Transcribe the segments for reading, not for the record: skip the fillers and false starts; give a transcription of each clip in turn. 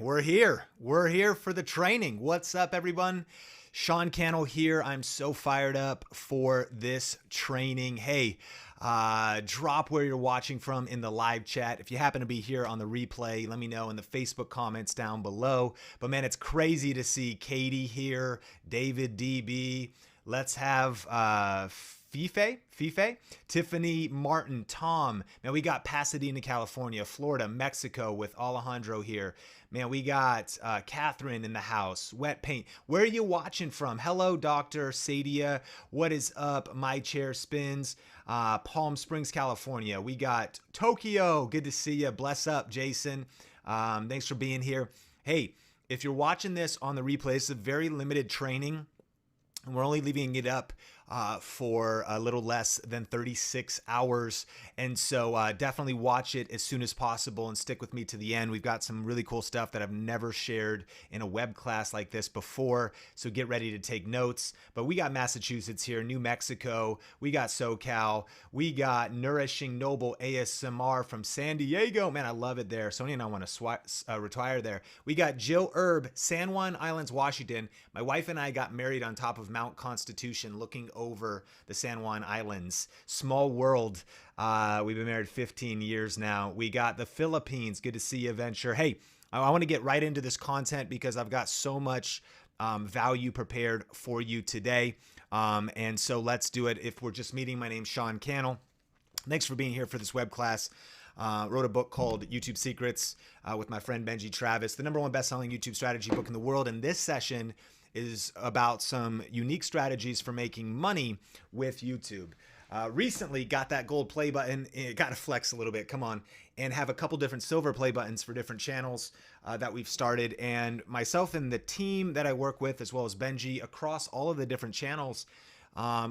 we're here. We're here for the training. What's up, everyone? Sean Cannell here. I'm so fired up for this training. Hey, drop where you're watching from in the live chat. If you happen to be here on the replay, let me know in the Facebook comments down below. But man, it's crazy to see Katie here, David DB. Let's have Fife, Tiffany Martin, Tom. Man, we got Pasadena, California, Florida, Mexico with Alejandro here. Man, we got Catherine in the house, Wet Paint. Where are you watching from? Hello, Dr. Sadia. What is up? My chair spins. Palm Springs, California. We got Tokyo. Good to see you. Bless up, Jason. Thanks for being here. Hey, if you're watching this on the replay, it's a very limited training. And we're only leaving it up for a little less than 36 hours. And so definitely watch it as soon as possible and stick with me to the end. We've got some really cool stuff that I've never shared in a web class like this before. So get ready to take notes. But we got Massachusetts here, New Mexico. We got SoCal. We got Nourishing Noble ASMR from San Diego. Man, I love it there. Sonia and I want to retire there. We got Jill Erb, San Juan Islands, Washington. My wife and I got married on top of Mount Constitution, looking over the San Juan Islands. Small world. We've been married 15 years now. We got the Philippines. Good to see you, Venture. Hey, I want to get right into this content because I've got so much value prepared for you today. And so let's do it. If we're just meeting, my name's Sean Cannell. Thanks for being here for this web class. Wrote a book called YouTube Secrets with my friend Benji Travis, the #1 best-selling YouTube strategy book in the world. And this session is about some unique strategies for making money with YouTube. Recently got that gold play button. Got to flex a little bit, come on, and have a couple different silver play buttons for different channels that we've started. And myself and the team that I work with, as well as Benji, across all of the different channels,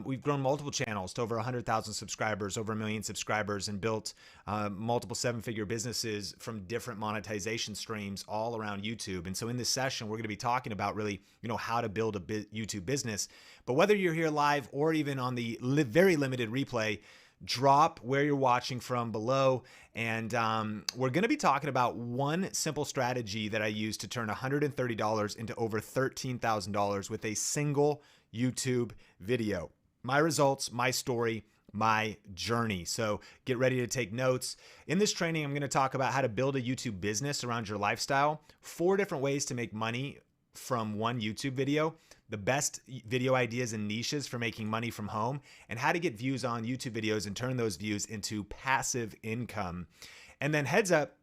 we've grown multiple channels to over 100,000 subscribers, over 1 million subscribers, and built multiple 7-figure businesses from different monetization streams all around YouTube. And so in this session, we're going to be talking about really, how to build a YouTube business. But whether you're here live or even on the very limited replay, drop where you're watching from below. And we're going to be talking about one simple strategy that I use to turn $130 into over $13,000 with a single YouTube video. My results, my story, my journey. So get ready to take notes. In this training, I'm going to talk about how to build a YouTube business around your lifestyle, 4 different ways to make money from one YouTube video, the best video ideas and niches for making money from home, and how to get views on YouTube videos and turn those views into passive income. And then heads up,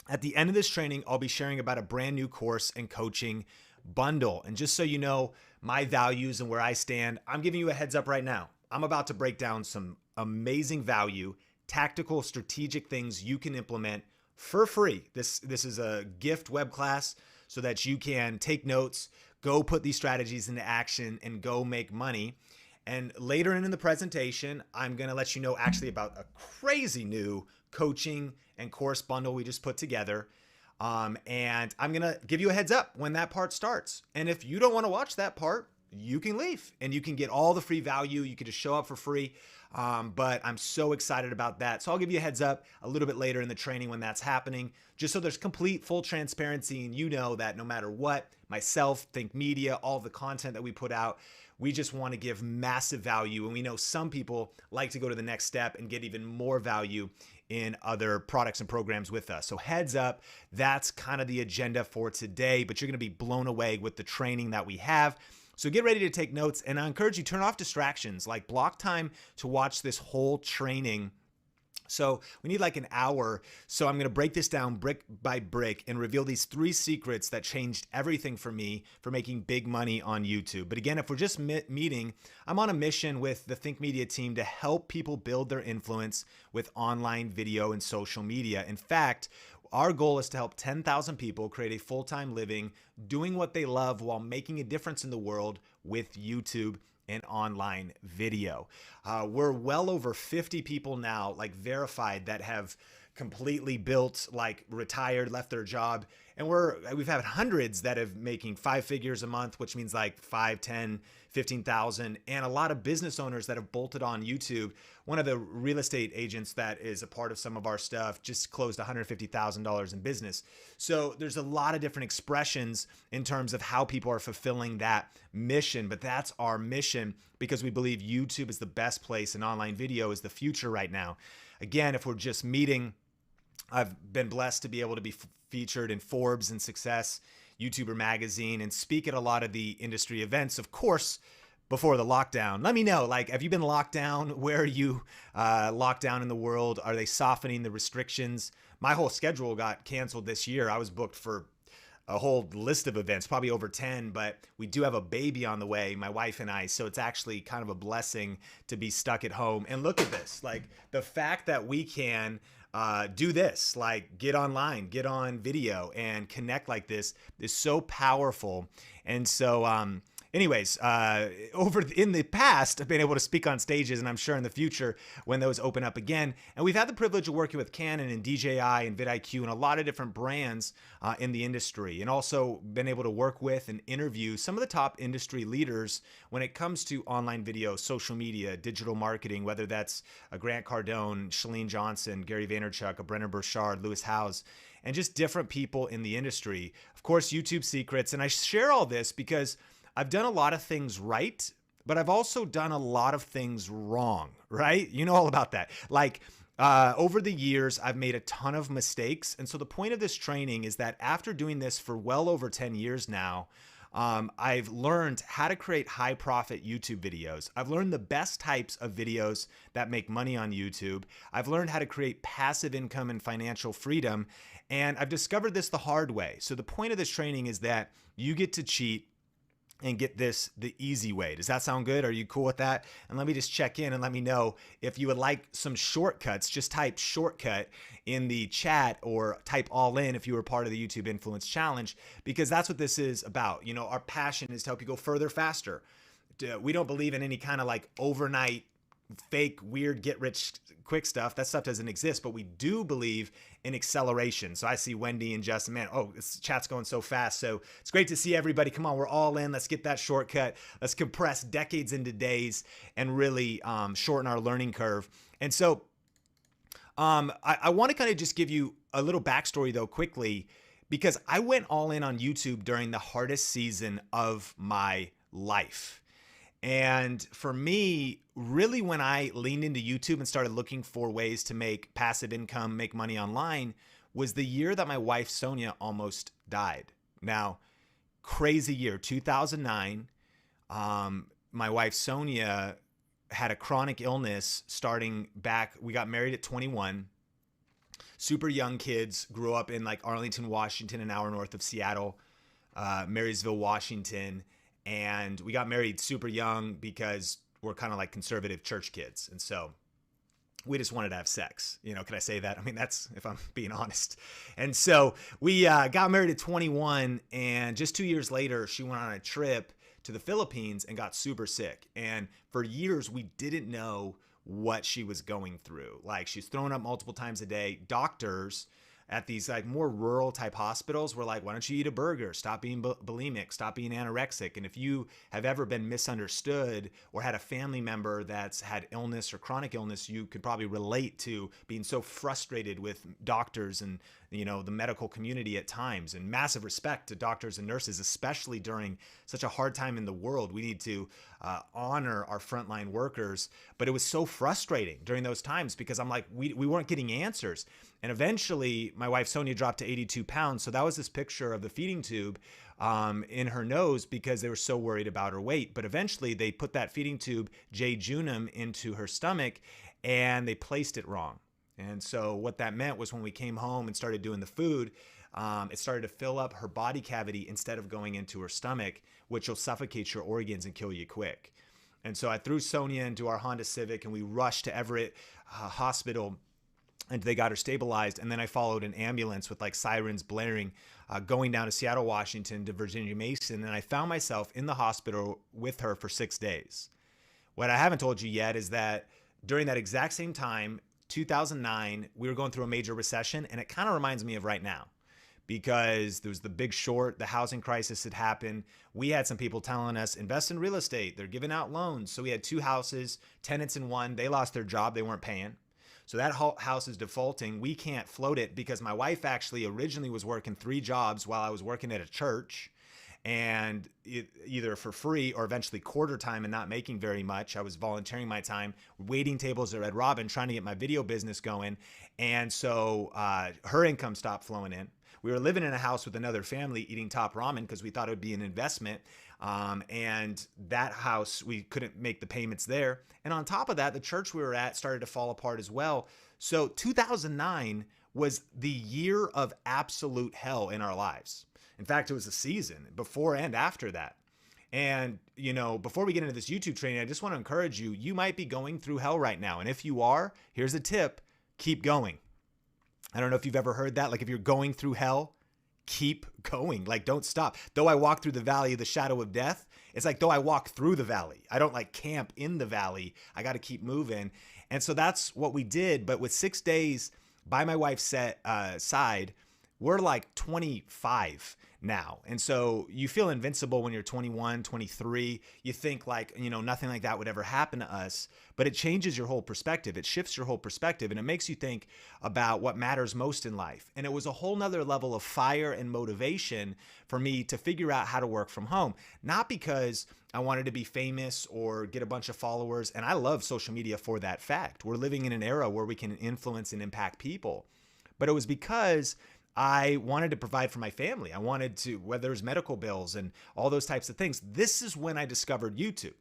at the end of this training, I'll be sharing about a brand new course and coaching bundle. And just so you know my values and where I stand, I'm giving you a heads up right now. I'm about to break down some amazing value, tactical, strategic things you can implement for free. This is a gift web class so that you can take notes, go put these strategies into action, and go make money. And later in the presentation, I'm going to let you know actually about a crazy new coaching and course bundle we just put together. And I'm going to give you a heads up when that part starts. And if you don't want to watch that part, you can leave and you can get all the free value. You can just show up for free. But I'm so excited about that. So I'll give you a heads up a little bit later in the training when that's happening, just so there's complete, full transparency. And you know that no matter what, myself, Think Media, all the content that we put out, we just want to give massive value. And we know some people like to go to the next step and get even more value in other products and programs with us. So heads up, that's kind of the agenda for today, but you're going to be blown away with the training that we have. So get ready to take notes, and I encourage you, turn off distractions, like block time to watch this whole training. So we need like an hour. So I'm going to break this down brick by brick and reveal these 3 secrets that changed everything for me for making big money on YouTube. But again, if we're just meeting, I'm on a mission with the Think Media team to help people build their influence with online video and social media. In fact, our goal is to help 10,000 people create a full-time living doing what they love while making a difference in the world with YouTube and online video. We're well over 50 people now, like verified, that have completely built, like retired, left their job, And we've had hundreds that have making 5 figures a month, which means like 5, 10, 15,000, and a lot of business owners that have bolted on YouTube. One of the real estate agents that is a part of some of our stuff just closed $150,000 in business. So there's a lot of different expressions in terms of how people are fulfilling that mission, but that's our mission because we believe YouTube is the best place and online video is the future right now. Again, if we're just meeting, I've been blessed to be able to be featured in Forbes and Success, YouTuber Magazine, and speak at a lot of the industry events, of course, before the lockdown. Let me know, like, have you been locked down? Where are you locked down in the world? Are they softening the restrictions? My whole schedule got canceled this year. I was booked for a whole list of events, probably over 10, but we do have a baby on the way, my wife and I, so it's actually kind of a blessing to be stuck at home. And look at this, like the fact that we can do this, like get online, get on video and connect like this is so powerful. And so anyways, over in the past, I've been able to speak on stages, and I'm sure in the future when those open up again. And we've had the privilege of working with Canon and DJI and vidIQ and a lot of different brands in the industry, and also been able to work with and interview some of the top industry leaders when it comes to online video, social media, digital marketing, whether that's a Grant Cardone, Chalene Johnson, Gary Vaynerchuk, a Brennan Burchard, Lewis Howes, and just different people in the industry. Of course, YouTube secrets. And I share all this because I've done a lot of things right, but I've also done a lot of things wrong, right? You know all about that. Like over the years, I've made a ton of mistakes. And so the point of this training is that after doing this for well over 10 years now, I've learned how to create high profit YouTube videos. I've learned the best types of videos that make money on YouTube. I've learned how to create passive income and financial freedom. And I've discovered this the hard way. So the point of this training is that you get to cheat and get this the easy way. Does that sound good? Are you cool with that? And let me just check in and let me know if you would like some shortcuts. Just type shortcut in the chat or type all in if you were part of the YouTube Influence Challenge, because that's what this is about. You know, our passion is to help you go further, faster. We don't believe in any kind of like overnight fake, weird, get rich quick stuff. That stuff doesn't exist, but we do believe in acceleration. So I see Wendy and Justin, man, oh, this chat's going so fast. So it's great to see everybody. Come on, we're all in. Let's get that shortcut. Let's compress decades into days and really shorten our learning curve. And so I want to kind of just give you a little backstory though, quickly, because I went all in on YouTube during the hardest season of my life. And for me, really when I leaned into YouTube and started looking for ways to make passive income, make money online, was the year that my wife, Sonia, almost died. Now, crazy year, 2009. My wife, Sonia, had a chronic illness starting back. We got married at 21. Super young kids, grew up in like Arlington, Washington, an hour north of Seattle, Marysville, Washington. And we got married super young because we're kind of like conservative church kids. And so we just wanted to have sex. You know, can I say that? I mean, that's if I'm being honest. And so we got married at 21. And just 2 years later, she went on a trip to the Philippines and got super sick. And for years, we didn't know what she was going through. Like she's thrown up multiple times a day. Doctors at these like more rural type hospitals were like, why don't you eat a burger? Stop being bulimic, stop being anorexic. And if you have ever been misunderstood or had a family member that's had illness or chronic illness, you could probably relate to being so frustrated with doctors and, you know, the medical community at times. And massive respect to doctors and nurses, especially during such a hard time in the world. We need to honor our frontline workers. But it was so frustrating during those times because I'm like, we weren't getting answers. And eventually my wife Sonia dropped to 82 pounds. So that was this picture of the feeding tube in her nose because they were so worried about her weight. But eventually they put that feeding tube, jejunum, into her stomach and they placed it wrong. And so what that meant was when we came home and started doing the food, it started to fill up her body cavity instead of going into her stomach, which will suffocate your organs and kill you quick. And so I threw Sonia into our Honda Civic and we rushed to Everett Hospital and they got her stabilized. And then I followed an ambulance with like sirens blaring, going down to Seattle, Washington to Virginia Mason. And I found myself in the hospital with her for 6 days. What I haven't told you yet is that during that exact same time, 2009, we were going through a major recession, and it kind of reminds me of right now because there was the big short, the housing crisis had happened. We had some people telling us, invest in real estate. They're giving out loans. So we had 2 houses, tenants in one. They lost their job. They weren't paying. So that house is defaulting. We can't float it because my wife actually originally was working 3 jobs while I was working at a church, and either for free or eventually quarter time and not making very much. I was volunteering my time, waiting tables at Red Robin, trying to get my video business going. And so her income stopped flowing in. We were living in a house with another family eating top ramen because we thought it would be an investment. And that house, we couldn't make the payments there. And on top of that, the church we were at started to fall apart as well. So 2009 was the year of absolute hell in our lives. In fact, it was a season before and after that. And, you know, before we get into this YouTube training, I just want to encourage you, you might be going through hell right now. And if you are, here's a tip, keep going. I don't know if you've ever heard that. Like if you're going through hell, keep going. Like don't stop. Though I walk through the valley of the shadow of death, it's like though I walk through the valley. I don't like camp in the valley. I got to keep moving. And so that's what we did. But with 6 days by my wife's side, we're like 25 now. And so you feel invincible when you're 21, 23. You think like, you know, nothing like that would ever happen to us, but it changes your whole perspective. It shifts your whole perspective and it makes you think about what matters most in life. And it was a whole nother level of fire and motivation for me to figure out how to work from home. Not because I wanted to be famous or get a bunch of followers. And I love social media for that fact. We're living in an era where we can influence and impact people. But it was because I wanted to provide for my family. I wanted to, whether it was medical bills and all those types of things. This is when I discovered YouTube.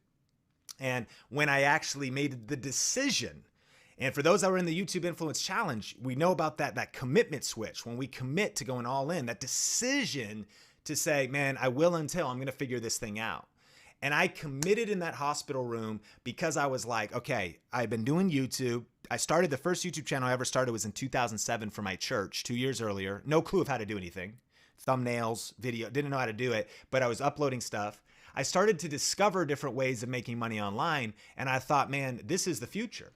And when I actually made the decision, and for those that were in the YouTube Influence Challenge, we know about that commitment switch. When we commit to going all in, that decision to say, man, I will until I'm going to figure this thing out. And I committed in that hospital room because I was like, okay, I've been doing YouTube. I started the first YouTube channel I ever started was in 2007 for my church, 2 years earlier. No clue of how to do anything. Thumbnails, video, didn't know how to do it, but I was uploading stuff. I started to discover different ways of making money online. And I thought, man, this is the future.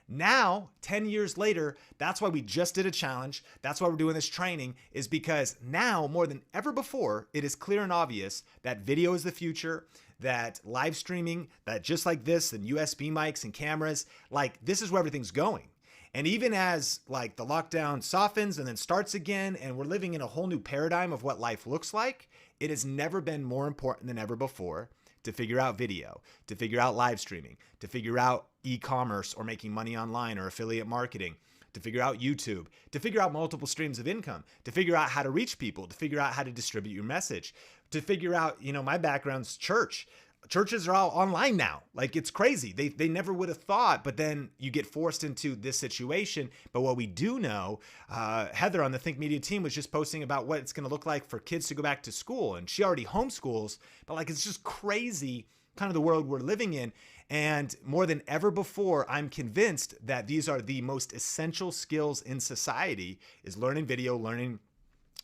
Now, 10 years later, that's why we just did a challenge. That's why we're doing this training, is because now more than ever before, it is clear and obvious that video is the future, that live streaming, that just like this and USB mics and cameras, like this is where everything's going. And even as like the lockdown softens and then starts again, and we're living in a whole new paradigm of what life looks like, it has never been more important than ever before to figure out video, to figure out live streaming, to figure out e-commerce or making money online or affiliate marketing, to figure out YouTube, to figure out multiple streams of income, to figure out how to reach people, to figure out how to distribute your message, to figure out, you know, my background's church. Churches are all online now. Like it's crazy. They never would have thought, but then you get forced into this situation. But what we do know, Heather on the Think Media team was just posting about what it's going to look like for kids to go back to school. And she already homeschools, but like, it's just crazy kind of the world we're living in. And more than ever before, I'm convinced that these are the most essential skills in society, is learning video, learning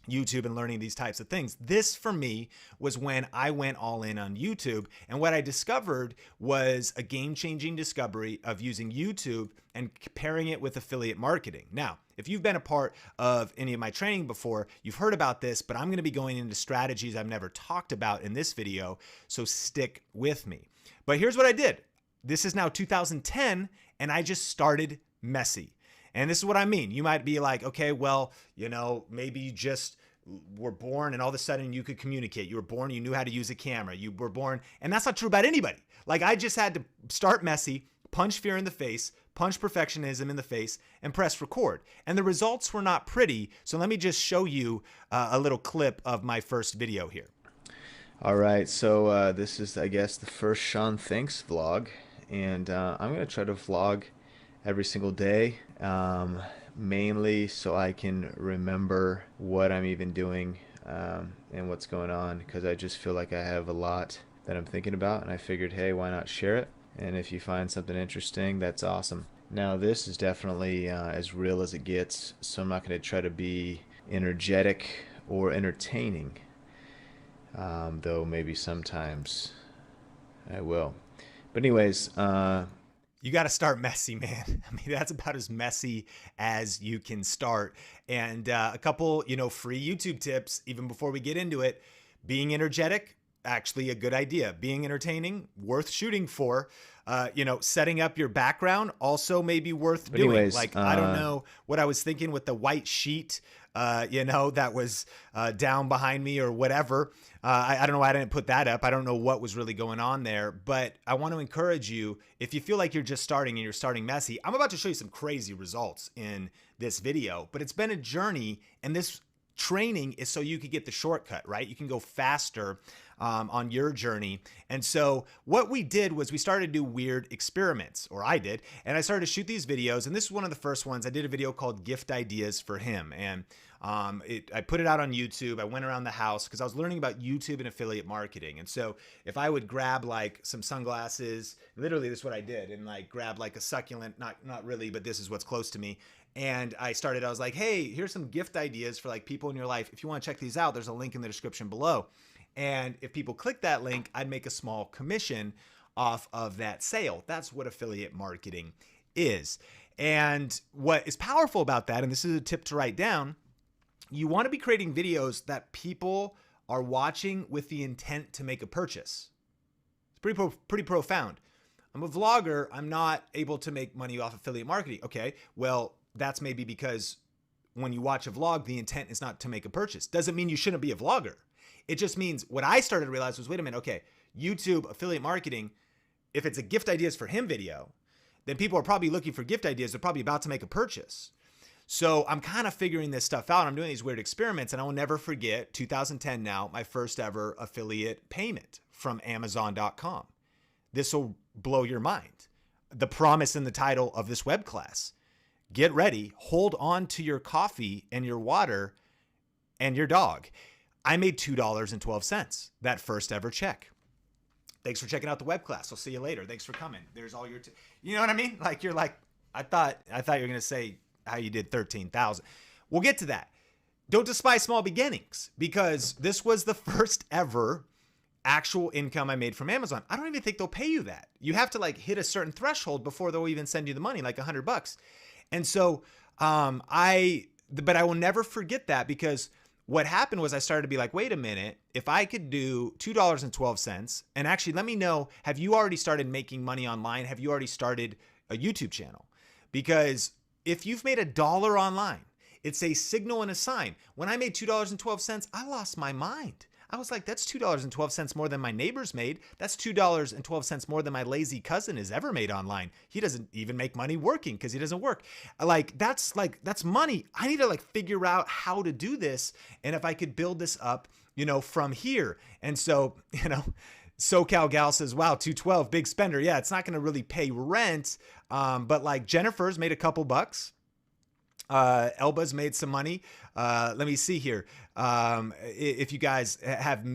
YouTube, and learning these types of things. This for me was when I went all in on YouTube. And what I discovered was a game-changing discovery of using YouTube and pairing it with affiliate marketing. Now, if you've been a part of any of my training before, you've heard about this, but I'm going to be going into strategies I've never talked about in this video. So stick with me. But here's what I did. This is now 2010, and I just started messy. And this is what I mean. You might be like, okay, well, you know, maybe you just were born and all of a sudden you could communicate. You were born, you knew how to use a camera. You were born, and that's not true about anybody. Like I just had to start messy, punch fear in the face, punch perfectionism in the face, and press record. And the results were not pretty. So let me just show you a little clip of my first video here. All right, so this is, I guess, the first Sean Thinks vlog. And I'm going to try to vlog every single day, mainly so I can remember what I'm even doing and what's going on, because I just feel like I have a lot that I'm thinking about, and I figured, hey, why not share it? And if you find something interesting, that's awesome. Now, this is definitely as real as it gets, so I'm not going to try to be energetic or entertaining, though maybe sometimes I will. But anyways, You got to start messy, man. I mean, that's about as messy as you can start. And a couple, free YouTube tips, even before we get into it. Being energetic, actually a good idea. Being entertaining, worth shooting for. Setting up your background, also maybe worth But doing. anyways, Like, I don't know what I was thinking with the white sheet, that was down behind me or whatever. I don't know why I didn't put that up. I don't know what was really going on there, but I want to encourage you, if you feel like you're just starting and you're starting messy, I'm about to show you some crazy results in this video, but it's been a journey, and this training is so you could get the shortcut, right? You can go faster on your journey. And so what we did was we started to do weird experiments, or I did, and I started to shoot these videos. And this is one of the first ones. I did a video called Gift Ideas for Him. And I put it out on YouTube. I went around the house because I was learning about YouTube and affiliate marketing. And so if I would grab like some sunglasses, literally this is what I did, and like grab like a succulent, not really, but this is what's close to me. And I was like, hey, here's some gift ideas for like people in your life. If you want to check these out, there's a link in the description below. And if people click that link, I'd make a small commission off of that sale. That's what affiliate marketing is. And what is powerful about that, and this is a tip to write down, you want to be creating videos that people are watching with the intent to make a purchase. It's pretty profound. I'm a vlogger. I'm not able to make money off affiliate marketing. Okay, well, that's maybe because when you watch a vlog, the intent is not to make a purchase. Doesn't mean you shouldn't be a vlogger. It just means what I started to realize was, wait a minute, okay, YouTube affiliate marketing, if it's a gift ideas for him video, then people are probably looking for gift ideas. They're probably about to make a purchase. So I'm kind of figuring this stuff out. I'm doing these weird experiments, and I will never forget 2010 now, my first ever affiliate payment from Amazon.com. This will blow your mind. The promise in the title of this web class. Get ready, hold on to your coffee and your water and your dog. I made $2.12, that first ever check. Thanks for checking out the web class. I'll see you later. Thanks for coming. There's all your, you know what I mean? Like, you're like, I thought you were going to say how you did 13,000. We'll get to that. Don't despise small beginnings, because this was the first ever actual income I made from Amazon. I don't even think they'll pay you that. You have to like hit a certain threshold before they'll even send you the money, like $100. And so, but I will never forget that, because what happened was I started to be like, wait a minute, if I could do $2.12, and actually let me know, have you already started making money online? Have you already started a YouTube channel? Because if you've made $1 online, it's a signal and a sign. When I made $2.12, I lost my mind. I was like, that's $2.12 more than my neighbors made. That's $2.12 more than my lazy cousin has ever made online. He doesn't even make money working because he doesn't work. That's money. I need to like figure out how to do this. And if I could build this up, from here. And so, SoCal Gal says, wow, 212, big spender. Yeah, it's not going to really pay rent. But like Jennifer's made a couple bucks. Elba's made some money. Let me see here. If you guys have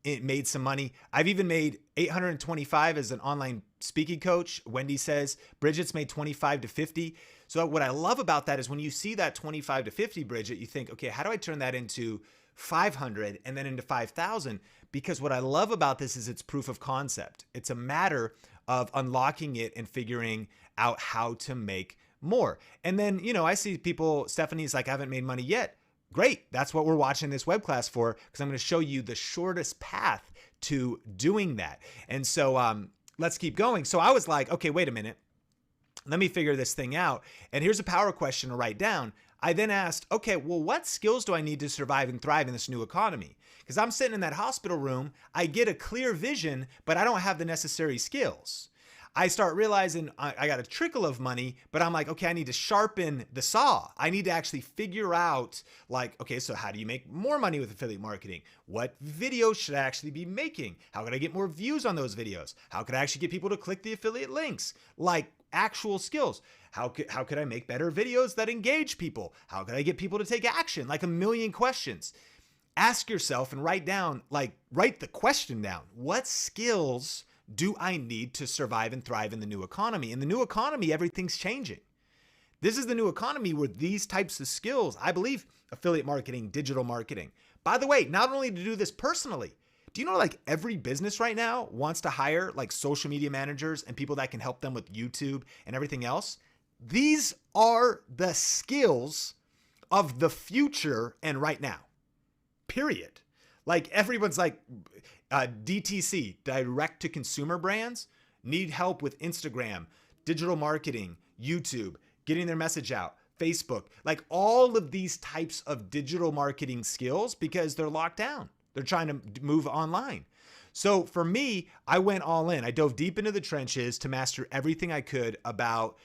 made some money, I've even made $825 as an online speaking coach. Wendy says Bridget's made 25 to 50. So what I love about that is when you see that 25 to 50, Bridget, you think, okay, how do I turn that into 500 and then into 5,000? Because what I love about this is it's proof of concept. It's a matter of unlocking it and figuring out how to make more. And then, I see people, Stephanie's like, I haven't made money yet. Great. That's what we're watching this web class for, because I'm going to show you the shortest path to doing that. And so let's keep going. So I was like, okay, wait a minute. Let me figure this thing out. And here's a power question to write down. I then asked, okay, well, what skills do I need to survive and thrive in this new economy? Because I'm sitting in that hospital room, I get a clear vision, but I don't have the necessary skills. I start realizing I got a trickle of money, but I'm like, okay, I need to sharpen the saw. I need to actually figure out like, okay, so how do you make more money with affiliate marketing? What videos should I actually be making? How could I get more views on those videos? How could I actually get people to click the affiliate links? Like actual skills. How could I make better videos that engage people? How could I get people to take action? Like a million questions. Ask yourself and write the question down. What skills do I need to survive and thrive in the new economy? In the new economy, everything's changing. This is the new economy where these types of skills, I believe, affiliate marketing, digital marketing. By the way, not only to do this personally, Do you know like every business right now wants to hire like social media managers and people that can help them with YouTube and everything else? These are the skills of the future and right now, period. Like everyone's like DTC, direct to consumer brands, need help with Instagram, digital marketing, YouTube, getting their message out, Facebook, like all of these types of digital marketing skills because they're locked down. They're trying to move online. So for me, I went all in. I dove deep into the trenches to master everything I could about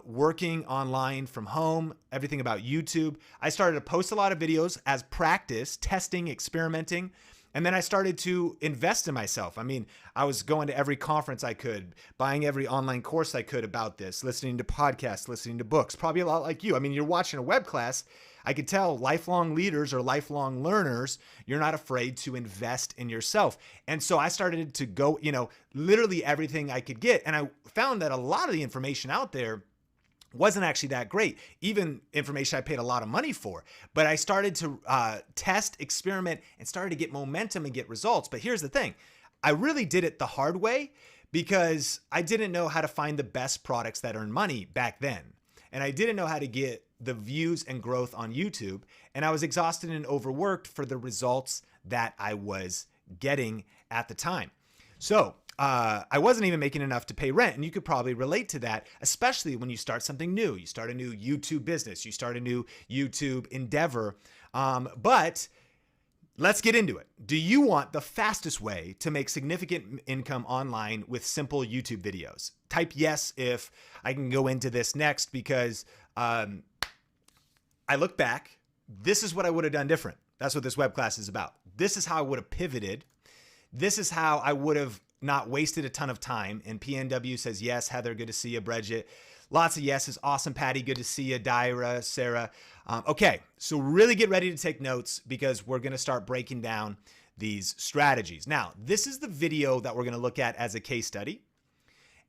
working online from home, everything about YouTube. I started to post a lot of videos as practice, testing, experimenting. And then I started to invest in myself. I mean, I was going to every conference I could, buying every online course I could about this, listening to podcasts, listening to books, probably a lot like you. I mean, you're watching a web class. I could tell lifelong leaders or lifelong learners, you're not afraid to invest in yourself. And so I started to go, literally everything I could get. And I found that a lot of the information out there wasn't actually that great. Even information I paid a lot of money for. But I started to test, experiment, and started to get momentum and get results. But here's the thing. I really did it the hard way because I didn't know how to find the best products that earn money back then. And I didn't know how to get the views and growth on YouTube. And I was exhausted and overworked for the results that I was getting at the time. So I wasn't even making enough to pay rent. And you could probably relate to that, especially when you start something new. You start a new YouTube business. You start a new YouTube endeavor. But let's get into it. Do you want the fastest way to make significant income online with simple YouTube videos? Type yes if I can go into this next because I look back. This is what I would have done different. That's what this web class is about. This is how I would have pivoted. This is how I would have not wasted a ton of time. And PNW says, yes, Heather, good to see you. Bridget, lots of yeses. Awesome, Patty, good to see you. Dyra, Sarah. Okay, so really get ready to take notes because we're going to start breaking down these strategies. Now, this is the video that we're going to look at as a case study.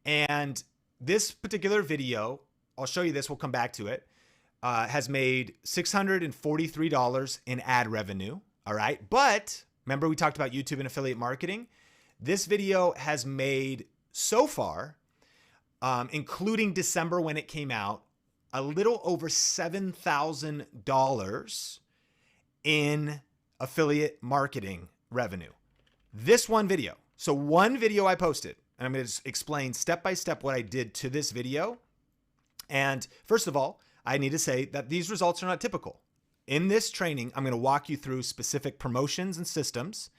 And this particular video, I'll show you this, we'll come back to it, has made $643 in ad revenue. All right. But remember, we talked about YouTube and affiliate marketing. This video has made so far, including December when it came out, a little over $7,000 in affiliate marketing revenue. This one video. So one video I posted, and I'm going to explain step by step what I did to this video. And first of all, I need to say that these results are not typical. In this training, I'm going to walk you through specific promotions and systems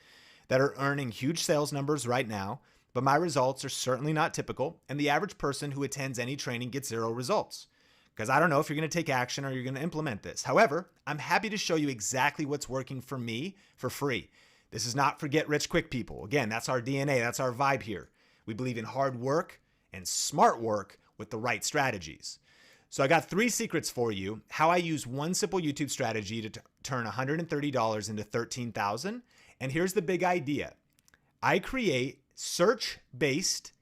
that are earning huge sales numbers right now, but my results are certainly not typical, and the average person who attends any training gets zero results because I don't know if you're going to take action or you're going to implement this. However, I'm happy to show you exactly what's working for me for free. This is not for get rich quick people. Again, that's our DNA. That's our vibe here. We believe in hard work and smart work with the right strategies. So I got 3 secrets for you, how I use one simple YouTube strategy to turn $130 into $13,000. And here's the big idea. I create search-based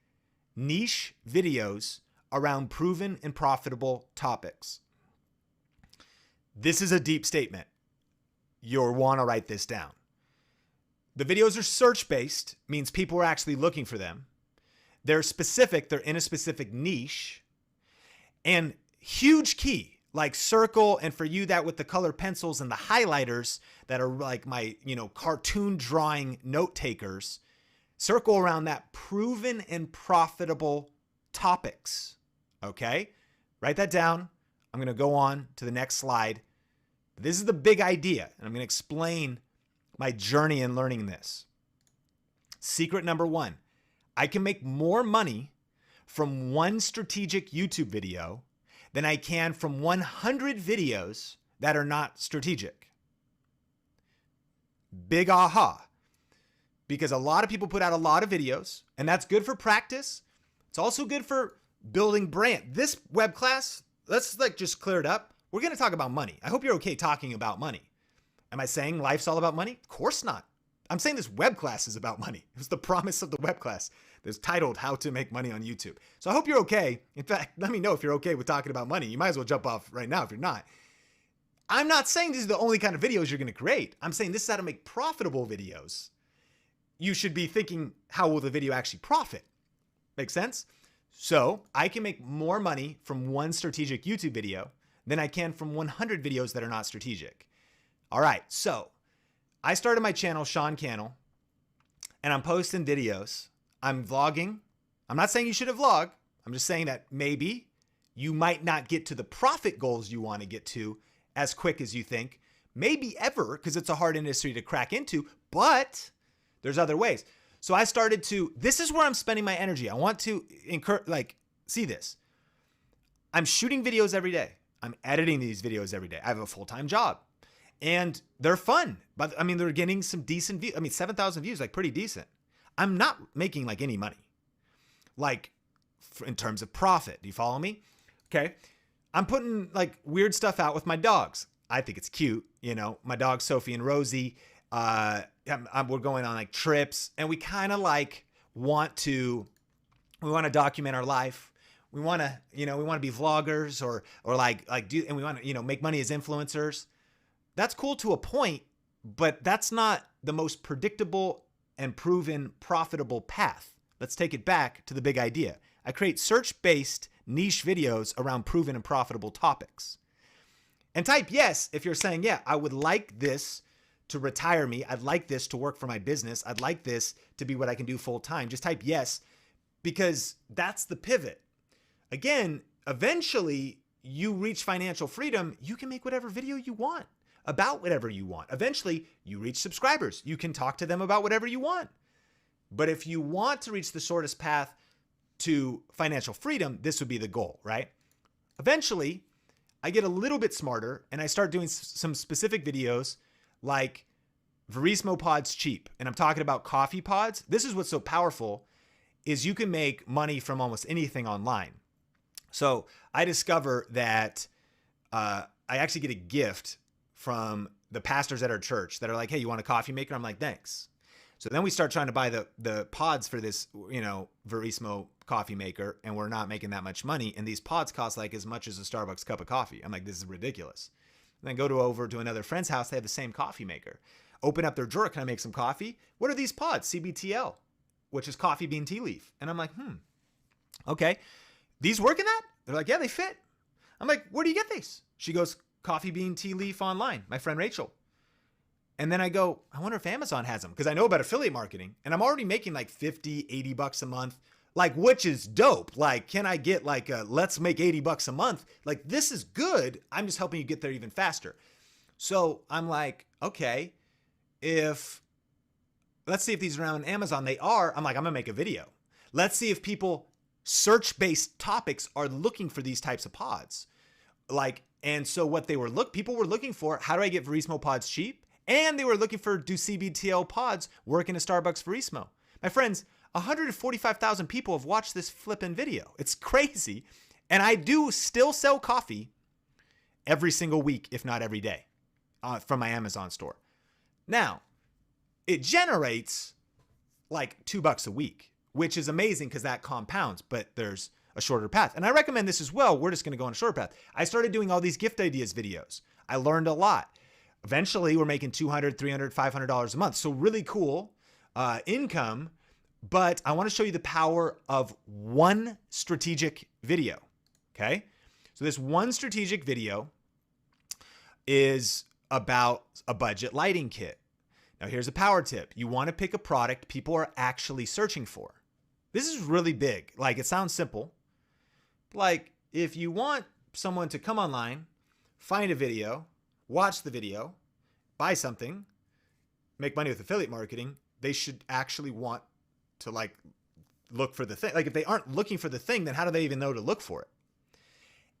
niche videos around proven and profitable topics. This is a deep statement. You'll want to write this down. The videos are search-based, means people are actually looking for them. They're specific, they're in a specific niche. And huge key, like circle, and for you that with the color pencils and the highlighters that are like my, cartoon drawing note takers, circle around that proven and profitable topics. Okay, write that down. I'm going to go on to the next slide. This is the big idea, and I'm going to explain my journey in learning this. Secret number 1, I can make more money from one strategic YouTube video than I can from 100 videos that are not strategic. Big aha. Because a lot of people put out a lot of videos, and that's good for practice. It's also good for building brand. This web class, let's just clear it up. We're going to talk about money. I hope you're okay talking about money. Am I saying life's all about money? Of course not. I'm saying this web class is about money. It was the promise of the web class that's titled How to Make Money on YouTube. So I hope you're okay. In fact, let me know if you're okay with talking about money. You might as well jump off right now if you're not. I'm not saying these are the only kind of videos you're going to create. I'm saying this is how to make profitable videos you should be thinking, how will the video actually profit? Make sense? So I can make more money from one strategic YouTube video than I can from 100 videos that are not strategic. All right, so I started my channel, Sean Cannell, and I'm posting videos. I'm vlogging. I'm not saying you should vlog. I'm just saying that maybe you might not get to the profit goals you want to get to as quick as you think. Maybe ever, because it's a hard industry to crack into, but there's other ways. So I started to, this is where I'm spending my energy. I want to see this. I'm shooting videos every day. I'm editing these videos every day. I have a full-time job and they're fun, but I mean, they're getting some decent views. I mean, 7,000 views, like pretty decent. I'm not making like any money, like in terms of profit. Do you follow me? Okay. I'm putting like weird stuff out with my dogs. I think it's cute. You know, my dogs, Sophie and Rosie, we're going on like trips and we kind of like we want to document our life. We want to, we want to be vloggers or and we want to, make money as influencers. That's cool to a point, but that's not the most predictable and proven profitable path. Let's take it back to the big idea. I create search-based niche videos around proven and profitable topics. And type yes if you're saying, yeah, I would like this to retire me. I'd like this to work for my business. I'd like this to be what I can do full time. Just type yes, because that's the pivot. Again, eventually you reach financial freedom. You can make whatever video you want about whatever you want. Eventually you reach subscribers. You can talk to them about whatever you want. But if you want to reach the shortest path to financial freedom, this would be the goal, right? Eventually I get a little bit smarter and I start doing some specific videos like Verismo Pods cheap. And I'm talking about coffee pods. This is what's so powerful is you can make money from almost anything online. So I discover that I actually get a gift from the pastors at our church that are like, hey, you want a coffee maker? I'm like, thanks. So then we start trying to buy the pods for this, Verismo coffee maker, and we're not making that much money. And these pods cost like as much as a Starbucks cup of coffee. I'm like, this is ridiculous. And then go over to another friend's house. They have the same coffee maker. Open up their drawer. Can I make some coffee? What are these pods? CBTL, which is coffee bean tea leaf. And I'm like, okay. These work in that? They're like, yeah, they fit. I'm like, where do you get these? She goes, coffee bean tea leaf online. My friend Rachel. And then I go, I wonder if Amazon has them because I know about affiliate marketing and I'm already making like 50, 80 bucks a month, like, which is dope. Like, can I get like let's make 80 bucks a month? Like, this is good. I'm just helping you get there even faster. So I'm like, okay, let's see if these are on Amazon. They are. I'm like, I'm gonna make a video. Let's see if search-based topics are looking for these types of pods. And so what people were looking for, how do I get Verismo pods cheap? And they were looking for, do CBTL pods work in a Starbucks Verismo? My friends, 145,000 people have watched this flipping video. It's crazy. And I do still sell coffee every single week, if not every day, from my Amazon store. Now, it generates like $2 a week, which is amazing because that compounds, but there's a shorter path. And I recommend this as well. We're just going to go on a shorter path. I started doing all these gift ideas videos. I learned a lot. Eventually, we're making $200, $300, $500 a month. So really cool income. But I want to show you the power of one strategic video. Okay. So this one strategic video is about a budget lighting kit. Now, here's a power tip. You want to pick a product people are actually searching for. This is really big. Like, it sounds simple. Like, if you want someone to come online, find a video, watch the video, buy something, make money with affiliate marketing, they should actually want to like look for the thing. Like, if they aren't looking for the thing, then how do they even know to look for it?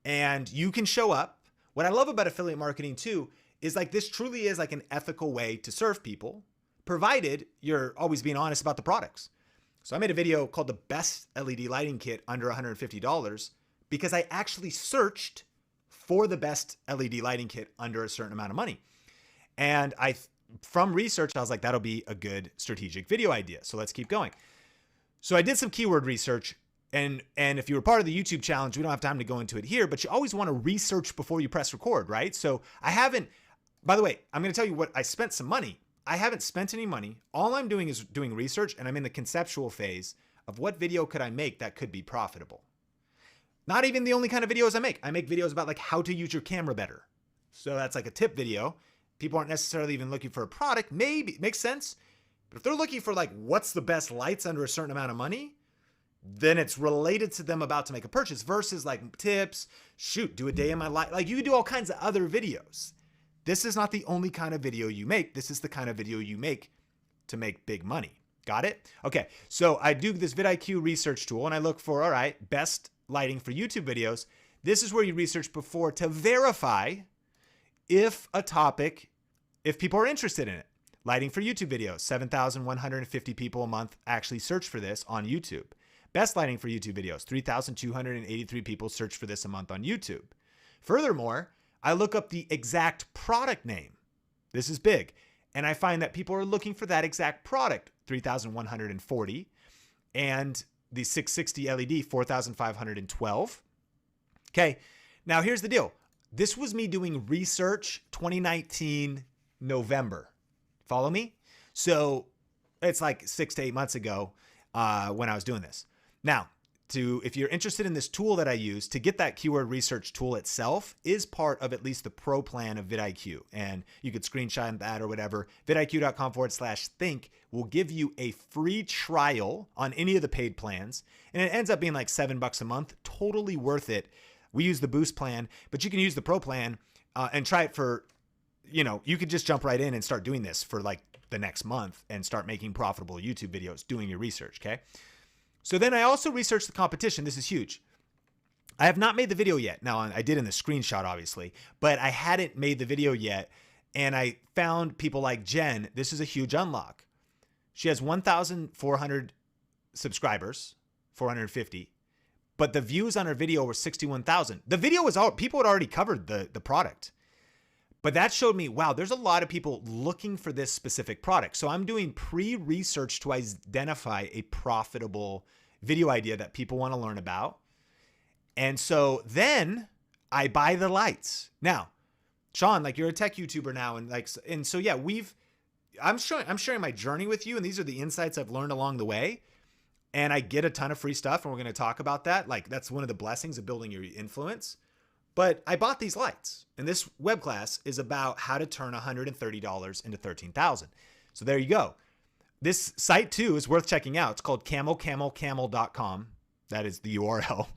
And you can show up. What I love about affiliate marketing too is like, this truly is like an ethical way to serve people, provided you're always being honest about the products. So I made a video called the best LED lighting kit under $150 because I actually searched for the best LED lighting kit under a certain amount of money. And from research, I was like, that'll be a good strategic video idea. So let's keep going. So I did some keyword research. And if you were part of the YouTube challenge, we don't have time to go into it here, but you always want to research before you press record, right? So by the way, I'm going to tell you what, I spent some money. I haven't spent any money. All I'm doing is doing research, and I'm in the conceptual phase of what video could I make that could be profitable. Not even the only kind of videos I make. I make videos about like how to use your camera better. So that's like a tip video. People aren't necessarily even looking for a product. Maybe it makes sense. But if they're looking for like what's the best lights under a certain amount of money, then it's related to them about to make a purchase versus like tips, shoot, do a day in my life. Like you can do all kinds of other videos. This is not the only kind of video you make. This is the kind of video you make to make big money. Got it? Okay, so I do this vidIQ research tool and I look for, all right, best lighting for YouTube videos. This is where you research before to verify if a topic, if people are interested in it. Lighting for YouTube videos, 7,150 people a month actually search for this on YouTube. Best lighting for YouTube videos, 3,283 people search for this a month on YouTube. Furthermore, I look up the exact product name. This is big. And I find that people are looking for that exact product, 3,140. And the 660 LED, 4,512. Okay, now here's the deal. This was me doing research 2019 November. Follow me? So it's like 6 to 8 months ago when I was doing this. Now, if you're interested in this tool that I use, to get that keyword research tool itself is part of at least the pro plan of vidIQ. And you could screenshot that or whatever. vidIQ.com/think will give you a free trial on any of the paid plans. And it ends up being like $7 a month. Totally worth it. We use the boost plan, but you can use the pro plan and try it for, you could just jump right in and start doing this for like the next month and start making profitable YouTube videos, doing your research. Okay. So then I also researched the competition. This is huge. I have not made the video yet. Now I did in the screenshot, obviously, but I hadn't made the video yet. And I found people like Jen. This is a huge unlock. She has 1,400 subscribers, 450, but the views on her video were 61,000. The video was people had already covered the product. But that showed me, wow, there's a lot of people looking for this specific product. So I'm doing pre-research to identify a profitable video idea that people want to learn about. And so then I buy the lights. Now, Sean, like you're a tech YouTuber now. And so yeah, I'm sharing my journey with you. And these are the insights I've learned along the way. And I get a ton of free stuff. And we're going to talk about that. Like that's one of the blessings of building your influence. But I bought these lights, and this web class is about how to turn $130 into $13,000. So there you go. This site too is worth checking out. It's called camelcamelcamel.com. That is the URL.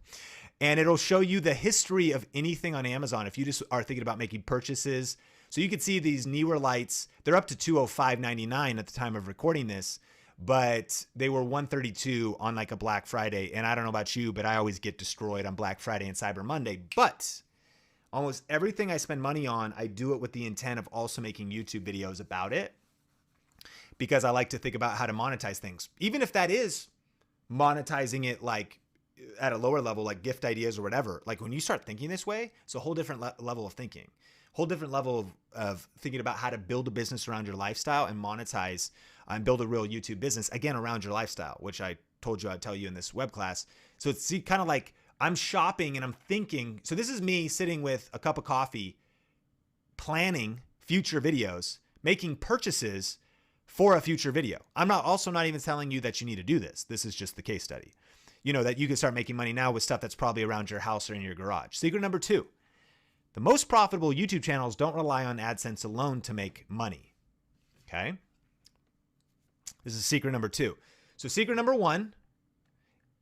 And it'll show you the history of anything on Amazon if you just are thinking about making purchases. So you can see these newer lights. They're up to $205.99 at the time of recording this, but they were $132 on like a Black Friday. And I don't know about you, but I always get destroyed on Black Friday and Cyber Monday. But almost everything I spend money on, I do it with the intent of also making YouTube videos about it because I like to think about how to monetize things. Even if that is monetizing it like at a lower level, like gift ideas or whatever. Like when you start thinking this way, it's a whole different level of thinking, whole different level of thinking about how to build a business around your lifestyle and monetize and build a real YouTube business, again, around your lifestyle, which I told you I'd tell you in this web class. So it's kind of like I'm shopping and I'm thinking, so this is me sitting with a cup of coffee, planning future videos, making purchases for a future video. I'm not even telling you that you need to do this. This is just the case study. That you can start making money now with stuff that's probably around your house or in your garage. Secret number 2, the most profitable YouTube channels don't rely on AdSense alone to make money. Okay. This is secret number 2. So secret number 1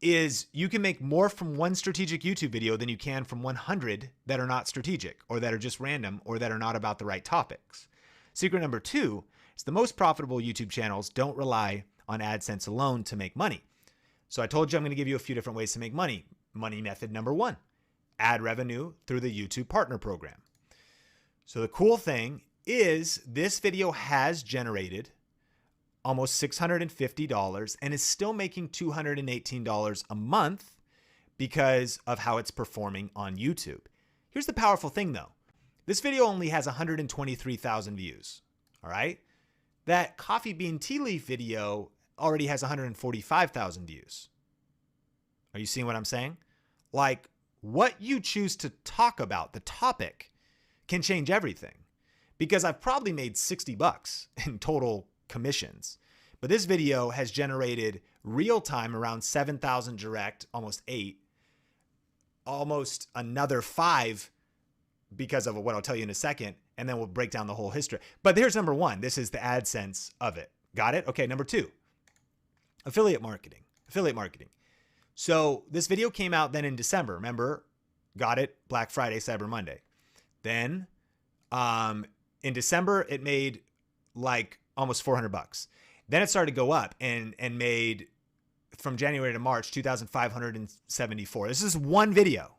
is you can make more from one strategic YouTube video than you can from 100 that are not strategic or that are just random or that are not about the right topics. Secret number 2 is the most profitable YouTube channels don't rely on AdSense alone to make money. So I told you I'm going to give you a few different ways to make money. Money method number 1, ad revenue through the YouTube Partner Program. So the cool thing is this video has generated almost $650 and is still making $218 a month because of how it's performing on YouTube. Here's the powerful thing though. This video only has 123,000 views. All right. That coffee bean tea leaf video already has 145,000 views. Are you seeing what I'm saying? Like what you choose to talk about, the topic can change everything because I've probably made 60 bucks in total commissions. But this video has generated real time around 7,000 direct, almost 8, almost another 5 because of what I'll tell you in a second. And then we'll break down the whole history. But here's number 1. This is the AdSense of it. Got it? Okay, number 2, affiliate marketing. Affiliate marketing. So this video came out then in December. Remember, got it, Black Friday, Cyber Monday. Then in December, it made like almost 400 bucks. Then it started to go up and made, from January to March, 2,574. This is one video,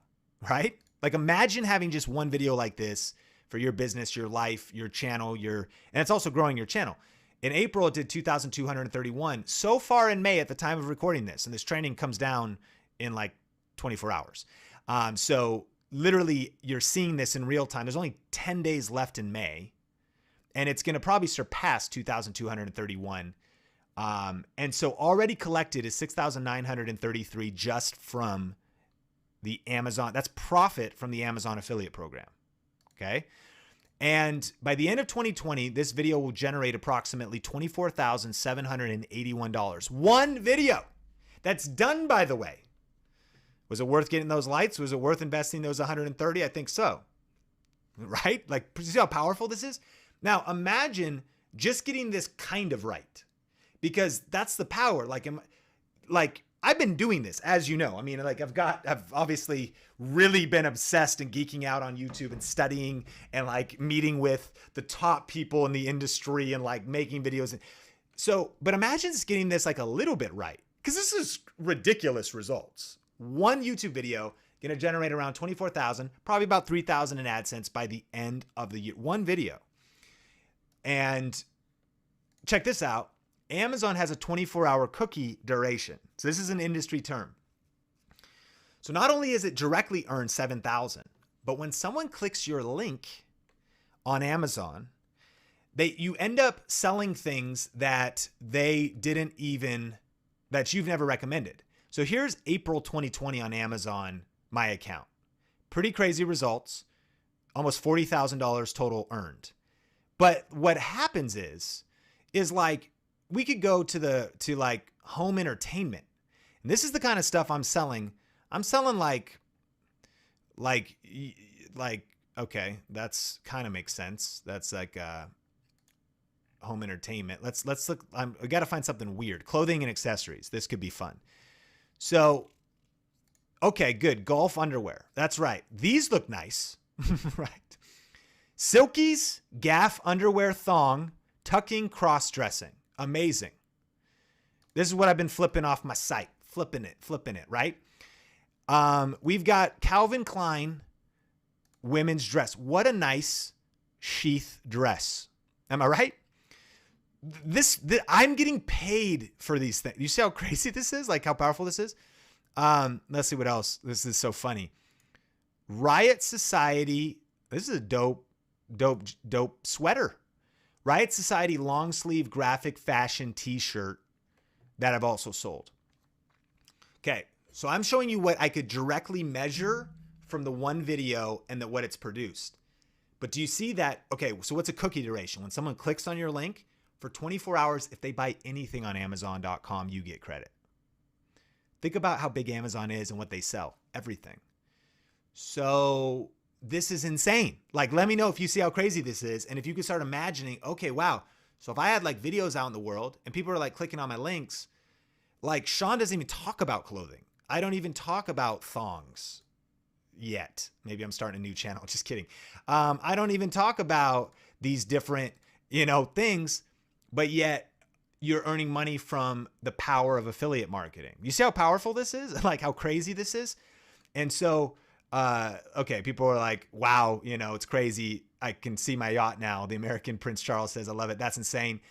right? Like imagine having just one video like this for your business, your life, your channel, and it's also growing your channel. In April, it did 2,231. So far in May, at the time of recording this, and this training comes down in like 24 hours. So literally, you're seeing this in real time. There's only 10 days left in May, and it's going to probably surpass 2,231. And so already collected is 6,933 just from the Amazon. That's profit from the Amazon affiliate program. Okay. And by the end of 2020, this video will generate approximately $24,781. One video that's done, by the way. Was it worth getting those lights? Was it worth investing those 130? I think so. Right? Like, see how powerful this is? Now, imagine just getting this kind of right, because that's the power. Like I've been doing this, as you know. I mean, like I've obviously really been obsessed and geeking out on YouTube and studying and like meeting with the top people in the industry and like making videos. So, but imagine just getting this like a little bit right, because this is ridiculous results. One YouTube video going to generate around 24,000, probably about 3,000 in AdSense by the end of the year. One video. And check this out. Amazon has a 24-hour cookie duration. So this is an industry term. So not only is it directly earned 7,000, but when someone clicks your link on Amazon, you end up selling things that that you've never recommended. So here's April 2020 on Amazon, my account. Pretty crazy results. Almost $40,000 total earned. But what happens is like, we could go to like home entertainment. And this is the kind of stuff I'm selling. I'm selling like, okay, that's kind of makes sense. That's like home entertainment. Let's look. I got to find something weird. Clothing and accessories. This could be fun. So, okay, good. Golf underwear. That's right. These look nice. Right. Silkies, gaff underwear thong, tucking, cross-dressing. Amazing. This is what I've been flipping off my site. Flipping it, right? We've got Calvin Klein women's dress. What a nice sheath dress. Am I right? I'm getting paid for these things. You see how crazy this is? Like how powerful this is? Let's see what else. This is so funny. Riot Society. This is a dope sweater. Riot Society long sleeve graphic fashion t-shirt that I've also sold. Okay, so I'm showing you what I could directly measure from the one video and what it's produced. But do you see that? Okay, so what's a cookie duration? When someone clicks on your link for 24 hours, if they buy anything on Amazon.com, you get credit. Think about how big Amazon is and what they sell. Everything. So this is insane. Like, let me know if you see how crazy this is. And if you could start imagining, okay, wow. So if I had like videos out in the world and people are like clicking on my links, like Sean doesn't even talk about clothing. I don't even talk about thongs yet. Maybe I'm starting a new channel. Just kidding. I don't even talk about these different, things, but yet you're earning money from the power of affiliate marketing. You see how powerful this is? Like how crazy this is? And so, okay, people are like, wow, it's crazy. I can see my yacht now. The American Prince Charles says, I love it. That's insane.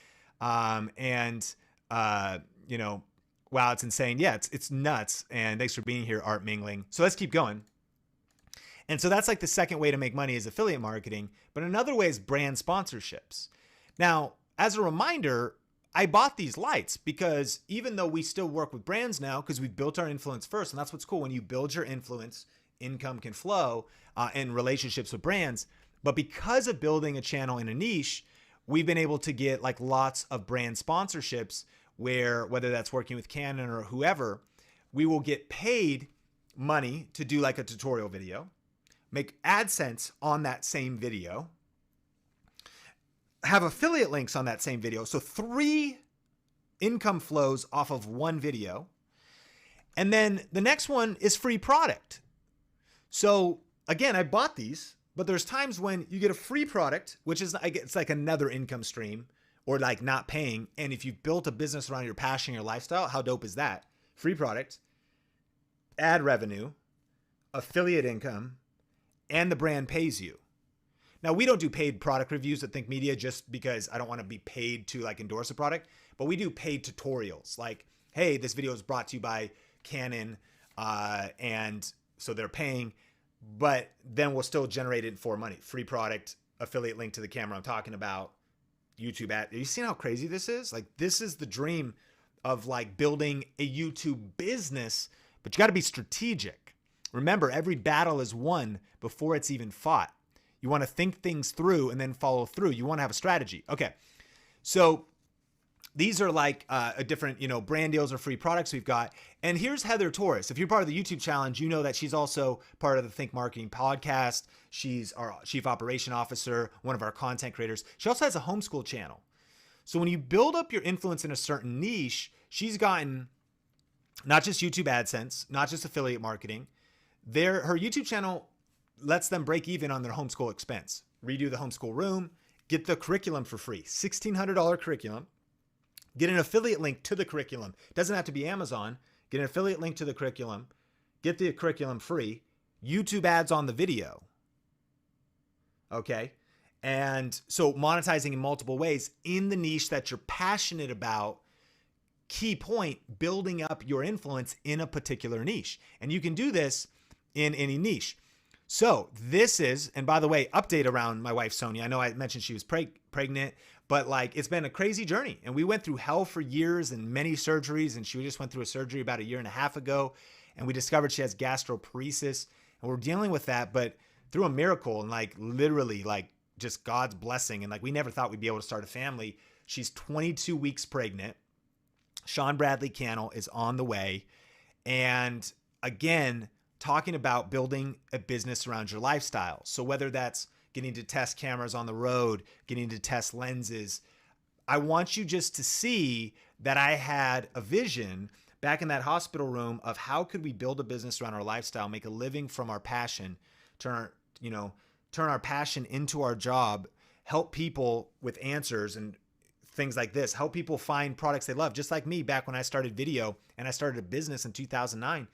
Wow, it's insane. Yeah, it's nuts. And thanks for being here, Art Mingling. So let's keep going. And so that's like the second way to make money is affiliate marketing. But another way is brand sponsorships. Now, as a reminder, I bought these lights because even though we still work with brands now, because we've built our influence first, and that's what's cool. When you build your influence, income can flow in relationships with brands. But because of building a channel in a niche, we've been able to get like lots of brand sponsorships where, whether that's working with Canon or whoever, we will get paid money to do like a tutorial video, make AdSense on that same video, have affiliate links on that same video. So 3 income flows off of one video. And then the next one is free product. So again, I bought these, but there's times when you get a free product, which is, it's like another income stream, or like not paying. And if you've built a business around your passion, your lifestyle, how dope is that? Free product, ad revenue, affiliate income, and the brand pays you. Now, we don't do paid product reviews at Think Media just because I don't want to be paid to like endorse a product, but we do paid tutorials. Like, hey, this video is brought to you by Canon, and so they're paying, but then we'll still generate it for money. Free product, affiliate link to the camera I'm talking about, YouTube ad. You seen how crazy this is? Like, this is the dream of like building a YouTube business, but you got to be strategic. Remember, every battle is won before it's even fought. You want to think things through and then follow through. You want to have a strategy. Okay. So these are like a different, brand deals or free products we've got. And here's Heather Torres. If you're part of the YouTube challenge, you know that she's also part of the Think Marketing podcast. She's our chief operation officer, one of our content creators. She also has a homeschool channel. So when you build up your influence in a certain niche, she's gotten not just YouTube AdSense, not just affiliate marketing. Her YouTube channel lets them break even on their homeschool expense. Redo the homeschool room, get the curriculum for free, $1,600 curriculum, get an affiliate link to the curriculum. It doesn't have to be Amazon. Get an affiliate link to the curriculum, get the curriculum free, YouTube ads on the video. Okay. And so monetizing in multiple ways in the niche that you're passionate about. Key point, building up your influence in a particular niche. And you can do this in any niche. So this is, and by the way, update around my wife, Sonia. I know I mentioned she was pregnant, but like it's been a crazy journey. And we went through hell for years and many surgeries. And she just went through a surgery about 1.5 years ago. And we discovered she has gastroparesis. And we're dealing with that, but through a miracle and like literally like just God's blessing. And like we never thought we'd be able to start a family. She's 22 weeks pregnant. Sean Bradley Cannell is on the way. And again, talking about building a business around your lifestyle. So whether that's getting to test cameras on the road, getting to test lenses, I want you just to see that I had a vision back in that hospital room of how could we build a business around our lifestyle, make a living from our passion, turn our passion into our job, help people with answers and things like this, help people find products they love. Just like me back when I started video and I started a business in 2009,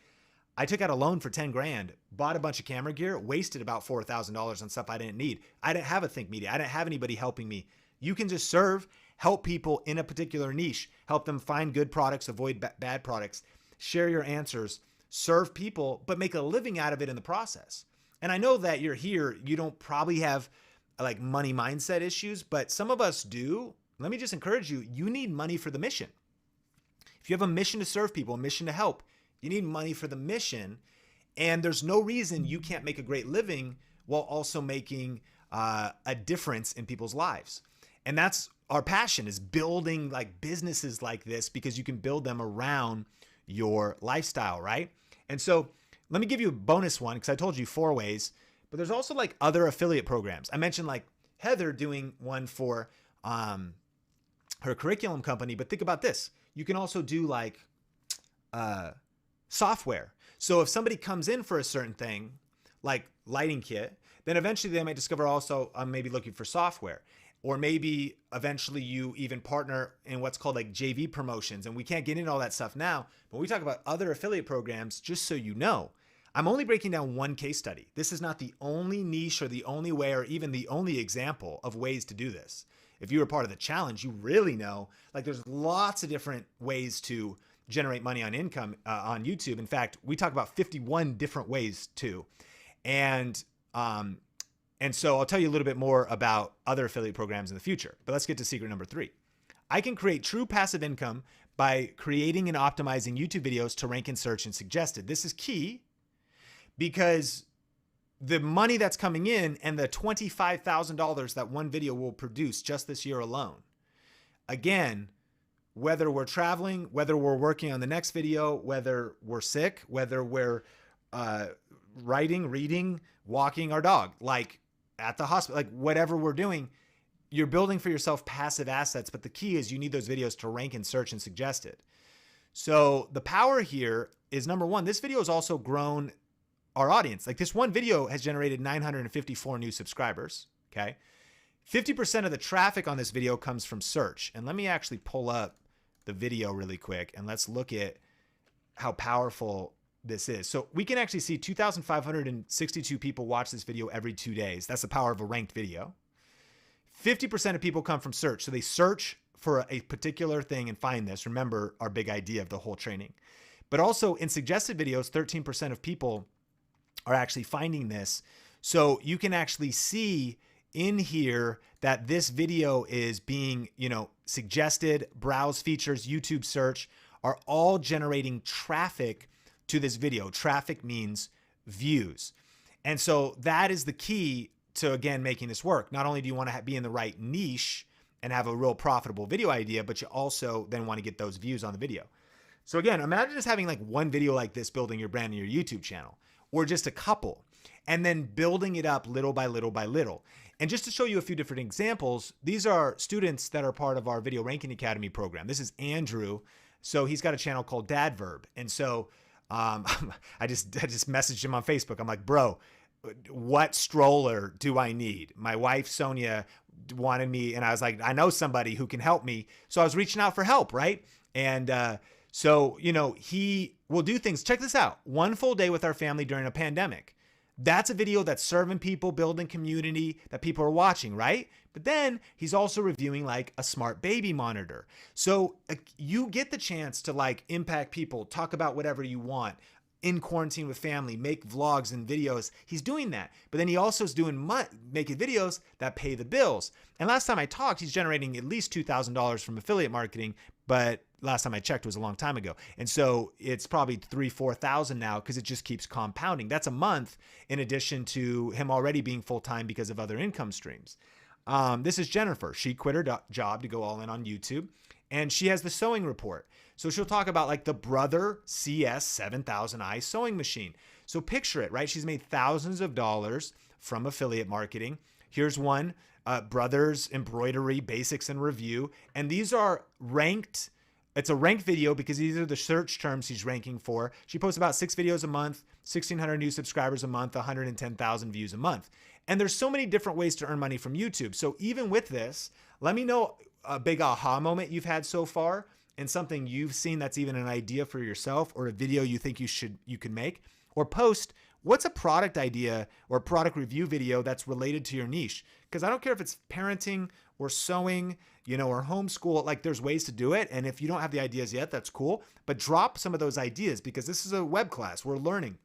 I took out a loan for 10 grand, bought a bunch of camera gear, wasted about $4,000 on stuff I didn't need. I didn't have a Think Media. I didn't have anybody helping me. You can just serve, help people in a particular niche, help them find good products, avoid bad products, share your answers, serve people, but make a living out of it in the process. And I know that you're here, you don't probably have like money mindset issues, but some of us do. Let me just encourage you, you need money for the mission. If you have a mission to serve people, a mission to help, you need money for the mission. And there's no reason you can't make a great living while also making a difference in people's lives. And that's our passion, is building like businesses like this, because you can build them around your lifestyle, right? And so let me give you a bonus one, because I told you 4 ways, but there's also like other affiliate programs. I mentioned like Heather doing one for her curriculum company, but think about this. You can also do like software. So if somebody comes in for a certain thing, like lighting kit, then eventually they might discover also I'm maybe looking for software. Or maybe eventually you even partner in what's called like JV promotions. And we can't get into all that stuff now, but we talk about other affiliate programs, just so you know. I'm only breaking down one case study. This is not the only niche or the only way or even the only example of ways to do this. If you were part of the challenge, you really know, like there's lots of different ways to generate money on income on YouTube. In fact, we talk about 51 different ways too. And so I'll tell you a little bit more about other affiliate programs in the future, but let's get to secret number 3. I can create true passive income by creating and optimizing YouTube videos to rank in search and suggested. This is key because the money that's coming in and the $25,000 that one video will produce just this year alone. Again, whether we're traveling, whether we're working on the next video, whether we're sick, whether we're writing, reading, walking our dog, like at the hospital, like whatever we're doing, you're building for yourself passive assets. But the key is you need those videos to rank in search and suggested. So the power here is, number one, this video has also grown our audience. Like this one video has generated 954 new subscribers. Okay. 50% of the traffic on this video comes from search. And let me actually pull up the video really quick and let's look at how powerful this is. So we can actually see 2,562 people watch this video every 2 days. That's the power of a ranked video. 50% of people come from search. So they search for a particular thing and find this. Remember our big idea of the whole training. But also in suggested videos, 13% of people are actually finding this. So you can actually see in here that this video is being, suggested, browse features, YouTube search are all generating traffic to this video. Traffic means views. And so that is the key to, again, making this work. Not only do you want to be in the right niche and have a real profitable video idea, but you also then want to get those views on the video. So again, imagine just having like one video like this building your brand in your YouTube channel, or just a couple, and then building it up little by little by little. And just to show you a few different examples, these are students that are part of our Video Ranking Academy program. This is Andrew. So he's got a channel called Dadverb. And so I just messaged him on Facebook. I'm like, bro, what stroller do I need? My wife, Sonia, wanted me, and I was like, I know somebody who can help me. So I was reaching out for help, right? And so, he will do things. Check this out. One full day with our family during a pandemic. That's a video that's serving people, building community that people are watching, right? But then he's also reviewing like a smart baby monitor. So you get the chance to like impact people, talk about whatever you want in quarantine with family, make vlogs and videos. He's doing that. But then he also is doing making videos that pay the bills. And last time I talked, he's generating at least $2,000 from affiliate marketing. But last time I checked was a long time ago. And so it's probably $3,000, $4,000 now because it just keeps compounding. That's a month in addition to him already being full-time because of other income streams. This is Jennifer. She quit her job to go all in on YouTube, and she has the sewing report. So she'll talk about like the Brother CS7000i sewing machine. So picture it, right? She's made thousands of dollars from affiliate marketing. Here's one, Brothers Embroidery Basics and Review. And these are ranked. It's a ranked video because these are the search terms she's ranking for. She posts about 6 videos a month, 1,600 new subscribers a month, 110,000 views a month. And there's so many different ways to earn money from YouTube. So even with this, let me know a big aha moment you've had so far and something you've seen that's even an idea for yourself, or a video you think you can make, or post what's a product idea or product review video that's related to your niche. Because I don't care if it's parenting or sewing, or homeschool, like there's ways to do it. And if you don't have the ideas yet, that's cool, but drop some of those ideas because this is a web class, we're learning.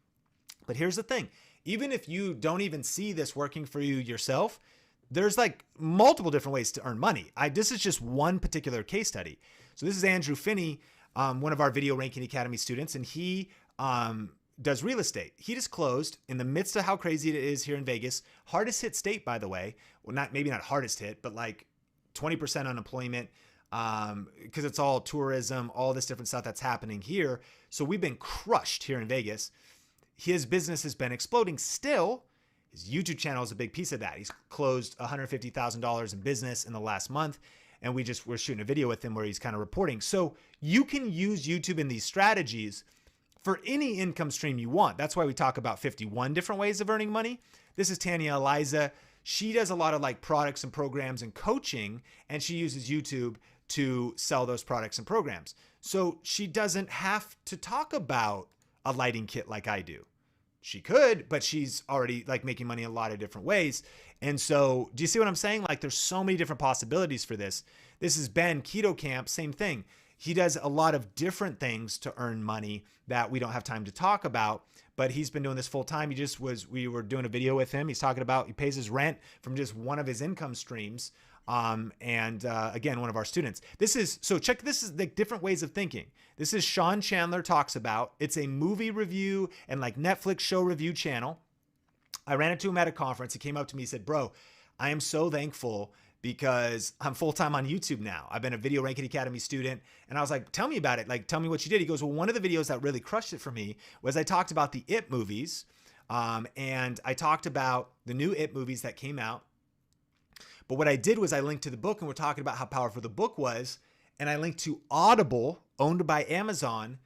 But here's the thing, even if you don't even see this working for you yourself, there's like multiple different ways to earn money. This is just one particular case study. So this is Andrew Finney, one of our Video Ranking Academy students, and he does real estate. He just closed in the midst of how crazy it is here in Vegas. Hardest hit state, by the way. Well, maybe not hardest hit, but like 20% unemployment because it's all tourism, all this different stuff that's happening here. So we've been crushed here in Vegas. His business has been exploding still. His YouTube channel is a big piece of that. He's closed $150,000 in business in the last month. And we're shooting a video with him where he's kind of reporting. So you can use YouTube in these strategies for any income stream you want. That's why we talk about 51 different ways of earning money. This is Tanya Eliza. She does a lot of like products and programs and coaching, and she uses YouTube to sell those products and programs. So she doesn't have to talk about a lighting kit like I do. She could, but she's already like making money in a lot of different ways. And so do you see what I'm saying? Like there's so many different possibilities for this. This is Ben Keto Camp, same thing. He does a lot of different things to earn money that we don't have time to talk about, but he's been doing this full time. We were doing a video with him. He's talking about, he pays his rent from just one of his income streams. Again, one of our students. So check, this is the different ways of thinking. This is Sean Chandler Talks About. It's a movie review and like Netflix show review channel. I ran into him at a conference. He came up to me and said, bro, I am so thankful because I'm full-time on YouTube now. I've been a Video Ranking Academy student. And I was like, tell me about it. Like, tell me what you did. He goes, well, one of the videos that really crushed it for me was I talked about the It movies. And I talked about the new It movies that came out. But what I did was I linked to the book, and we're talking about how powerful the book was. And I linked to Audible, owned by Amazon,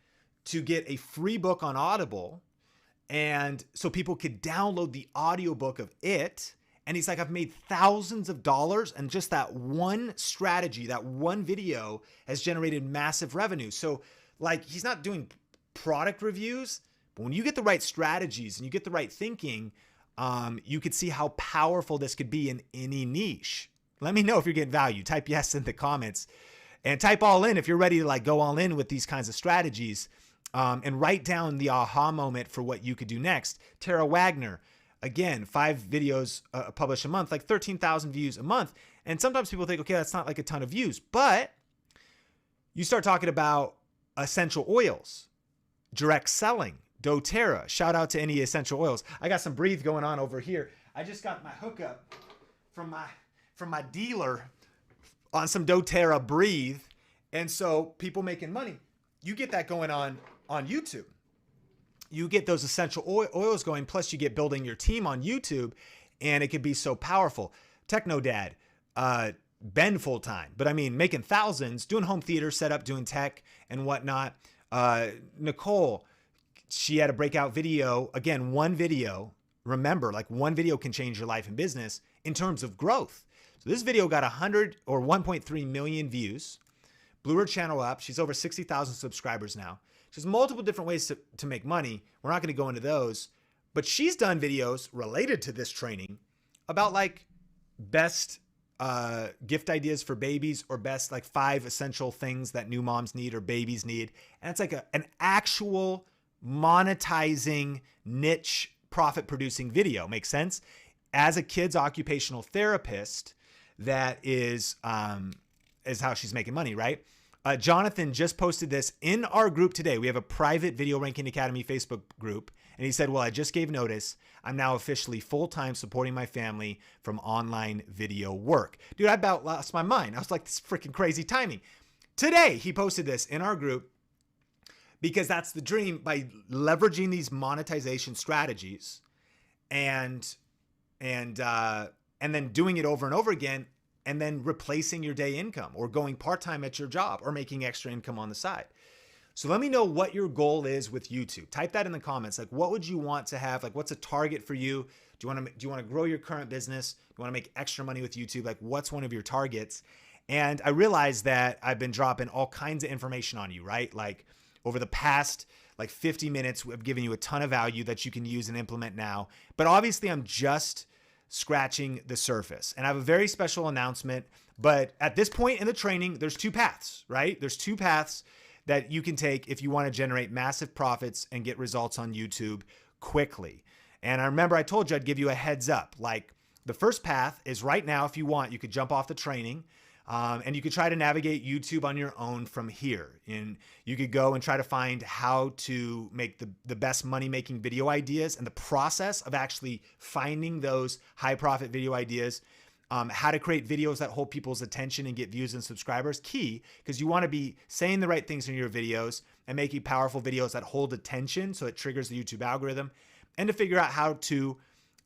to get a free book on Audible. And so people could download the audiobook of It. And he's like, I've made thousands of dollars, and just that one strategy, that one video has generated massive revenue. So like, he's not doing product reviews, but when you get the right strategies and you get the right thinking, you could see how powerful this could be in any niche. Let me know if you're getting value. Type yes in the comments, and type all in if you're ready to like go all in with these kinds of strategies, and write down the aha moment for what you could do next. Tara Wagner, again, 5 videos published a month, like 13,000 views a month. And sometimes people think, okay, that's not like a ton of views, but you start talking about essential oils, direct selling, doTERRA. Shout out to any essential oils. I got some Breathe going on over here. I just got my hookup from my dealer on some doTERRA Breathe. And so people making money, you get that going on YouTube. You get those essential oils going, plus you get building your team on YouTube, and it could be so powerful. Techno Dad, Ben full-time, but I mean, making thousands, doing home theater setup, doing tech and whatnot. Nicole, she had a breakout video. Again, one video. Remember, like one video can change your life and business in terms of growth. So this video got 100 or 1.3 million views, blew her channel up. She's over 60,000 subscribers now. There's multiple different ways to make money. We're not going to go into those, but she's done videos related to this training about like best gift ideas for babies, or best like 5 essential things that new moms need or babies need. And it's like an actual monetizing niche profit producing video. Makes sense? As a kid's occupational therapist, that is how she's making money, right? Jonathan just posted this in our group today. We have a private Video Ranking Academy Facebook group. And he said, well, I just gave notice. I'm now officially full-time supporting my family from online video work. Dude, I about lost my mind. I was like, this is freaking crazy timing. Today, he posted this in our group because that's the dream, by leveraging these monetization strategies and then doing it over and over again, and then replacing your day income or going part-time at your job or making extra income on the side. So let me know what your goal is with YouTube. Type that in the comments. Like, what would you want to have? Like, what's a target for you? Do you want to grow your current business? Do you want to make extra money with YouTube? Like, what's one of your targets? And I realized that I've been dropping all kinds of information on you, right? Like over the past like 50 minutes, I've given you a ton of value that you can use and implement now. But obviously I'm just scratching the surface. And I have a very special announcement. But at this point in the training, there's 2 paths, right? There's 2 paths that you can take if you want to generate massive profits and get results on YouTube quickly. And I remember I told you I'd give you a heads up. Like, the first path is right now, if you want, you could jump off the training and you could try to navigate YouTube on your own from here. And you could go and try to find how to make the best money-making video ideas, and the process of actually finding those high-profit video ideas. How to create videos that hold people's attention and get views and subscribers. Key, because you want to be saying the right things in your videos and making powerful videos that hold attention so it triggers the YouTube algorithm, and to figure out how to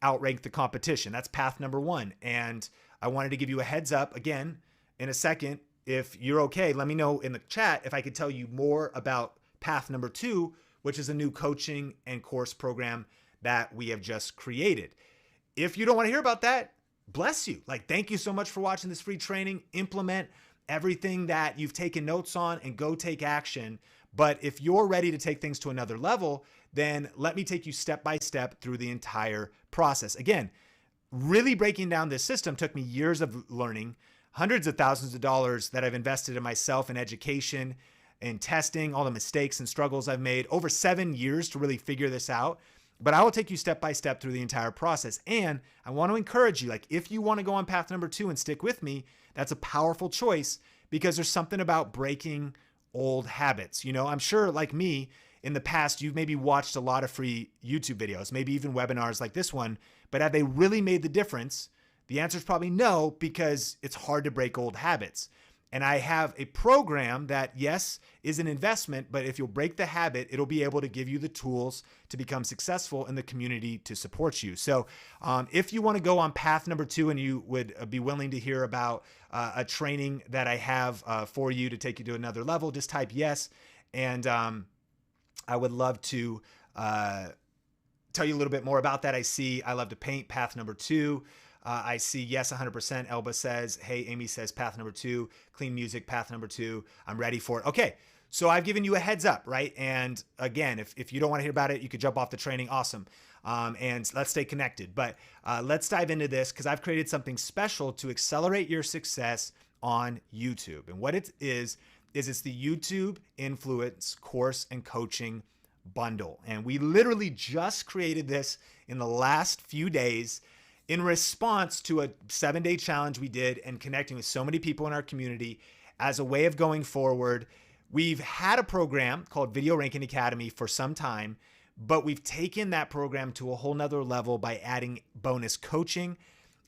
outrank the competition. That's path number 1. And I wanted to give you a heads up again in a second. If you're okay, let me know in the chat if I could tell you more about path number 2, which is a new coaching and course program that we have just created. If you don't want to hear about that, bless you. Like, thank you so much for watching this free training. Implement everything that you've taken notes on and go take action. But if you're ready to take things to another level, then let me take you step by step through the entire process. Again, really breaking down this system took me years of learning, hundreds of thousands of dollars that I've invested in myself in education and testing, all the mistakes and struggles I've made, over 7 years to really figure this out. But I will take you step by step through the entire process. And I want to encourage you, like, if you want to go on path number 2 and stick with me, that's a powerful choice, because there's something about breaking old habits. You know, I'm sure, like me, in the past, you've maybe watched a lot of free YouTube videos, maybe even webinars like this one, but have they really made the difference? The answer is probably no, because it's hard to break old habits. And I have a program that, yes, is an investment, but if you'll break the habit, it'll be able to give you the tools to become successful in the community to support you. So if you want to go on path number 2 and you would be willing to hear about a training that I have for you to take you to another level, just type yes. And I would love to tell you a little bit more about that. I love to paint, path number 2. I see yes, 100%. Elba says, hey, Amy says path number 2, clean music, path number 2. I'm ready for it. Okay. So I've given you a heads up, right? And again, if you don't want to hear about it, you could jump off the training. Awesome. And let's stay connected. But let's dive into this, because I've created something special to accelerate your success on YouTube. And what it is it's the YouTube Influence Course and Coaching Bundle. And we literally just created this in the last few days in response to a 7-day challenge we did and connecting with so many people in our community as a way of going forward. We've had a program called Video Ranking Academy for some time, but we've taken that program to a whole nother level by adding bonus coaching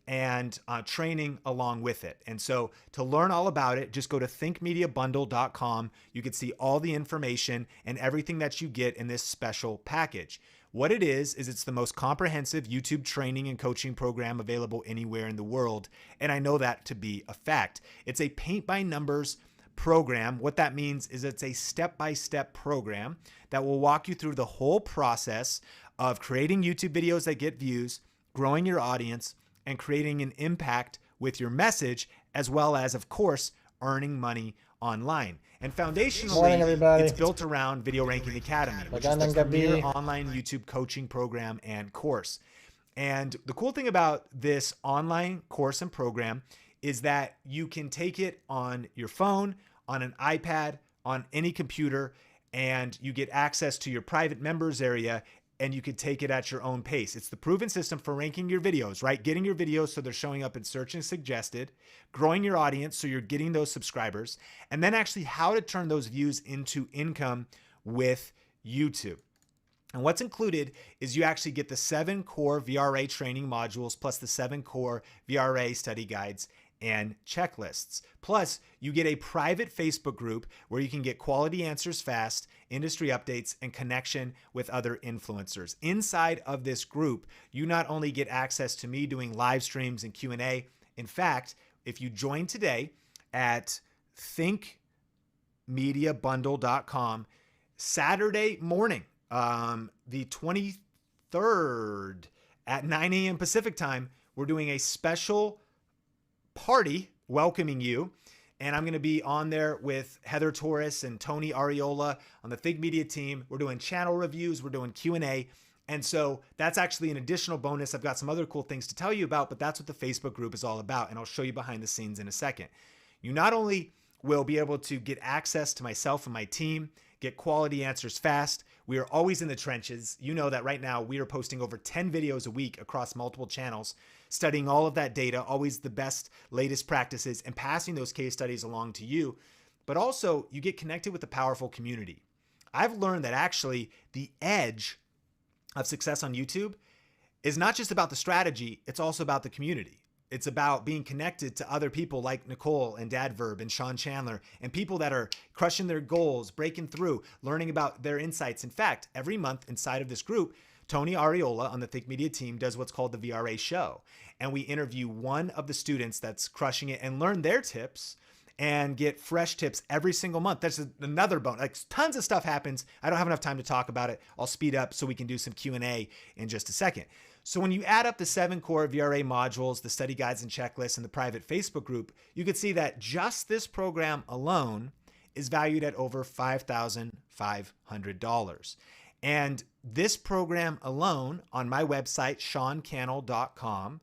and training along with it. And so to learn all about it, just go to thinkmediabundle.com. You can see all the information and everything that you get in this special package. What it is it's the most comprehensive YouTube training and coaching program available anywhere in the world. And I know that to be a fact. It's a paint by numbers program. What that means is it's a step-by-step program that will walk you through the whole process of creating YouTube videos that get views, growing your audience, and creating an impact with your message, as well as, of course, earning money online. And foundationally, it's built around Video Ranking Academy, which is the premier online YouTube coaching program and course. And the cool thing about this online course and program is that you can take it on your phone, on an iPad, on any computer, and you get access to your private members area, and you can take it at your own pace. It's the proven system for ranking your videos, right? Getting your videos so they're showing up in search and suggested, growing your audience so you're getting those subscribers, and then actually how to turn those views into income with YouTube. And what's included is you actually get the 7 core VRA training modules plus the 7 core VRA study guides and checklists. Plus, you get a private Facebook group where you can get quality answers fast, industry updates, and connection with other influencers. Inside of this group, you not only get access to me doing live streams and Q&A. In fact, if you join today at thinkmediabundle.com, Saturday morning, the 23rd at 9 a.m. Pacific time, we're doing a special party welcoming you. And I'm going to be on there with Heather Torres and Tony Ariola on the Think Media team. We're doing channel reviews. We're doing Q&A. And so that's actually an additional bonus. I've got some other cool things to tell you about, but that's what the Facebook group is all about. And I'll show you behind the scenes in a second. You not only will be able to get access to myself and my team, get quality answers fast. We are always in the trenches. You know that right now we are posting over 10 videos a week across multiple channels, studying all of that data, always the best, latest practices, and passing those case studies along to you. But also, you get connected with a powerful community. I've learned that actually the edge of success on YouTube is not just about the strategy, it's also about the community. It's about being connected to other people like Nicole and Dadverb and Sean Chandler and people that are crushing their goals, breaking through, learning about their insights. In fact, every month inside of this group, Tony Ariola on the Think Media team does what's called the VRA show. And we interview one of the students that's crushing it and learn their tips and get fresh tips every single month. That's another bonus. Like, tons of stuff happens. I don't have enough time to talk about it. I'll speed up so we can do some Q&A in just a second. So when you add up the 7 core VRA modules, the study guides and checklists, and the private Facebook group, you can see that just this program alone is valued at over $5,500. And this program alone on my website, seancannell.com,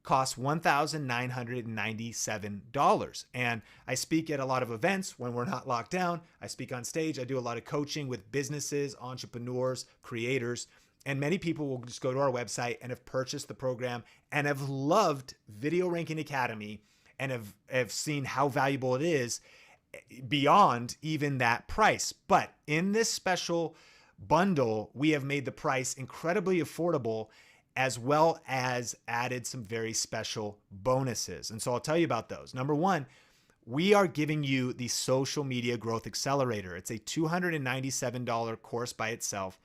costs $1,997. And I speak at a lot of events when we're not locked down. I speak on stage. I do a lot of coaching with businesses, entrepreneurs, creators. And many people will just go to our website and have purchased the program and have loved Video Ranking Academy and have seen how valuable it is beyond even that price. But in this special bundle, we have made the price incredibly affordable, as well as added some very special bonuses. And so I'll tell you about those. Number one, we are giving you the Social Media Growth Accelerator. It's a $297 course by itself.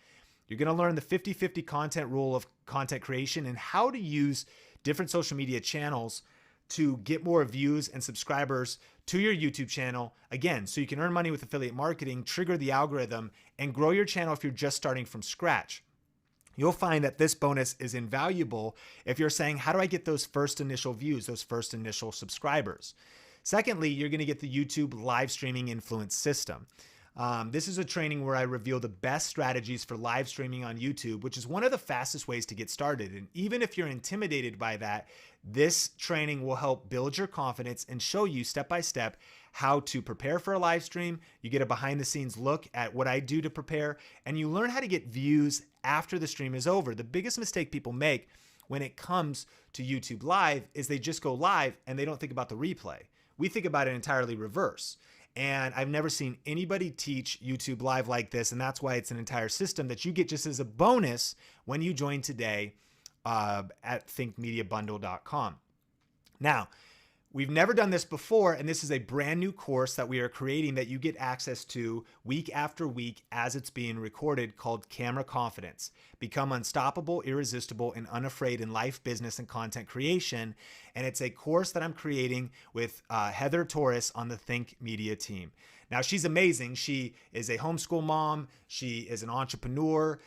You're going to learn the 50-50 content rule of content creation and how to use different social media channels to get more views and subscribers to your YouTube channel. Again, so you can earn money with affiliate marketing, trigger the algorithm, and grow your channel if you're just starting from scratch. You'll find that this bonus is invaluable if you're saying, how do I get those first initial views, those first initial subscribers? Secondly, you're going to get the YouTube live streaming influence system. This is a training where I reveal the best strategies for live streaming on YouTube, which is one of the fastest ways to get started. And even if you're intimidated by that, this training will help build your confidence and show you step by step how to prepare for a live stream. You get a behind the scenes look at what I do to prepare, and you learn how to get views after the stream is over. The biggest mistake people make when it comes to YouTube Live is they just go live and they don't think about the replay. We think about it entirely reverse. And I've never seen anybody teach YouTube Live like this. And that's why it's an entire system that you get just as a bonus when you join today at thinkmediabundle.com. Now, we've never done this before, and this is a brand new course that we are creating that you get access to week after week as it's being recorded, called Camera Confidence. Become unstoppable, irresistible, and unafraid in life, business, and content creation. And it's a course that I'm creating with Heather Torres on the Think Media team. Now, she's amazing. She is a homeschool mom. She is an entrepreneur.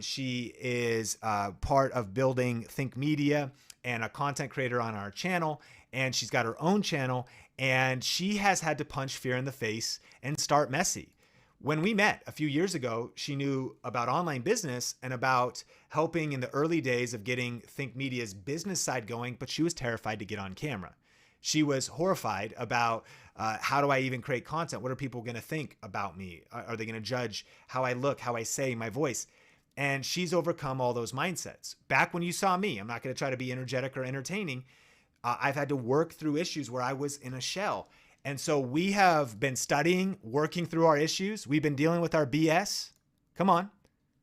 She is part of building Think Media and a content creator on our channel. And she's got her own channel, and she has had to punch fear in the face and start messy. When we met a few years ago, she knew about online business and about helping in the early days of getting Think Media's business side going, but she was terrified to get on camera. She was horrified about how do I even create content? What are people going to think about me? Are they going to judge how I look, how I say, my voice? And she's overcome all those mindsets. Back when you saw me, I'm not going to try to be energetic or entertaining. I've had to work through issues where I was in a shell. And so we have been studying, working through our issues. We've been dealing with our BS. Come on.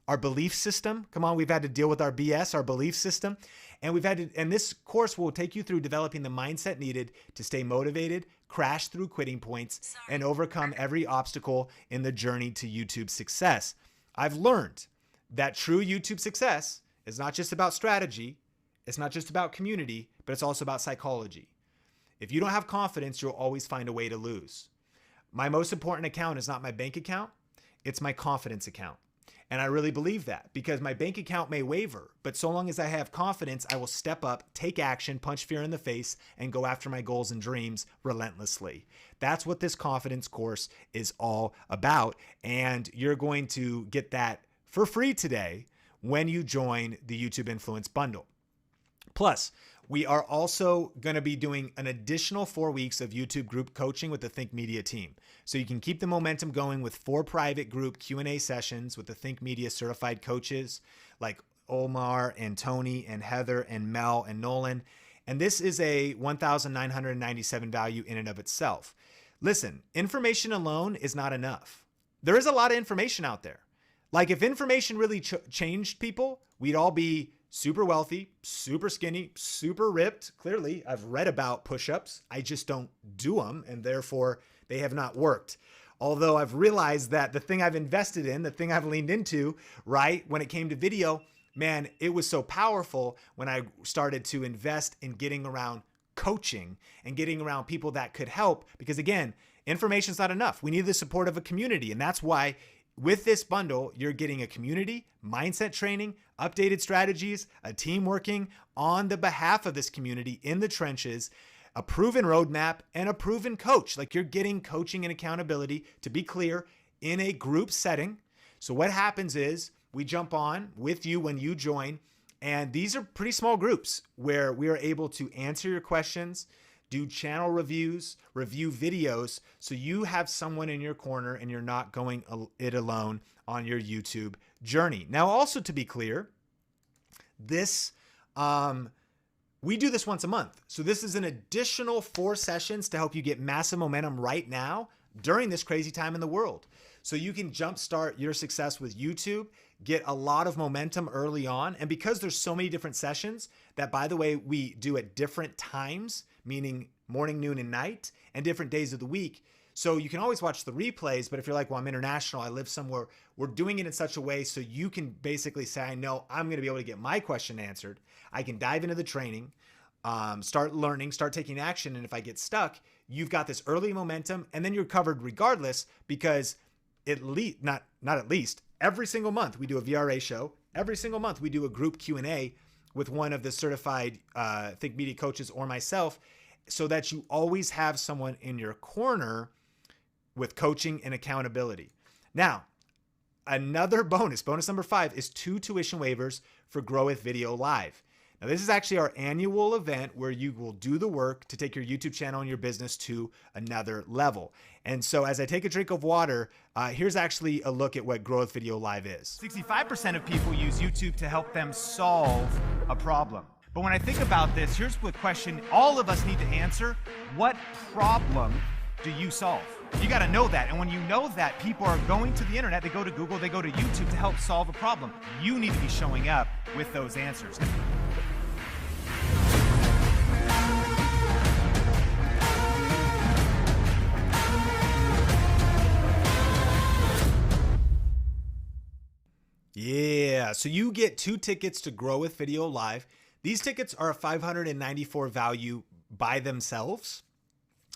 Our belief system. Come on. We've had to deal with our BS, our belief system. And and this course will take you through developing the mindset needed to stay motivated, crash through quitting points, and overcome every obstacle in the journey to YouTube success. I've learned that true YouTube success is not just about strategy. It's not just about community, but it's also about psychology. If you don't have confidence, you'll always find a way to lose. My most important account is not my bank account. It's my confidence account. And I really believe that, because my bank account may waver, but so long as I have confidence, I will step up, take action, punch fear in the face, and go after my goals and dreams relentlessly. That's what this confidence course is all about. And you're going to get that for free today when you join the YouTube Influence Bundle. Plus, we are also going to be doing an additional 4 weeks of YouTube group coaching with the Think Media team. So you can keep the momentum going with 4 private group Q&A sessions with the Think Media certified coaches like Omar and Tony and Heather and Mel and Nolan. And this is a $1,997 value in and of itself. Listen, information alone is not enough. There is a lot of information out there. Like, if information really changed people, we'd all be super wealthy, super skinny, super ripped. Clearly, I've read about push-ups. I just don't do them, and therefore they have not worked. Although I've realized that the thing I've invested in, the thing I've leaned into, right, when it came to video, man, it was so powerful when I started to invest in getting around coaching and getting around people that could help. Because again, information's not enough. We need the support of a community, and that's why with this bundle, you're getting a community, mindset training, updated strategies, a team working on the behalf of this community in the trenches, a proven roadmap, and a proven coach. Like, you're getting coaching and accountability, to be clear, in a group setting. So what happens is we jump on with you when you join, and these are pretty small groups where we are able to answer your questions, do channel reviews, review videos, so you have someone in your corner and you're not going it alone on your YouTube journey. Now, also to be clear, this we do this once a month. So this is an additional 4 sessions to help you get massive momentum right now during this crazy time in the world. So you can jumpstart your success with YouTube, get a lot of momentum early on. And because there's so many different sessions that, by the way, we do at different times, meaning morning, noon, and night, and different days of the week. So you can always watch the replays, but if you're like, well, I'm international, I live somewhere, we're doing it in such a way so you can basically say, I know I'm going to be able to get my question answered. I can dive into the training, start learning, start taking action. And if I get stuck, you've got this early momentum, and then you're covered regardless, because at least, not at least, every single month we do a VRA show. Every single month we do a group Q&A with one of the certified Think Media coaches or myself, so that you always have someone in your corner with coaching and accountability. Now, another bonus number 5 is 2 tuition waivers for Grow with Video Live. Now, this is actually our annual event where you will do the work to take your YouTube channel and your business to another level. And so as I take a drink of water, here's actually a look at what Grow with Video Live is. 65% of people use YouTube to help them solve a problem. But when I think about this, here's the question all of us need to answer. What problem do you solve? You got to know that. And when you know that, people are going to the internet, they go to Google, they go to YouTube to help solve a problem. You need to be showing up with those answers. Yeah, so you get 2 tickets to Grow with Video Live. These tickets are a $594 value by themselves,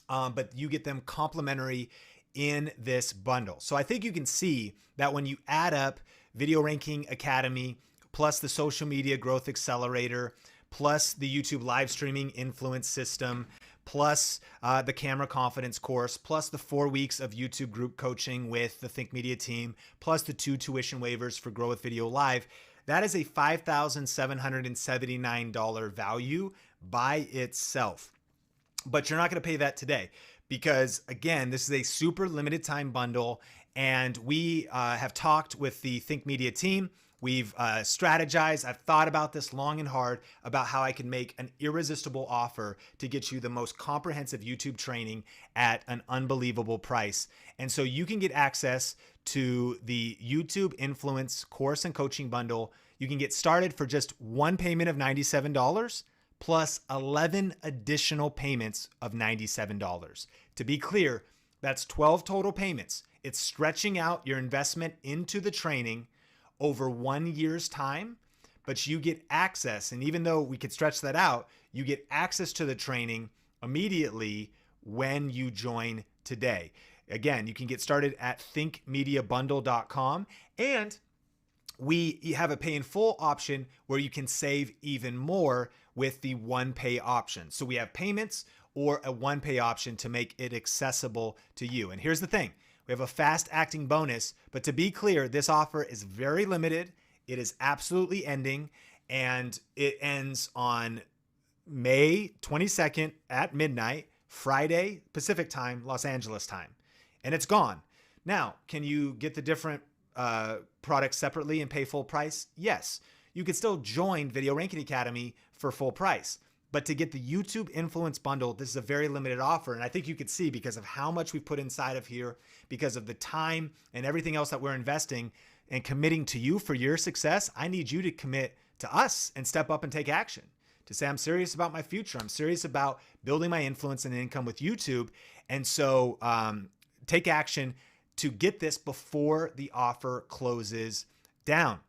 but you get them complimentary in this bundle. So I think you can see that when you add up Video Ranking Academy, plus the Social Media Growth Accelerator, plus the YouTube live streaming influence system, plus the camera confidence course, plus the 4 weeks of YouTube group coaching with the Think Media team, plus the 2 tuition waivers for Grow with Video Live, that is a $5,779 value by itself. But you're not going to pay that today because, again, this is a super limited time bundle, and we have talked with the Think Media team. We've strategized. I've thought about this long and hard about how I can make an irresistible offer to get you the most comprehensive YouTube training at an unbelievable price. And so you can get access to the YouTube Influence course and coaching bundle. You can get started for just one payment of $97 plus 11 additional payments of $97. To be clear, that's 12 total payments. It's stretching out your investment into the training over 1 year's time, but you get access. And even though we could stretch that out, you get access to the training immediately when you join today. Again, you can get started at thinkmediabundle.com, and we have a pay in full option where you can save even more with the one pay option. So we have payments or a one pay option to make it accessible to you. And here's the thing. We have a fast acting bonus, but to be clear, this offer is very limited. It is absolutely ending, and it ends on May 22nd at midnight, Friday, Pacific time, Los Angeles time, and it's gone. Now, can you get the different products separately and pay full price? Yes. You could still join Video Ranking Academy for full price. But to get the YouTube Influence Bundle, this is a very limited offer. And I think you could see because of how much we put inside of here, because of the time and everything else that we're investing and committing to you for your success, I need you to commit to us and step up and take action. To say, I'm serious about my future. I'm serious about building my influence and income with YouTube. And so take action to get this before the offer closes down.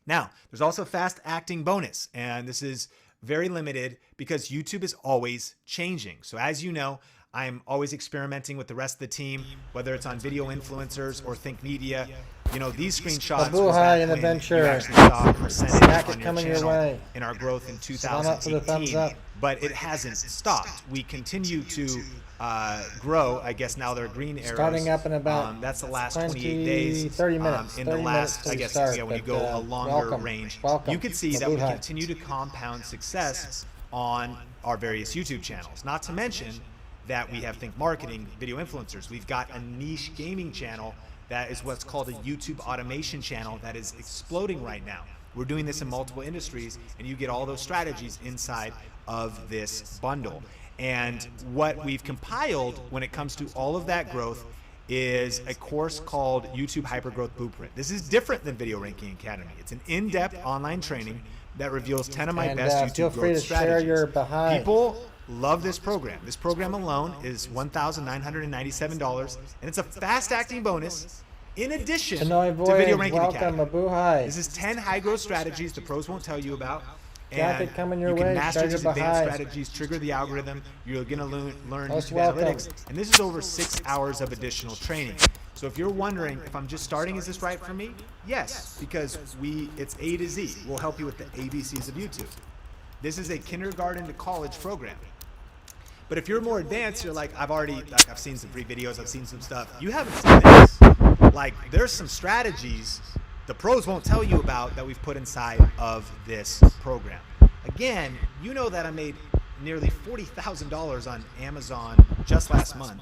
Now, there's also a fast acting bonus, and this is very limited because YouTube is always changing. So as you know, I'm always experimenting with the rest of the team, whether it's on video influencers or Think Media. You know, these screenshots was back when you actually saw a percentage on your channel in our growth in 2018, but it hasn't stopped. We continue to grow. I guess now they're green arrows. Starting up in about that's the last 28 days. 30 minutes. In the last, I guess, when you go a longer range, you can see that we continue to compound success on our various YouTube channels. Not to mention that we have Think Marketing, video influencers. We've got a niche gaming channel that is what's called a YouTube automation channel that is exploding right now. We're doing this in multiple industries, and you get all those strategies inside of this bundle. And what we've compiled when it comes to all of that growth is a course called YouTube Hypergrowth Blueprint. This is different than Video Ranking Academy. It's an in-depth online training that reveals 10 of my best YouTube growth strategies. Share your behind. People love this program. This program alone is $1,997, and it's a fast-acting bonus in addition to Video Ranking Academy. This is 10 high-growth strategies the pros won't tell you about. And coming you your can way. master Share these your advanced behind. strategies, trigger the algorithm. You're going to learn Most YouTube welcome. analytics. And this is over 6 hours of additional training. So if you're wondering if I'm just starting, is this right for me? Yes, because it's A to Z. We'll help you with the ABCs of YouTube. This is a kindergarten to college program. But if you're more advanced, you're like, I've seen some free videos, I've seen some stuff. You haven't seen this. Like, there's some strategies the pros won't tell you about that we've put inside of this program. Again, you know that I made nearly $40,000 on Amazon just last month.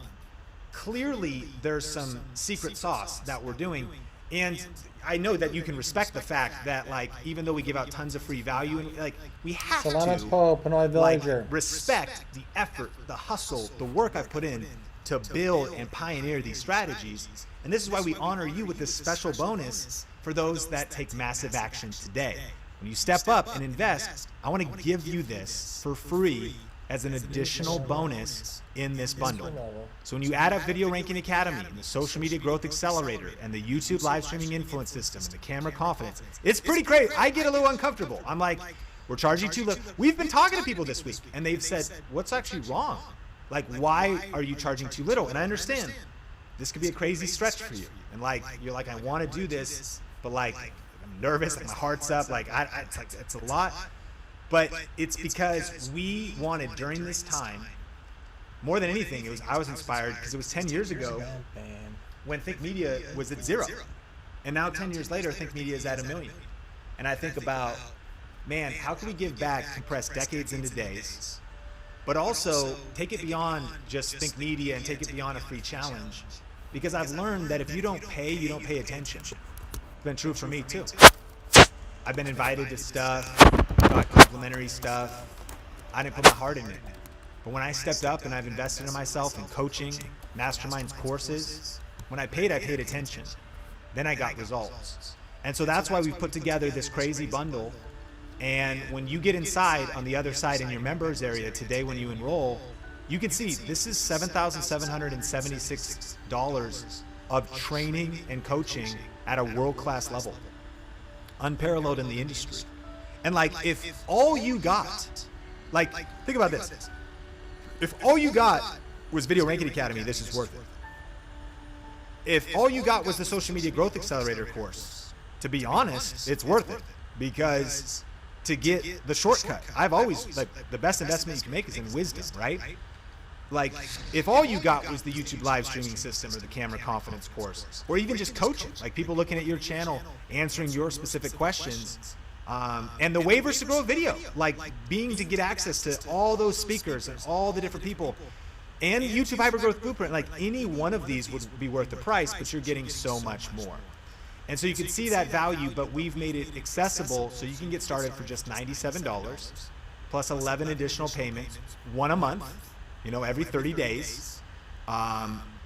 Clearly, there's some secret sauce that we're doing. And I know that you can respect the fact that, like, even though we give out tons of free value, and like, we have to respect the effort, the hustle, the work I've put in to build and pioneer these strategies. And this is why we honor you with this special bonus for those that take massive action today. When you step up and invest, I want to give you this for free as an additional bonus in this bundle. So when you add up Video Ranking Academy and the Social Media Growth Accelerator and the YouTube live streaming influence system and the camera confidence, it's pretty great. I get a little uncomfortable. I'm like, we're charging too little. We've been talking to people this week and they've said, what's actually wrong? Like, why are you charging too little? And I understand this could be a crazy stretch for you. And like, you're like, I want to do this, but like, I'm nervous, like my heart's up, like it's a lot. But it's because we wanted during this time, more than anything, I was inspired because it was 10 years ago when Think Media was at 0. And now 10 years later, Think Media is at 1 million. And I think about, man, how can we give back, compress decades into days, but also take it beyond just Think Media and take it beyond a free challenge? Because I've learned that if you don't pay attention. It's been true for me too. I've been invited to stuff, got complimentary stuff. I didn't put my heart in it. But when I stepped up and I've invested in myself in coaching, masterminds, courses, when I paid attention. Then I got results. And so that's why we've put together this crazy bundle. And when you get inside on the other side in your members area today when you enroll, you can see this is $7,776 of training and coaching at a world-class level, unparalleled in the industry. And like, if all you got, like, think about this. If all you got was Video Ranking Academy, this is worth it. If all you got was the Social Media Growth Accelerator course, to be honest, it's worth it, because to get the shortcut, I've always, like, the best investment you can make is in wisdom, right? Like, if all you got was the YouTube live streaming system or the camera confidence course, or even just coaching, like people looking at your channel, answering your specific questions, and the waivers to grow a video, like being to get access to all those speakers and all the different people, and YouTube Hypergrowth Blueprint, like any one of these would be worth the price, but you're getting so much more. And so you can see that value, but we've made it accessible so you can get started for just $97 plus 11 additional payments, one a month, you know, every 30 days,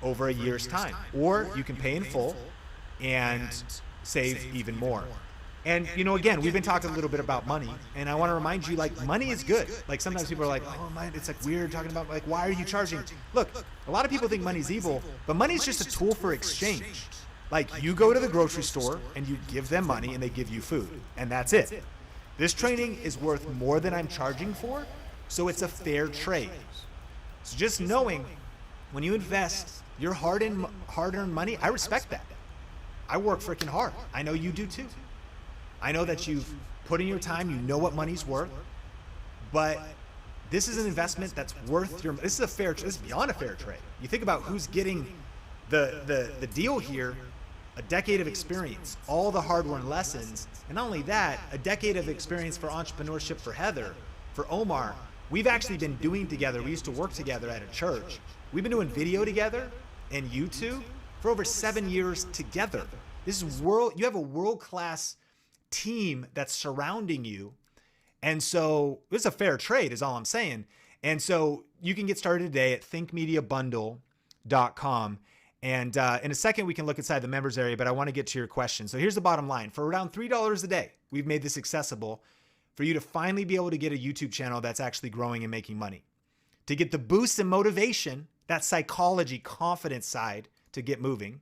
over a year's time. Or you can pay in full and save even more. And, you know, again, we've been talking a little bit about money, and I want to remind you, like, money is good. Like, sometimes people are like, oh, man, it's like weird talking about, like, why are you charging? Look, a lot of people think money's evil, but money's just a tool for exchange. Like, you go to the grocery store and you give them money and they give you food, and that's it. This training is worth more than I'm charging for, so it's a fair trade. So just knowing when you invest your hard-earned money, I respect that. I work freaking hard. I know you do too. I know that you've put in your time, you know what money's worth, but this is an investment that's worth your, this is beyond a fair trade. You think about who's getting the deal here, a decade of experience, all the hard-won lessons, and not only that, a decade of experience for entrepreneurship for Heather, for Omar. We've actually been doing together, we used to work together at a church. We've been doing video together and YouTube for over 7 years together. This is you have a world-class team that's surrounding you. And so it's a fair trade is all I'm saying. And so you can get started today at thinkmediabundle.com. And in a second, we can look inside the members area, but I want to get to your question. So here's the bottom line. For around $3 a day, we've made this accessible for you to finally be able to get a YouTube channel that's actually growing and making money. To get the boost and motivation, that psychology, confidence side to get moving,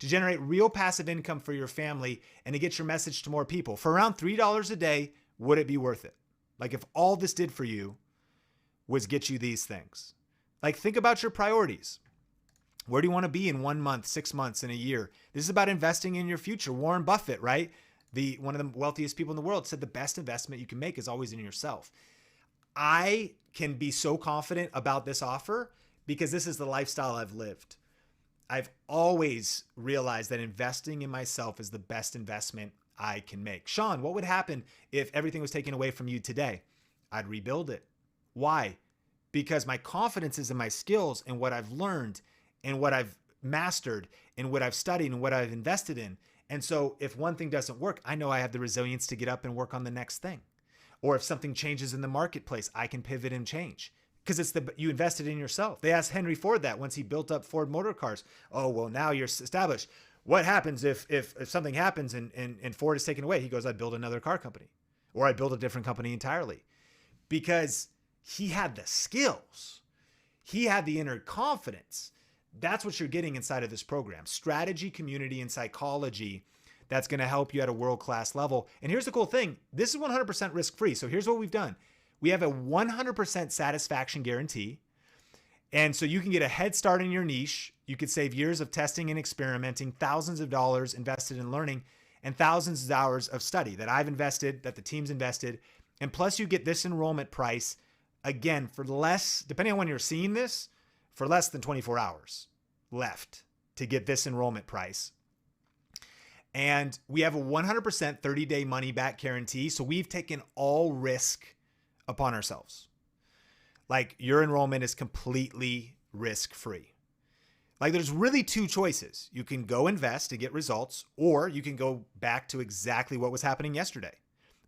to generate real passive income for your family, and to get your message to more people. For around $3 a day, would it be worth it? Like if all this did for you was get you these things. Like think about your priorities. Where do you want to be in 1 month, 6 months, in a year? This is about investing in your future. Warren Buffett, right? One of the wealthiest people in the world, said the best investment you can make is always in yourself. I can be so confident about this offer because this is the lifestyle I've lived. I've always realized that investing in myself is the best investment I can make. Sean, what would happen if everything was taken away from you today? I'd rebuild it. Why? Because my confidence is in my skills and what I've learned and what I've mastered and what I've studied and what I've invested in. And so if one thing doesn't work, I know I have the resilience to get up and work on the next thing. Or if something changes in the marketplace, I can pivot and change because you invested in yourself. They asked Henry Ford that once he built up Ford Motor Cars. Oh, well, now you're established. What happens if something happens and Ford is taken away? He goes, I'd build another car company, or I'd build a different company entirely, because he had the skills. He had the inner confidence. That's what you're getting inside of this program. Strategy, community, and psychology that's going to help you at a world-class level. And here's the cool thing. This is 100% risk-free. So here's what we've done. We have a 100% satisfaction guarantee. And so you can get a head start in your niche. You could save years of testing and experimenting, thousands of dollars invested in learning, and thousands of hours of study that I've invested, that the team's invested. And plus you get this enrollment price, again, for less, depending on when you're seeing this, for less than 24 hours left to get this enrollment price. And we have a 100% 30-day money back guarantee. So we've taken all risk upon ourselves. Like your enrollment is completely risk-free. Like there's really two choices. You can go invest to get results, or you can go back to exactly what was happening yesterday.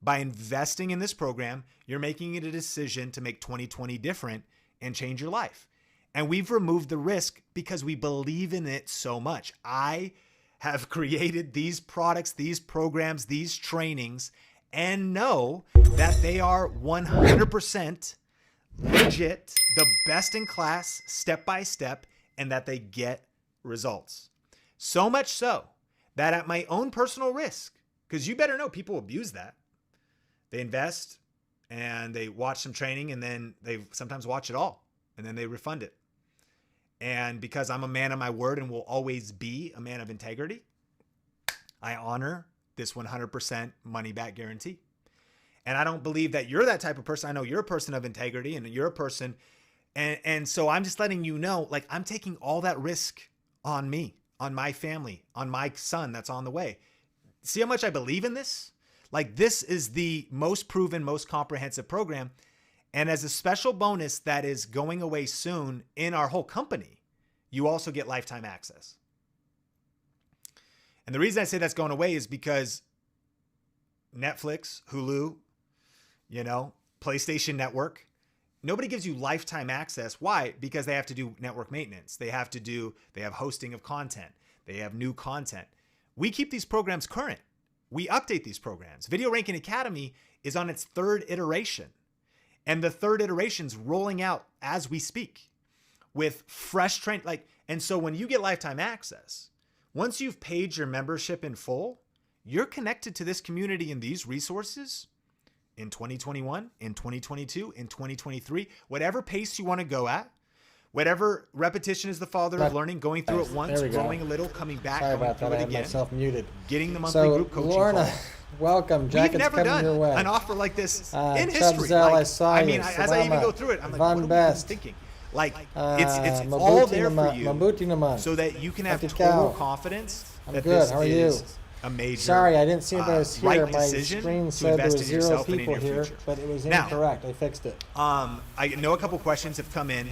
By investing in this program, you're making it a decision to make 2020 different and change your life. And we've removed the risk because we believe in it so much. I have created these products, these programs, these trainings, and know that they are 100% legit, the best in class, step by step, and that they get results. So much so that at my own personal risk, because you better know people abuse that. They invest and they watch some training and then they sometimes watch it all and then they refund it. And because I'm a man of my word and will always be a man of integrity, I honor this 100% money back guarantee. And I don't believe that you're that type of person. I know you're a person of integrity and you're a person. And so I'm just letting you know, like I'm taking all that risk on me, on my family, on my son that's on the way. See how much I believe in this? Like this is the most proven, most comprehensive program. And as a special bonus that is going away soon in our whole company, you also get lifetime access. And the reason I say that's going away is because Netflix, Hulu, PlayStation Network, nobody gives you lifetime access. Why? Because they have to do network maintenance. They have hosting of content. They have new content. We keep these programs current. We update these programs. Video Ranking Academy is on its third iteration. And the third iteration's rolling out as we speak with fresh train. And so when you get lifetime access, once you've paid your membership in full, you're connected to this community and these resources in 2021, in 2022, in 2023, whatever pace you want to go at, whatever repetition is the father of learning, going through it once, growing a little, coming back, going through it again, myself muted. Getting the monthly group coaching Lorna, call. We've never done your way. an offer like this in history. Chubzell, I saw I you. mean, as I even go through it, I'm like, Van what are we Best. thinking? It's all there for you so that you can have total confidence that this is a major Sorry, I didn't see anybody was here. right My decision screen to said there invest was in 0 yourself and in people your here, future. but it was Now, incorrect. I fixed it. I know a couple questions have come in,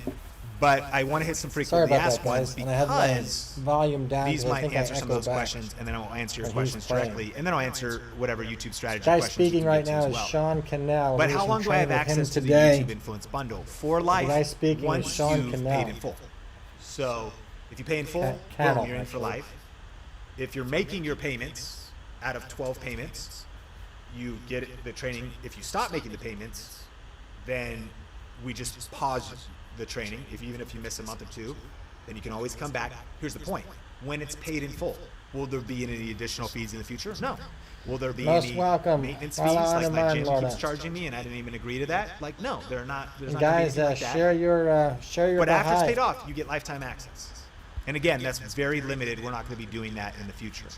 but I want to hit some Sorry frequently about asked that, guys. ones And I had my because volume down. these I might think answer I some of echo those back. questions, and then I'll answer your But he's questions playing. directly, and then I'll answer whatever YouTube strategy Guy questions you speaking can right get to now as is well. Sean Cannell. But Here's how some long do I have training with him access to the today. YouTube Influence Bundle? For life, guy speaking is once Sean you've Cannell. paid in full. So If you pay in full, Can boom, you're in for actually. life. If you're making your payments out of 12 payments, you get the training. If you stop making the payments, then we just pause the training. Even if you miss a month or two, then you can always come back. Here's the point. When it's paid in full, will there be any additional fees in the future? No. Will there be Most any welcome. maintenance While fees on like the my mind, gym Lorna. keeps charging me and I didn't even agree to that? Like, no, they're not. There's And not gonna be guys, anything like that. share your But after it's paid behind. off, you get lifetime access. And again, that's very limited. We're not going to be doing that in the future.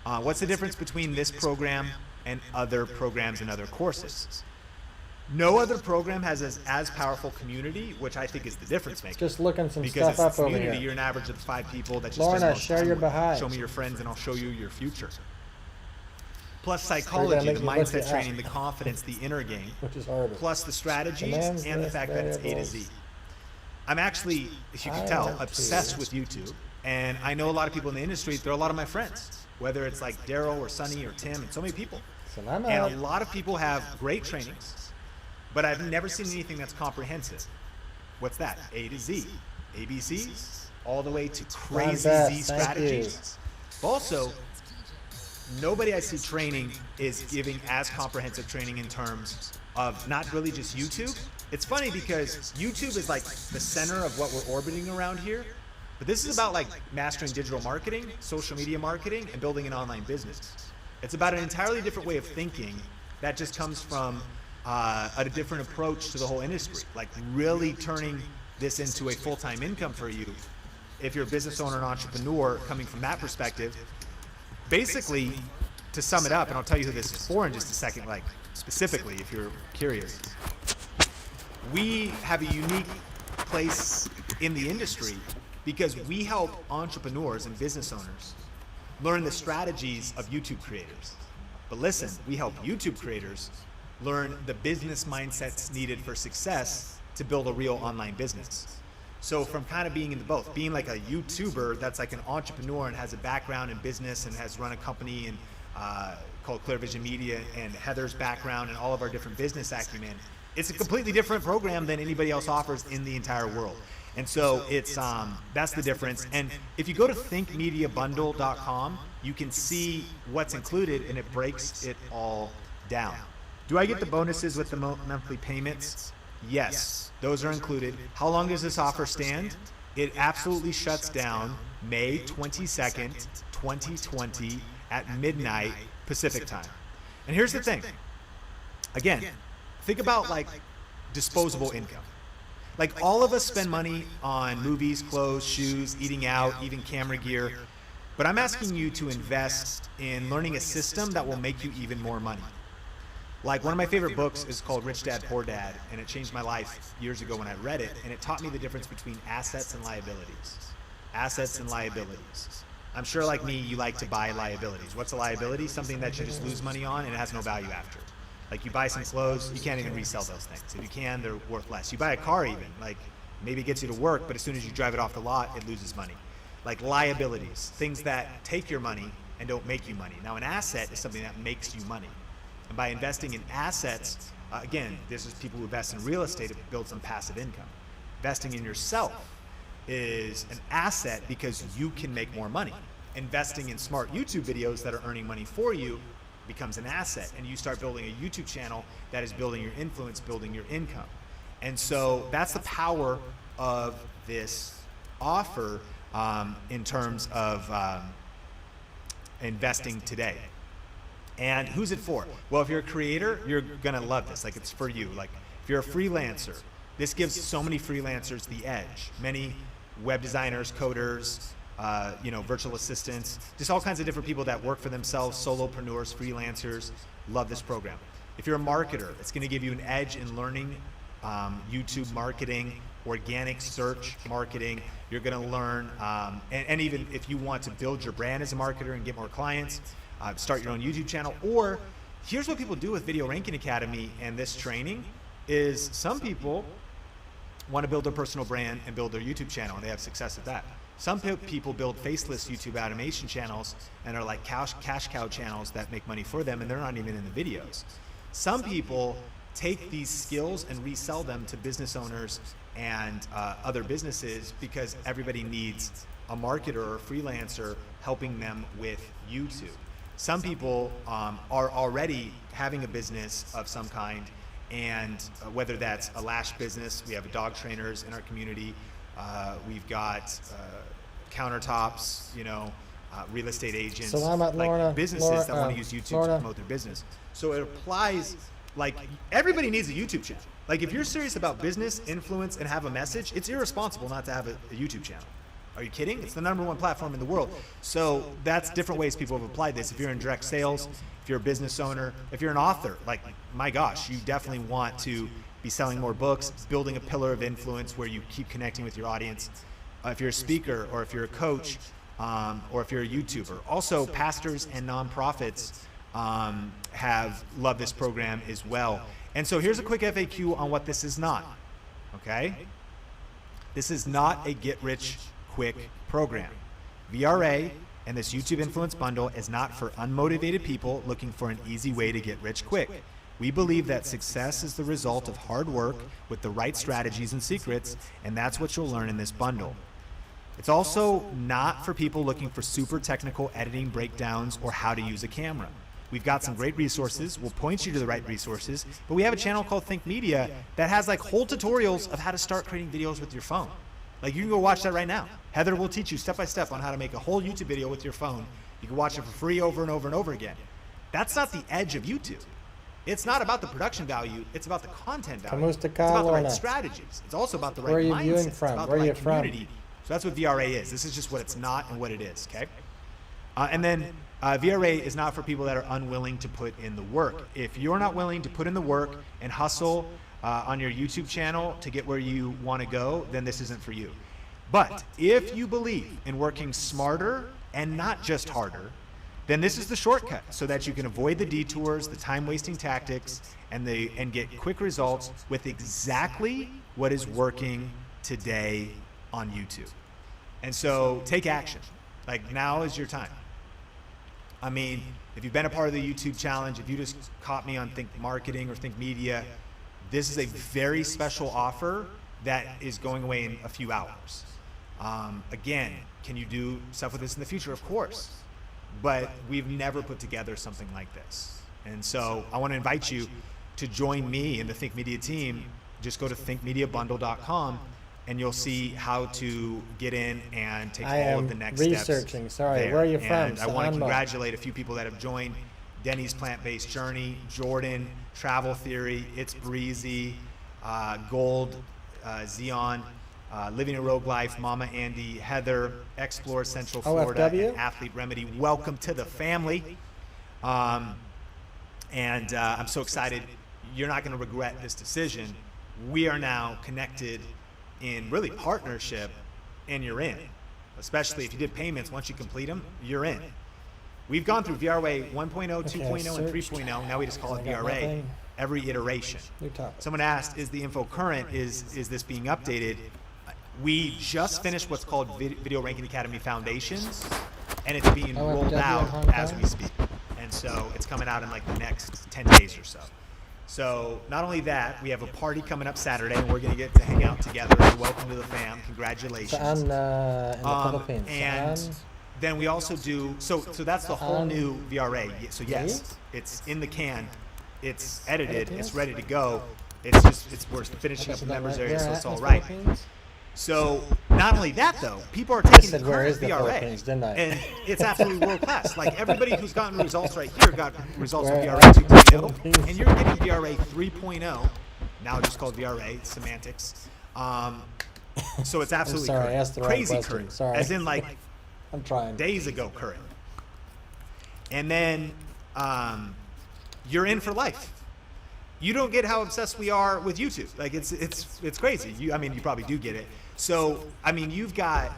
What's the difference between this program and other programs and other courses? No other program has as powerful community, which I think is the difference maker. Just looking some Because stuff it's up over community, here. you're an average of 5 people that just Lorna, spend most share time your with. behind. Show me your friends and I'll show you your future. Plus You're psychology, gonna the make me look mindset the training, app. the confidence, the inner game, Which is harder. plus the strategies Commands, and the list, fact that it's A to variables. Z. I'm actually, as you can I tell, want to. obsessed with YouTube. And I know a lot of people in the industry, they're a lot of my friends, whether it's like Daryl or Sonny or Tim and so many people. So I'm And out. a lot of people have great trainings, but I've never seen anything that's comprehensive. What's that? A to Z, ABCs, all the way to crazy best, Z thank strategies. Also, nobody I see training is giving as comprehensive training in terms of not really just YouTube. It's funny because YouTube is like the center of what we're orbiting around here, but this is about like mastering digital marketing, social media marketing, and building an online business. It's about an entirely different way of thinking that just comes from a different approach to the whole industry, like really turning this into a full-time income for you. If you're a business owner and entrepreneur coming from that perspective, basically, to sum it up, and I'll tell you who this is for in just a second, like specifically if you're curious, we have a unique place in the industry because we help entrepreneurs and business owners learn the strategies of YouTube creators. But listen, we help YouTube creators learn the business mindsets needed for success to build a real online business. So from kind of being in the both, being like a YouTuber that's like an entrepreneur and has a background in business and has run a company and called Clear Vision Media, and Heather's background and all of our different business acumen, it's a completely different program than anybody else offers in the entire world. And so it's that's the difference. And if you go to thinkmediabundle.com, you can see what's included and it breaks it all down. Do I get the bonuses with the monthly payments? Yes, those are included. How long does this offer stand? It absolutely shuts down May 22nd, 2020 at midnight Pacific time. And here's the thing. Again, think about like disposable income. Like all of us spend money on movies, clothes, shoes, eating out, even camera gear. But I'm asking you to invest in learning a system that will make you even more money. Like one of my favorite books is called Rich Dad, Poor Dad, and it changed my life years ago when I read it, and it taught me the difference between assets and liabilities. Assets and liabilities. I'm sure like me, you like to buy liabilities. What's a liability? Something that you just lose money on and it has no value after. Like you buy some clothes, you can't even resell those things. If you can, they're worth less. You buy a car even, like maybe it gets you to work, but as soon as you drive it off the lot, it loses money. Like liabilities, things that take your money and don't make you money. Now an asset is something that makes you money. And by investing in assets, again, this is people who invest in real estate to build some passive income. Investing in yourself is an asset because you can make more money. Investing in smart YouTube videos that are earning money for you becomes an asset, and you start building a YouTube channel that is building your influence, building your income. And so that's the power of this offer in terms of investing today. And who's it for? Well, if you're a creator, you're gonna love this. Like it's for you. Like if you're a freelancer, this gives so many freelancers the edge. Many web designers, coders, virtual assistants, just all kinds of different people that work for themselves, solopreneurs, freelancers, love this program. If you're a marketer, it's gonna give you an edge in learning YouTube marketing, organic search marketing. You're gonna learn, and even if you want to build your brand as a marketer and get more clients, start your own YouTube channel. Or here's what people do with Video Ranking Academy and this training is some people want to build their personal brand and build their YouTube channel, and they have success at that. Some people build faceless YouTube automation channels and are like cash cow channels that make money for them, and they're not even in the videos. Some people take these skills and resell them to business owners and other businesses, because everybody needs a marketer or a freelancer helping them with YouTube. Some people are already having a business of some kind, and whether that's a lash business, we have dog trainers in our community, we've got countertops, real estate agents, like businesses that want to use YouTube to promote their business. So it applies, like everybody needs a YouTube channel. Like if you're serious about business, influence, and have a message, it's irresponsible not to have a YouTube channel. Are you kidding? It's the #1 platform in the world. So that's different ways people have applied this. If you're in direct sales, if you're a business owner, if you're an author, like my gosh, you definitely want to be selling more books, building a pillar of influence where you keep connecting with your audience. If you're a speaker, or if you're a coach, or if you're a YouTuber. Also, pastors and nonprofits have loved this program as well. And so here's a quick FAQ on what this is not, okay? This is not a get-rich-quick program. VRA and this YouTube Influence Bundle is not for unmotivated people looking for an easy way to get rich quick. We believe that success is the result of hard work with the right strategies and secrets, and that's what you'll learn in this bundle. It's also not for people looking for super technical editing breakdowns or how to use a camera. We've got some great resources. We'll point you to the right resources, but we have a channel called Think Media that has like whole tutorials of how to start creating videos with your phone. Like you can go watch that right now. Heather will teach you step by step on how to make a whole YouTube video with your phone. You can watch it for free over and over and over again. That's not the edge of YouTube. It's not about the production value. It's about the content value. It's about the right strategies. It's also about the right mindset. Where are you viewing from? It's about Where the are you right from? community. So that's what VRA is. This is just what it's not and what it is, okay? And then VRA is not for people that are unwilling to put in the work. If you're not willing to put in the work and hustle on your YouTube channel to get where you want to go, then this isn't for you. But if you believe in working smarter and not just harder, then this is the shortcut so that you can avoid the detours, the time-wasting tactics, and get quick results with exactly what is working today on YouTube. And so take action. Like now is your time. I mean, if you've been a part of the YouTube challenge, if you just caught me on Think Marketing or Think Media, this is a very special offer that is going away in a few hours. Again, can you do stuff with this in the future? Of course. But we've never put together something like this. And so I want to invite you to join me in the Think Media team. Just go to thinkmediabundle.com and you'll see how to get in and take all of the next steps. Researching. Sorry, there. where are you And from? I want to congratulate a few people that have joined. Denny's Plant-Based Journey, Jordan, Travel Theory, It's Breezy, Gold, Zion, Living a Rogue Life, Mama Andy, Heather, Explore Central Florida, OFW? and Athlete Remedy. Welcome to the family. I'm so excited. You're not going to regret this decision. We are now connected in really partnership, and you're in. Especially if you did payments, once you complete them, you're in. We've gone through VRA 1.0, 2.0, and 3.0. Now we just call it VRA. Every iteration. Someone asked, is the info current? Is this being updated? We just finished what's called Video Ranking Academy Foundations, and it's being rolled out as we speak. And so it's coming out in like the next 10 days or so. So not only that, we have a party coming up Saturday, and we're going to get to hang out together. Welcome to the fam. Congratulations. In the Philippines. And then we also do, so that's the whole new VRA. So yes, it's in the can. It's edited. It's ready to go. We're finishing up the members area, so it's all right. So not only that though, people are taking the current VRA, and it's absolutely world class. Like everybody who's gotten results right here got results with VRA 2.0, and you're getting VRA 3.0, now just called VRA, semantics. So it's absolutely crazy current, as in like I'm trying. Days ago current. And then you're in for life. You don't get how obsessed we are with YouTube. Like it's crazy. You probably do get it. So you've got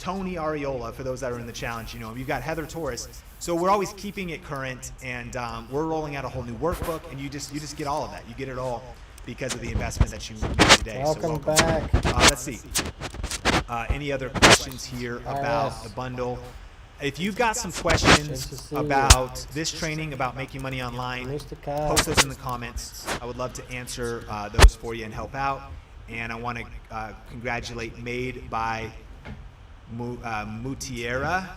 Tony Ariola, for those that are in the challenge, you've got Heather Torres. So we're always keeping it current, and we're rolling out a whole new workbook, and you just get all of that. You get it all because of the investment that you made today. Welcome back. Let's see. Any other questions here about the bundle? If you've got some Good to questions see you. about this training, about making money online, Rustica. post those in the comments. I would love to answer those for you and help out. And I want to congratulate Made by Mutiera,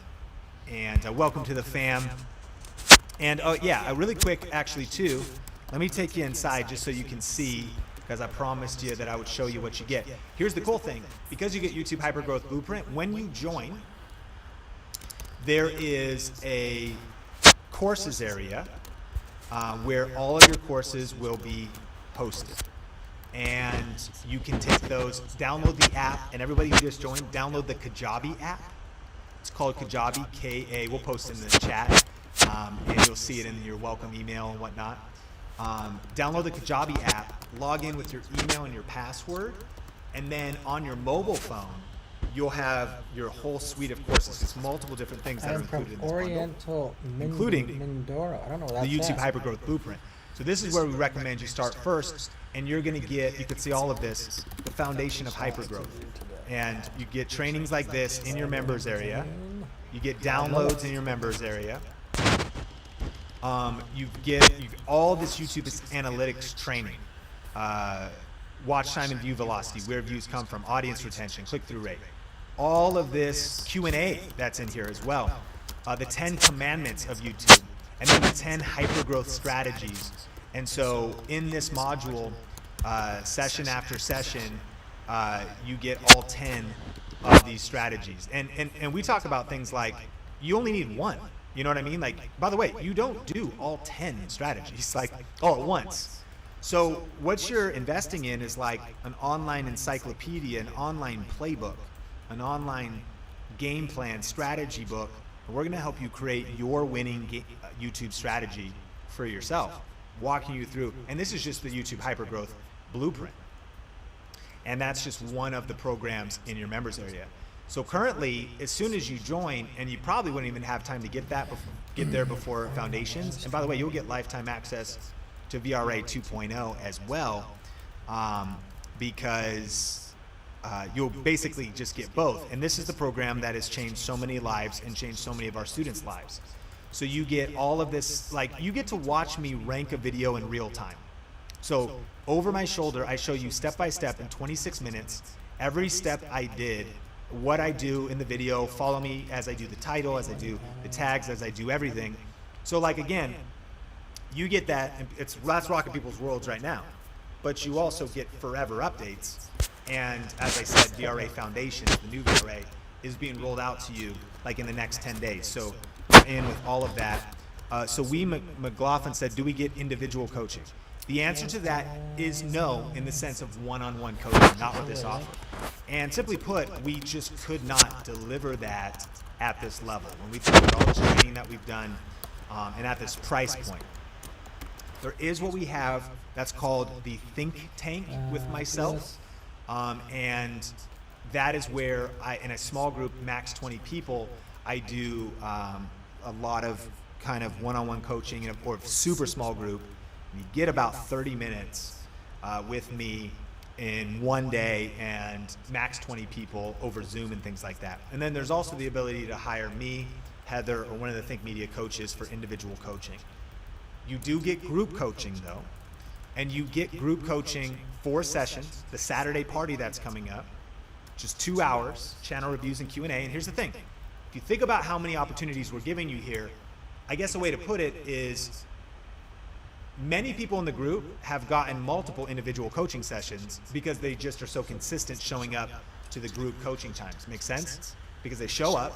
and welcome to the fam. And yeah, really quick actually too, let me take you inside just so you can see, because I promised you that I would show you what you get. Here's the cool thing. Because you get YouTube Hypergrowth Blueprint, when you join, there is a courses area where all of your courses will be posted. And you can take those, download the app, and everybody who just joined, download the Kajabi app. It's called Kajabi, K-A, we'll post it in the chat, and you'll see it in your welcome email and whatnot. Download the Kajabi app, log in with your email and your password, and then on your mobile phone, you'll have your whole suite of courses. It's multiple different things that are I'm from included in this bundle, Oriental including Mindoro. I don't know what the that's YouTube at. Hypergrowth Blueprint. So this is where we recommend you start first, and you're going to get, you can see all of this, the foundation of hypergrowth. And you get trainings like this in your members area. You get downloads in your members area. You get all this YouTube analytics training. Watch time and view velocity, where views come from, audience retention, click-through rate. All of this Q&A that's in here as well. The 10 commandments of YouTube, and then the 10 hypergrowth strategies. And so in this module, session after session, you get all 10 of these strategies. And we talk about things like, you only need one. You know what I mean? Like, by the way, you don't do all 10 strategies, like, all at once. So what you're investing in is like an online encyclopedia, an online playbook, an online game plan strategy book. And we're going to help you create your winning YouTube strategy for yourself, walking you through. And this is just the YouTube Hypergrowth Blueprint. And that's just one of the programs in your members area. So currently, as soon as you join, and you probably wouldn't even have time to get there before Foundations. And by the way, you'll get lifetime access to VRA 2.0 as well, because you'll basically just get both. And this is the program that has changed so many lives and changed so many of our students' lives. So you get all of this, like, you get to watch me rank a video in real time. So over my shoulder, I show you step by step in 26 minutes, every step I did, what I do in the video, follow me as I do the title, as I do the tags, as I do everything. So like, again, you get that, that's rocking people's worlds right now, but you also get forever updates. And as I said, VRA Foundations, the new VRA, is being rolled out to you like in the next 10 days. So we're in with all of that. So McLaughlin said, do we get individual coaching? The answer to that is no, in the sense of one-on-one coaching, not with this offer. And simply put, we just could not deliver that at this level. When we think about all the training that we've done and at this price point. There is what we have that's called the Think Tank with myself. And that is where in a small group, max 20 people, I do a lot of kind of one-on-one coaching, or super small group. You get about 30 minutes with me in one day, and max 20 people over Zoom and things like that. And then there's also the ability to hire me, Heather, or one of the Think Media coaches for individual coaching. You do get group coaching though, and you get group coaching 4 sessions, the Saturday party that's coming up, just 2 hours, channel reviews and Q&A. And here's the thing, if you think about how many opportunities we're giving you here, I guess a way to put it is, many people in the group have gotten multiple individual coaching sessions because they just are so consistent showing up to the group coaching times. Make sense? Because they show up,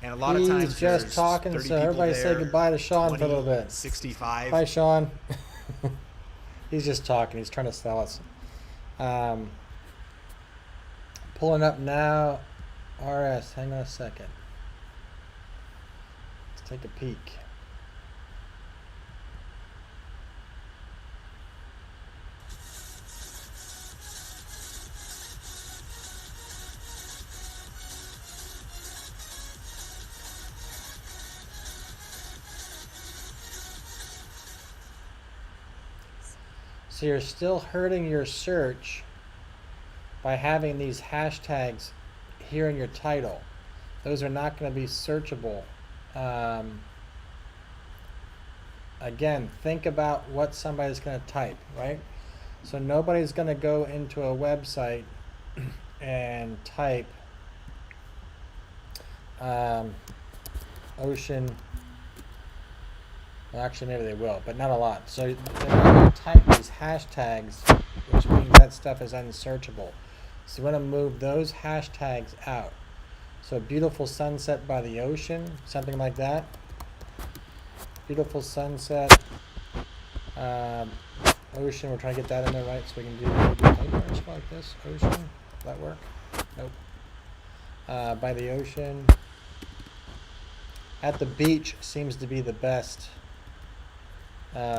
and a lot of times He's just talking, 30 so everybody there, say goodbye to Sean 20, for a little bit. 65. Bye, Sean. He's just talking. He's trying to sell us. Pulling up now. RS, hang on a second. Let's take a peek. So you're still hurting your search by having these hashtags here in your title. those are not going to be searchable. Again, think about what somebody's going to type, right? So nobody's going to go into a website and type ocean. Well, actually, maybe they will, but not a lot. So they're not going to type these hashtags, which means that stuff is unsearchable. So we want to move those hashtags out. So beautiful sunset by the ocean, something like that. Beautiful sunset, ocean. We're trying to get that in there, right? So we can do maybe like this. Ocean. Will that work? Nope. By the ocean. At the beach seems to be the best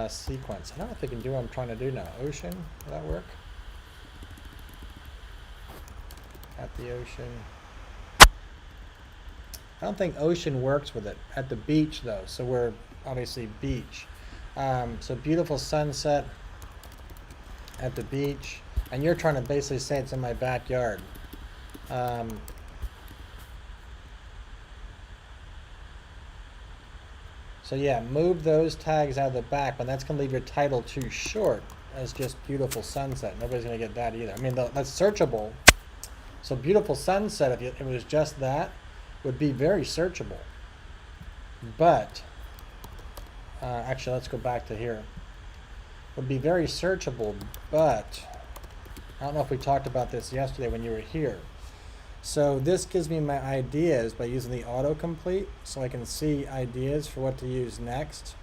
sequence. I don't know if I can do what I'm trying to do now. Ocean. Will that work? At the ocean. I don't think ocean works with it. At the beach, though. So we're obviously beach. So beautiful sunset at the beach. And you're trying to basically say it's in my backyard. So yeah, move those tags out of the back, but that's going to leave your title too short as just beautiful sunset. Nobody's going to get that either. I mean, that's searchable. So beautiful sunset, if it was just that, would be very searchable. But, actually, let's go back to here. Would be very searchable, but I don't know if we talked about this yesterday when you were here. So this gives me my ideas by using the autocomplete, so I can see ideas for what to use next.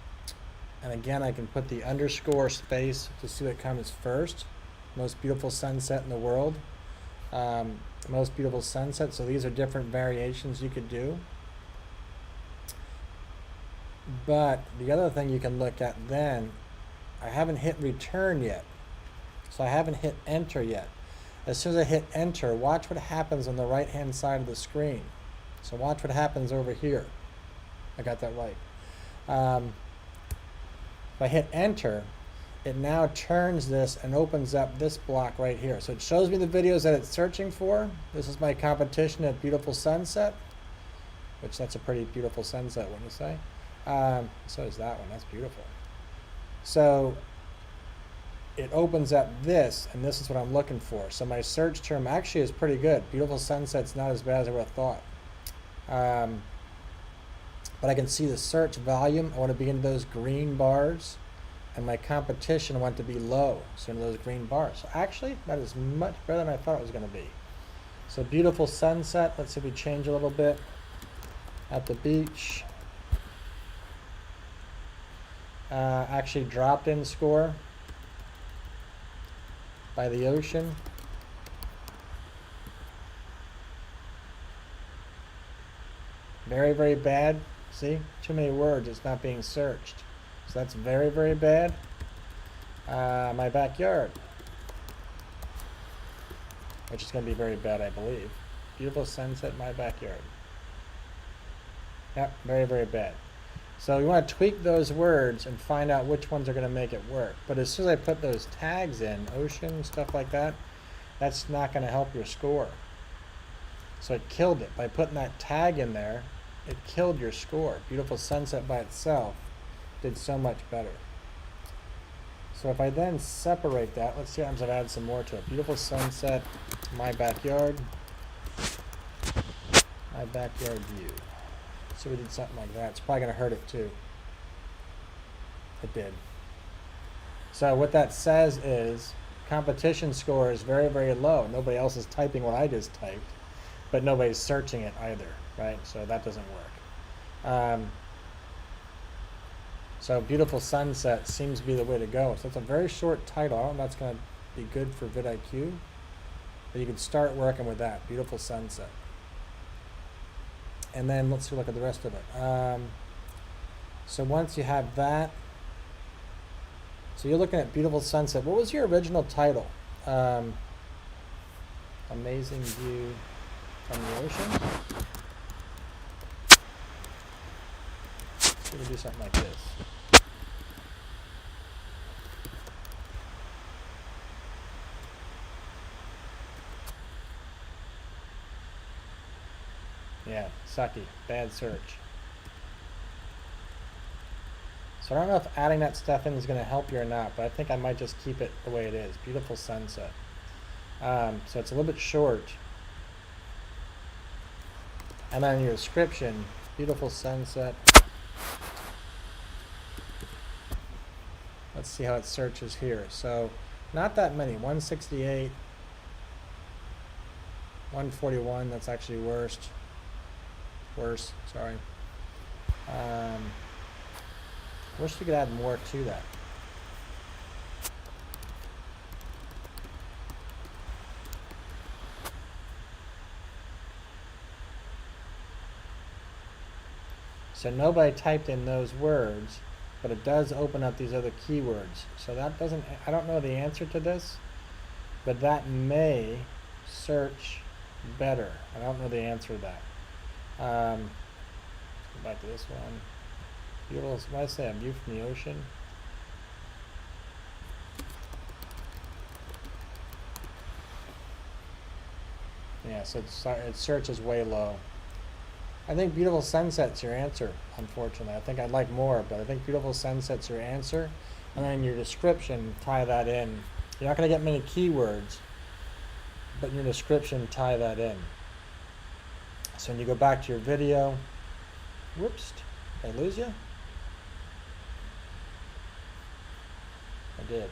And again, I can put the underscore space to see what comes first. Most beautiful sunset in the world. Most beautiful sunset. So these are different variations you could do. But the other thing you can look at then, I haven't hit return yet. So I haven't hit enter yet. As soon as I hit enter, watch what happens on the right hand side of the screen. So watch what happens over here. I got that right. If I hit enter, it now turns this and opens up this block right here. So it shows me the videos that it's searching for. This is my competition at Beautiful Sunset, which that's a pretty beautiful sunset, wouldn't you say? So is that one. That's beautiful. So it opens up this, and this is what I'm looking for. So my search term actually is pretty good. Beautiful sunset's not as bad as I would have thought. But I can see the search volume. I want to be in those green bars, and my competition I want to be low, so in those green bars. So actually, that is much better than I thought it was going to be. So beautiful sunset. Let's see if we change a little bit. At the beach. Actually dropped in score. By the ocean. Very, very bad. See? Too many words. It's not being searched. So that's very, very bad. My backyard. Which is going to be very bad, I believe. Beautiful sunset in my backyard. Yep, very, very bad. So you want to tweak those words and find out which ones are going to make it work. But as soon as I put those tags in, ocean, stuff like that, that's not going to help your score. So it killed it. By putting that tag in there, it killed your score. Beautiful sunset by itself did so much better. So if I then separate that, let's see how I've added some more to it. Beautiful sunset, my backyard, my backyard view. So we did something like that. It's probably going to hurt it too. It did. So what that says is competition score is very, very low. Nobody else is typing what I just typed, but nobody's searching it either, right? So that doesn't work. So beautiful sunset seems to be the way to go. So it's a very short title. I don't know if that's going to be good for vidIQ, but you can start working with that. Beautiful sunset. And then let's look at the rest of it. So once you have that, so you're looking at beautiful sunset. What was your original title? Amazing view from the ocean. So we can do something like this. Yeah, sucky. Bad search. So I don't know if adding that stuff in is going to help you or not, but I think I might just keep it the way it is. Beautiful sunset. So it's a little bit short. And then your description, beautiful sunset. Let's see how it searches here. So not that many, 168, 141, that's actually worse, sorry. Wish we could add more to that. So nobody typed in those words, but it does open up these other keywords. So that doesn't, I don't know the answer to this, but that may search better. I don't know the answer to that. Let's go back to this one. Beautiful, what did I say, a view from the ocean? Yeah, so it searches way low. I think beautiful sunset's your answer, unfortunately. I think I'd like more, but I think beautiful sunset's your answer. And then your description, tie that in. You're not going to get many keywords, but in your description, tie that in. So when you go back to your video, whoops, did I lose you? I did.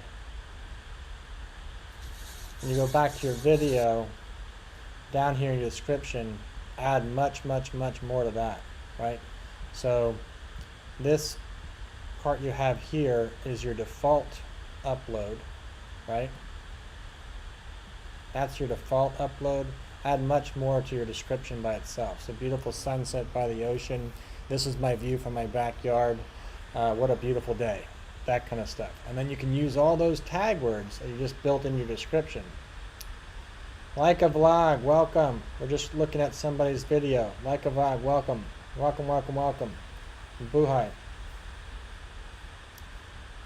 When you go back to your video, down here in your description, add much more to that, right? So this part you have here is your default upload, right? That's your default upload. Add much more to your description by itself. So beautiful sunset by the ocean. This is my view from my backyard. What a beautiful day. That kind of stuff. And then you can use all those tag words that you just built in your description. Like a vlog, welcome. We're just looking at somebody's video. Like a vlog, welcome. Welcome. Buhai.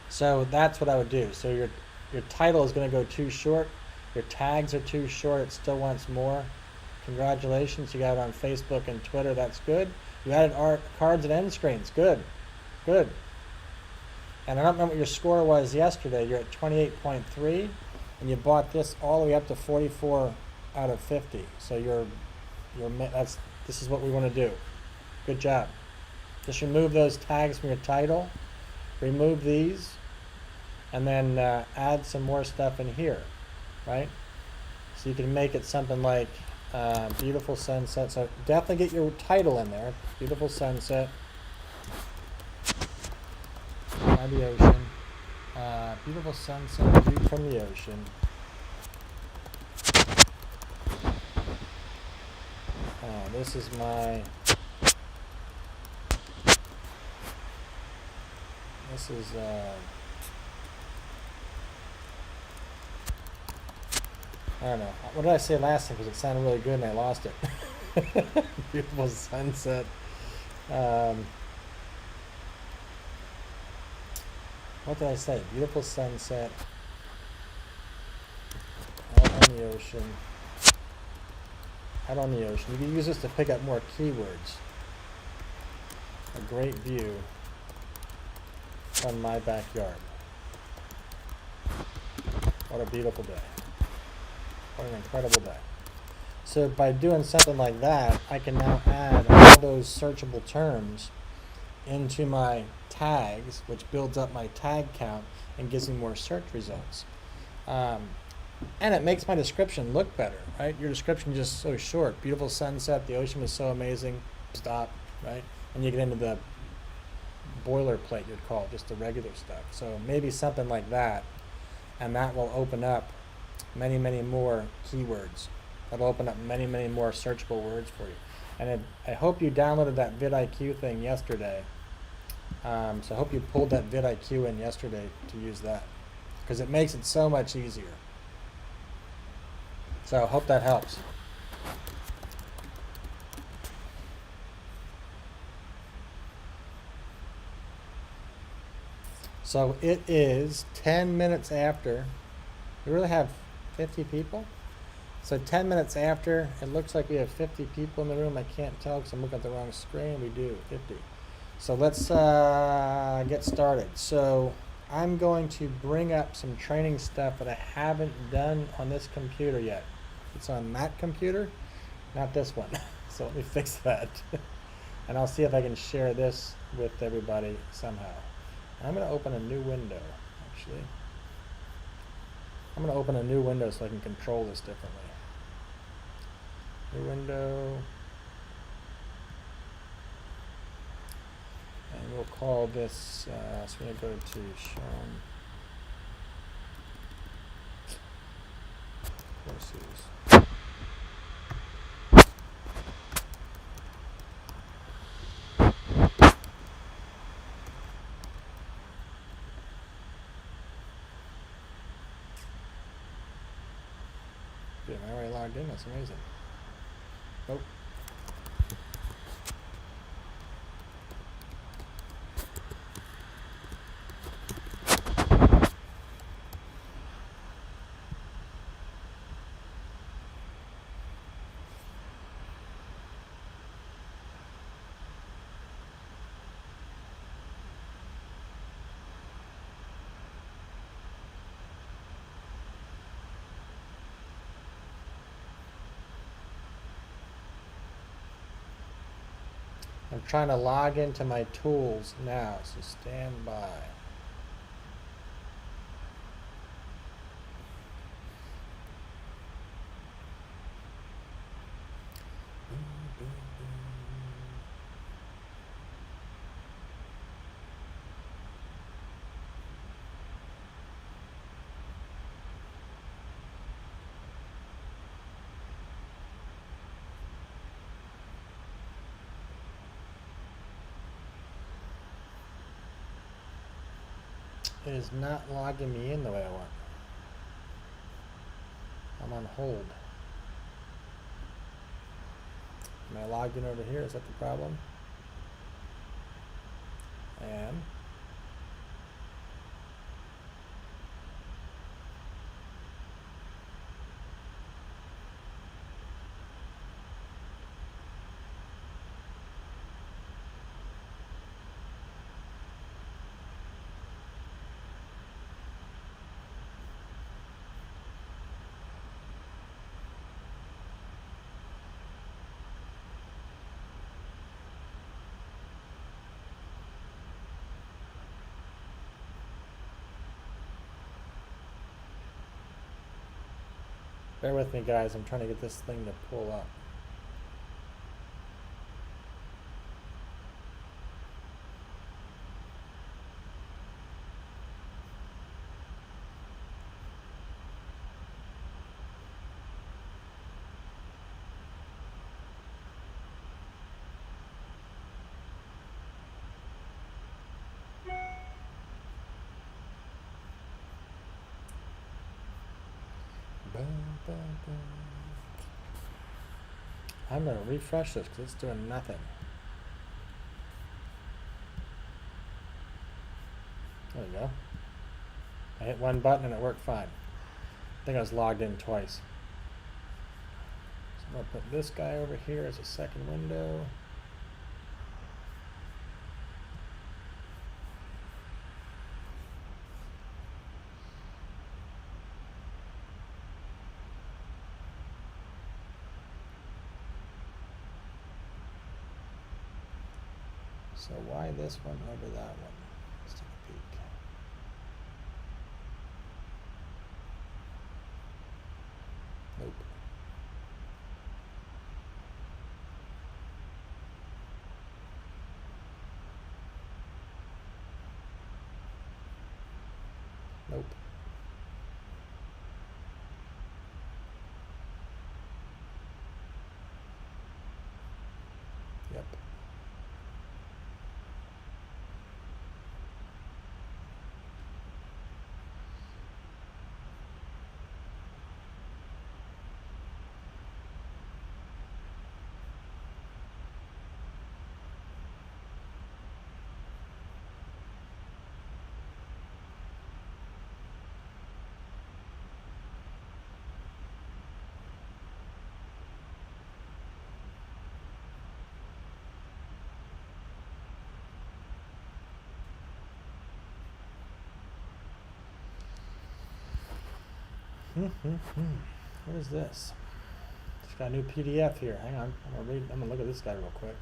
So that's what I would do. So your title is going to go too short. Your tags are too short. It still wants more. Congratulations. You got it on Facebook and Twitter. That's good. You added art, cards, and end screens. Good. Good. And I don't remember what your score was yesterday. You're at 28.3. And you bought this all the way up to 44 out of 50. So this is what we want to do. Good job. Just remove those tags from your title. Remove these. And then add some more stuff in here, right? So you can make it something like beautiful sunset. So definitely get your title in there. Beautiful sunset by the ocean. Beautiful sunset view from the ocean. This is my. This is. I don't know. What did I say last time? Because it sounded really good and I lost it. Beautiful sunset. What did I say? Beautiful sunset out on the ocean. Out on the ocean. You can use this to pick up more keywords. A great view from my backyard. What a beautiful day. What an incredible day. So by doing something like that, I can now add all those searchable terms into my tags, which builds up my tag count and gives me more search results. And it makes my description look better, right? Your description is just so short. Beautiful sunset, the ocean was so amazing, stop, right? And you get into the boilerplate, you'd call it, just the regular stuff. So maybe something like that, and that will open up many more keywords. That'll open up many more searchable words for you. And I hope you downloaded that vidIQ thing yesterday. So I hope you pulled that vidIQ in yesterday to use that, because it makes it so much easier. So I hope that helps. So it is 10 minutes after. We really have 50 people. So 10 minutes after, it looks like we have 50 people in the room. I can't tell because I'm looking at the wrong screen. We do, 50. So let's get started. So I'm going to bring up some training stuff that I haven't done on this computer yet. It's on that computer, not this one. So let me fix that. And I'll see if I can share this with everybody somehow. I'm going to open a new window, actually. I'm going to open a new window so I can control this differently. New window. And we'll call this, so we're going to go to Sean Courses. Good, I already logged in, that's amazing. Nope. I'm trying to log into my tools now, so stand by. It is not logging me in the way I want. I'm on hold. Am I logged in over here? Is that the problem? I am. Bear with me, guys. I'm trying to get this thing to pull up. I'm going to refresh this because it's doing nothing. There we go. I hit one button and it worked fine. I think I was logged in twice. So I'm going to put this guy over here as a second window. So why this one over that one? Let's take a peek. Nope. Nope. Yep. What is this? Just got a new PDF here. Hang on. I'm gonna look at this guy real quick.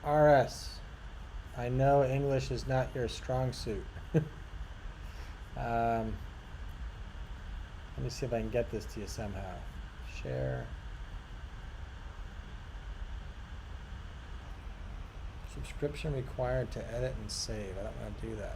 RS. I know English is not your strong suit. Let me see if I can get this to you somehow. Share. Subscription required to edit and save. I don't want to do that.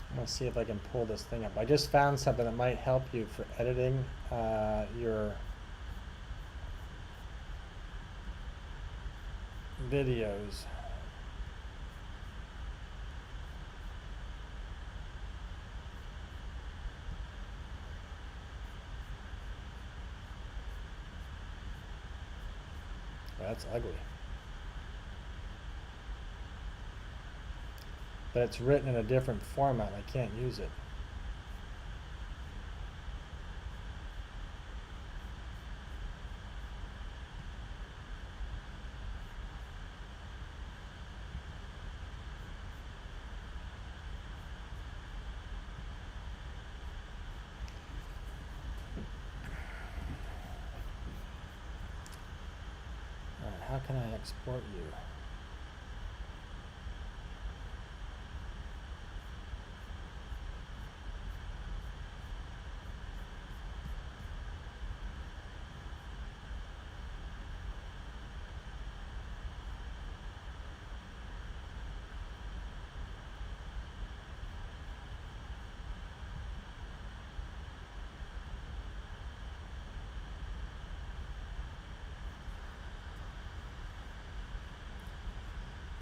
I'm gonna see if I can pull this thing up. I just found something that might help you for editing your videos. That's ugly. But it's written in a different format. I can't use it. All right, how can I export you?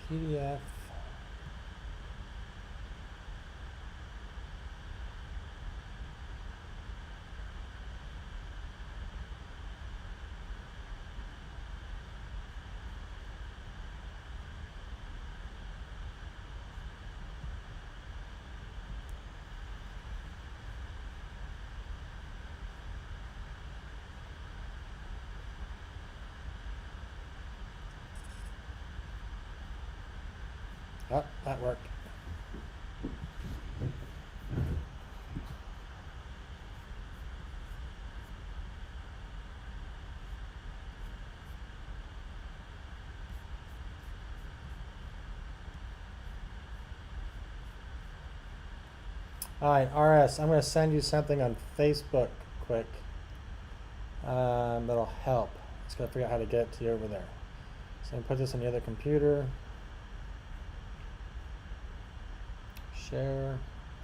PDF. Oh, that worked. All right, RS, I'm going to send you something on Facebook quick. That'll help. Just got to figure out how to get it to you over there. So I'm put this on the other computer. Share,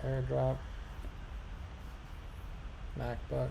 AirDrop, MacBook.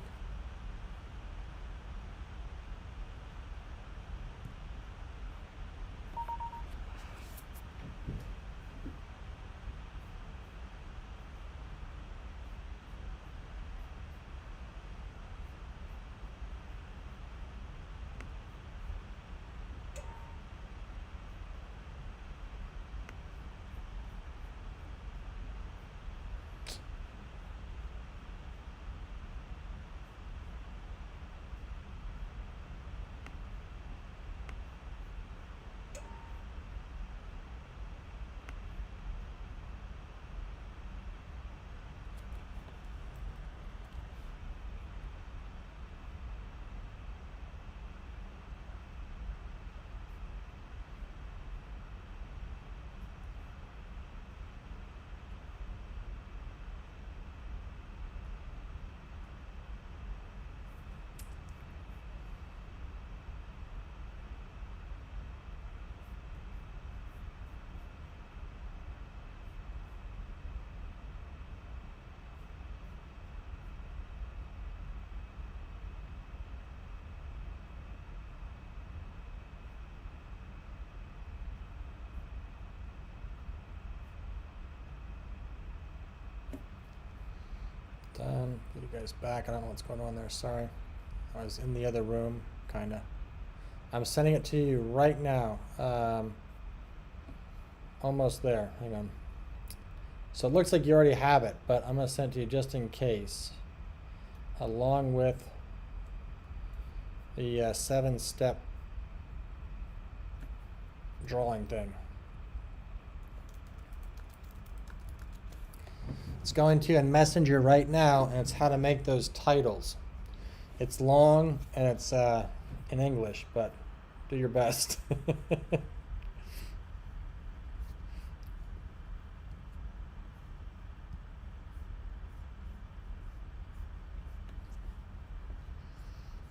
Get you guys back. I don't know what's going on there. Sorry. I was in the other room, kind of. I'm sending it to you right now. Almost there. Hang on. So it looks like you already have it, but I'm going to send it to you just in case, along with the 7-step drawing thing. It's going to you in Messenger right now, and it's how to make those titles. It's long and it's in English, but do your best.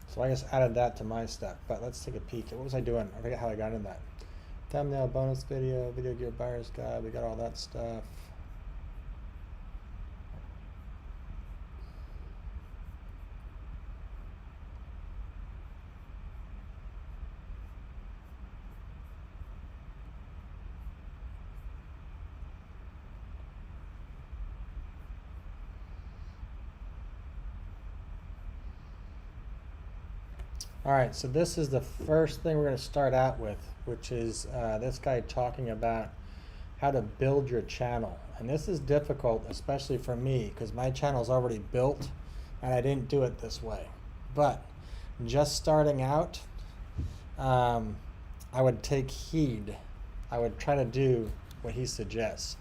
So I just added that to my stuff, but let's take a peek. What was I doing? I forget how I got into that. Thumbnail, bonus video, video gear buyer's guide. We got all that stuff. All right, so this is the first thing we're going to start out with, which is this guy talking about how to build your channel. And this is difficult, especially for me, because my channel is already built and I didn't do it this way. But just starting out, I would take heed. I would try to do what he suggests.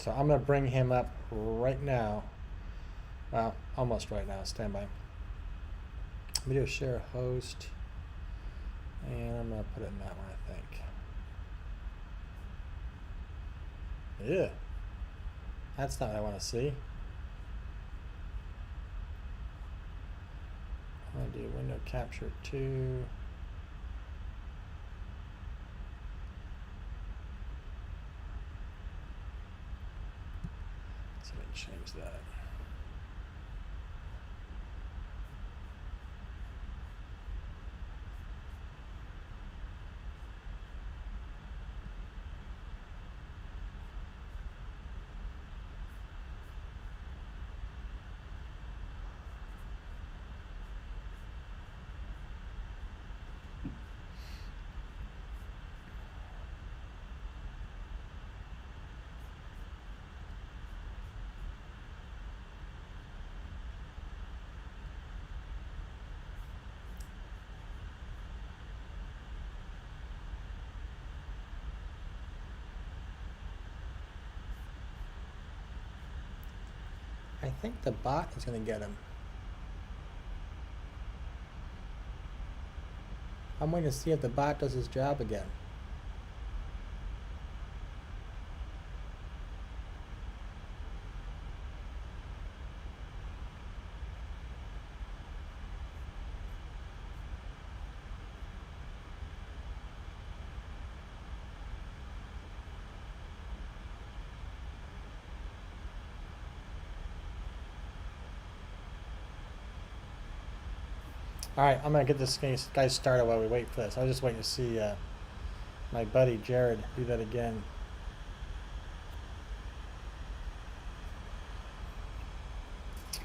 So I'm going to bring him up right now. Well, almost right now. Stand by. Video share host. And I'm going to put it in that one, I think. Yeah. That's not what I want to see. I'm going to do window capture 2. So let me change that. I think the bot is going to get him. I'm waiting to see if the bot does his job again. All right, I'm going to get this guy started while we wait for this. I was just waiting to see my buddy Jared do that again.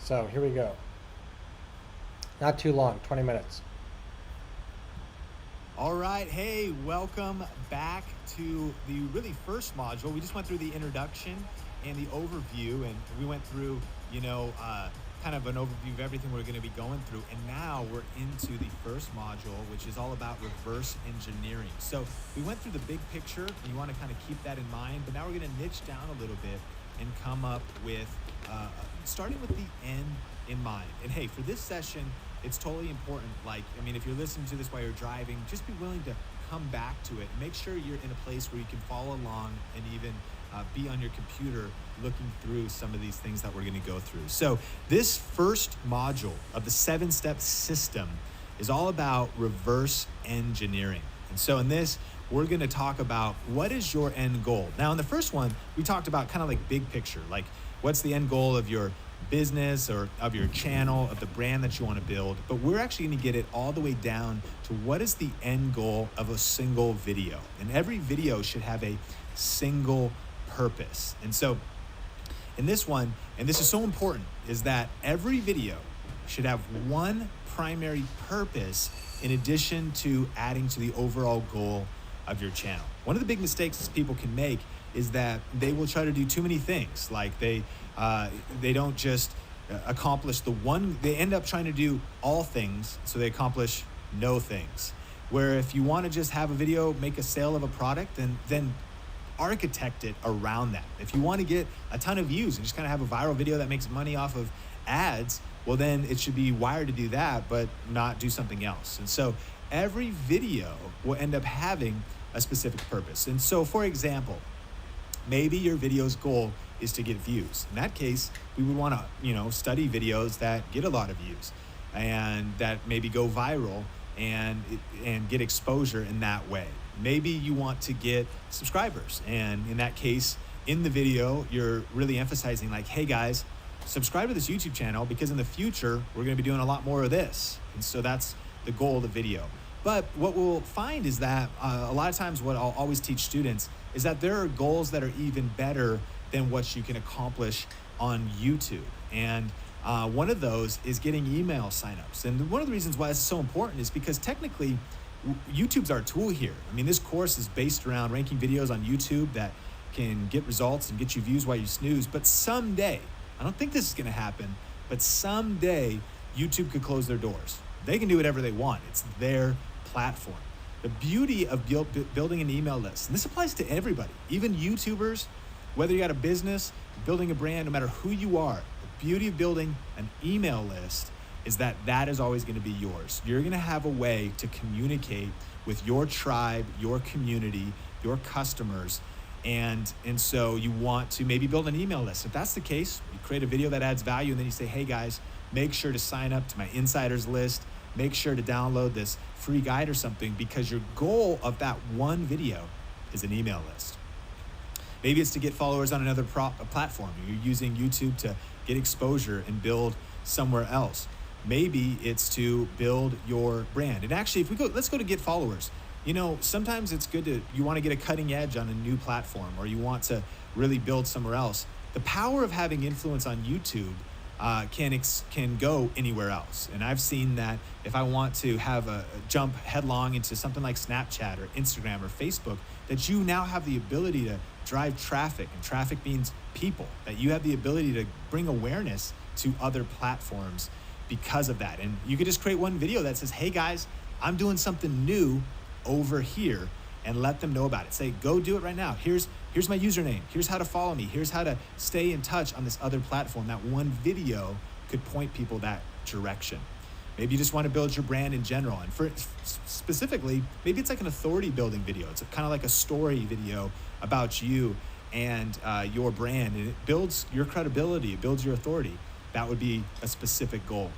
So here we go. Not too long, 20 minutes. All right, hey, welcome back to the really first module. We just went through the introduction and the overview, and we went through, kind of an overview of everything we're going to be going through. And now we're into the first module, which is all about reverse engineering. So we went through the big picture, and you want to kind of keep that in mind, but now we're going to niche down a little bit and come up with, starting with the end in mind. And hey, for this session, it's totally important. If you're listening to this while you're driving, just be willing to come back to it. Make sure you're in a place where you can follow along and even be on your computer looking through some of these things that we're going to go through. So this first module of the 7-step system is all about reverse engineering. And so in this, we're going to talk about what is your end goal. Now, in the first one, we talked about kind of like big picture, like what's the end goal of your business or of your channel, of the brand that you want to build. But we're actually going to get it all the way down to what is the end goal of a single video. And every video should have a single purpose. And so in this one, and this is so important, is that every video should have one primary purpose in addition to adding to the overall goal of your channel. One of the big mistakes people can make is that they will try to do too many things. Like they don't just accomplish the one, they end up trying to do all things, so they accomplish no things. Where if you want to just have a video, make a sale of a product, then architect it around that. If you want to get a ton of views and just kind of have a viral video that makes money off of ads, well, then it should be wired to do that, but not do something else. And so every video will end up having a specific purpose. And so, for example, maybe your video's goal is to get views. In that case, we would want to, study videos that get a lot of views and that maybe go viral and get exposure in that way. Maybe you want to get subscribers, and in that case, in the video, you're really emphasizing like, hey guys, subscribe to this YouTube channel because in the future, we're going to be doing a lot more of this. And so that's the goal of the video. But what we'll find is that a lot of times what I'll always teach students is that there are goals that are even better than what you can accomplish on YouTube. And one of those is getting email signups. And one of the reasons why this is so important is because technically YouTube's our tool here. I mean, this course is based around ranking videos on YouTube that can get results and get you views while you snooze. But someday, I don't think this is going to happen, but someday YouTube could close their doors. They can do whatever they want. It's their platform. The beauty of building an email list, and this applies to everybody, even YouTubers, whether you got a business, building a brand, no matter who you are, the beauty of building an email list is that that is always going to be yours. You're going to have a way to communicate with your tribe, your community, your customers, and so you want to maybe build an email list. If that's the case, you create a video that adds value, and then you say, hey guys, make sure to sign up to my insiders list. Make sure to download this free guide or something, because your goal of that one video is an email list. Maybe it's to get followers on another platform. You're using YouTube to get exposure and build somewhere else. Maybe it's to build your brand. And actually, let's go to get followers. Sometimes it's good you want to get a cutting edge on a new platform, or you want to really build somewhere else. The power of having influence on YouTube can go anywhere else. And I've seen that if I want to have a jump headlong into something like Snapchat or Instagram or Facebook, that you now have the ability to drive traffic, and traffic means people, that you have the ability to bring awareness to other platforms because of that. And you could just create one video that says, hey guys, I'm doing something new over here, and let them know about it. Say, go do it right now. Here's my username. Here's how to follow me. Here's how to stay in touch on this other platform. That one video could point people that direction. Maybe you just want to build your brand in general. And for specifically, maybe it's like an authority building video. It's kind of like a story video about you and your brand, and it builds your credibility, it builds your authority. That would be a specific goal.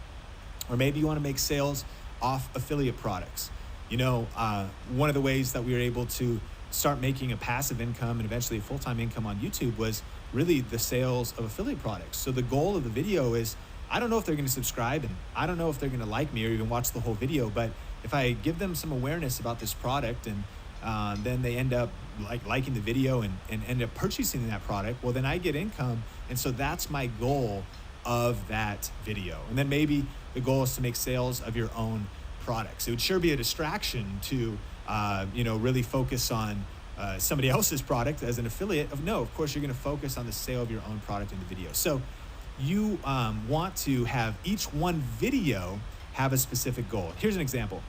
Or maybe you want to make sales off affiliate products. One of the ways that we were able to start making a passive income and eventually a full-time income on YouTube was really the sales of affiliate products. So the goal of the video is, I don't know if they're going to subscribe, and I don't know if they're going to like me or even watch the whole video, but if I give them some awareness about this product, and then they end up liking the video and end up purchasing that product, well, then I get income. And so that's my goal of that video. And then maybe the goal is to make sales of your own products. It would sure be a distraction to really focus on somebody else's product as an affiliate. Of course you're going to focus on the sale of your own product in the video. So you want to have each one video have a specific goal. Here's an example.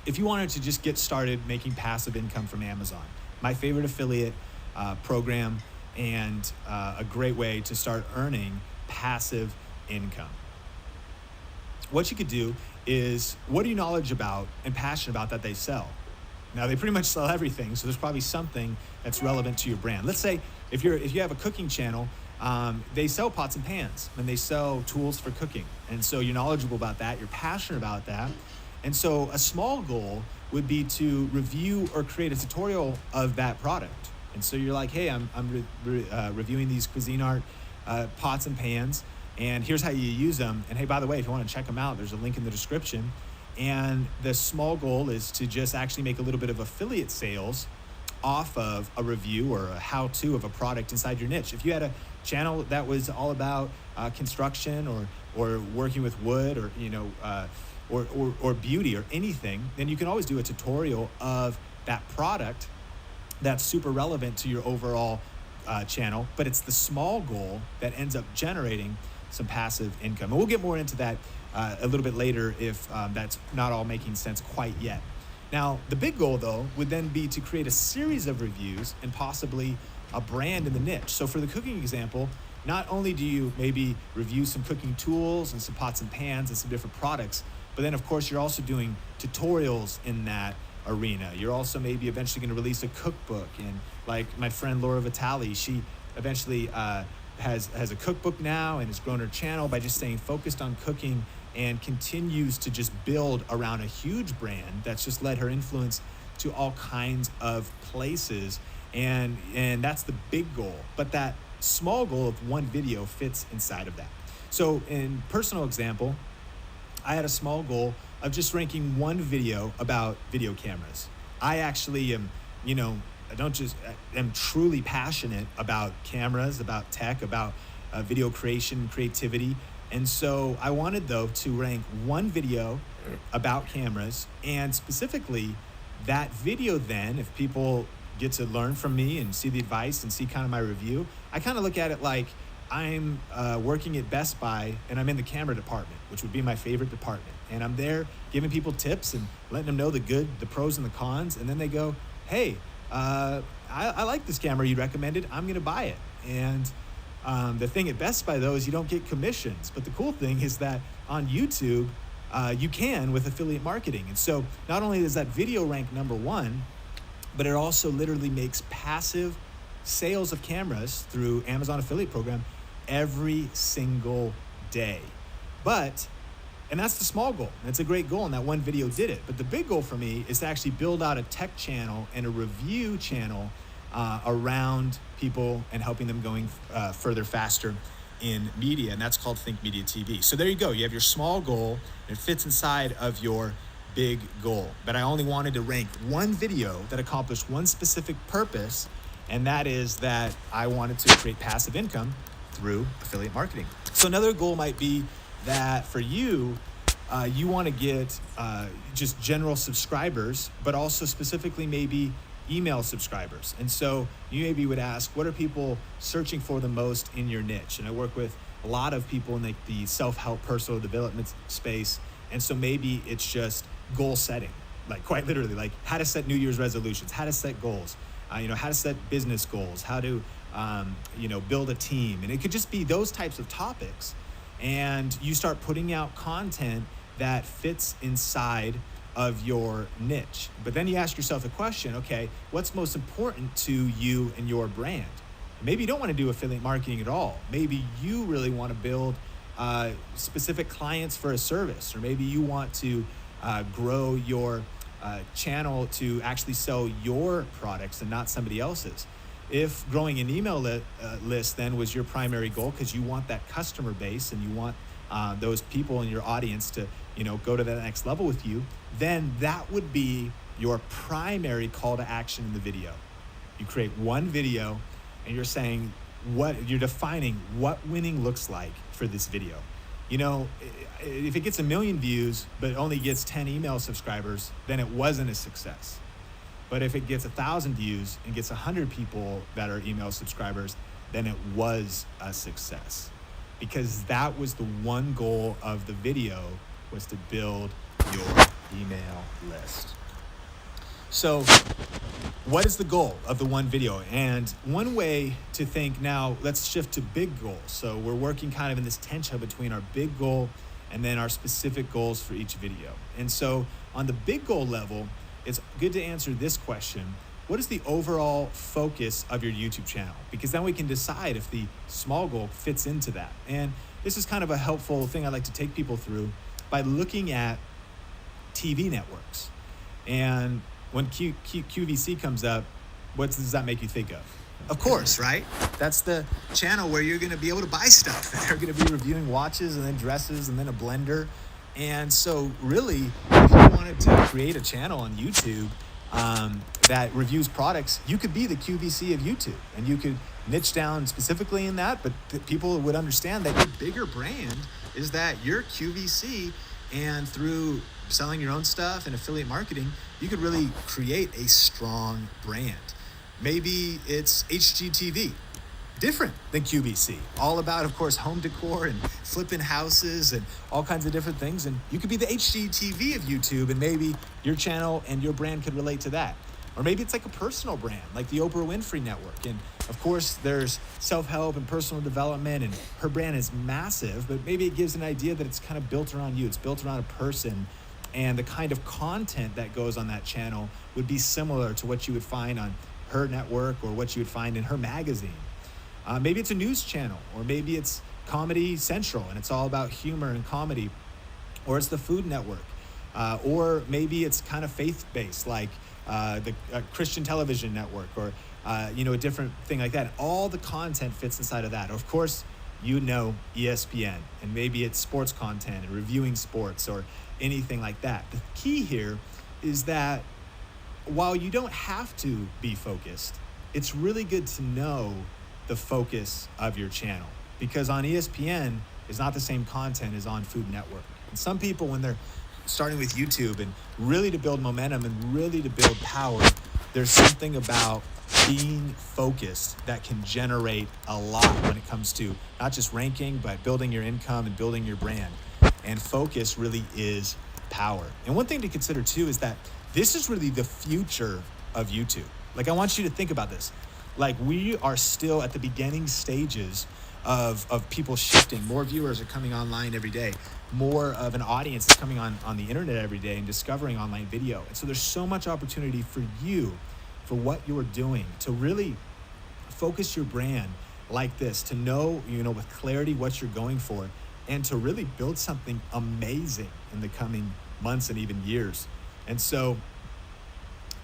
If you wanted to just get started making passive income from Amazon, my favorite affiliate program, and a great way to start earning passive income. What you could do is, what are you knowledgeable about and passionate about that they sell? Now they pretty much sell everything, so there's probably something that's relevant to your brand. Let's say if you have a cooking channel, they sell pots and pans and they sell tools for cooking, and so you're knowledgeable about that, you're passionate about that, and so a small goal would be to review or create a tutorial of that product. And so you're like, hey, I'm reviewing these Cuisinart pots and pans, and here's how you use them. And hey, by the way, if you want to check them out, there's a link in the description. And the small goal is to just actually make a little bit of affiliate sales off of a review or a how-to of a product inside your niche. If you had a channel that was all about construction or working with wood, or or beauty or anything, then you can always do a tutorial of that product that's super relevant to your overall channel. But it's the small goal that ends up generating some passive income. And we'll get more into that a little bit later if that's not all making sense quite yet. Now, the big goal, though, would then be to create a series of reviews and possibly a brand in the niche. So for the cooking example, not only do you maybe review some cooking tools and some pots and pans and some different products, but then, of course, you're also doing tutorials in that arena. You're also maybe eventually going to release a cookbook. And like my friend Laura Vitale, she eventually has a cookbook now and has grown her channel by just staying focused on cooking, and continues to just build around a huge brand that's just led her influence to all kinds of places. And that's the big goal. But that small goal of one video fits inside of that. So in personal example, I had a small goal of just ranking one video about video cameras. I actually am, I'm truly passionate about cameras, about tech, about video creation, creativity. And so I wanted, though, to rank one video about cameras, and specifically that video then, if people get to learn from me and see the advice and see kind of my review, I kind of look at it like I'm working at Best Buy and I'm in the camera department, which would be my favorite department. And I'm there giving people tips and letting them know the good, the pros and the cons. And then they go, hey, I like this camera you recommended. I'm going to buy it. And the thing at Best Buy, though, is you don't get commissions. But the cool thing is that on YouTube, you can with affiliate marketing. And so not only does that video rank number one, but it also literally makes passive sales of cameras through Amazon affiliate program every single day. And that's the small goal. It's a great goal, and that one video did it. But the big goal for me is to actually build out a tech channel and a review channel around people and helping them going further, faster in media, and that's called Think Media TV. So there you go. You have your small goal, and it fits inside of your big goal. But I only wanted to rank one video that accomplished one specific purpose, and that is that I wanted to create passive income through affiliate marketing. So another goal might be that for you, you want to get just general subscribers, but also specifically maybe email subscribers. And so you maybe would ask, what are people searching for the most in your niche? And I work with a lot of people in the self-help personal development space. And so maybe it's just goal setting, like quite literally, like how to set New Year's resolutions, how to set goals, how to set business goals, how to, build a team. And it could just be those types of topics. And you start putting out content that fits inside of your niche. But then you ask yourself the question, okay, what's most important to you and your brand? Maybe you don't want to do affiliate marketing at all. Maybe you really want to build specific clients for a service, or maybe you want to grow your channel to actually sell your products and not somebody else's. If growing an email list then was your primary goal because you want that customer base and you want those people in your audience to go to that next level with you, then that would be your primary call to action in the video. You create one video and you're saying you're defining what winning looks like for this video. If it gets 1 million views but only gets 10 email subscribers, then it wasn't a success. But if it gets 1,000 views and gets 100 people that are email subscribers, then it was a success. Because that was the one goal of the video, was to build your email list. So what is the goal of the one video? And one way to think, now let's shift to big goals. So we're working kind of in this tension between our big goal and then our specific goals for each video. And so on the big goal level, it's good to answer this question. What is the overall focus of your YouTube channel? Because then we can decide if the small goal fits into that. And this is kind of a helpful thing I like to take people through by looking at TV networks. And when QVC comes up, what does that make you think of? Of course, right? That's the channel where you're going to be able to buy stuff. They're going to be reviewing watches and then dresses and then a blender. And so really, if you wanted to create a channel on YouTube that reviews products, you could be the QVC of YouTube, and you could niche down specifically in that, but people would understand that your bigger brand is that you're QVC, and through selling your own stuff and affiliate marketing, you could really create a strong brand. Maybe it's HGTV, different than QVC, all about, of course, home decor and flipping houses and all kinds of different things. And you could be the HGTV of YouTube, and maybe your channel and your brand could relate to that. Or maybe it's like a personal brand, like the Oprah Winfrey Network. And of course, there's self-help and personal development, and her brand is massive, but maybe it gives an idea that it's kind of built around you. It's built around a person, and the kind of content that goes on that channel would be similar to what you would find on her network or what you would find in her magazine. Maybe it's a news channel, or maybe it's Comedy Central and it's all about humor and comedy, or it's the Food Network, or maybe it's kind of faith-based, like the Christian Television Network, or a different thing like that. All the content fits inside of that. Of course, ESPN, and maybe it's sports content and reviewing sports or anything like that. The key here is that while you don't have to be focused, it's really good to know the focus of your channel, because on ESPN is not the same content as on Food Network. And some people, when they're starting with YouTube and really to build momentum and really to build power, there's something about being focused that can generate a lot when it comes to not just ranking, but building your income and building your brand. And focus really is power. And one thing to consider too is that this is really the future of YouTube. Like, I want you to think about this. Like, we are still at the beginning stages of people shifting. More viewers are coming online every day. More of an audience is coming on the internet every day and discovering online video. And so there's so much opportunity for you, for what you're doing, to really focus your brand like this, to know, with clarity what you're going for, and to really build something amazing in the coming months and even years. And so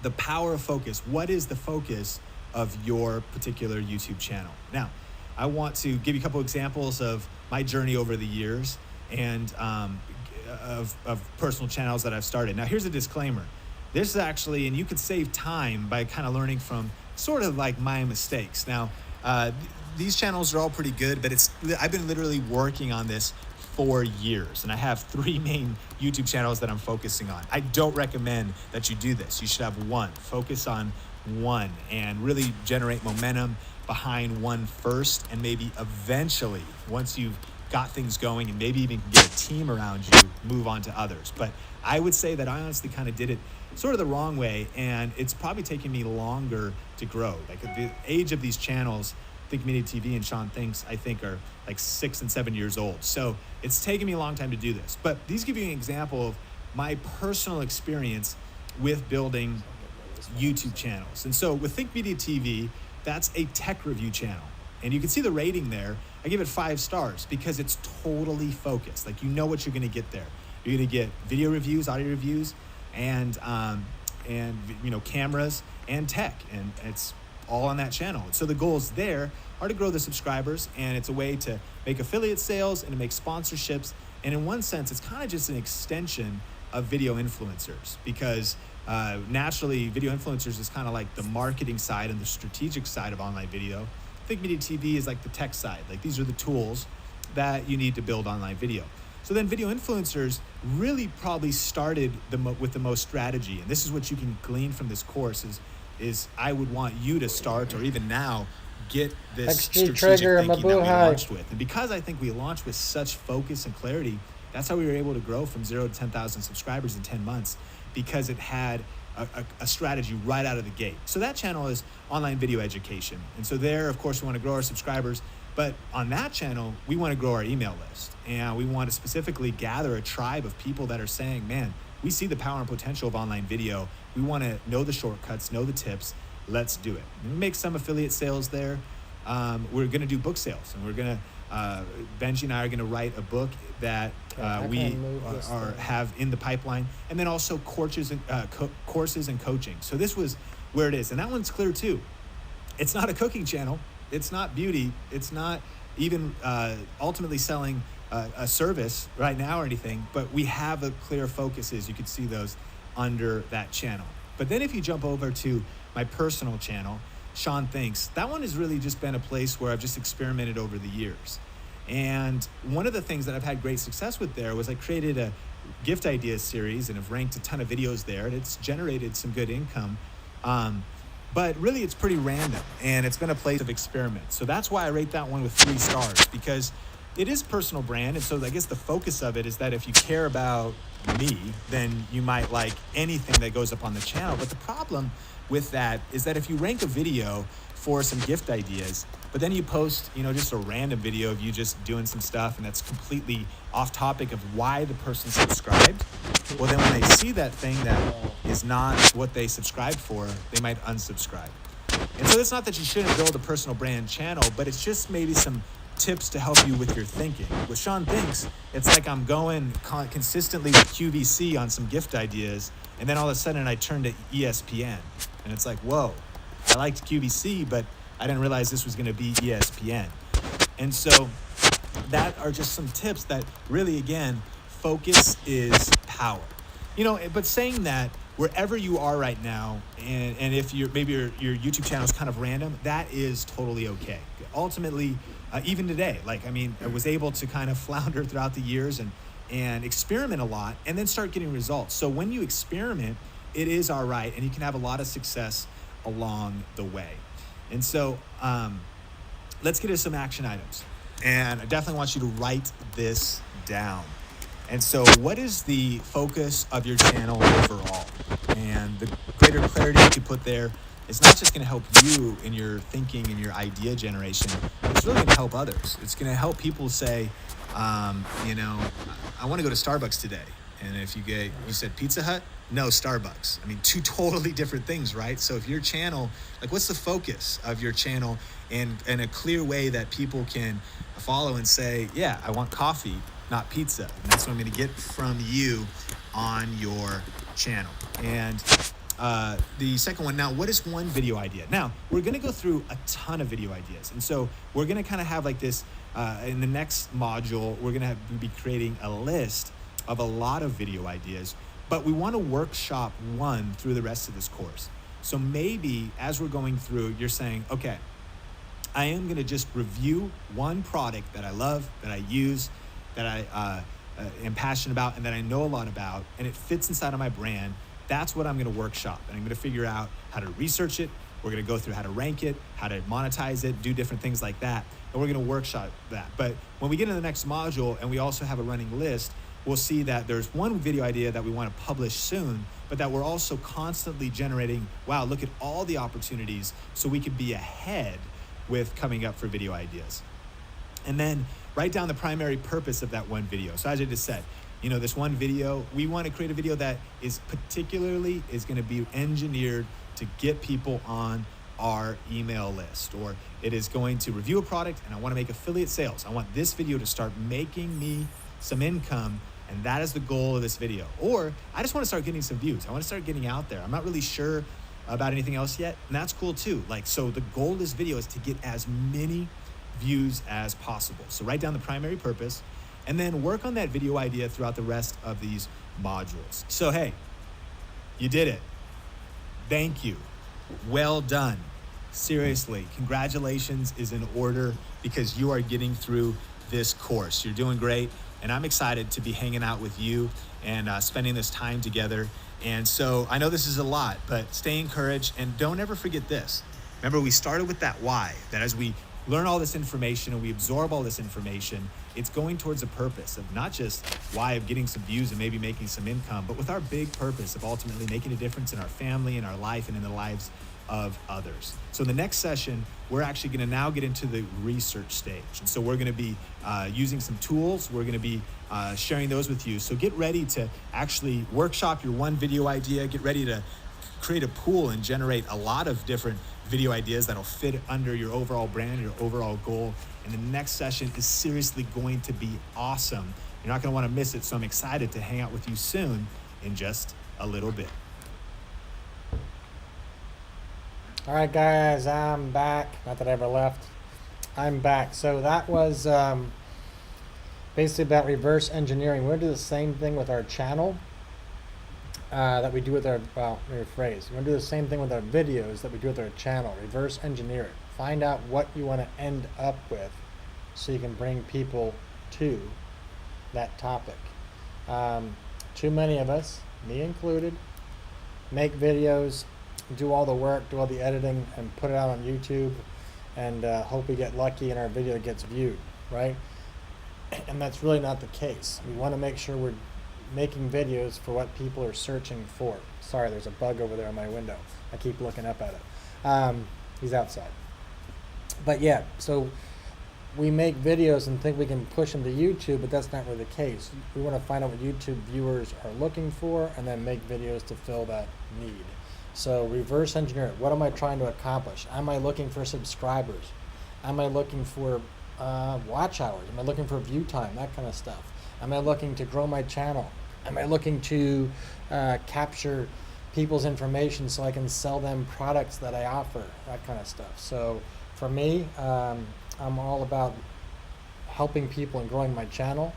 the power of focus. What is the focus of your particular YouTube channel? Now, I want to give you a couple examples of my journey over the years and of personal channels that I've started. Now, here's a disclaimer. This is actually, and you could save time by kind of learning from sort of like my mistakes. Now, these channels are all pretty good, but I've been literally working on this for years, and I have 3 main YouTube channels that I'm focusing on. I don't recommend that you do this. You should have one. Focus on one and really generate momentum behind one first, and maybe eventually, once you've got things going and maybe even get a team around you, move on to others. But I would say that I honestly kind of did it sort of the wrong way, and it's probably taken me longer to grow. Like, at the age of these channels, Think Media TV and Sean Thinks, I think, are like 6 and 7 years old. So it's taken me a long time to do this. But these give you an example of my personal experience with building YouTube channels. And so with Think Media TV, that's a tech review channel. And you can see the rating there. I give it 5 stars because it's totally focused. Like, you know what you're going to get there. You're going to get video reviews, audio reviews, and cameras and tech, and it's all on that channel. So the goals there are to grow the subscribers, and it's a way to make affiliate sales and to make sponsorships. And in one sense, it's kind of just an extension of video influencers, because naturally, video influencers is kind of like the marketing side and the strategic side of online video. Think Media TV is like the tech side. Like, these are the tools that you need to build online video. So then video influencers really probably started with the most strategy. And this is what you can glean from this course is I would want you to start, or even now, get this strategic thinking that we launched with. And because I think we launched with such focus and clarity, that's how we were able to grow from 0 to 10,000 subscribers in 10 months, because it had a strategy right out of the gate. So that channel is online video education. And so there, of course, we want to grow our subscribers. But on that channel, we want to grow our email list. And we want to specifically gather a tribe of people that are saying, man, we see the power and potential of online video. We want to know the shortcuts, know the tips. Let's do it. We make some affiliate sales there. We're going to do book sales, and we're going to, Benji and I are going to write a book that we have in the pipeline, and then also courses and coaching. So this was where it is. And that one's clear too. It's not a cooking channel. It's not beauty. It's not even ultimately selling a service right now or anything, but we have a clear focuses. You could see those under that channel. But then if you jump over to my personal channel, Sean Thinks, that one has really just been a place where I've just experimented over the years. And one of the things that I've had great success with there was I created a gift ideas series and have ranked a ton of videos there, and it's generated some good income. But really it's pretty random, and it's been a place of experiment. So that's why I rate that one with 3 stars, because it is personal brand. And so I guess the focus of it is that if you care about me, then you might like anything that goes up on the channel. But the problem with that is that if you rank a video for some gift ideas, but then you post, just a random video of you just doing some stuff and that's completely off topic of why the person subscribed, well, then when they see that thing that is not what they subscribed for, they might unsubscribe. And so it's not that you shouldn't build a personal brand channel, but it's just maybe some tips to help you with your thinking. With Sean Thinks, it's like I'm going consistently with QVC on some gift ideas, and then all of a sudden I turn to ESPN, and it's like, whoa, I liked QVC, but I didn't realize this was going to be ESPN. And so that are just some tips that really, again, focus is power. But saying that, wherever you are right now, and if maybe your YouTube channel is kind of random, that is totally okay. Ultimately, even today, I was able to kind of flounder throughout the years and experiment a lot and then start getting results. So when you experiment, it is all right, and you can have a lot of success along the way. And so let's get into some action items. And I definitely want you to write this down. And so what is the focus of your channel overall? And the greater clarity you can put there is not just going to help you in your thinking and your idea generation, it's really going to help others. It's going to help people say, I want to go to Starbucks today. And if you said Pizza Hut, no, Starbucks. I mean, 2 totally different things, right? So if your channel, what's the focus of your channel, and a clear way that people can follow and say, yeah, I want coffee, not pizza. And that's what I'm going to get from you on your channel. And the second one, now, what is one video idea? Now, we're going to go through a ton of video ideas. And so we're going to kind of have like this, in the next module, we're going to be creating a list of a lot of video ideas, but we want to workshop one through the rest of this course. So maybe as we're going through, you're saying, okay, I am going to just review one product that I love, that I use, that I am passionate about, and that I know a lot about, and it fits inside of my brand. That's what I'm going to workshop, and I'm going to figure out how to research it. We're going to go through how to rank it, how to monetize it, do different things like that, and we're going to workshop that. But when we get into the next module and we also have a running list, we'll see that there's one video idea that we want to publish soon, but that we're also constantly generating, wow, look at all the opportunities, so we could be ahead with coming up for video ideas. And then write down the primary purpose of that one video. So as I just said, this one video, we want to create a video that is going to be engineered to get people on our email list, or it is going to review a product and I want to make affiliate sales. I want this video to start making me some income, and that is the goal of this video. Or I just want to start getting some views. I want to start getting out there. I'm not really sure about anything else yet, and that's cool too. So the goal of this video is to get as many views as possible. So write down the primary purpose and then work on that video idea throughout the rest of these modules. So hey, you did it. Thank you. Well done. Seriously, congratulations is in order, because you are getting through this course. You're doing great, and I'm excited to be hanging out with you and spending this time together. And so I know this is a lot, but stay encouraged, and don't ever forget this. Remember, we started with that why, that as we learn all this information and we absorb all this information, it's going towards a purpose of not just why of getting some views and maybe making some income, but with our big purpose of ultimately making a difference in our family, in our life, and in the lives of others. So in the next session, we're actually going to now get into the research stage. And so we're going to be using some tools. We're going to be sharing those with you. So get ready to actually workshop your one video idea. Get ready to create a pool and generate a lot of different video ideas that'll fit under your overall brand, your overall goal. And the next session is seriously going to be awesome. You're not going to want to miss it. So I'm excited to hang out with you soon in just a little bit. All right, guys, I'm back. Not that I ever left. I'm back. So that was basically about reverse engineering. We're going to do the same thing with our channel that we do with our, well, let me rephrase. We're going to do the same thing with our videos that we do with our channel. Reverse engineer it. Find out what you want to end up with so you can bring people to that topic. Too many of us, me included, make videos, do all the work, do all the editing, and put it out on YouTube, and hope we get lucky and our video gets viewed, right? And that's really not the case. We want to make sure we're making videos for what people are searching for. Sorry, there's a bug over there on my window. I keep looking up at it. He's outside. But yeah, so we make videos and think we can push them to YouTube, but that's not really the case. We want to find out what YouTube viewers are looking for and then make videos to fill that need. So reverse engineer it. What am I trying to accomplish? Am I looking for subscribers? Am I looking for watch hours? Am I looking for view time? That kind of stuff. Am I looking to grow my channel? Am I looking to capture people's information so I can sell them products that I offer? That kind of stuff. So for me, I'm all about helping people and growing my channel,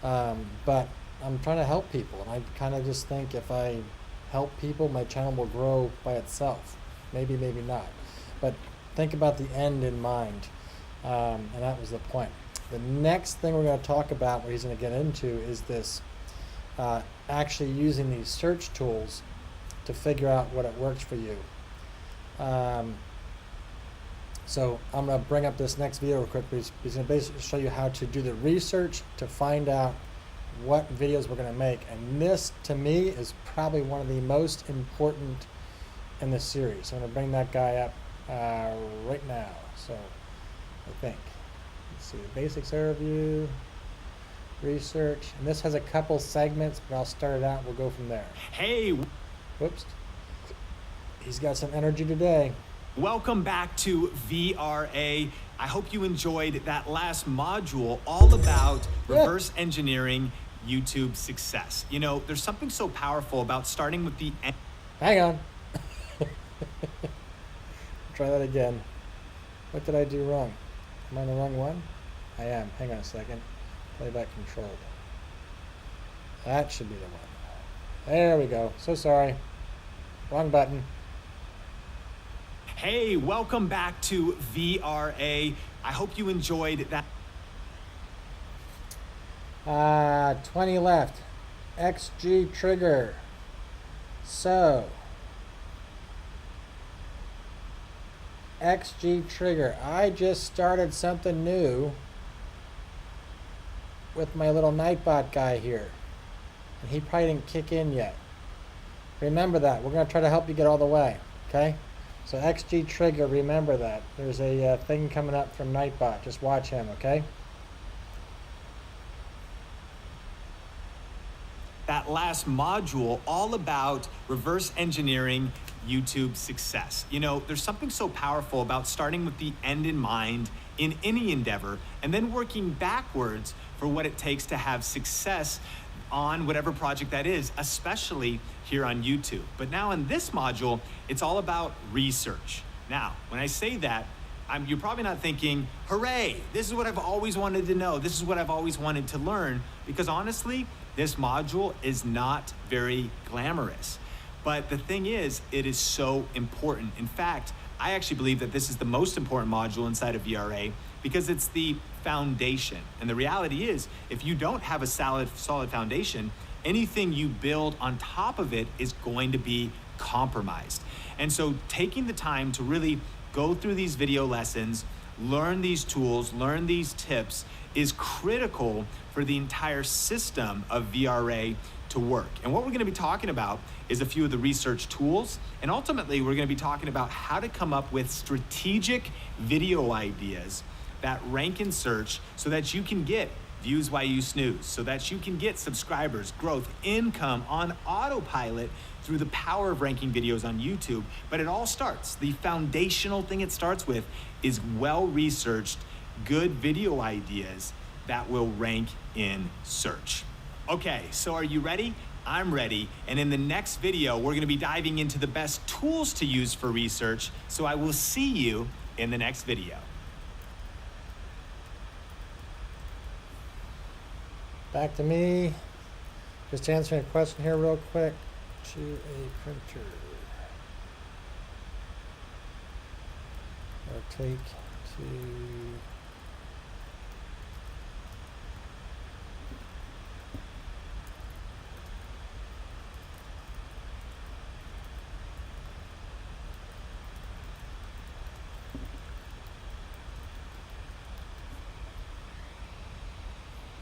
but I'm trying to help people, and I kind of just think if I help people, my channel will grow by itself. Maybe, maybe not. But think about the end in mind, and that was the point. The next thing we're going to talk about, what he's going to get into, is this actually using these search tools to figure out what it works for you. So I'm going to bring up this next video real quick. He's going to basically show you how to do the research to find out what videos we're going to make. And this, to me, is probably one of the most important in the series. So I'm going to bring that guy up right now. So I think, let's see, the basics overview, research. And this has a couple segments, but I'll start it out. We'll go from there. Hey. Whoops. He's got some energy today. Welcome back to VRA. I hope you enjoyed that last module all about reverse engineering YouTube success. You know, there's something so powerful about starting with the end. Hang on. Try that again. What did I do wrong? Am I on the wrong one? I am. Hang on a second. Playback controlled. That should be the one. There we go. So sorry. Wrong button. Hey, welcome back to VRA. I hope you enjoyed that. 20 left. XG trigger. So, XG trigger. I just started something new with my little Nightbot guy here. And he probably didn't kick in yet. Remember that. We're going to try to help you get all the way. Okay? So XG trigger, remember that. There's a thing coming up from Nightbot. Just watch him, okay? That last module all about reverse engineering YouTube success. You know, there's something so powerful about starting with the end in mind in any endeavor and then working backwards for what it takes to have success on whatever project that is, especially here on YouTube. But now in this module, it's all about research. Now, when I say that, you're probably not thinking, hooray, this is what I've always wanted to know. This is what I've always wanted to learn. Because honestly, this module is not very glamorous. But the thing is, it is so important. In fact, I actually believe that this is the most important module inside of VRA because it's the foundation. And the reality is, if you don't have a solid foundation, anything you build on top of it is going to be compromised. And so taking the time to really go through these video lessons, learn these tools, learn these tips is critical for the entire system of VRA to work. And what we're going to be talking about is a few of the research tools, and ultimately we're going to be talking about how to come up with strategic video ideas that rank in search so that you can get views while you snooze, so that you can get subscribers, growth, income on autopilot through the power of ranking videos on YouTube. But it all starts, the foundational thing it starts with is well-researched, good video ideas that will rank in search. Okay, so are you ready? I'm ready, and in the next video, we're gonna be diving into the best tools to use for research, so I will see you in the next video. Back to me. Just answering a question here real quick. To a printer. Or take to...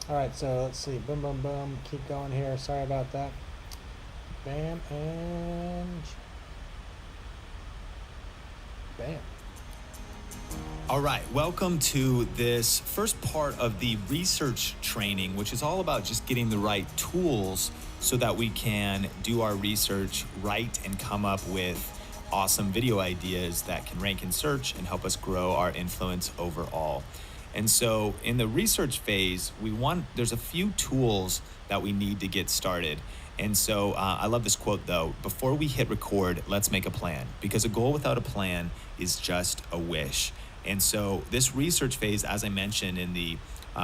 All right, so let's see. Boom, boom, boom. Keep going here. Sorry about that. Bam and bam. All right, welcome to this first part of the research training, which is all about just getting the right tools so that we can do our research right and come up with awesome video ideas that can rank in search and help us grow our influence overall. And so in the research phase, there's a few tools that we need to get started. And so I love this quote though: before we hit record, let's make a plan, because a goal without a plan is just a wish. And so this research phase, as I mentioned in the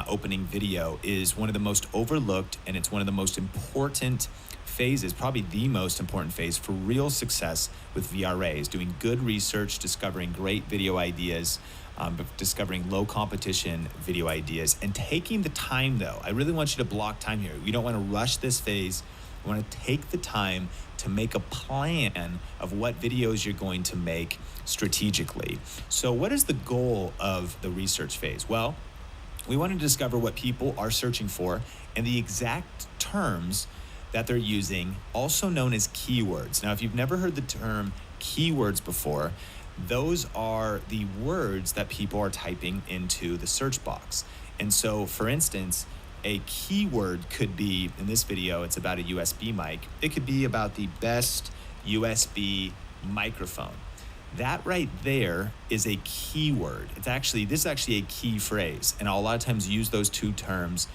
opening video, is one of the most overlooked, and it's one of the most important phases, probably the most important phase for real success with VRAs, doing good research, discovering great video ideas, discovering low competition video ideas, and taking the time though. I really want you to block time here. We don't want to rush this phase. We want to take the time to make a plan of what videos you're going to make strategically. So what is the goal of the research phase? Well, we want to discover what people are searching for and the exact terms that they're using, also known as keywords. Now, if you've never heard the term keywords before, those are the words that people are typing into the search box. And so, for instance, a keyword could be, in this video, it's about a USB mic. It could be about the best USB microphone. That right there is a keyword. This is actually a key phrase, and I'll a lot of times use those two terms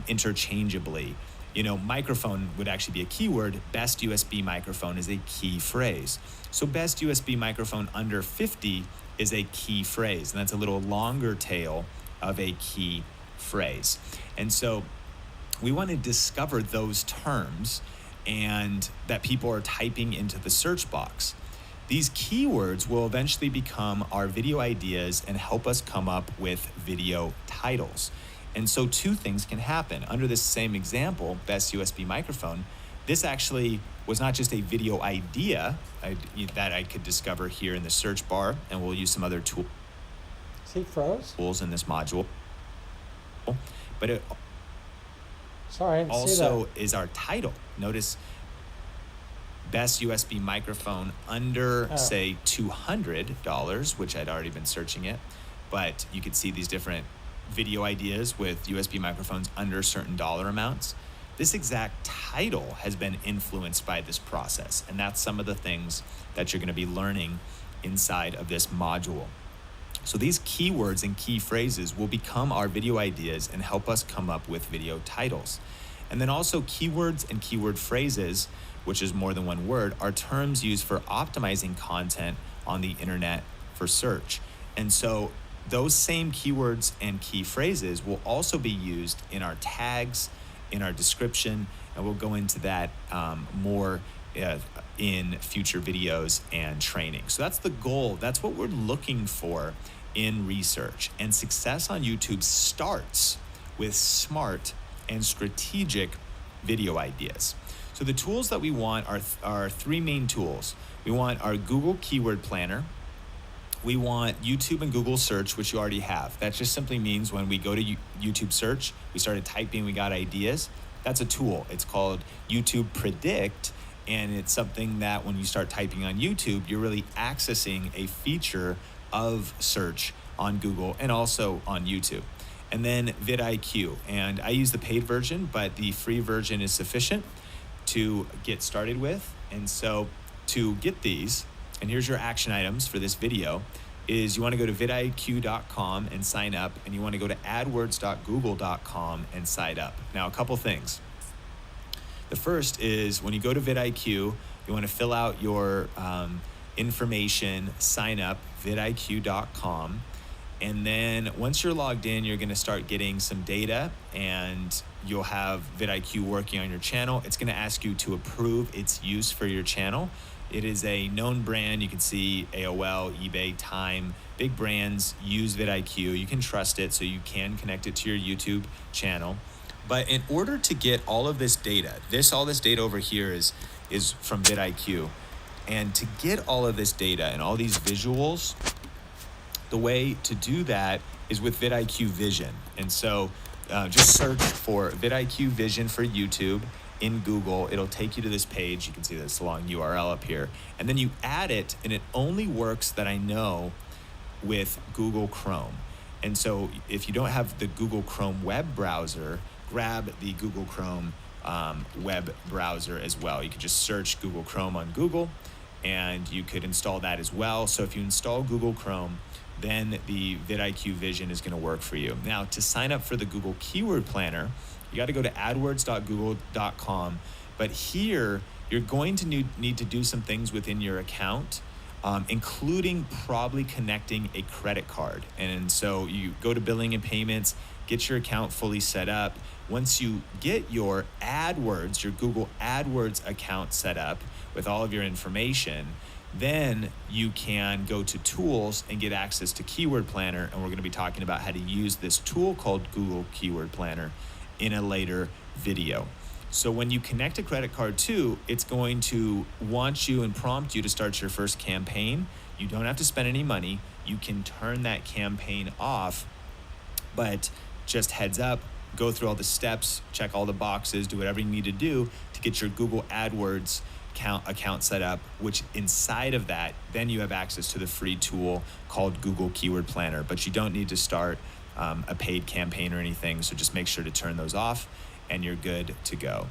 interchangeably. You know, microphone would actually be a keyword. Best USB microphone is a key phrase. So best USB microphone under 50 is a key phrase, and that's a little longer tail of a key phrase. And so we want to discover those terms and that people are typing into the search box. These keywords will eventually become our video ideas and help us come up with video titles. And so two things can happen. Under this same example, best USB microphone, this actually was not just a video idea that I could discover here in the search bar, and we'll use some other tools in this module. But it also is our title. Notice best USB microphone under, say, $200, which I'd already been searching it. But you could see these different video ideas with USB microphones under certain dollar amounts. This exact title has been influenced by this process, and that's some of the things that you're going to be learning inside of this module. So these keywords and key phrases will become our video ideas and help us come up with video titles. And then also keywords and keyword phrases, which is more than one word, are terms used for optimizing content on the internet for search. And so those same keywords and key phrases will also be used in our tags, in our description, and we'll go into that more in future videos and training. So that's the goal. That's what we're looking for in research. And success on YouTube starts with smart and strategic video ideas. So the tools that we want are three main tools. We want our Google Keyword Planner. We want YouTube and Google Search, which you already have. That just simply means when we go to YouTube search, we started typing, we got ideas. that's a tool. It's called YouTube Predict, and it's something that when you start typing on YouTube, you're really accessing a feature of search on Google and also on YouTube. And then vidIQ, and I use the paid version, but the free version is sufficient to get started with. And so to get these, and here's your action items for this video, is you want to go to vidiq.com and sign up, and you want to go to adwords.google.com and sign up. Now, a couple things. The first is when you go to vidIQ, you want to fill out your information, sign up, vidiq.com. And then once you're logged in, you're going to start getting some data, and you'll have vidIQ working on your channel. It's going to ask you to approve its use for your channel. It is a known brand. You can see AOL, eBay, Time, big brands use vidIQ. You can trust it, so you can connect it to your YouTube channel. But in order to get all of this data, all this data over here is from vidIQ. And to get all of this data and all these visuals, the way to do that is with vidIQ Vision. And so just search for vidIQ Vision for YouTube in Google. It'll take you to this page. You can see this long URL up here. And then you add it, and it only works, that I know, with Google Chrome. And so if you don't have the Google Chrome web browser, grab the Google Chrome web browser as well. You can just search Google Chrome on Google, and you could install that as well. So if you install Google Chrome, then the vidIQ Vision is going to work for you. Now, to sign up for the Google Keyword Planner, you got to go to adwords.google.com. But here, you're going to need to do some things within your account, including probably connecting a credit card. And so you go to billing and payments, get your account fully set up. Once you get your AdWords, your Google AdWords account set up with all of your information, then you can go to tools and get access to Keyword Planner. And we're going to be talking about how to use this tool called Google Keyword Planner in a later video. So when you connect a credit card too, it's going to want you and prompt you to start your first campaign. You don't have to spend any money. You can turn that campaign off, but just heads up, go through all the steps, check all the boxes, do whatever you need to do to get your Google AdWords account set up, which inside of that, then you have access to the free tool called Google Keyword Planner. But you don't need to start a paid campaign or anything, so just make sure to turn those off and you're good to go.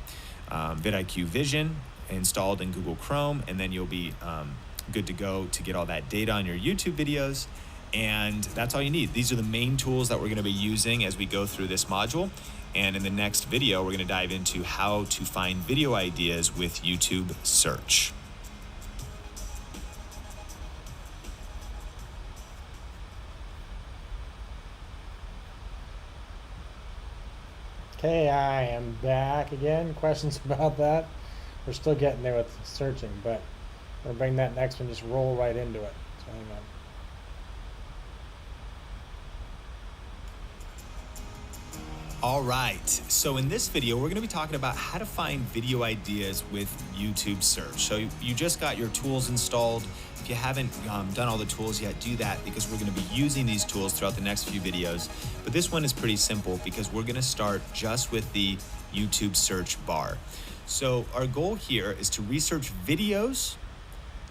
vidIQ Vision installed in Google Chrome, and then you'll be good to go to get all that data on your YouTube videos. And that's all you need. These are the main tools that we're going to be using as we go through this module. And in the next video, we're going to dive into how to find video ideas with YouTube search. Okay, I am back again. Questions about that? We're still getting there with searching, but we'll bring that next one, just roll right into it. So hang on. All right, so in this video, we're gonna be talking about how to find video ideas with YouTube search. So you just got your tools installed. If you haven't done all the tools yet, do that, because we're gonna be using these tools throughout the next few videos. But this one is pretty simple because we're gonna start just with the YouTube search bar. So our goal here is to research videos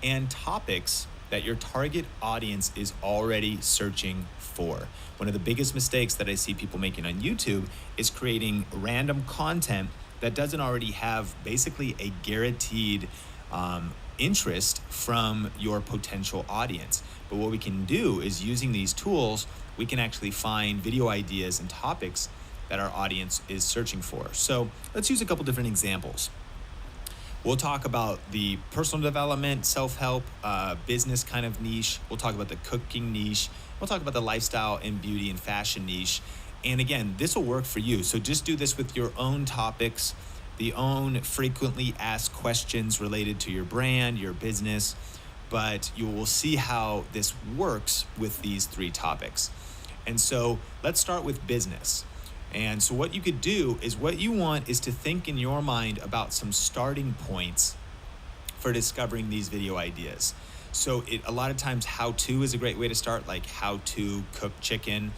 and topics that your target audience is already searching for. One of the biggest mistakes that I see people making on YouTube is creating random content that doesn't already have basically a guaranteed interest from your potential audience. But what we can do is, using these tools, we can actually find video ideas and topics that our audience is searching for. So let's use a couple different examples. We'll talk about the personal development, self-help, business kind of niche. We'll talk about the cooking niche. We'll talk about the lifestyle and beauty and fashion niche. And again, this will work for you. So just do this with your own topics, the own frequently asked questions related to your brand, your business, but you will see how this works with these three topics. And so let's start with business. And so what you could do is, what you want is to think in your mind about some starting points for discovering these video ideas. So a lot of times how-to is a great way to start, like how to cook chicken.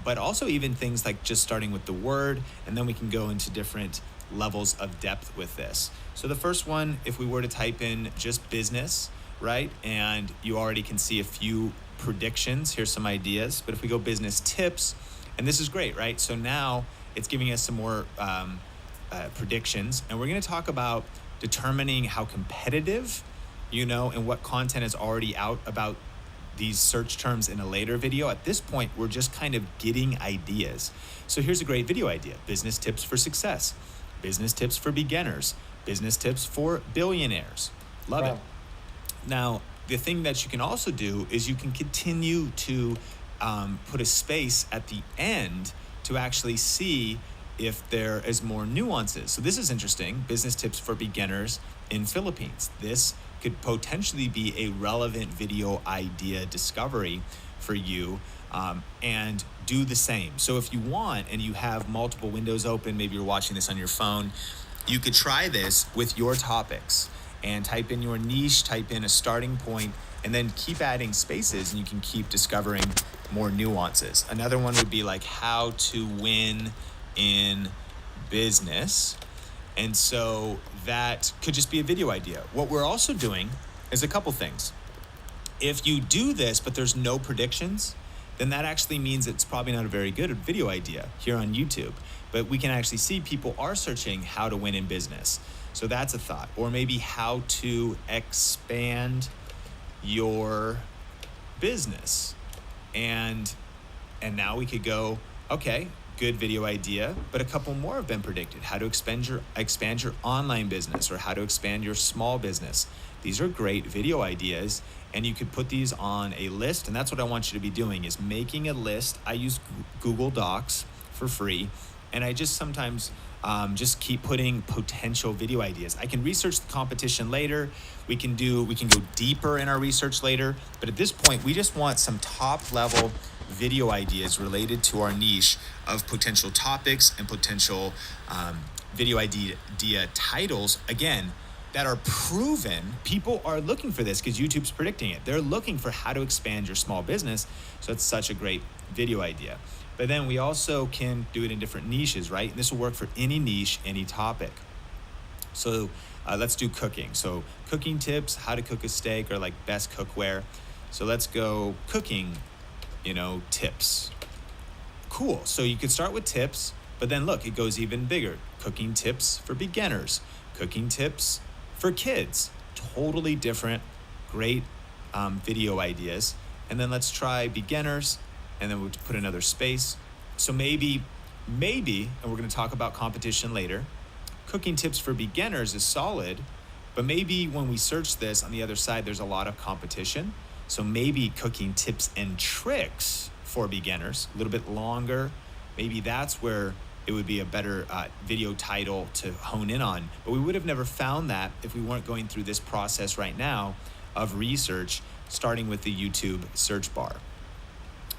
but also even things like just starting with the word, and then we can go into different levels of depth with this. So the first one, if we were to type in just business, right? And you already can see a few predictions. Here's some ideas, but if we go business tips, and this is great, right? So now it's giving us some more predictions, and we're going to talk about determining how competitive, and what content is already out about these search terms in a later video. At this point, we're just kind of getting ideas. So here's a great video idea: business tips for success, business tips for beginners, business tips for billionaires. Love it. Now, the thing that you can also do is you can continue to put a space at the end to actually see if there is more nuances. So this is interesting: business tips for beginners in Philippines. This could potentially be a relevant video idea discovery for you, and do the same. So if you want, and you have multiple windows open, maybe you're watching this on your phone, you could try this with your topics and type in your niche, type in a starting point, and then keep adding spaces, and you can keep discovering more nuances. Another one would be like how to win in business. And so that could just be a video idea. What we're also doing is a couple things. If you do this, but there's no predictions, then that actually means it's probably not a very good video idea here on YouTube. But we can actually see people are searching how to win in business. So that's a thought. Or maybe how to expand your business. And now we could go, okay, good video idea, but a couple more have been predicted. How to expand your online business, or how to expand your small business. These are great video ideas, and you could put these on a list, and that's what I want you to be doing, is making a list. I use Google Docs for free, and I just sometimes just keep putting potential video ideas. I can research the competition later. We can go deeper in our research later, but at this point, we just want some top level video ideas related to our niche of potential topics and potential video idea titles, again, that are proven. People are looking for this because YouTube's predicting it. They're looking for how to expand your small business. So it's such a great video idea. But then we also can do it in different niches, right? And this will work for any niche, any topic. So let's do cooking. So cooking tips, how to cook a steak, or like best cookware. So let's go cooking, tips. Cool. So you could start with tips, but then look, it goes even bigger. Cooking tips for beginners, cooking tips for kids. Totally different, great video ideas. And then let's try beginners, and then we'll put another space. So maybe, and we're going to talk about competition later, cooking tips for beginners is solid, but maybe when we search this on the other side, there's a lot of competition. So maybe cooking tips and tricks for beginners, a little bit longer. Maybe that's where it would be a better video title to hone in on. But we would have never found that if we weren't going through this process right now of research, starting with the YouTube search bar.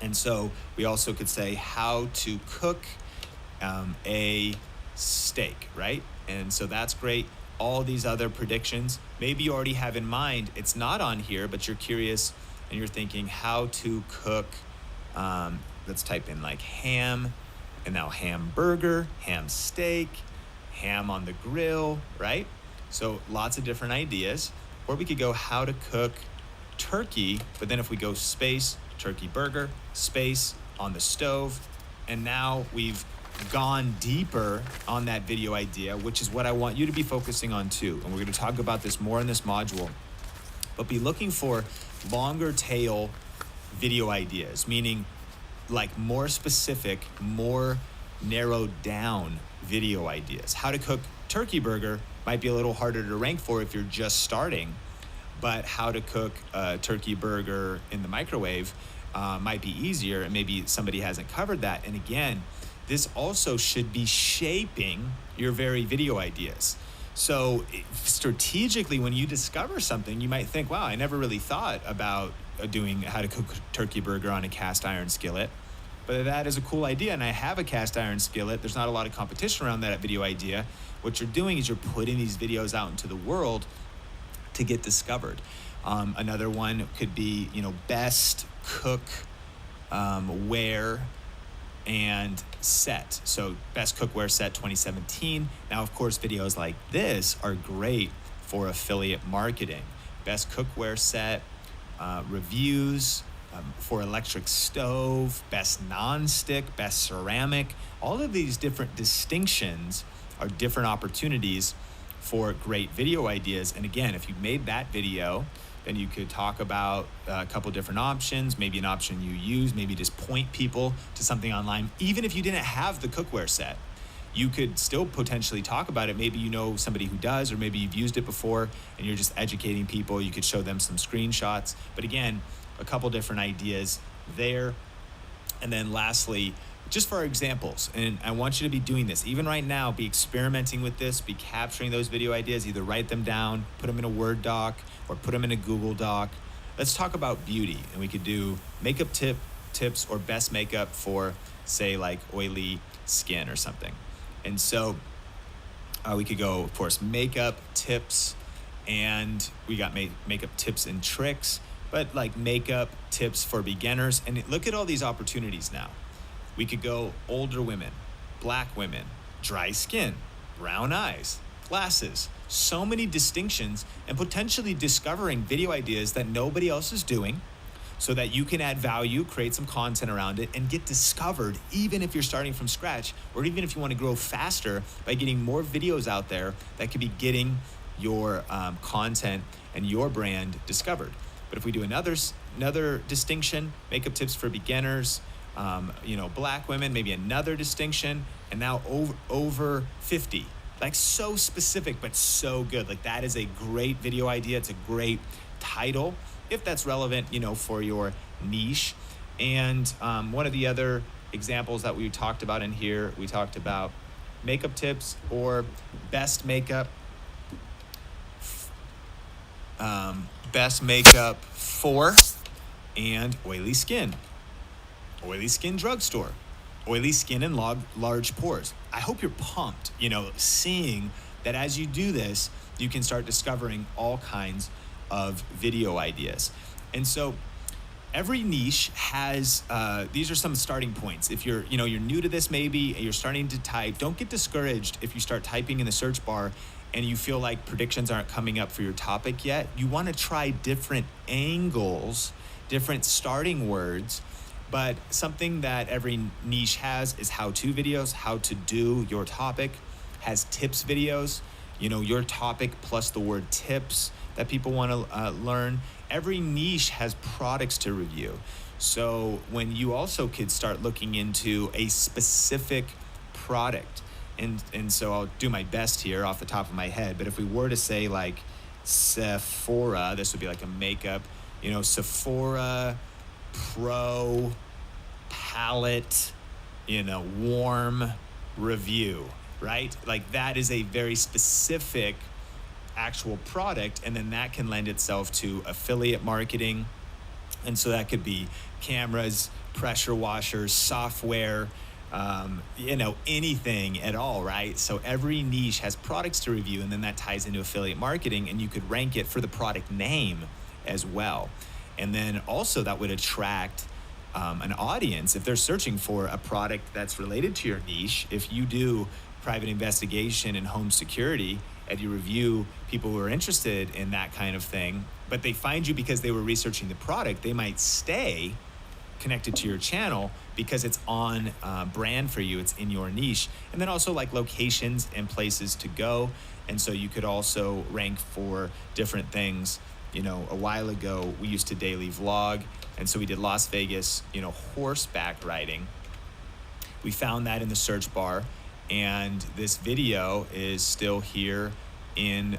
And so we also could say how to cook a steak, right? And so that's great. All these other predictions, maybe you already have in mind, it's not on here, but you're curious and you're thinking how to cook, let's type in like ham, and now hamburger, ham steak, ham on the grill, right? So lots of different ideas. Or we could go how to cook turkey, but then if we go space, turkey burger, space on the stove, and now we've gone deeper on that video idea, which is what I want you to be focusing on too. And we're going to talk about this more in this module, but be looking for longer tail video ideas, meaning like more specific, more narrowed down video ideas. How to cook turkey burger might be a little harder to rank for if you're just starting, but how to cook a turkey burger in the microwave might be easier, and maybe somebody hasn't covered that. And again, this also should be shaping your very video ideas. So strategically, when you discover something, you might think, wow, I never really thought about doing how to cook turkey burger on a cast iron skillet. But that is a cool idea, and I have a cast iron skillet. There's not a lot of competition around that video idea. What you're doing is you're putting these videos out into the world to get discovered. Another one could be, best cook wear and set. So best cookware set 2017. Now, of course, videos like this are great for affiliate marketing. Best cookware set, reviews for electric stove, best non-stick, best ceramic. All of these different distinctions are different opportunities for great video ideas. And again, if you made that video, then you could talk about a couple different options, maybe an option you use, maybe just point people to something online. Even if you didn't have the cookware set, you could still potentially talk about it. Maybe you know somebody who does, or maybe you've used it before and you're just educating people. You could show them some screenshots. But again, a couple different ideas there. And then lastly, just for our examples, and I want you to be doing this, even right now, be experimenting with this, be capturing those video ideas, either write them down, put them in a Word doc, or put them in a Google Doc. Let's talk about beauty, and we could do makeup tips or best makeup for, say, like oily skin or something. And so we could go, of course, makeup tips, and we got makeup tips and tricks, but like makeup tips for beginners. And look at all these opportunities now. We could go older women, black women, dry skin, brown eyes, glasses, so many distinctions, and potentially discovering video ideas that nobody else is doing so that you can add value, create some content around it, and get discovered even if you're starting from scratch, or even if you want to grow faster by getting more videos out there that could be getting your content and your brand discovered. But if we do another distinction, makeup tips for beginners, black women, maybe another distinction, and now over 50. Like, so specific, but so good. Like, that is a great video idea. It's a great title, if that's relevant, for your niche. And one of the other examples that we talked about in here, we talked about makeup tips or best makeup for and oily skin drugstore, oily skin and large pores. I hope you're pumped, seeing that as you do this, you can start discovering all kinds of video ideas. And so every niche has, these are some starting points. If you're new to this, maybe you're starting to type, don't get discouraged if you start typing in the search bar and you feel like predictions aren't coming up for your topic yet. You want to try different angles, different starting words. But something that every niche has is how-to videos, how to do your topic, has tips videos, your topic plus the word tips that people want to learn. Every niche has products to review. So when you also could start looking into a specific product, and so I'll do my best here off the top of my head, but if we were to say like Sephora, this would be like a makeup, Sephora Pro palette, warm review, right? Like, that is a very specific actual product, and then that can lend itself to affiliate marketing. And so that could be cameras, pressure washers, software, anything at all, right? So every niche has products to review, and then that ties into affiliate marketing, and you could rank it for the product name as well. And then also that would attract an audience if they're searching for a product that's related to your niche. If you do private investigation and home security and you review people who are interested in that kind of thing, but they find you because they were researching the product, they might stay connected to your channel because it's on brand for you, it's in your niche. And then also like locations and places to go. And so you could also rank for different things. A while ago, we used to daily vlog, and so we did Las Vegas, horseback riding. We found that in the search bar, and this video is still here in,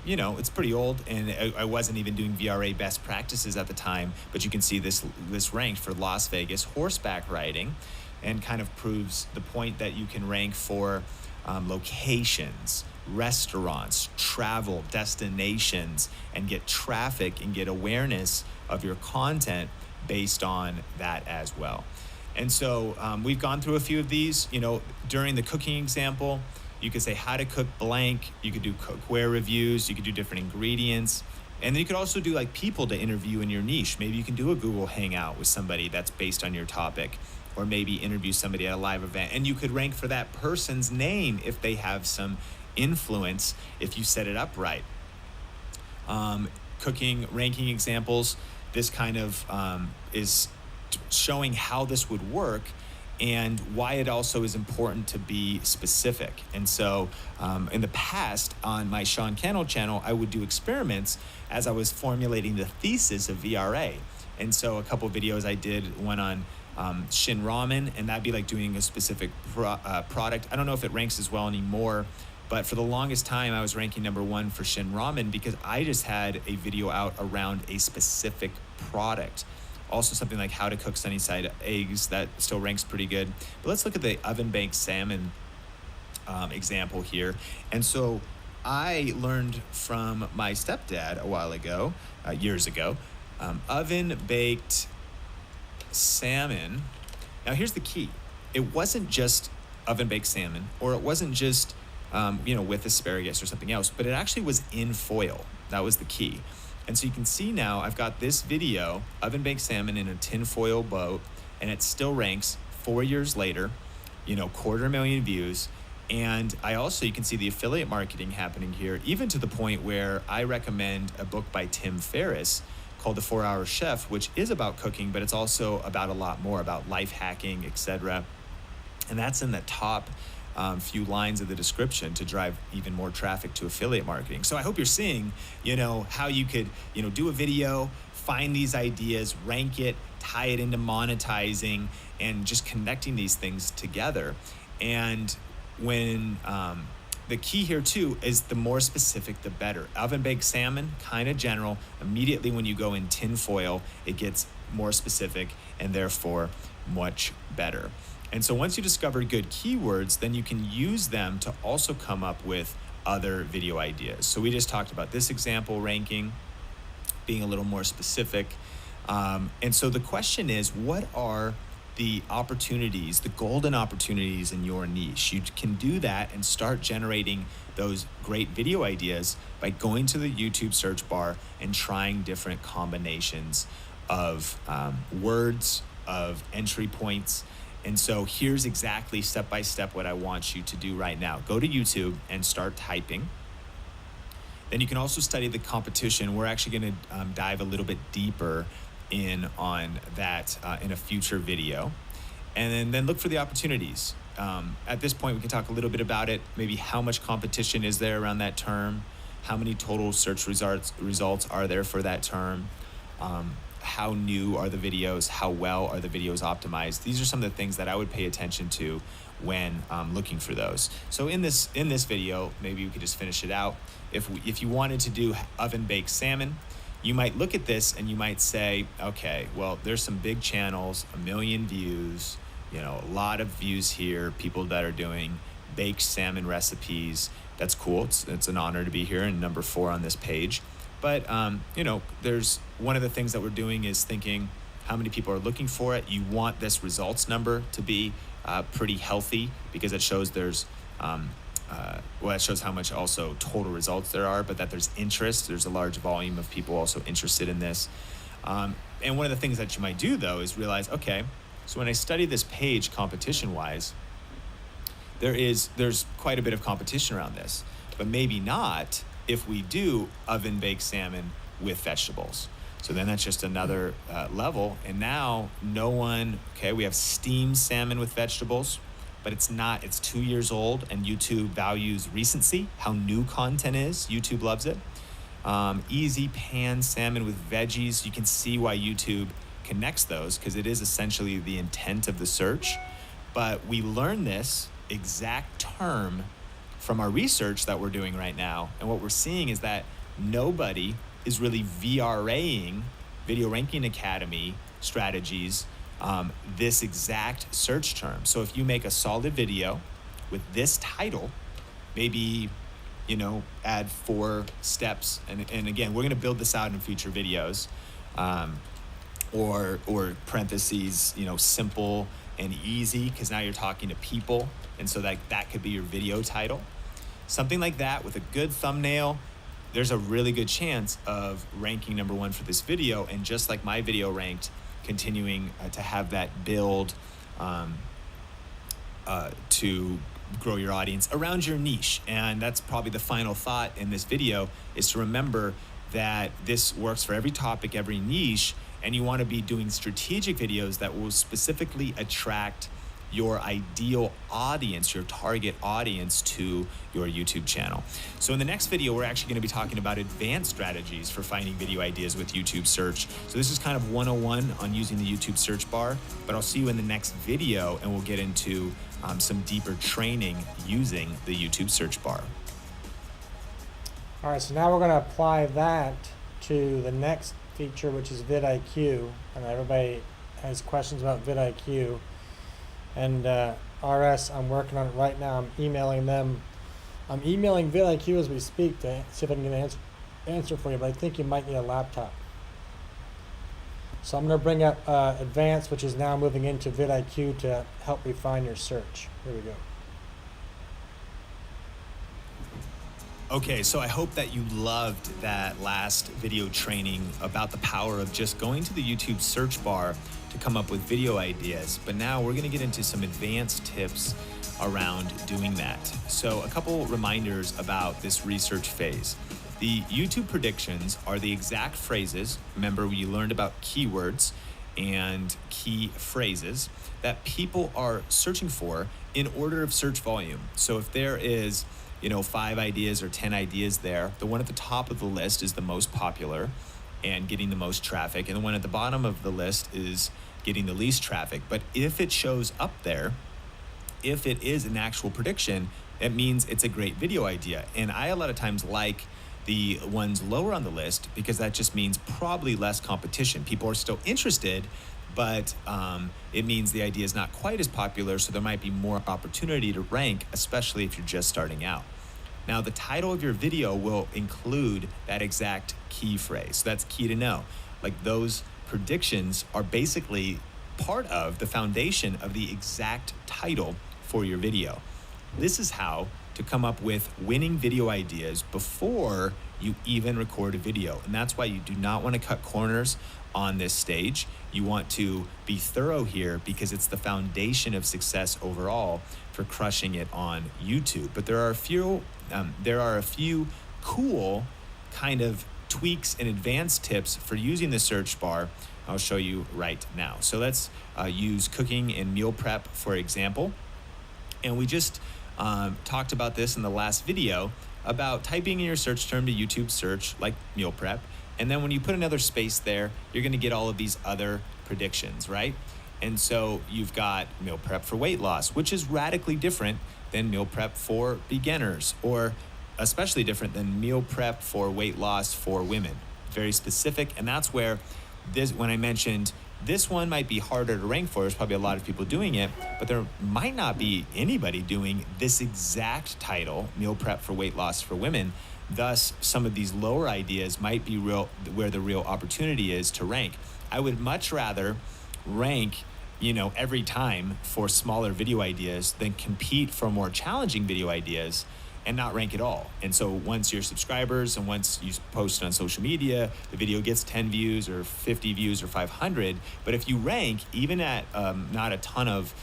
it's pretty old, and I wasn't even doing VRA best practices at the time, but you can see this ranked for Las Vegas horseback riding, and kind of proves the point that you can rank for locations, restaurants, travel, destinations, and get traffic and get awareness of your content based on that as well. And so we've gone through a few of these. During the cooking example, you could say how to cook blank. You could do cookware reviews. You could do different ingredients. And then you could also do like people to interview in your niche. Maybe you can do a Google Hangout with somebody that's based on your topic, or maybe interview somebody at a live event. And you could rank for that person's name if they have some influence, if you set it up right. Cooking, ranking examples. This kind of is showing how this would work and why it also is important to be specific. And so in the past on my Sean Cannell channel, I would do experiments as I was formulating the thesis of VRA. And so a couple of videos I did, one on Shin Ramen, and that'd be like doing a specific product. I don't know if it ranks as well anymore, but for the longest time I was ranking #1 for Shin Ramen because I just had a video out around a specific product. Also something like how to cook sunny side eggs, that still ranks pretty good. But let's look at the oven baked salmon example here. And so I learned from my stepdad a while ago, years ago, oven baked salmon. Now here's the key. It wasn't just oven baked salmon, or it wasn't just with asparagus or something else, but it actually was in foil. That was the key. And so you can see now I've got this video, oven baked salmon in a tin foil boat, and it still ranks 4 years later, 250,000 views. And I also, you can see the affiliate marketing happening here, even to the point where I recommend a book by Tim Ferriss called The 4-Hour Chef, which is about cooking, but it's also about a lot more, about life hacking, etc. And that's in the top few lines of the description to drive even more traffic to affiliate marketing. So I hope you're seeing, how you could, do a video, find these ideas, rank it, tie it into monetizing, and just connecting these things together. And when the key here too is the more specific, the better. Oven baked salmon, kind of general. Immediately when you go in tin foil, it gets more specific and therefore much better. And so once you discover good keywords, then you can use them to also come up with other video ideas. So we just talked about this example ranking, being a little more specific. And so the question is, what are the opportunities, the golden opportunities in your niche? You can do that and start generating those great video ideas by going to the YouTube search bar and trying different combinations of words, of entry points. And so here's exactly step-by-step what I want you to do right now. Go to YouTube and start typing. Then you can also study the competition. We're actually going to dive a little bit deeper in on that in a future video. And then look for the opportunities. At this point, we can talk a little bit about it. Maybe how much competition is there around that term? How many total search results are there for that term? How new are the videos? How well are the videos optimized? These are some of the things that I would pay attention to when looking for those. So in this video, maybe we could just finish it out. If you wanted to do oven baked salmon, you might look at this and you might say, okay, well, there's some big channels, 1 million views, a lot of views here, people that are doing baked salmon recipes. That's cool. It's an honor to be here and number 4 on this page. But, there's one of the things that we're doing is thinking how many people are looking for it. You want this results number to be pretty healthy because it shows there's, it shows how much also total results there are, but that there's interest. There's a large volume of people also interested in this. And one of the things that you might do, though, is realize, okay, so when I study this page competition-wise, there's quite a bit of competition around this, but maybe not if we do oven baked salmon with vegetables. So then that's just another level. And now we have steamed salmon with vegetables, but it's 2 years old, and YouTube values recency, how new content is. YouTube loves it. Easy pan salmon with veggies. You can see why YouTube connects those because it is essentially the intent of the search. But we learn this exact term from our research that we're doing right now. And what we're seeing is that nobody is really VRAing, Video Ranking Academy strategies, this exact search term. So if you make a solid video with this title, maybe, add 4 steps. And again, we're going to build this out in future videos, or parentheses, simple and easy, because now you're talking to people. And so that could be your video title. Something like that with a good thumbnail. there's a really good chance of ranking number one for this video, and just like my video ranked, continuing to have that build to grow your audience around your niche. And that's probably the final thought in this video, is to remember that this works for every topic, every niche, and you want to be doing strategic videos that will specifically attract your ideal audience, your target audience, to your YouTube channel. So in the next video, we're actually going to be talking about advanced strategies for finding video ideas with YouTube search. So this is kind of 101 on using the YouTube search bar, but I'll see you in the next video, and we'll get into some deeper training using the YouTube search bar. All right, so now we're going to apply that to the next feature, which is vidIQ. And everybody has questions about vidIQ. And RS, I'm working on it right now. I'm emailing them. I'm emailing vidIQ as we speak to see if I can get an answer for you, but I think you might need a laptop. So I'm going to bring up Advanced, which is now moving into vidIQ to help refine your search. Here we go. Okay, so I hope that you loved that last video training about the power of just going to the YouTube search bar to come up with video ideas. But now we're going to get into some advanced tips around doing that. So a couple reminders about this research phase. The YouTube predictions are the exact phrases. Remember, we learned about keywords and key phrases that people are searching for in order of search volume. So if there is 5 ideas or 10 ideas there, the one at the top of the list is the most popular and getting the most traffic, and the one at the bottom of the list is getting the least traffic. But if it shows up there, if it is an actual prediction, it means it's a great video idea. And I a lot of times like the ones lower on the list, because that just means probably less competition. People are still interested, but it means the idea is not quite as popular, so there might be more opportunity to rank, especially if you're just starting out. Now, the title of your video will include that exact key phrase. So that's key to know. Like, those predictions are basically part of the foundation of the exact title for your video. This is how to come up with winning video ideas before you even record a video. And that's why you do not want to cut corners on this stage. You want to be thorough here, because it's the foundation of success overall for crushing it on YouTube. But there are a few cool kind of tweaks and advanced tips for using the search bar. I'll show you right now. So let's use cooking and meal prep for example. And we just talked about this in the last video about typing in your search term to YouTube search, like meal prep. And then when you put another space there, you're going to get all of these other predictions, right? And so you've got meal prep for weight loss, which is radically different than meal prep for beginners, or especially different than meal prep for weight loss for women. Very specific. And that's where when I mentioned this one might be harder to rank for, there's probably a lot of people doing it, but there might not be anybody doing this exact title, meal prep for weight loss for women. Thus, some of these lower ideas might be where the real opportunity is to rank. I would much rather rank, every time for smaller video ideas than compete for more challenging video ideas and not rank at all. And so once your subscribers and once you post on social media, the video gets 10 views or 50 views or 500. But if you rank, even at not a ton of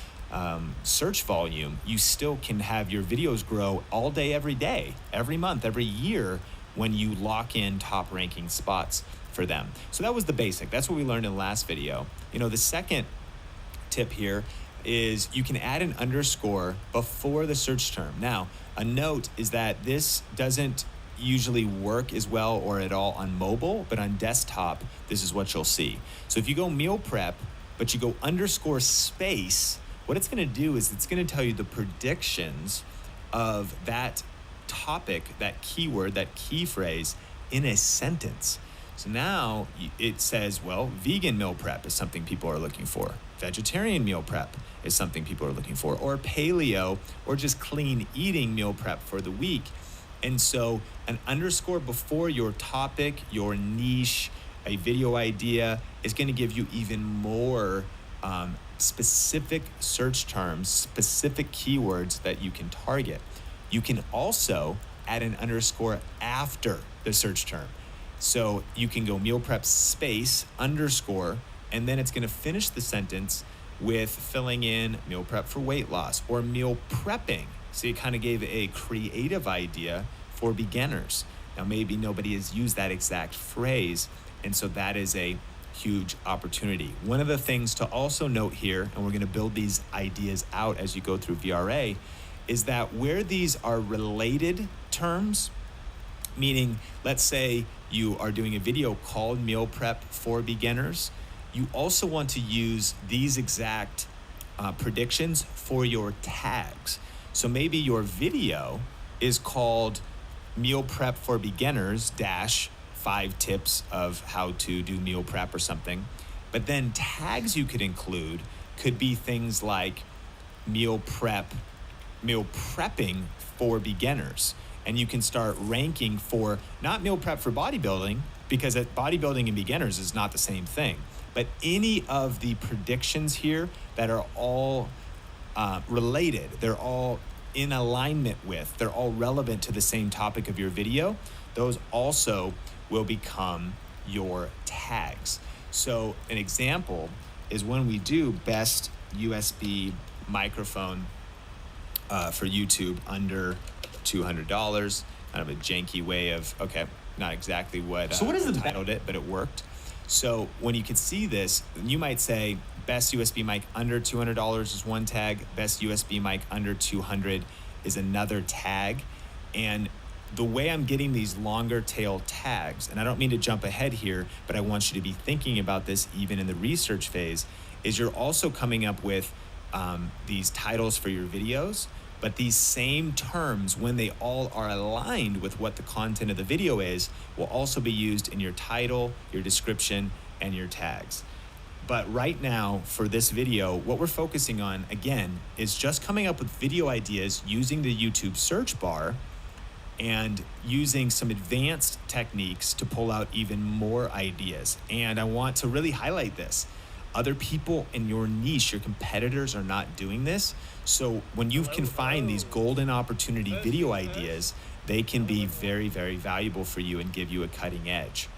search volume, you still can have your videos grow all day, every month, every year, when you lock in top ranking spots for them. So that was the basic. That's what we learned in the last video. The second tip here is you can add an underscore before the search term. Now, a note is that this doesn't usually work as well or at all on mobile, but on desktop, this is what you'll see. So if you go meal prep, but you go underscore space, what it's going to do is it's going to tell you the predictions of that topic, that keyword, that key phrase in a sentence. So now it says, well, vegan meal prep is something people are looking for. Vegetarian meal prep is something people are looking for, or paleo, or just clean eating meal prep for the week. And so an underscore before your topic, your niche, a video idea is going to give you even more specific search terms, specific keywords that you can target. You can also add an underscore after the search term. So you can go meal prep space underscore, and then it's going to finish the sentence with filling in meal prep for weight loss or meal prepping. So you kind of gave a creative idea for beginners. Now, maybe nobody has used that exact phrase, and so that is a huge opportunity. One of the things to also note here, and we're going to build these ideas out as you go through VRA, is that where these are related terms, meaning let's say you are doing a video called Meal Prep for Beginners, you also want to use these exact predictions for your tags. So maybe your video is called Meal Prep for Beginners dash 5 tips of how to do meal prep or something. But then tags you could include could be things like meal prepping for beginners. And you can start ranking for not meal prep for bodybuilding, because bodybuilding and beginners is not the same thing. But any of the predictions here that are all related, they're all in alignment with, they're all relevant to the same topic of your video, those also will become your tags. So an example is when we do best USB microphone for YouTube under $200, kind of a janky way of, okay, not exactly what So what is the titled it, but it worked. So when you could see this, you might say best USB mic under $200 is one tag, best USB mic under 200 is another tag. And the way I'm getting these longer tail tags, and I don't mean to jump ahead here, but I want you to be thinking about this even in the research phase, is you're also coming up with these titles for your videos, but these same terms, when they all are aligned with what the content of the video is, will also be used in your title, your description, and your tags. But right now, for this video, what we're focusing on, again, is just coming up with video ideas using the YouTube search bar and using some advanced techniques to pull out even more ideas. And I want to really highlight this. Other people in your niche, your competitors, are not doing this. So when you can find these golden opportunity video ideas, they can be very, very valuable for you and give you a cutting edge.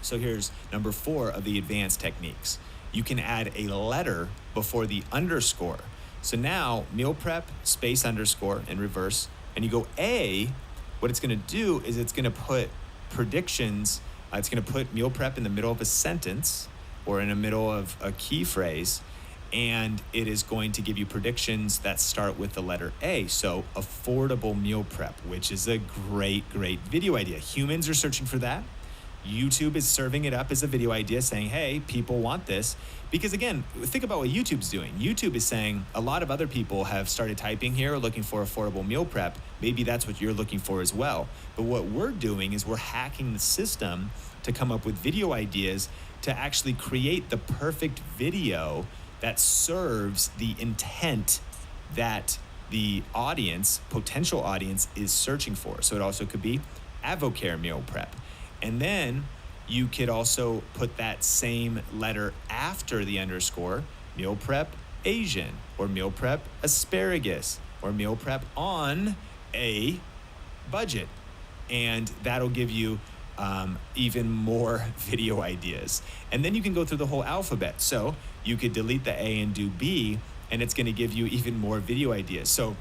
So here's number 4 of the advanced techniques. You can add a letter before the underscore. So now meal prep space underscore in reverse, and you go A. What it's going to do is it's going to put predictions. It's going to put meal prep in the middle of a sentence or in the middle of a key phrase, and it is going to give you predictions that start with the letter A. So affordable meal prep, which is a great, great video idea. Humans are searching for that. YouTube is serving it up as a video idea, saying, hey, people want this. Because again, think about what YouTube's doing. YouTube is saying a lot of other people have started typing here looking for affordable meal prep. Maybe that's what you're looking for as well. But what we're doing is we're hacking the system to come up with video ideas to actually create the perfect video that serves the intent that the audience, potential audience, is searching for. So it also could be AvoCare meal prep. And then you could also put that same letter after the underscore, meal prep Asian, or meal prep asparagus, or meal prep on a budget. And that'll give you even more video ideas. And then you can go through the whole alphabet. So you could delete the A and do B, and it's gonna give you even more video ideas. So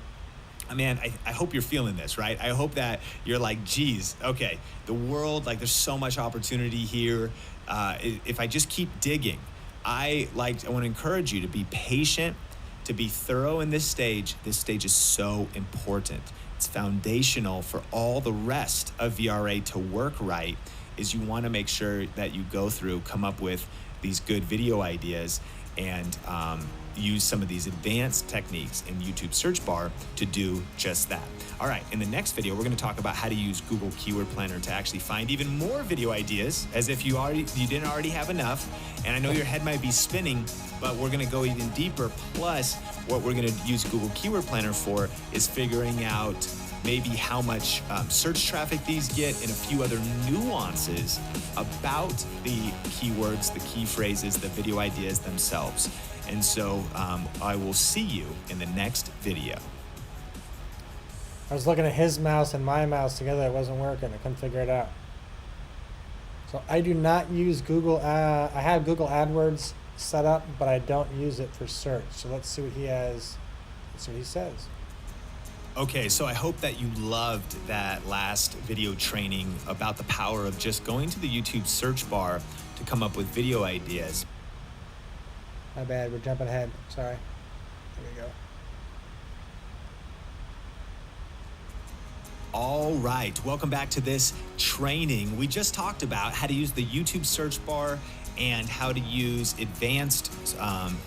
man, I hope you're feeling this, right? I hope that you're like, geez, okay, the world, like there's so much opportunity here. If I just keep digging, I want to encourage you to be patient, to be thorough in this stage. This stage is so important. It's foundational for all the rest of VRA to work right, is you want to make sure that you go through, come up with these good video ideas, and use some of these advanced techniques in YouTube search bar to do just that. All right, in the next video, we're going to talk about how to use Google Keyword Planner to actually find even more video ideas, as if you didn't already have enough. And I know your head might be spinning, but we're going to go even deeper. Plus, what we're going to use Google Keyword Planner for is figuring out maybe how much search traffic these get, and a few other nuances about the keywords, the key phrases, the video ideas themselves. And so I will see you in the next video. I was looking at his mouse and my mouse together. It wasn't working. I couldn't figure it out. So I do not use Google. I have Google AdWords set up, but I don't use it for search. So let's see what he has. Let's see what he says. Okay, so I hope that you loved that last video training about the power of just going to the YouTube search bar to come up with video ideas. My bad, we're jumping ahead. Sorry. There we go. All right, welcome back to this training. We just talked about how to use the YouTube search bar and how to use advanced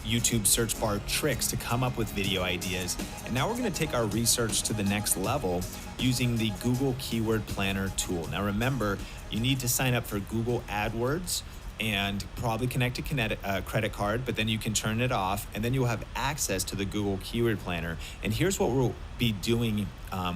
YouTube search bar tricks to come up with video ideas. And now we're gonna take our research to the next level using the Google Keyword Planner tool. Now remember, you need to sign up for Google AdWords and probably connect a credit card, but then you can turn it off and then you'll have access to the Google Keyword Planner. And here's what we'll be doing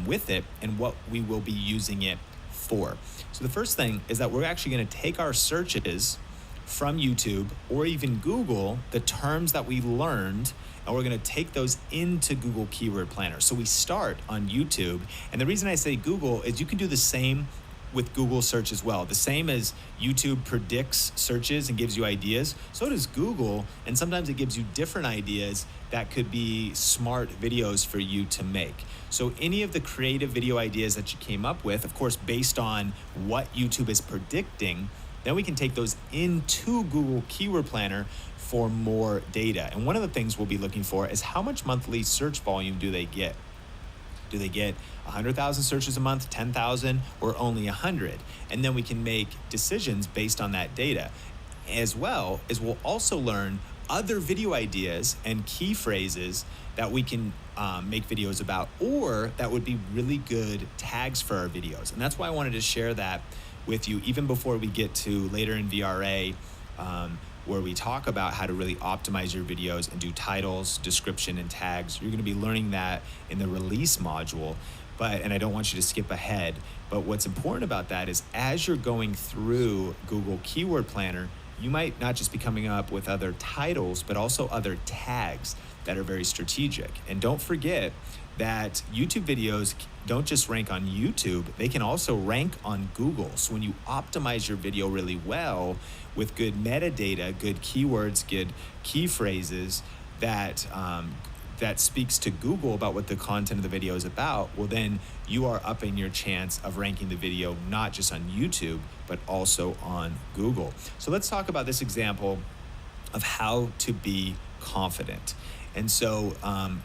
with it and what we will be using it for. So the first thing is that we're actually gonna take our searches from YouTube or even Google, the terms that we learned, and we're gonna take those into Google Keyword Planner. So we start on YouTube, and the reason I say Google is you can do the same with Google search as well. The same as YouTube predicts searches and gives you ideas, so does Google, and sometimes it gives you different ideas that could be smart videos for you to make. So any of the creative video ideas that you came up with, of course, based on what YouTube is predicting, then we can take those into Google Keyword Planner for more data. And one of the things we'll be looking for is how much monthly search volume do they get? Do they get 100,000 searches a month, 10,000, or only 100? And then we can make decisions based on that data. As well as we'll also learn other video ideas and key phrases that we can make videos about, or that would be really good tags for our videos. And that's why I wanted to share that with you even before we get to later in VRA, where we talk about how to really optimize your videos and do titles, description, and tags. You're gonna be learning that in the release module, and I don't want you to skip ahead. But what's important about that is as you're going through Google Keyword Planner, you might not just be coming up with other titles, but also other tags that are very strategic. And don't forget that YouTube videos don't just rank on YouTube, they can also rank on Google. So when you optimize your video really well with good metadata, good keywords, good key phrases that speaks to Google about what the content of the video is about, well then you are upping your chance of ranking the video not just on YouTube, but also on Google. So let's talk about this example of how to be confident. And so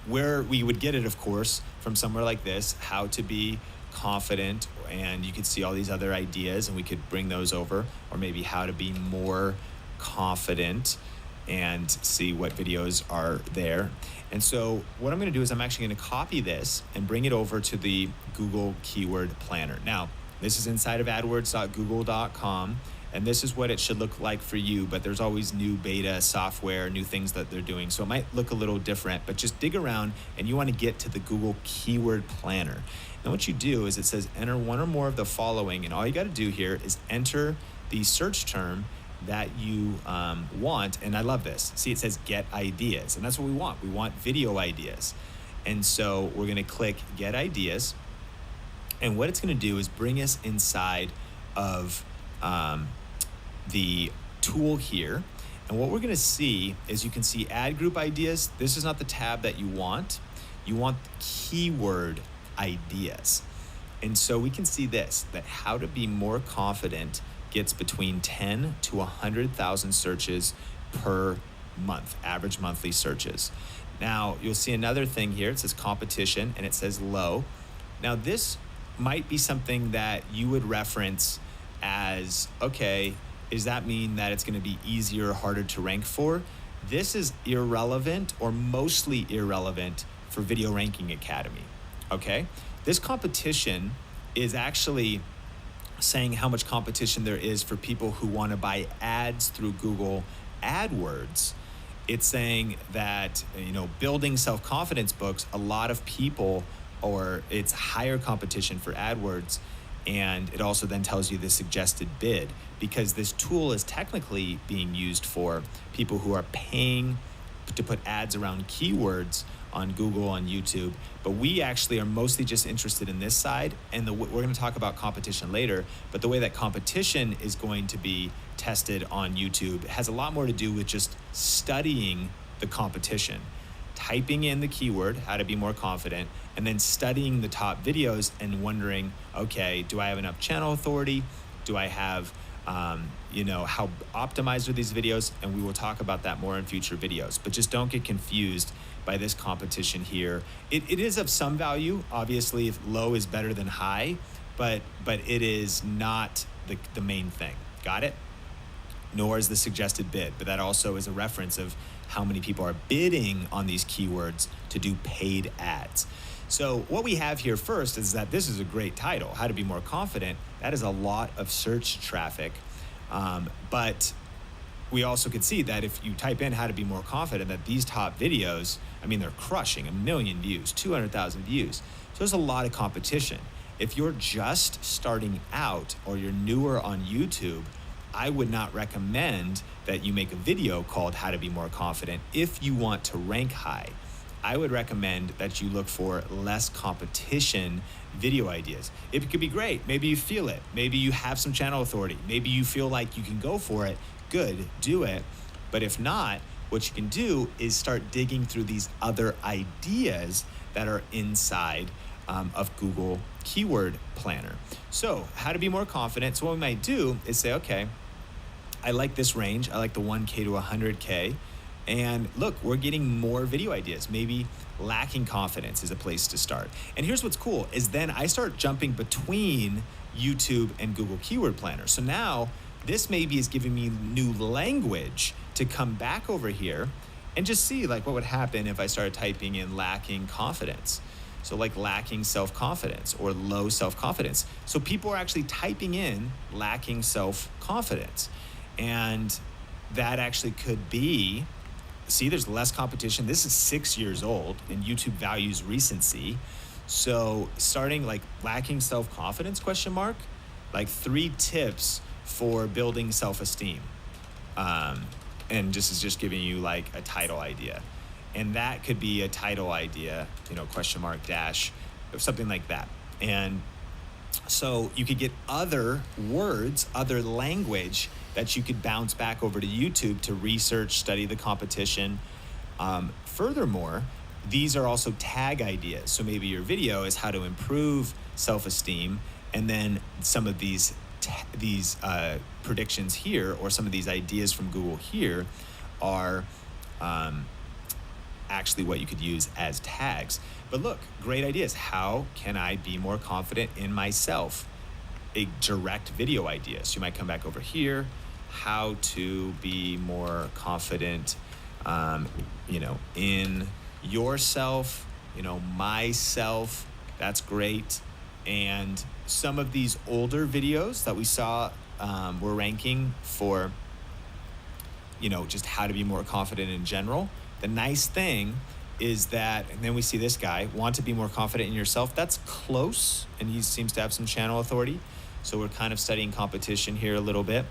where we would get it, of course, from somewhere like this, how to be confident, and you could see all these other ideas and we could bring those over, or maybe how to be more confident and see what videos are there. And so what I'm gonna do is I'm actually gonna copy this and bring it over to the Google Keyword Planner. Now, this is inside of adwords.google.com. And this is what it should look like for you, but there's always new beta software, new things that they're doing. So it might look a little different, but just dig around and you wanna get to the Google Keyword Planner. And what you do is it says enter one or more of the following, and all you gotta do here is enter the search term that you want. And I love this. See, it says get ideas, and that's what we want. We want video ideas. And so we're gonna click get ideas. And what it's gonna do is bring us inside of the tool here. And what we're gonna see is you can see ad group ideas. This is not the tab that you want. You want keyword ideas. And so we can see this, that how to be more confident gets between 10 to 100,000 searches per month, average monthly searches. Now you'll see another thing here. It says competition and it says low. Now this might be something that you would reference as, okay, does that mean that it's going to be easier or harder to rank for? This is irrelevant or mostly irrelevant for Video Ranking Academy, okay? This competition is actually saying how much competition there is for people who want to buy ads through Google AdWords. It's saying that, building self-confidence books, a lot of people, or it's higher competition for AdWords. And it also then tells you the suggested bid, because this tool is technically being used for people who are paying to put ads around keywords on Google, on YouTube. But we actually are mostly just interested in this side. And we're going to talk about competition later. But the way that competition is going to be tested on YouTube has a lot more to do with just studying the competition, typing in the keyword, how to be more confident, and then studying the top videos and wondering, okay, do I have enough channel authority? Do I have, how optimized are these videos? And we will talk about that more in future videos. But just don't get confused by this competition here. It is of some value. Obviously, if low is better than high, but it is not the main thing. Got it? Nor is the suggested bid, but that also is a reference of how many people are bidding on these keywords to do paid ads. So what we have here first is that this is a great title, How to Be More Confident. That is a lot of search traffic. But we also could see that if you type in how to be more confident, that these top videos, they're crushing 1 million views, 200,000 views. So there's a lot of competition. If you're just starting out or you're newer on YouTube, I would not recommend that you make a video called How to Be More Confident if you want to rank high. I would recommend that you look for less competition video ideas. It could be great. Maybe you feel it. Maybe you have some channel authority. Maybe you feel like you can go for it. Good, do it. But if not, what you can do is start digging through these other ideas that are inside of Google Keyword Planner. So how to be more confident. So what we might do is say, okay, I like this range. I like the 1K to 100K. And look, we're getting more video ideas. Maybe lacking confidence is a place to start. And here's what's cool is then I start jumping between YouTube and Google Keyword Planner. So now this maybe is giving me new language to come back over here and just see like what would happen if I started typing in lacking confidence. So like lacking self-confidence or low self-confidence. So people are actually typing in lacking self-confidence. And that actually could be, see, there's less competition. This is 6 years old and YouTube values recency. So starting like lacking self-confidence, like 3 tips for building self-esteem. And this is just giving you like a title idea. And that could be a title idea, dash, or something like that. And so you could get other words, other language that you could bounce back over to YouTube to research, study the competition. Furthermore, these are also tag ideas. So maybe your video is how to improve self-esteem, and then some of these predictions here, or some of these ideas from Google here, are actually what you could use as tags. But look, great ideas. How can I be more confident in myself? A direct video idea. So you might come back over here, how to be more confident, in yourself, myself. That's great. And some of these older videos that we saw were ranking for, just how to be more confident in general. The nice thing is that, and then we see this guy, want to be more confident in yourself. That's close, and he seems to have some channel authority. So we're kind of studying competition here a little bit,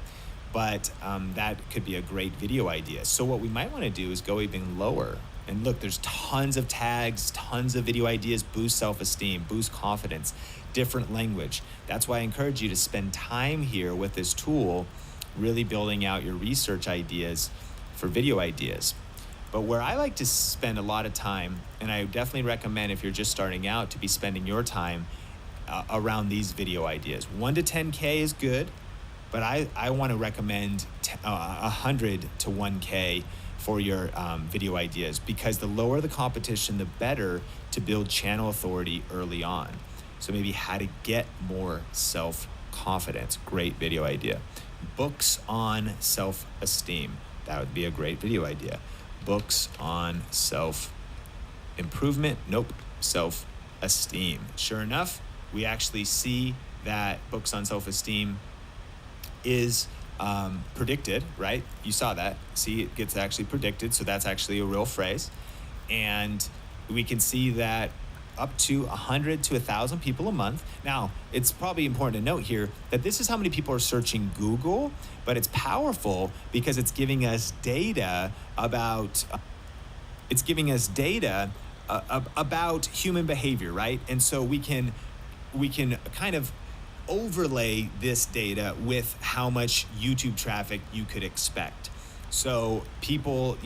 but that could be a great video idea. So what we might want to do is go even lower. And look, there's tons of tags, tons of video ideas, boost self-esteem, boost confidence, different language. That's why I encourage you to spend time here with this tool, really building out your research ideas for video ideas. But where I like to spend a lot of time, and I definitely recommend if you're just starting out to be spending your time around these video ideas. 1 to 10K is good, but I want to recommend 100 to 1K for your video ideas, because the lower the competition, the better to build channel authority early on. So maybe how to get more self-confidence, great video idea. Books on self-esteem, that would be a great video idea. Books on self-improvement, self-esteem. Sure enough, we actually see that books on self-esteem is predicted, right? You saw that. See, it gets actually predicted, so that's actually a real phrase. And we can see that up to 100 to 1,000 people a month. Now, it's probably important to note here that this is how many people are searching Google, but it's powerful because it's giving us data about about human behavior, right? And so we can kind of overlay this data with how much YouTube traffic you could expect. So people,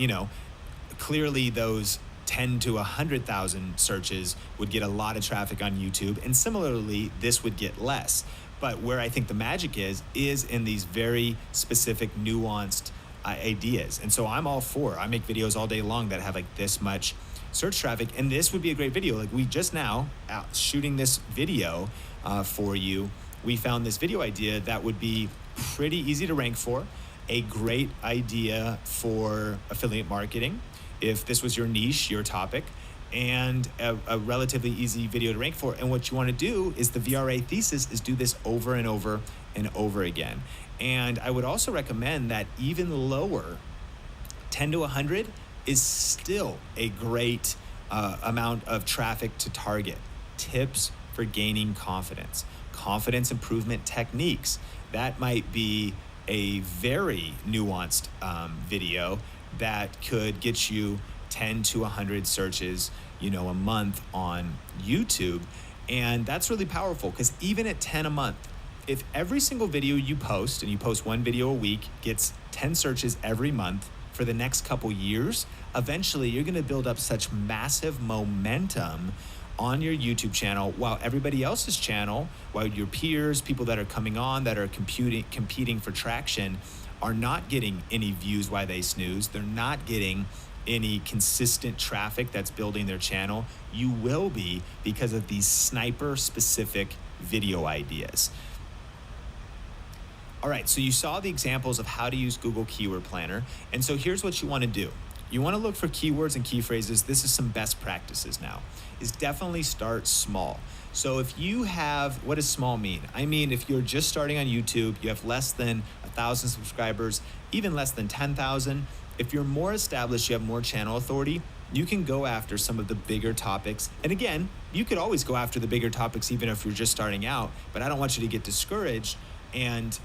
clearly those 10 to 100,000 searches would get a lot of traffic on YouTube, and similarly, this would get less. But where I think the magic is in these very specific, nuanced ideas. And so I'm all for. I make videos all day long that have like this much search traffic, and this would be a great video. Like we just now out shooting this video for you, we found this video idea that would be pretty easy to rank for, a great idea for affiliate marketing if this was your niche, your topic, and a relatively easy video to rank for. And what you want to do is the VRA thesis is do this over and over and over again. And I would also recommend that even lower, 10 to 100 is still a great amount of traffic to target. Tips for gaining confidence, confidence improvement techniques. That might be a very nuanced video that could get you 10 to 100 searches, a month on YouTube. And that's really powerful because even at 10 a month, if every single video you post, and you post one video a week, gets 10 searches every month for the next couple years, eventually you're going to build up such massive momentum on your YouTube channel, while everybody else's channel, while your peers, people that are coming on that are competing for traction, are not getting any views while they snooze. They're not getting any consistent traffic that's building their channel. You will be, because of these sniper specific video ideas. All right, so you saw the examples of how to use Google Keyword Planner. And so here's what you want to do. You want to look for keywords and key phrases. This is some best practices now, is definitely start small. So if you have, what does small mean? I mean, if you're just starting on YouTube, you have less than 1,000 subscribers, even less than 10,000. If you're more established, you have more channel authority, you can go after some of the bigger topics. And again, you could always go after the bigger topics even if you're just starting out, but I don't want you to get discouraged and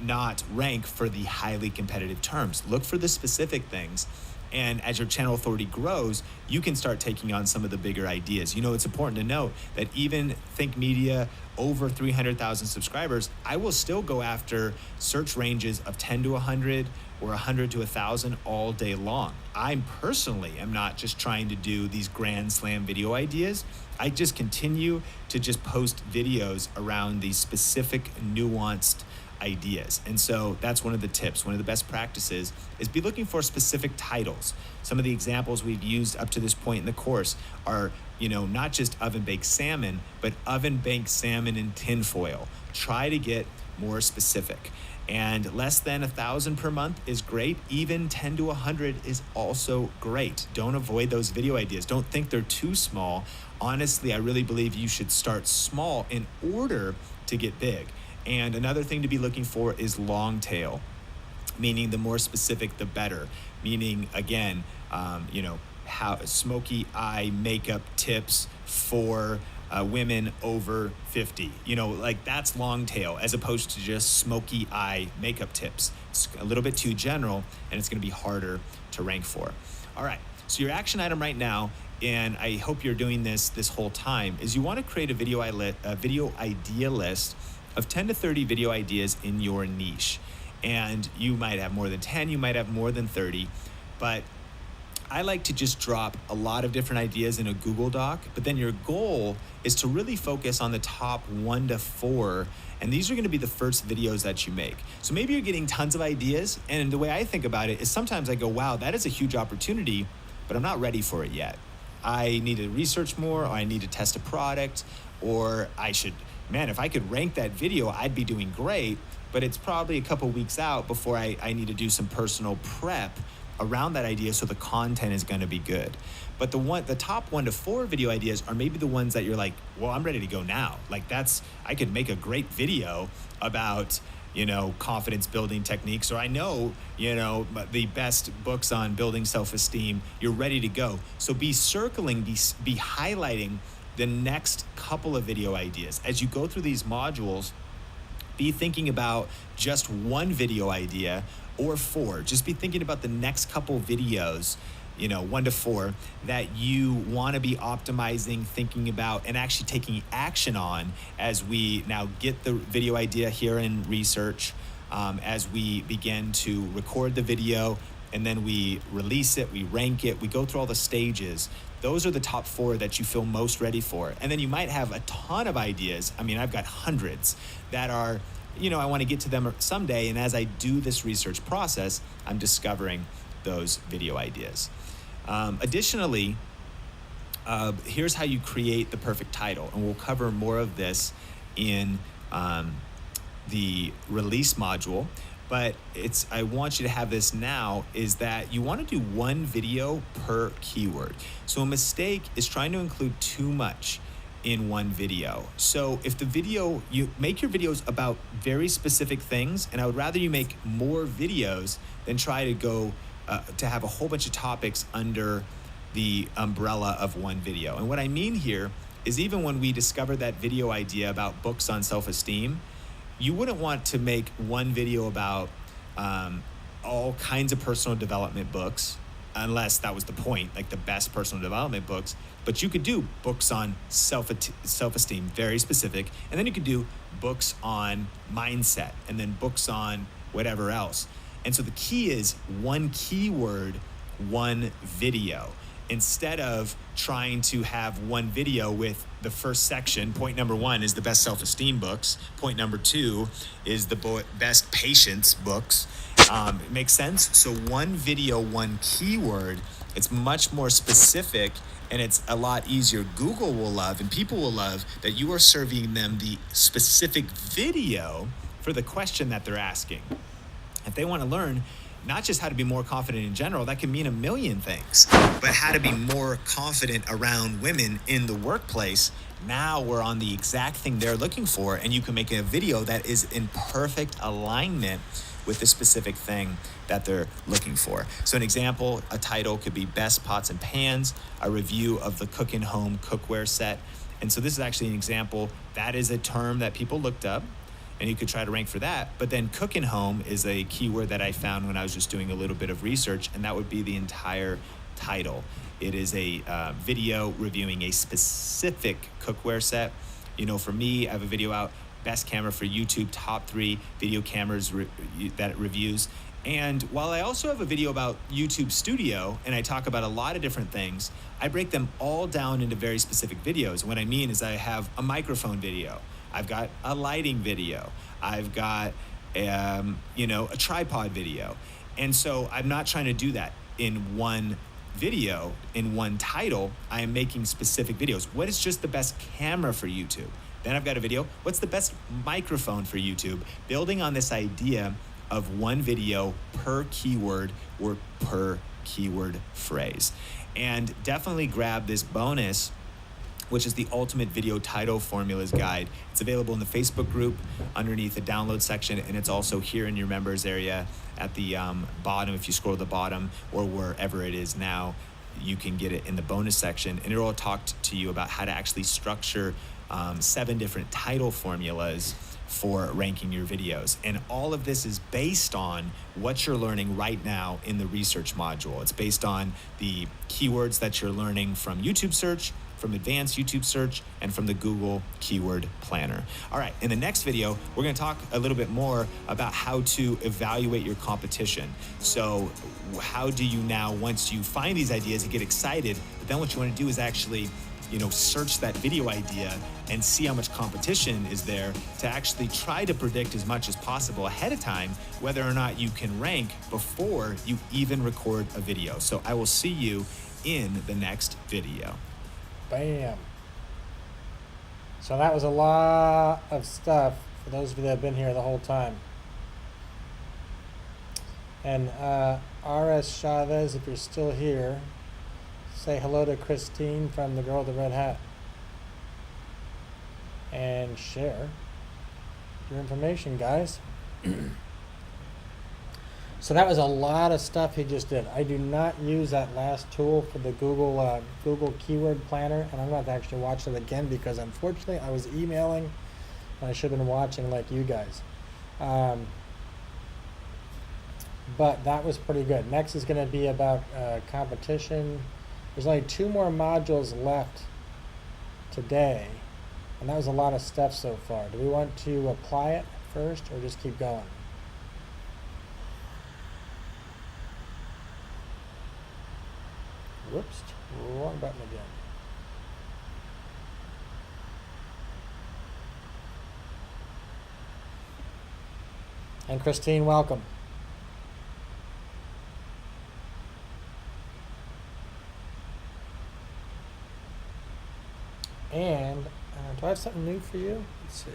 not rank for the highly competitive terms. Look for the specific things. And as your channel authority grows, you can start taking on some of the bigger ideas. It's important to note that even Think Media, over 300,000 subscribers, I will still go after search ranges of 10 to 100 or 100 to 1,000 all day long. I personally am not just trying to do these grand slam video ideas. I just continue to just post videos around these specific nuanced ideas. And so that's one of the tips. One of the best practices is be looking for specific titles. Some of the examples we've used up to this point in the course are, not just oven-baked salmon, but oven-baked salmon in tinfoil. Try to get more specific. And less than 1,000 per month is great. Even 10 to 100 is also great. Don't avoid those video ideas. Don't think they're too small. Honestly, I really believe you should start small in order to get big. And another thing to be looking for is long tail, meaning the more specific, the better. Meaning, again, how smoky eye makeup tips for women over 50. That's long tail as opposed to just smoky eye makeup tips. It's a little bit too general, and it's going to be harder to rank for. All right, so your action item right now, and I hope you're doing this whole time, is you want to create a video idea list of 10 to 30 video ideas in your niche. And you might have more than 10, you might have more than 30, but I like to just drop a lot of different ideas in a Google Doc, but then your goal is to really focus on the top 1 to 4, and these are going to be the first videos that you make. So maybe you're getting tons of ideas, and the way I think about it is sometimes I go, wow, that is a huge opportunity, but I'm not ready for it yet. I need to research more, or I need to test a product, or if I could rank that video, I'd be doing great, but it's probably a couple weeks out before I need to do some personal prep around that idea so the content is going to be good. But the top 1 to 4 video ideas are maybe the ones that you're like, well, I'm ready to go now. I could make a great video about, confidence building techniques, or I know, the best books on building self-esteem. You're ready to go. So be circling, be highlighting the next couple of video ideas. As you go through these modules, be thinking about just one video idea or 4. Just be thinking about the next couple videos, 1 to 4, that you want to be optimizing, thinking about, and actually taking action on as we now get the video idea here in research, as we begin to record the video, and then we release it, we rank it, we go through all the stages. Those are the top 4 that you feel most ready for. And then you might have a ton of ideas. I mean, I've got hundreds that are, I want to get to them someday. And as I do this research process, I'm discovering those video ideas. Additionally, here's how you create the perfect title. And we'll cover more of this in the release module. But I want you to have this now, is that you want to do 1 video per keyword. So a mistake is trying to include too much in 1 video. So if you make your videos about very specific things, and I would rather you make more videos than try to go to have a whole bunch of topics under the umbrella of 1 video. And what I mean here is, even when we discovered that video idea about books on self-esteem, you wouldn't want to make 1 video about all kinds of personal development books, unless that was the point, like the best personal development books. But you could do books on self-esteem, very specific, and then you could do books on mindset, and then books on whatever else. And so the key is 1 keyword, 1 video. Instead of trying to have 1 video with the first section, point number 1 is the best self-esteem books. Point number 2 is the best patience books. It makes sense? So 1 video, 1 keyword, it's much more specific, and it's a lot easier. Google will love, and people will love, that you are serving them the specific video for the question that they're asking. If they want to learn not just how to be more confident in general, that can mean a million things, but how to be more confident around women in the workplace, now we're on the exact thing they're looking for, and you can make a video that is in perfect alignment with the specific thing that they're looking for. So an example, a title could be Best Pots and Pans, a review of the Cookin' Home cookware set. And so this is actually an example. That is a term that people looked up, and you could try to rank for that. But then Cookin' Home is a keyword that I found when I was just doing a little bit of research, and that would be the entire title. It is a video reviewing a specific cookware set. For me, I have a video out, best camera for YouTube, top 3 video cameras that it reviews. And while I also have a video about YouTube Studio, and I talk about a lot of different things, I break them all down into very specific videos. What I mean is I have a microphone video, I've got a lighting video, I've got a tripod video. And so I'm not trying to do that in 1 video, in 1 title. I am making specific videos. What is just the best camera for YouTube? Then I've got a video, what's the best microphone for YouTube? Building on this idea of 1 video per keyword or per keyword phrase. And definitely grab this bonus, which is the Ultimate Video Title Formulas Guide. It's available in the Facebook group underneath the download section, and it's also here in your members area at the bottom. If you scroll to the bottom, or wherever it is now, you can get it in the bonus section, and it will talk to you about how to actually structure 7 different title formulas for ranking your videos. And all of this is based on what you're learning right now in the research module. It's based on the keywords that you're learning from YouTube search, from advanced YouTube search, and from the Google Keyword Planner. All right, in the next video, we're gonna talk a little bit more about how to evaluate your competition. So how do you now, once you find these ideas, you get excited, but then what you wanna do is actually search that video idea and see how much competition is there to actually try to predict as much as possible ahead of time whether or not you can rank before you even record a video. So I will see you in the next video. Bam. So that was a lot of stuff for those of you that have been here the whole time. And R.S. Chavez, if you're still here, say hello to Christine from the Girl with the Red Hat. And share your information, guys. So that was a lot of stuff he just did. I do not use that last tool for the Google Keyword Planner, and I'm going to have to actually watch it again because unfortunately I was emailing and I should have been watching like you guys. but that was pretty good. Next is going to be about competition. There's only 2 more modules left today, and that was a lot of stuff so far. Do we want to apply it first or just keep going? Whoops, wrong button again. And Christine, welcome. And do I have something new for you? Let's see.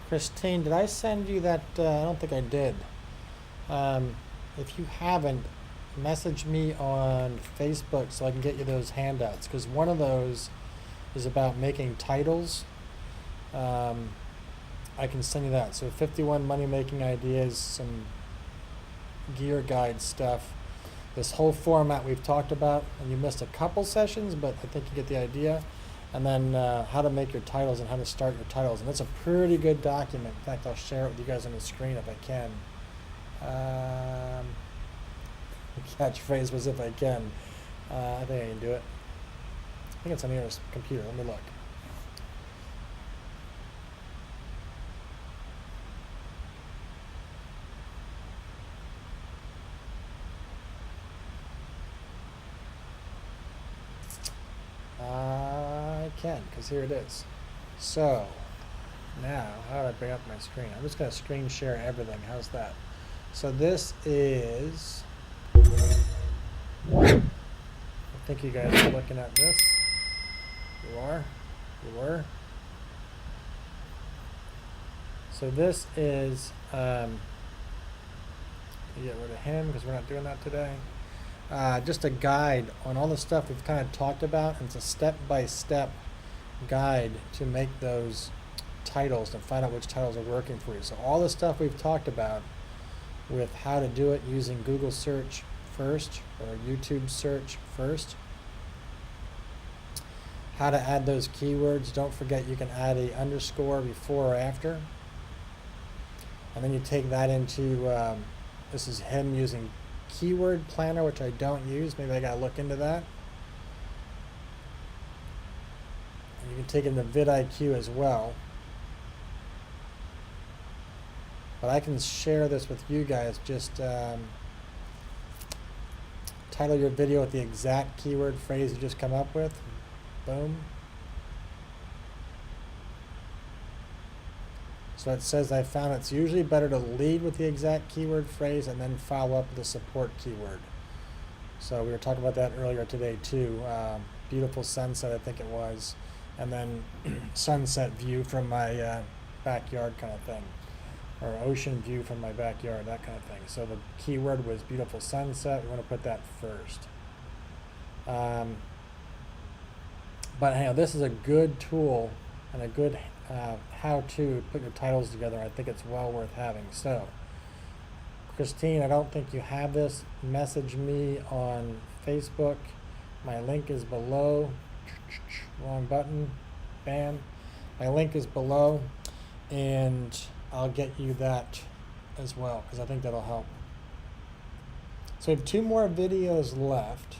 Christine, did I send you that? I don't think I did. If you haven't, message me on Facebook so I can get you those handouts, because one of those is about making titles. I can send you that. So 51 money making ideas, some gear guide stuff, this whole format we've talked about, and you missed a couple sessions, but I think you get the idea. And then how to make your titles and how to start your titles. And that's a pretty good document. In fact, I'll share it with you guys on the screen if I can. Catchphrase was if I can. I think I can do it. I think it's on your computer. Let me look. I can, because here it is. So, now, how do I bring up my screen? I'm just going to screen share everything. How's that? So this is, I think you guys are looking at this. You are? You were? So this is, get rid of him because we're not doing that today. Just a guide on all the stuff we've kind of talked about, and it's a step-by-step guide to make those titles and find out which titles are working for you. So all the stuff we've talked about with how to do it using Google search first or YouTube search first, how to add those keywords. Don't forget you can add a underscore before or after, and then you take that into this is him using Keyword Planner, which I don't use. Maybe I gotta look into that. And you can take it into vidIQ as well. But I can share this with you guys. Just title your video with the exact keyword phrase you just come up with. Boom. So it says I found it's usually better to lead with the exact keyword phrase and then follow up with a support keyword. So we were talking about that earlier today too. Beautiful sunset, I think it was. And then sunset view from my backyard kind of thing. Or ocean view from my backyard, that kind of thing. So the keyword was beautiful sunset. We want to put that first. But anyhow, this is a good tool and a good how to put your titles together. I think it's well worth having. So, Christine, I don't think you have this. Message me on Facebook. My link is below. Wrong button. Bam. My link is below, and I'll get you that as well, because I think that'll help. So we have 2 more videos left.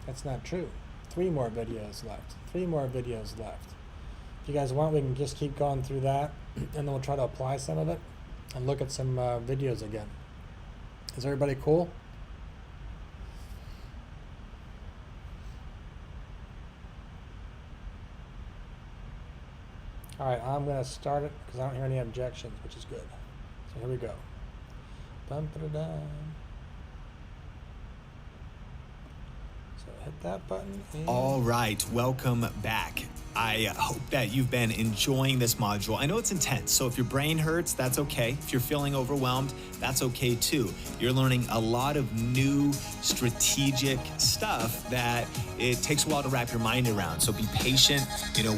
That's not true. 3 more videos left. 3 more videos left. If you guys want, we can just keep going through that, and then we'll try to apply some of it and look at some videos again. Is everybody cool? All right, I'm going to start it because I don't hear any objections, which is good. So here we go. Bum-ba-da-dum. So hit that button. And All right, welcome back. I hope that you've been enjoying this module. I know it's intense, so if your brain hurts, that's okay. If you're feeling overwhelmed, that's okay too. You're learning a lot of new strategic stuff that it takes a while to wrap your mind around. So be patient,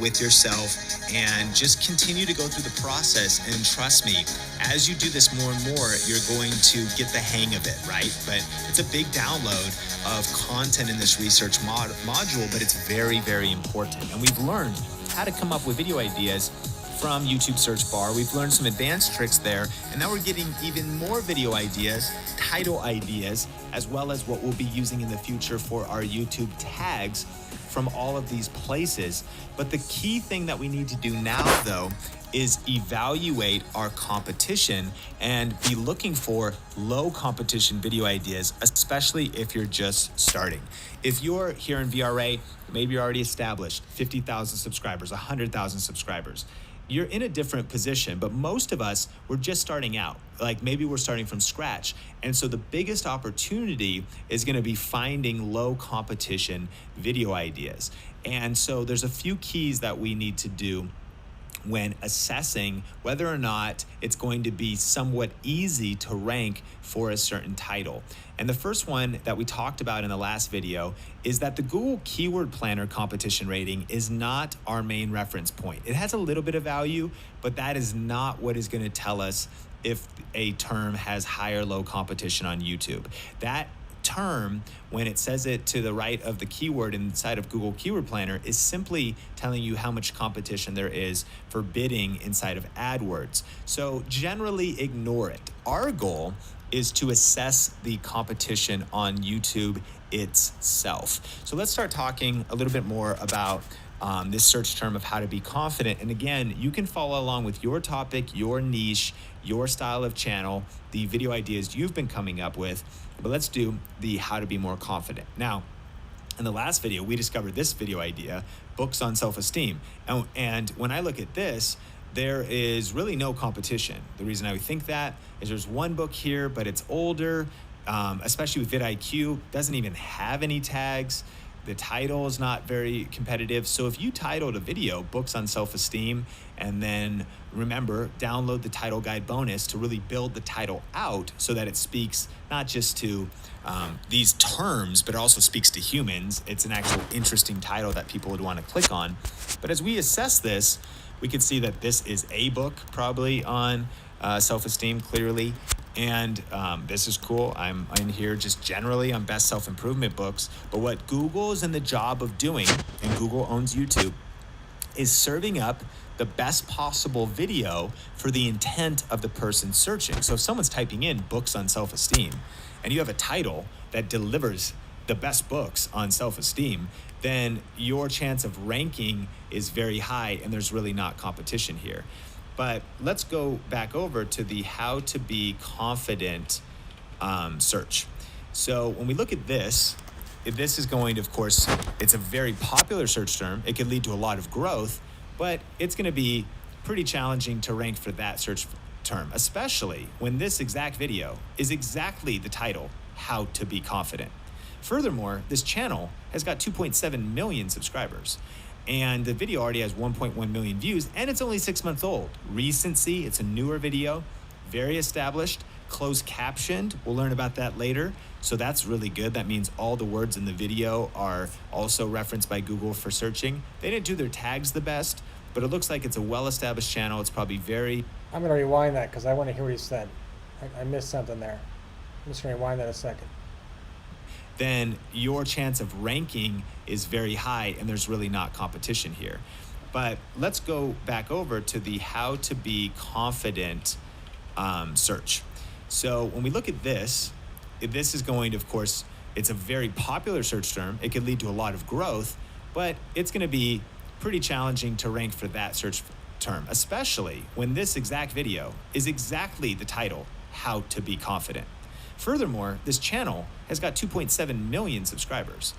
with yourself and just continue to go through the process. And trust me, as you do this more and more, you're going to get the hang of it, right? But it's a big download of content in this research module, but it's very, very important. And we've learned how to come up with video ideas from YouTube search bar. We've learned some advanced tricks there, and now we're getting even more video ideas, title ideas, as well as what we'll be using in the future for our YouTube tags from all of these places. But the key thing that we need to do now, though, is evaluate our competition and be looking for low competition video ideas, especially if you're just starting. If you're here in VRA, maybe you're already established, 50,000 subscribers, 100,000 subscribers. You're in a different position, but most of us, we're just starting out. Like maybe we're starting from scratch. And so the biggest opportunity is gonna be finding low competition video ideas. And so there's a few keys that we need to do when assessing whether or not it's going to be somewhat easy to rank for a certain title. And the first one that we talked about in the last video is that the Google Keyword Planner competition rating is not our main reference point. It has a little bit of value, but that is not what is going to tell us if a term has high or low competition on YouTube. That term, when it says it to the right of the keyword inside of Google Keyword Planner, is simply telling you how much competition there is for bidding inside of AdWords. So generally ignore it. Our goal is to assess the competition on YouTube itself. So let's start talking a little bit more about this search term of how to be confident. And again, you can follow along with your topic, your niche, your style of channel, the video ideas you've been coming up with. But let's do the how to be more confident. Now, in the last video, we discovered this video idea, books on self-esteem. And when I look at this, there is really no competition. The reason I would think that is there's one book here, but it's older, especially with vidIQ, doesn't even have any tags. The title is not very competitive. So if you titled a video, Books on Self-Esteem, and then remember, download the title guide bonus to really build the title out so that it speaks not just to these terms, but also speaks to humans. It's an actual interesting title that people would want to click on. But as we assess this, we can see that this is a book probably on self-esteem, clearly. And this is cool. I'm in here just generally on best self-improvement books. But what Google is in the job of doing, and Google owns YouTube, is serving up the best possible video for the intent of the person searching. So if someone's typing in books on self-esteem and you have a title that delivers the best books on self-esteem, then your chance of ranking is very high and there's really not competition here. But let's go back over to the how to be confident search. So when we look at this, this is going to, of course, it's a very popular search term. It could lead to a lot of growth, but it's going to be pretty challenging to rank for that search term, especially when this exact video is exactly the title, How to Be Confident. Furthermore, this channel has got 2.7 million subscribers. And the video already has 1.1 million views, and it's only 6 months old. Recency, it's a newer video, very established, closed captioned. We'll learn about that later. So that's really good. That means all the words in the video are also referenced by Google for searching. They didn't do their tags the best, but it looks like it's a well-established channel. It's probably very... I'm going to rewind that because I want to hear what he said. I missed something there. I'm just going to rewind that a second. Then your chance of ranking is very high and there's really not competition here. But let's go back over to the how to be confident search. So when we look at this, this is going to, of course, it's a very popular search term. It could lead to a lot of growth, but it's going to be pretty challenging to rank for that search term, especially when this exact video is exactly the title, How to Be Confident. Furthermore, this channel has got 2.7 million subscribers,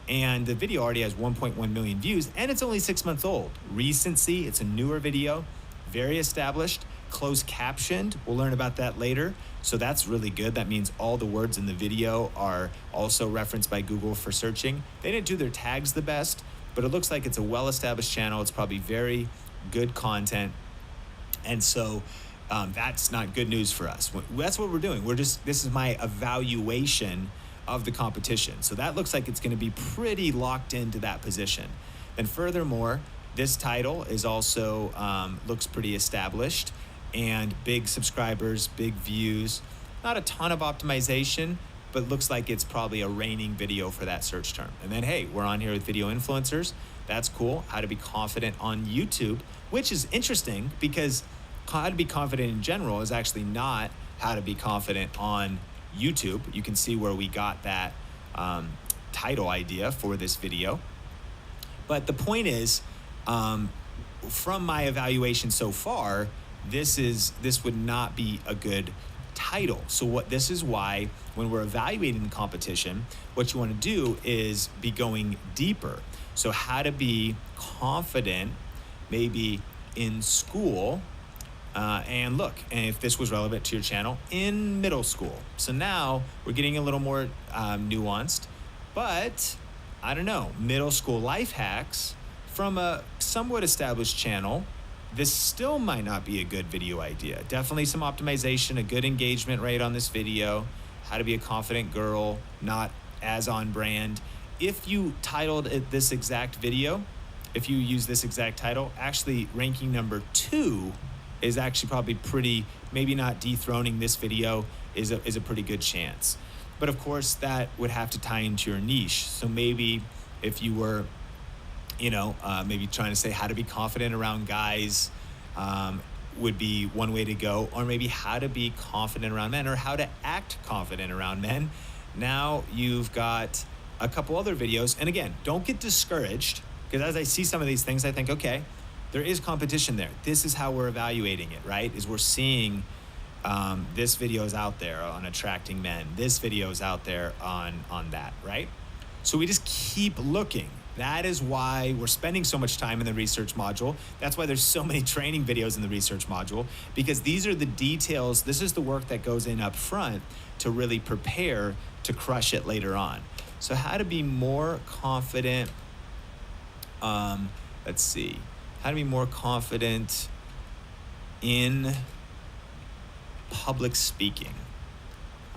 and the video already has 1.1 million views, and it's only 6 months old. Recency, it's a newer video, very established, closed captioned. We'll learn about that later. So that's really good. That means all the words in the video are also referenced by Google for searching. They didn't do their tags the best, but it looks like it's a well-established channel. It's probably very good content. And so that's not good news for us. That's what we're doing. This is my evaluation of the competition. So that looks like it's going to be pretty locked into that position. And furthermore, this title is also looks pretty established, and big subscribers, big views, not a ton of optimization, but looks like it's probably a reigning video for that search term. And then, hey, we're on here with video influencers. That's cool. How to be confident on YouTube, which is interesting because how to be confident in general is actually not how to be confident on YouTube. You can see where we got that title idea for this video. But the point is, from my evaluation so far, this would not be a good title. So this is why when we're evaluating the competition, what you want to do is be going deeper. So how to be confident maybe in school, and look, and if this was relevant to your channel, in middle school. So now we're getting a little more nuanced, but I don't know, middle school life hacks from a somewhat established channel. This still might not be a good video idea. Definitely some optimization, a good engagement rate on this video. How to be a confident girl, not as on brand. If you titled it this exact video, if you use this exact title, actually ranking number 2 is actually probably pretty, maybe not dethroning this video, is a pretty good chance. But of course that would have to tie into your niche. So maybe if you were, maybe trying to say how to be confident around guys would be one way to go, or maybe how to be confident around men, or how to act confident around men. Now you've got a couple other videos. And again, don't get discouraged, because as I see some of these things, I think, okay, there is competition there. This is how we're evaluating it, right? Is we're seeing this video is out there on attracting men. This video is out there on that, right? So we just keep looking. That is why we're spending so much time in the research module. That's why there's so many training videos in the research module, because these are the details. This is the work that goes in up front to really prepare to crush it later on. So how to be more confident. Let's see. How to be more confident in public speaking.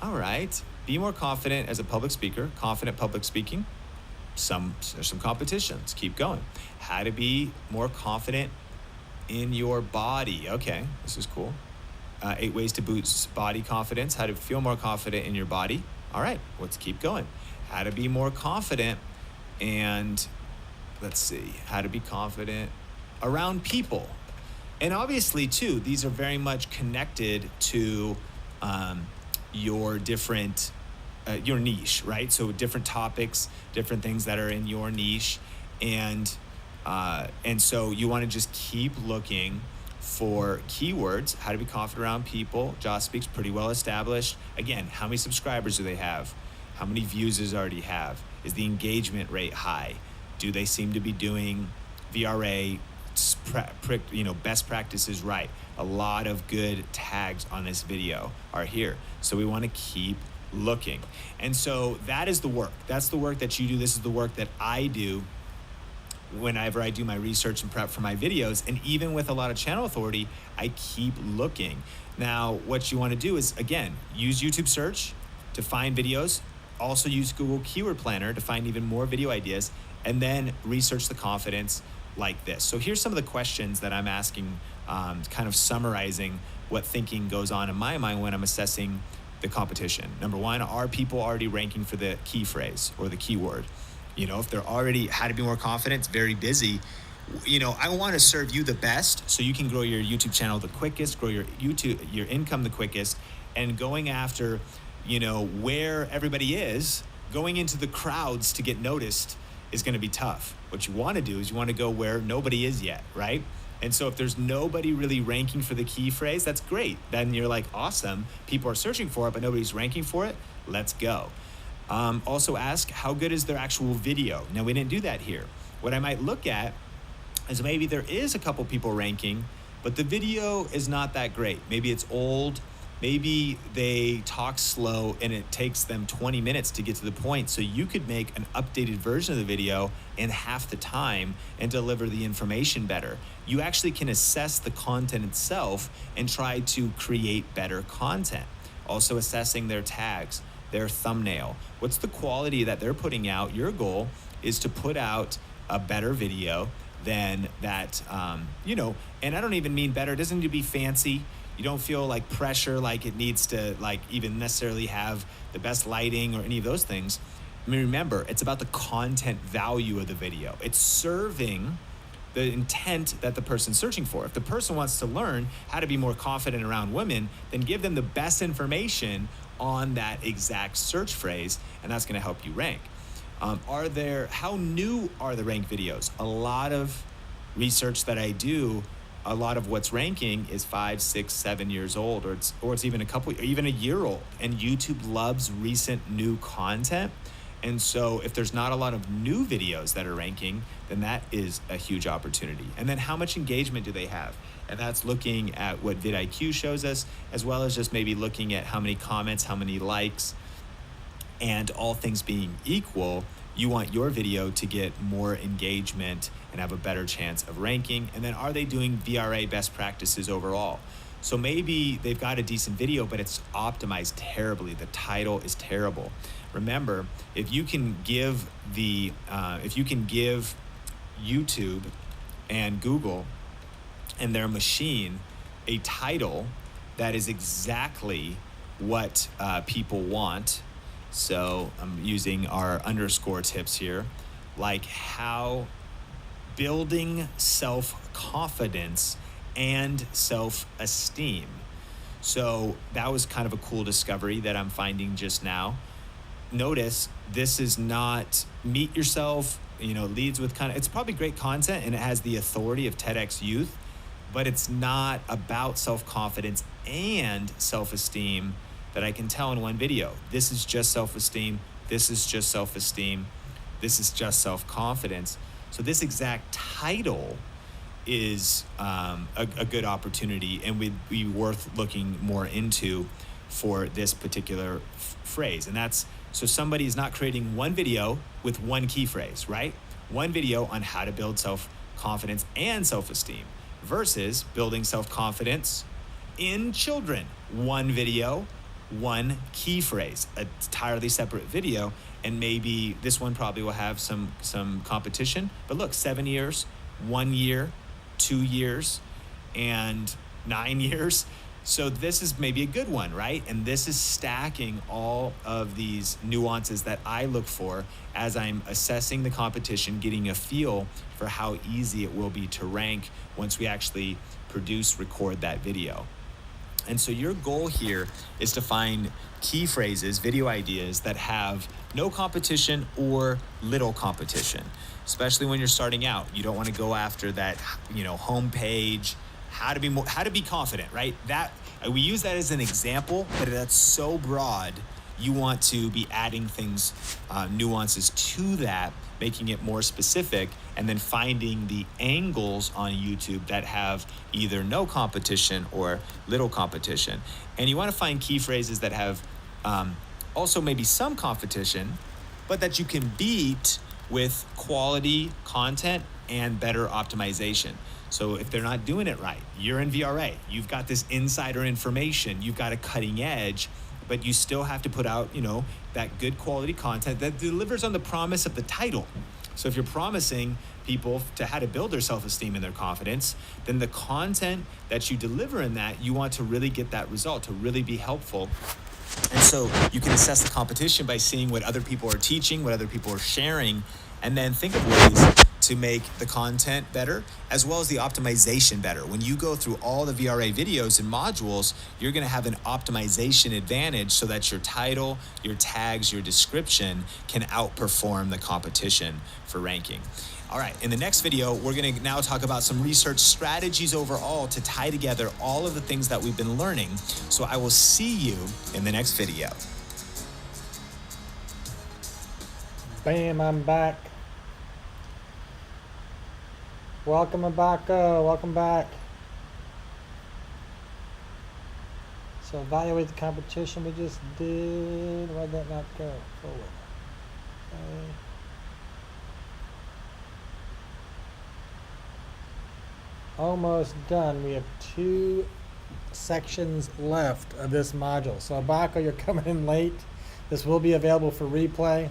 All right. Be more confident as a public speaker, confident public speaking. There's some competitions. Keep going. How to be more confident in your body. Okay, this is cool. 8 ways to boost body confidence. How to feel more confident in your body. All right, let's keep going. How to be more confident, and let's see, how to be confident around people. And obviously too, these are very much connected to your different your niche, right? So different topics, different things that are in your niche, and so you want to just keep looking for keywords. How to be confident around people. Josh Speaks, pretty well established. Again, how many subscribers do they have? How many views does it already have? Is the engagement rate high? Do they seem to be doing VRA, best practices right? A lot of good tags on this video are here. So we want to keep looking. And so that is the work. That's the work that you do. This is the work that I do whenever I do my research and prep for my videos. And even with a lot of channel authority, I keep looking. Now, what you want to do is, again, use YouTube search to find videos. Also use Google Keyword Planner to find even more video ideas, and then research the confidence like this. So here's some of the questions that I'm asking, kind of summarizing what thinking goes on in my mind when I'm assessing the competition. Number 1, are people already ranking for the key phrase or the keyword? If they're already, how to be more confident, it's very busy. I want to serve you the best so you can grow your YouTube channel the quickest, grow your income the quickest, and going after, where everybody is, going into the crowds to get noticed is going to be tough. What you want to do is you want to go where nobody is yet, right? And so if there's nobody really ranking for the key phrase, that's great. Then you're like, awesome. People are searching for it, but nobody's ranking for it. Let's go. Also ask, how good is their actual video? Now, we didn't do that here. What I might look at is maybe there is a couple people ranking, but the video is not that great. Maybe it's old. Maybe they talk slow and it takes them 20 minutes to get to the point. So you could make an updated version of the video in half the time and deliver the information better. You actually can assess the content itself and try to create better content. Also assessing their tags, their thumbnail. What's the quality that they're putting out? Your goal is to put out a better video than that, and I don't even mean better. It doesn't need to be fancy. You don't feel like pressure, like it needs to like even necessarily have the best lighting or any of those things. I mean, remember, it's about the content value of the video. It's serving the intent that the person's searching for. If the person wants to learn how to be more confident around women, then give them the best information on that exact search phrase, and that's gonna help you rank. How new are the ranked videos? A lot of research that I do, a lot of what's ranking is 5, 6, 7 years old, or it's even even a year old. And YouTube loves recent new content. And so if there's not a lot of new videos that are ranking, then that is a huge opportunity. And then how much engagement do they have? And that's looking at what vidIQ shows us, as well as just maybe looking at how many comments, how many likes, and all things being equal, you want your video to get more engagement and have a better chance of ranking. And then are they doing VRA best practices overall? So maybe they've got a decent video, but it's optimized terribly. The title is terrible. Remember, if you can give YouTube and Google and their machine a title that is exactly what people want. So I'm using our underscore tips here, like how building self-confidence and self-esteem. So that was kind of a cool discovery that I'm finding just now. Notice this is not meet yourself, leads with it's probably great content and it has the authority of TEDx Youth, but it's not about self-confidence and self-esteem that I can tell in one video. This is just self-esteem. This is just self-esteem. This is just self-confidence. So this exact title is a good opportunity and would be worth looking more into for this particular phrase. And that's, so somebody is not creating one video with one key phrase, right? One video on how to build self-confidence and self-esteem versus building self-confidence in children. One video, one key phrase, an entirely separate video, and maybe this one probably will have some competition. But look, 7 years, 1 year, 2 years, and 9 years. So this is maybe a good one, right? And this is stacking all of these nuances that I look for as I'm assessing the competition, getting a feel for how easy it will be to rank once we actually record that video. And so your goal here is to find key phrases, video ideas that have no competition or little competition, especially when you're starting out. You don't want to go after that, homepage, how to be confident, right? That we use that as an example, but that's so broad. You want to be adding things, nuances to that, making it more specific, and then finding the angles on YouTube that have either no competition or little competition. And you want to find key phrases that have also maybe some competition, but that you can beat with quality content and better optimization. So if they're not doing it right, you're in VRA, you've got this insider information, you've got a cutting edge, but you still have to put out, that good quality content that delivers on the promise of the title. So if you're promising people to how to build their self-esteem and their confidence, then the content that you deliver in that, you want to really get that result, to really be helpful. And so you can assess the competition by seeing what other people are teaching, what other people are sharing, and then think of ways to make the content better, as well as the optimization better. When you go through all the VRA videos and modules, you're gonna have an optimization advantage so that your title, your tags, your description can outperform the competition for ranking. All right, in the next video, we're gonna now talk about some research strategies overall to tie together all of the things that we've been learning. So I will see you in the next video. Bam, I'm back. Welcome back. So evaluate the competition we just did. Why'd that not go forward? Okay. Almost done. We have 2 sections left of this module. So Abaco, you're coming in late. This will be available for replay.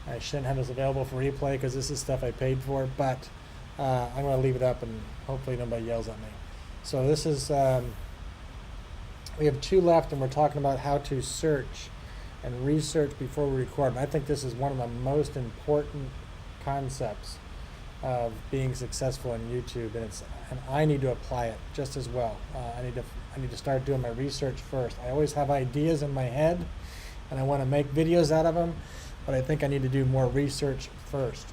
I shouldn't have this available for replay because this is stuff I paid for, but I'm going to leave it up and hopefully nobody yells at me. So this is, we have 2 left, and we're talking about how to search and research before we record. And I think this is one of the most important concepts of being successful in YouTube, and I need to apply it just as well. I need to start doing my research first. I always have ideas in my head, and I want to make videos out of them, but I think I need to do more research first,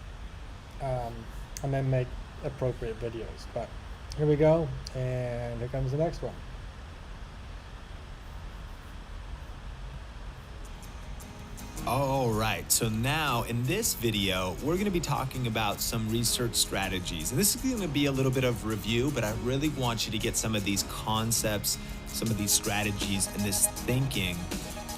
and then make appropriate videos. But here we go, and here comes the next one. All right, so now in this video, we're going to be talking about some research strategies. And this is going to be a little bit of review, but I really want you to get some of these concepts, some of these strategies, and this thinking,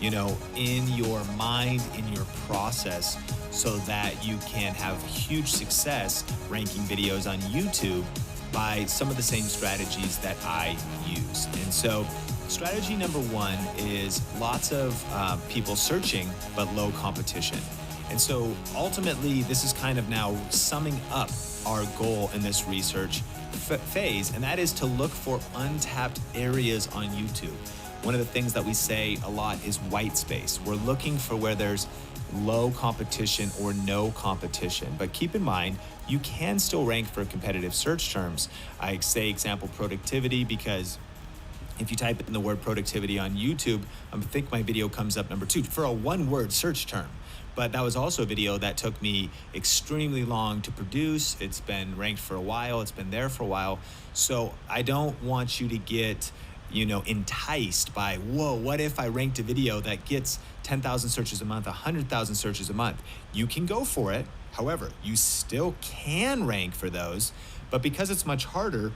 in your mind, in your process, so that you can have huge success ranking videos on YouTube by some of the same strategies that I use. And so strategy number 1 is lots of people searching, but low competition. And so ultimately, this is kind of now summing up our goal in this research phase, and that is to look for untapped areas on YouTube. One of the things that we say a lot is white space. We're looking for where there's low competition or no competition. But keep in mind, you can still rank for competitive search terms. I say example productivity because if you type in the word productivity on YouTube, I think my video comes up number 2 for a 1-word search term. But that was also a video that took me extremely long to produce. It's been ranked for a while. It's been there for a while. So I don't want you to get, enticed by, whoa, what if I ranked a video that gets 10,000 searches a month, 100,000 searches a month? You can go for it. However, you still can rank for those. But because it's much harder,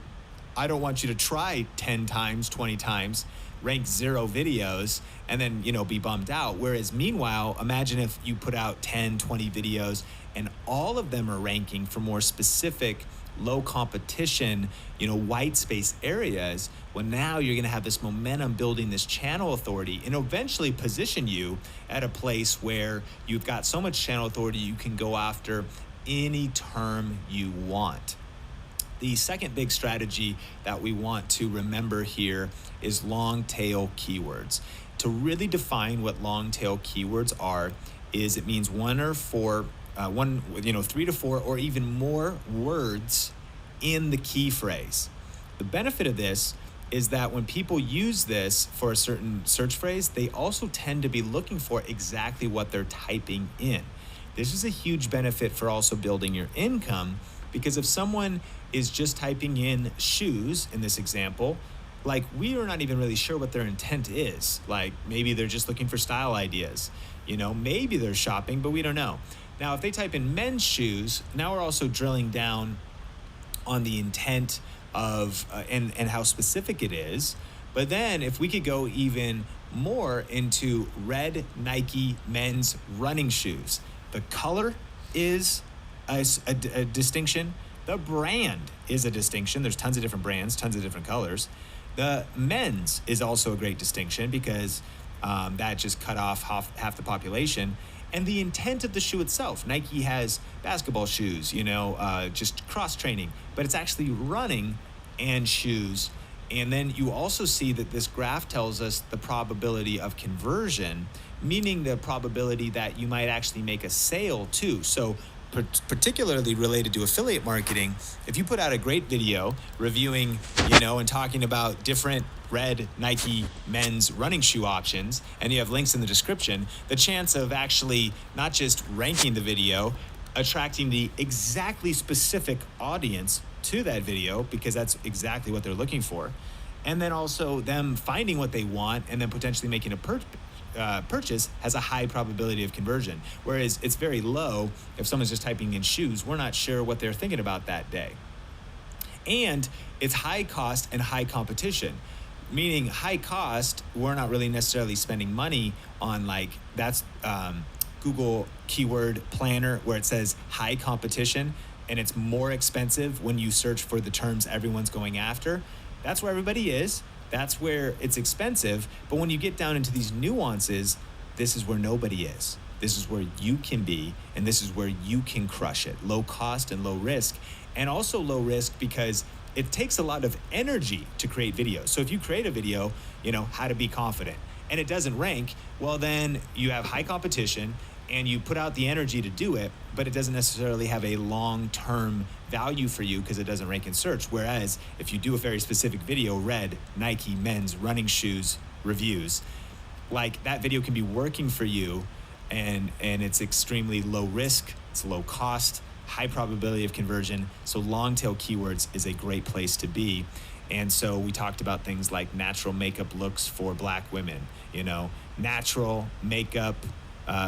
I don't want you to try 10 times, 20 times, rank 0 videos, and then, be bummed out. Whereas meanwhile, imagine if you put out 10, 20 videos and all of them are ranking for more specific, low competition, white space areas. Well, now you're going to have this momentum building this channel authority and eventually position you at a place where you've got so much channel authority you can go after any term you want. The second big strategy that we want to remember here is long tail keywords. To really define what long tail keywords are, is it means 3 to 4 or even more words in the key phrase. The benefit of this is that when people use this for a certain search phrase, they also tend to be looking for exactly what they're typing in. This is a huge benefit for also building your income, because if someone is just typing in shoes in this example, like, we are not even really sure what their intent is. Like, maybe they're just looking for style ideas. Maybe they're shopping, but we don't know. Now, if they type in men's shoes, now we're also drilling down on the intent of and how specific it is. But then if we could go even more into red Nike men's running shoes, the color is a distinction. The brand is a distinction. There's tons of different brands, tons of different colors. The men's is also a great distinction because that just cut off half the population. And the intent of the shoe itself. Nike has basketball shoes, just cross training, but it's actually running and shoes. And then you also see that this graph tells us the probability of conversion, meaning the probability that you might actually make a sale too. So particularly related to affiliate marketing, if you put out a great video reviewing, and talking about different red Nike men's running shoe options, and you have links in the description, the chance of actually not just ranking the video, attracting the exactly specific audience to that video, because that's exactly what they're looking for, and then also them finding what they want and then potentially making a purchase, has a high probability of conversion. Whereas it's very low if someone's just typing in shoes. We're not sure what they're thinking about that day. And it's high cost and high competition. meaning high cost, we're not really necessarily spending money on like, that's Google keyword planner where it says high competition, and it's more expensive when you search for the terms everyone's going after. That's where everybody is. That's where it's expensive. But when you get down into these nuances, this is where nobody is. This is where you can be, and this is where you can crush it. Low cost and low risk. And also low risk because it takes a lot of energy to create videos. So if you create a video, how to be confident, and it doesn't rank, well, then you have high competition and you put out the energy to do it, but it doesn't necessarily have a long-term value for you because it doesn't rank in search. Whereas if you do a very specific video, red Nike men's running shoes reviews, like that video can be working for you, and it's extremely low risk, it's low cost, high probability of conversion. So long tail keywords is a great place to be. And so we talked about things like natural makeup looks for Black women, natural makeup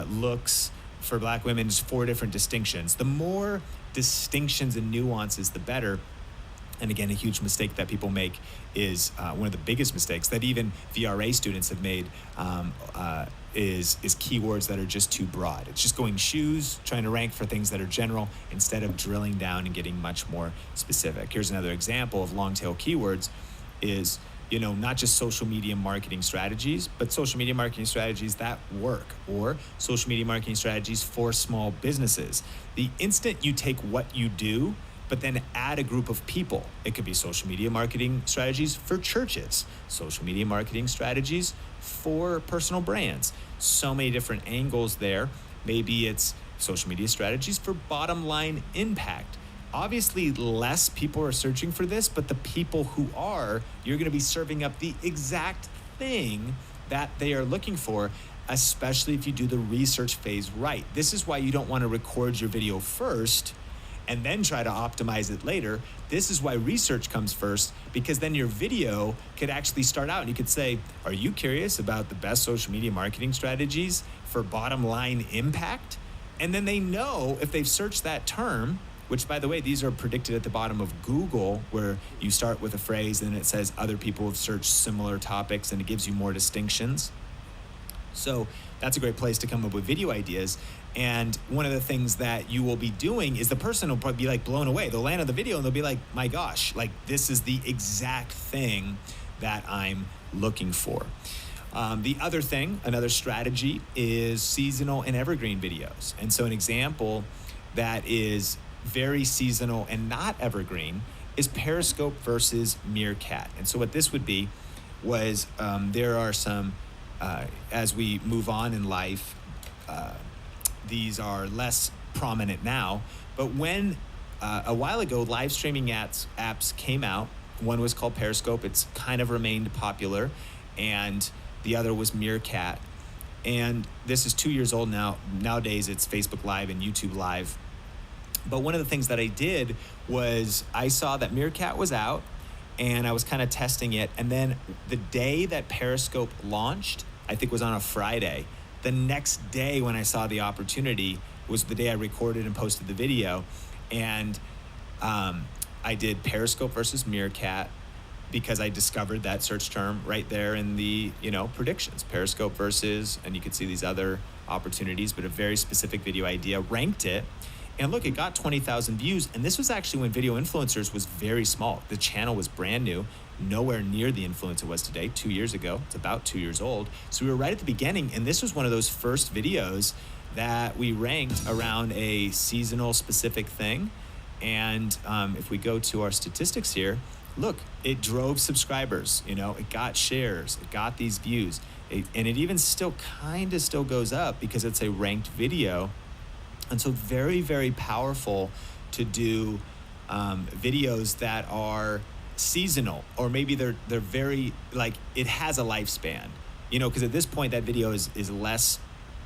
looks for Black women is 4 different distinctions. The more distinctions and nuances, the better. And again, a huge mistake that people make is one of the biggest mistakes that even VRA students have made is keywords that are just too broad. It's just going shoes, trying to rank for things that are general instead of drilling down and getting much more specific. Here's another example of long tail keywords is, not just social media marketing strategies, but social media marketing strategies that work, or social media marketing strategies for small businesses. The instant you take what you do, but then add a group of people, it could be social media marketing strategies for churches, social media marketing strategies for personal brands. So many different angles there. Maybe it's social media strategies for bottom line impact. Obviously, less people are searching for this, but the people who are, you're going to be serving up the exact thing that they are looking for, especially if you do the research phase right. This is why you don't want to record your video first and then try to optimize it later. This is why research comes first, because then your video could actually start out and you could say, are you curious about the best social media marketing strategies for bottom line impact? And then they know if they've searched that term, which by the way, these are predicted at the bottom of Google, where you start with a phrase and it says other people have searched similar topics and it gives you more distinctions. So that's a great place to come up with video ideas. And one of the things that you will be doing is the person will probably be like blown away. They'll land on the video and they'll be like, my gosh, like this is the exact thing that I'm looking for. The other thing, another strategy is seasonal and evergreen videos. And so an example that is very seasonal and not evergreen is Periscope versus Meerkat. And so what this would be was there are some, as we move on in life, these are less prominent now, but when a while ago live streaming apps came out, one was called Periscope, it's kind of remained popular, and the other was Meerkat. And this is 2 years old now. Nowadays it's Facebook Live and YouTube Live. But one of the things that I did was I saw that Meerkat was out and I was kind of testing it. And then the day that Periscope launched, I think was on a Friday, the next day when I saw the opportunity was the day I recorded and posted the video. And I did Periscope versus Meerkat because I discovered that search term right there in the predictions, Periscope versus, and you could see these other opportunities, but a very specific video idea, ranked it. And look, it got 20,000 views. And this was actually when Video Influencers was very small. The channel was brand new, nowhere near the influence it was today. 2 years ago, it's about 2 years old. So we were right at the beginning. And this was one of those first videos that we ranked around a seasonal specific thing. And if we go to our statistics here, look, it drove subscribers, it got shares, it got these views. And it even still kind of still goes up because it's a ranked video. And so very, very powerful to do videos that are seasonal, or maybe they're very, like, it has a lifespan, because at this point that video is less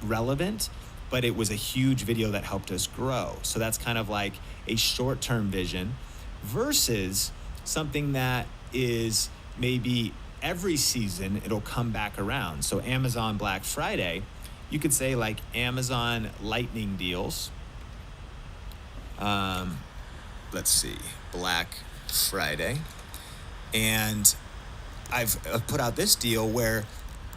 relevant, but it was a huge video that helped us grow. So that's kind of like a short-term vision versus something that is maybe every season it'll come back around. So Amazon Black Friday, you could say like Amazon lightning deals. Let's see, Black Friday. And I've put out this deal where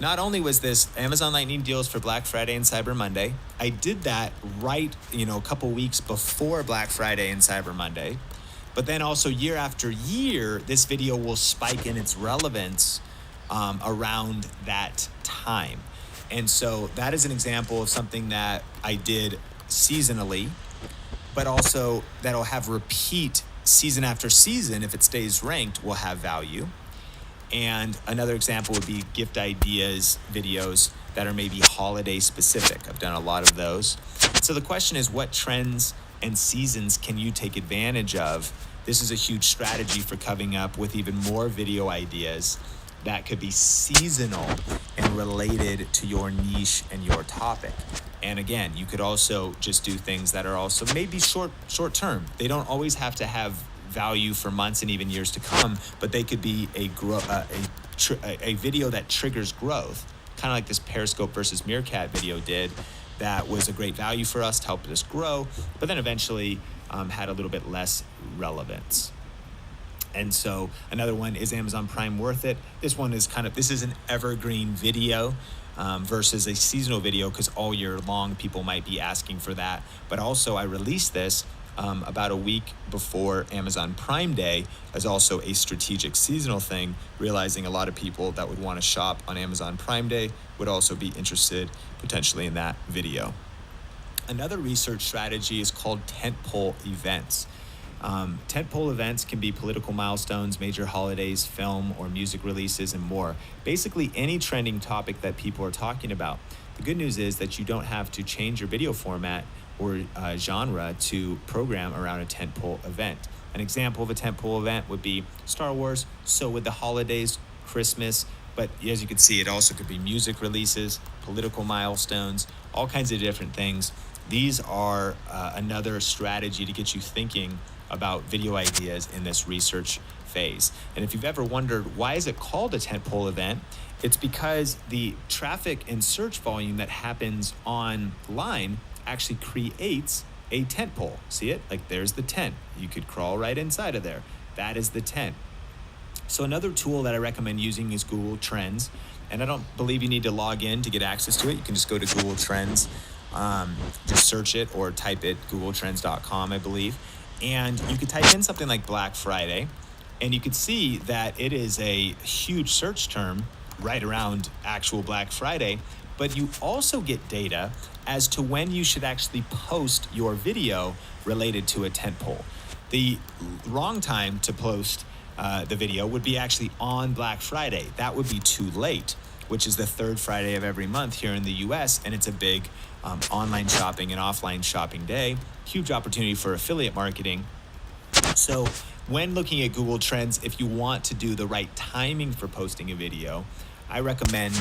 not only was this Amazon Lightning deals for Black Friday and Cyber Monday, I did that right, a couple weeks before Black Friday and Cyber Monday. But then also year after year, this video will spike in its relevance around that time. And so that is an example of something that I did seasonally, but also that'll have repeat season after season. If it stays ranked, will have value. And another example would be gift ideas videos that are maybe holiday specific. I've done a lot of those. So the question is, what trends and seasons can you take advantage of? This is a huge strategy for coming up with even more video ideas that could be seasonal and related to your niche and your topic. And again, you could also just do things that are also maybe short term. They don't always have to have value for months and even years to come, but they could be a video that triggers growth, kind of like this Periscope versus Meerkat video did. That was a great value for us to help us grow, but then eventually had a little bit less relevance. And so another one is Amazon Prime Worth It. This one is this is an evergreen video versus a seasonal video, because all year long people might be asking for that. But also I released this about a week before Amazon Prime Day as also a strategic seasonal thing, realizing a lot of people that would want to shop on Amazon Prime Day would also be interested potentially in that video. Another research strategy is called tentpole events. Tentpole events can be political milestones, major holidays, film or music releases, and more. Basically any trending topic that people are talking about. The good news is that you don't have to change your video format or genre to program around a tentpole event. An example of a tentpole event would be Star Wars, so with the holidays, Christmas, but as you can see, it also could be music releases, political milestones, all kinds of different things. These are another strategy to get you thinking about video ideas in this research phase. And if you've ever wondered, why is it called a tentpole event? It's because the traffic and search volume that happens online actually creates a tent pole. See it? Like there's the tent. You could crawl right inside of there. That is the tent. So another tool that I recommend using is Google Trends. And I don't believe you need to log in to get access to it. You can just go to Google Trends, just search it or type it, googletrends.com, I believe. And you could type in something like Black Friday, and you could see that it is a huge search term right around actual Black Friday. But you also get data as to when you should actually post your video related to a tentpole. The wrong time to post the video would be actually on Black Friday. That would be too late, which is the third Friday of every month here in the US, and it's a big online shopping and offline shopping day. Huge opportunity for affiliate marketing. So when looking at Google Trends, if you want to do the right timing for posting a video, I recommend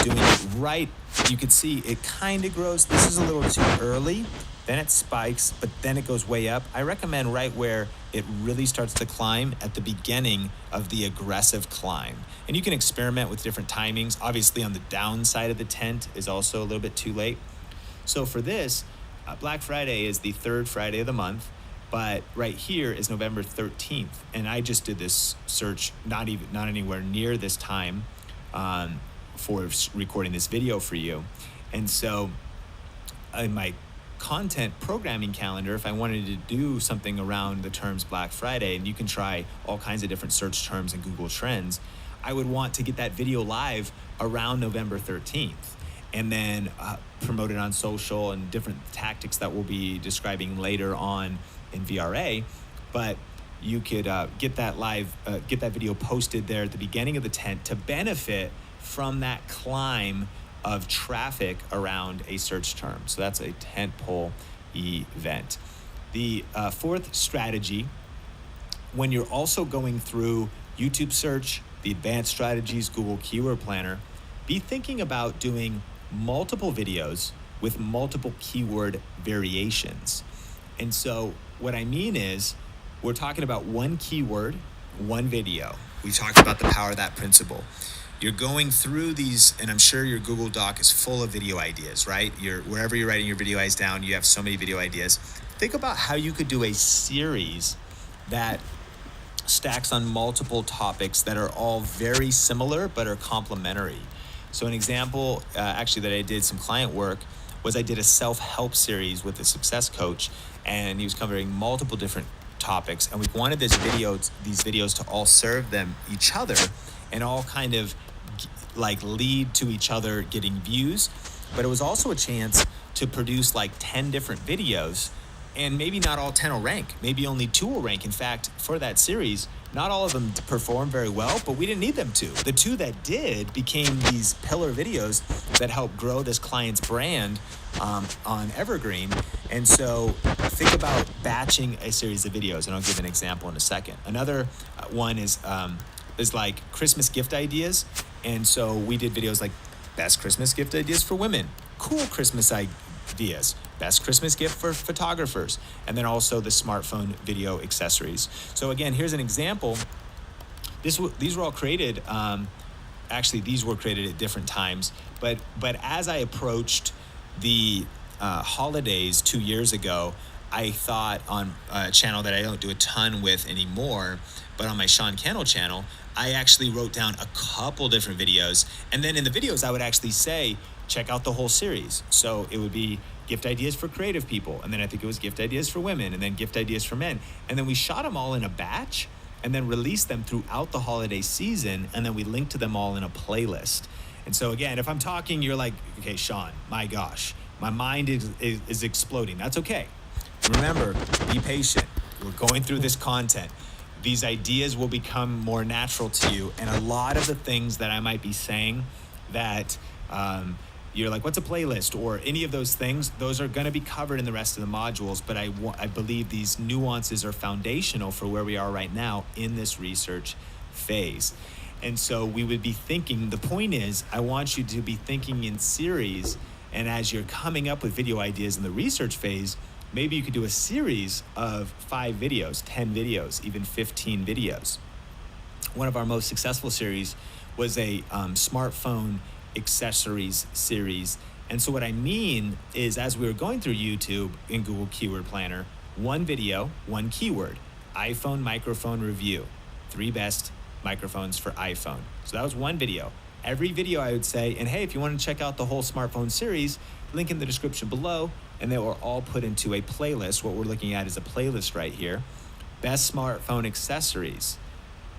doing it right. You can see it kind of grows. This is a little too early. Then it spikes, but then it goes way up. I recommend right where it really starts to climb at the beginning of the aggressive climb. And you can experiment with different timings. Obviously on the downside of the tent is also a little bit too late. So for this, Black Friday is the third Friday of the month, but right here is November 13th. And I just did this search not anywhere near this time for recording this video for you. And so in my content programming calendar, if I wanted to do something around the terms Black Friday, and you can try all kinds of different search terms in Google Trends, I would want to get that video live around November 13th and then promote it on social and different tactics that we'll be describing later on in VRA. But you could get that video posted there at the beginning of the tent to benefit from that climb of traffic around a search term. So that's a tentpole event. The fourth strategy, when you're also going through YouTube search, the advanced strategies, Google Keyword Planner, be thinking about doing multiple videos with multiple keyword variations. And so what I mean is, we're talking about one keyword, one video. We talked about the power of that principle. You're going through these, and I'm sure your Google Doc is full of video ideas, right? Wherever you're writing your video ideas down, you have so many video ideas. Think about how you could do a series that stacks on multiple topics that are all very similar but are complementary. So an example, actually, that I did some client work was I did a self-help series with a success coach, and he was covering multiple different topics, and we wanted these videos to all serve each other and all kind of like lead to each other getting views. But it was also a chance to produce like 10 different videos, and maybe not all 10 will rank. Maybe only 2 will rank. In fact, for that series, not all of them performed very well, but we didn't need them to. The 2 that did became these pillar videos that helped grow this client's brand on Evergreen. And so think about batching a series of videos, and I'll give an example in a second. Another one is like Christmas gift ideas. And so we did videos like best Christmas gift ideas for women, cool Christmas ideas, best Christmas gift for photographers, and then also the smartphone video accessories. So again, here's an example. These were all created, actually these were created at different times, but as I approached the holidays 2 years ago, I thought on a channel that I don't do a ton with anymore, but on my Sean Cannell channel, I actually wrote down a couple different videos. And then in the videos, I would actually say, check out the whole series. So it would be gift ideas for creative people. And then I think it was gift ideas for women, and then gift ideas for men. And then we shot them all in a batch and then released them throughout the holiday season. And then we linked to them all in a playlist. And so again, if I'm talking, you're like, okay, Sean, my gosh, my mind is exploding. That's okay. Remember, be patient. We're going through this content. These ideas will become more natural to you. And a lot of the things that I might be saying that you're like, what's a playlist? Or any of those things, those are going to be covered in the rest of the modules. But I believe these nuances are foundational for where we are right now in this research phase. And so we would be thinking, the point is, I want you to be thinking in series. And as you're coming up with video ideas in the research phase, maybe you could do a series of 5 videos, 10 videos, even 15 videos. One of our most successful series was a smartphone accessories series. And so what I mean is, as we were going through YouTube in Google Keyword Planner, 1 video, 1 keyword, iPhone microphone review, 3 best microphones for iPhone. So that was 1 video. Every video I would say, and hey, if you want to check out the whole smartphone series, link in the description below. And they were all put into a playlist. What we're looking at is a playlist right here. Best smartphone accessories.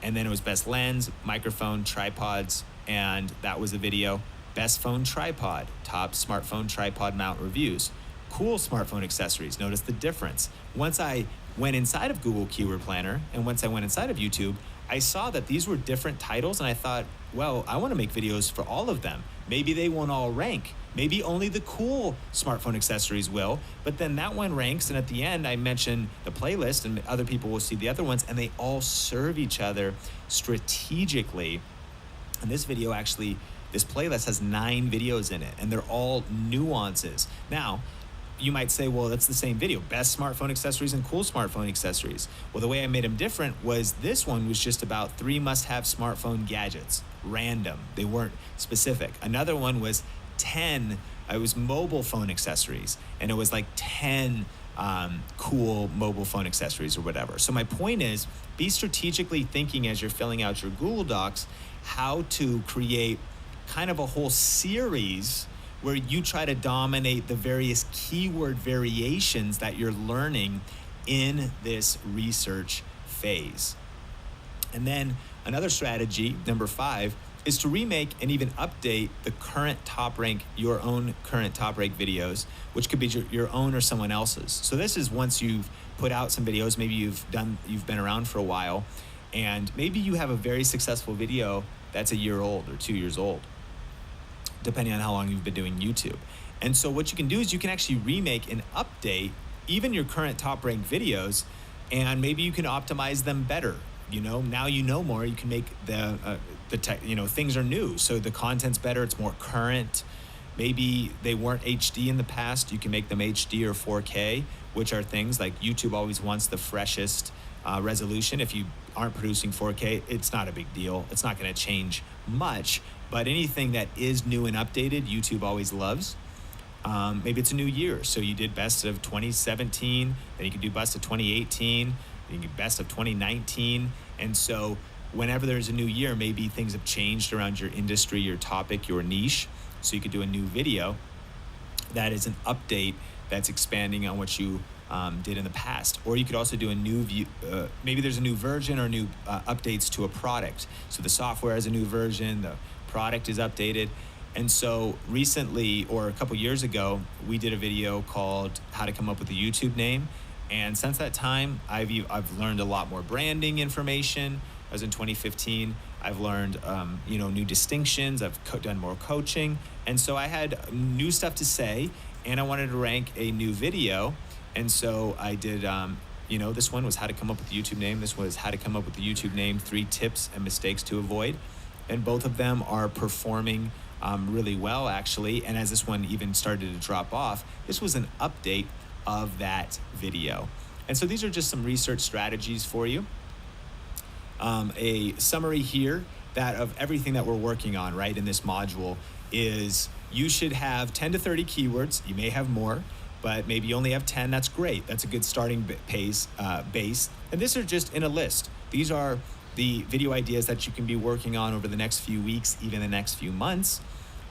And then it was best lens, microphone, tripods, and that was a video. Best phone tripod, top smartphone tripod mount reviews. Cool smartphone accessories. Notice the difference. Once I went inside of Google Keyword Planner, and once I went inside of YouTube, I saw that these were different titles, and I thought, well, I want to make videos for all of them. Maybe they won't all rank. Maybe only the cool smartphone accessories will, but then that one ranks, and at the end I mention the playlist and other people will see the other ones, and they all serve each other strategically. And this video actually, this playlist has 9 videos in it, and they're all nuances. Now, you might say, well, that's the same video, best smartphone accessories and cool smartphone accessories. Well, the way I made them different was this one was just about 3 must-have smartphone gadgets, random. They weren't specific. Another one was 10, it was mobile phone accessories, and it was like 10 cool mobile phone accessories or whatever. So my point is, be strategically thinking as you're filling out your Google Docs how to create kind of a whole series where you try to dominate the various keyword variations that you're learning in this research phase. And then another strategy, number 5, is to remake and even update the current top rank, your own current top rank videos, which could be your own or someone else's. So this is once you've put out some videos, maybe you've been around for a while, and maybe you have a very successful video that's a year old or 2 years old, depending on how long you've been doing YouTube. And so what you can do is you can actually remake and update even your current top ranked videos, and maybe you can optimize them better. You know, now you know more, you can make the tech, you know, things are new. So the content's better, it's more current. Maybe they weren't HD in the past, you can make them HD or 4K, which are things like YouTube always wants the freshest resolution. If you aren't producing 4K, it's not a big deal. It's not gonna change much, but anything that is new and updated, YouTube always loves. Maybe it's a new year, so you did best of 2017, then you can do best of 2018, you can do best of 2019, And so whenever there's a new year, maybe things have changed around your industry, your topic, your niche. So you could do a new video that is an update that's expanding on what you did in the past. Or you could also do a new view, maybe there's a new version or new updates to a product. So the software has a new version, the product is updated. And so recently, or a couple years ago, we did a video called How to Come Up with a YouTube Name. And since that time, I've learned a lot more branding information. I was in 2015. I've learned new distinctions. I've done more coaching. And so I had new stuff to say, and I wanted to rank a new video. And so I did, this one was How to Come Up with a YouTube Name. This was How to Come Up with a YouTube Name, 3 tips and mistakes to avoid. And both of them are performing really well, actually. And as this one even started to drop off, this was an update of that video. And so these are just some research strategies for you. A summary here that of everything that we're working on, right, in this module is you should have 10 to 30 keywords. You may have more, but maybe you only have 10. That's great. That's a good starting base. And these are just in a list. These are the video ideas that you can be working on over the next few weeks, even the next few months.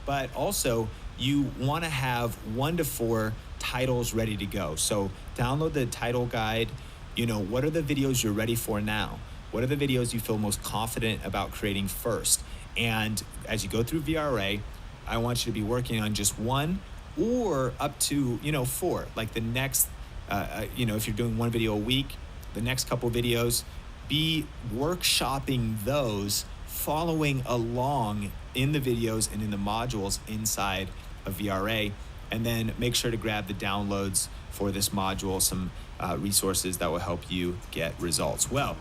But also, you want to have 1 to 4 titles ready to go. So download the title guide. What are the videos you're ready for now? What are the videos you feel most confident about creating first? And as you go through VRA, I want you to be working on just 1 or up to 4. Like the next, if you're doing 1 video a week, the next couple videos, be workshopping those, following along in the videos and in the modules inside of VRA, and then make sure to grab the downloads for this module, some resources that will help you get results. Well,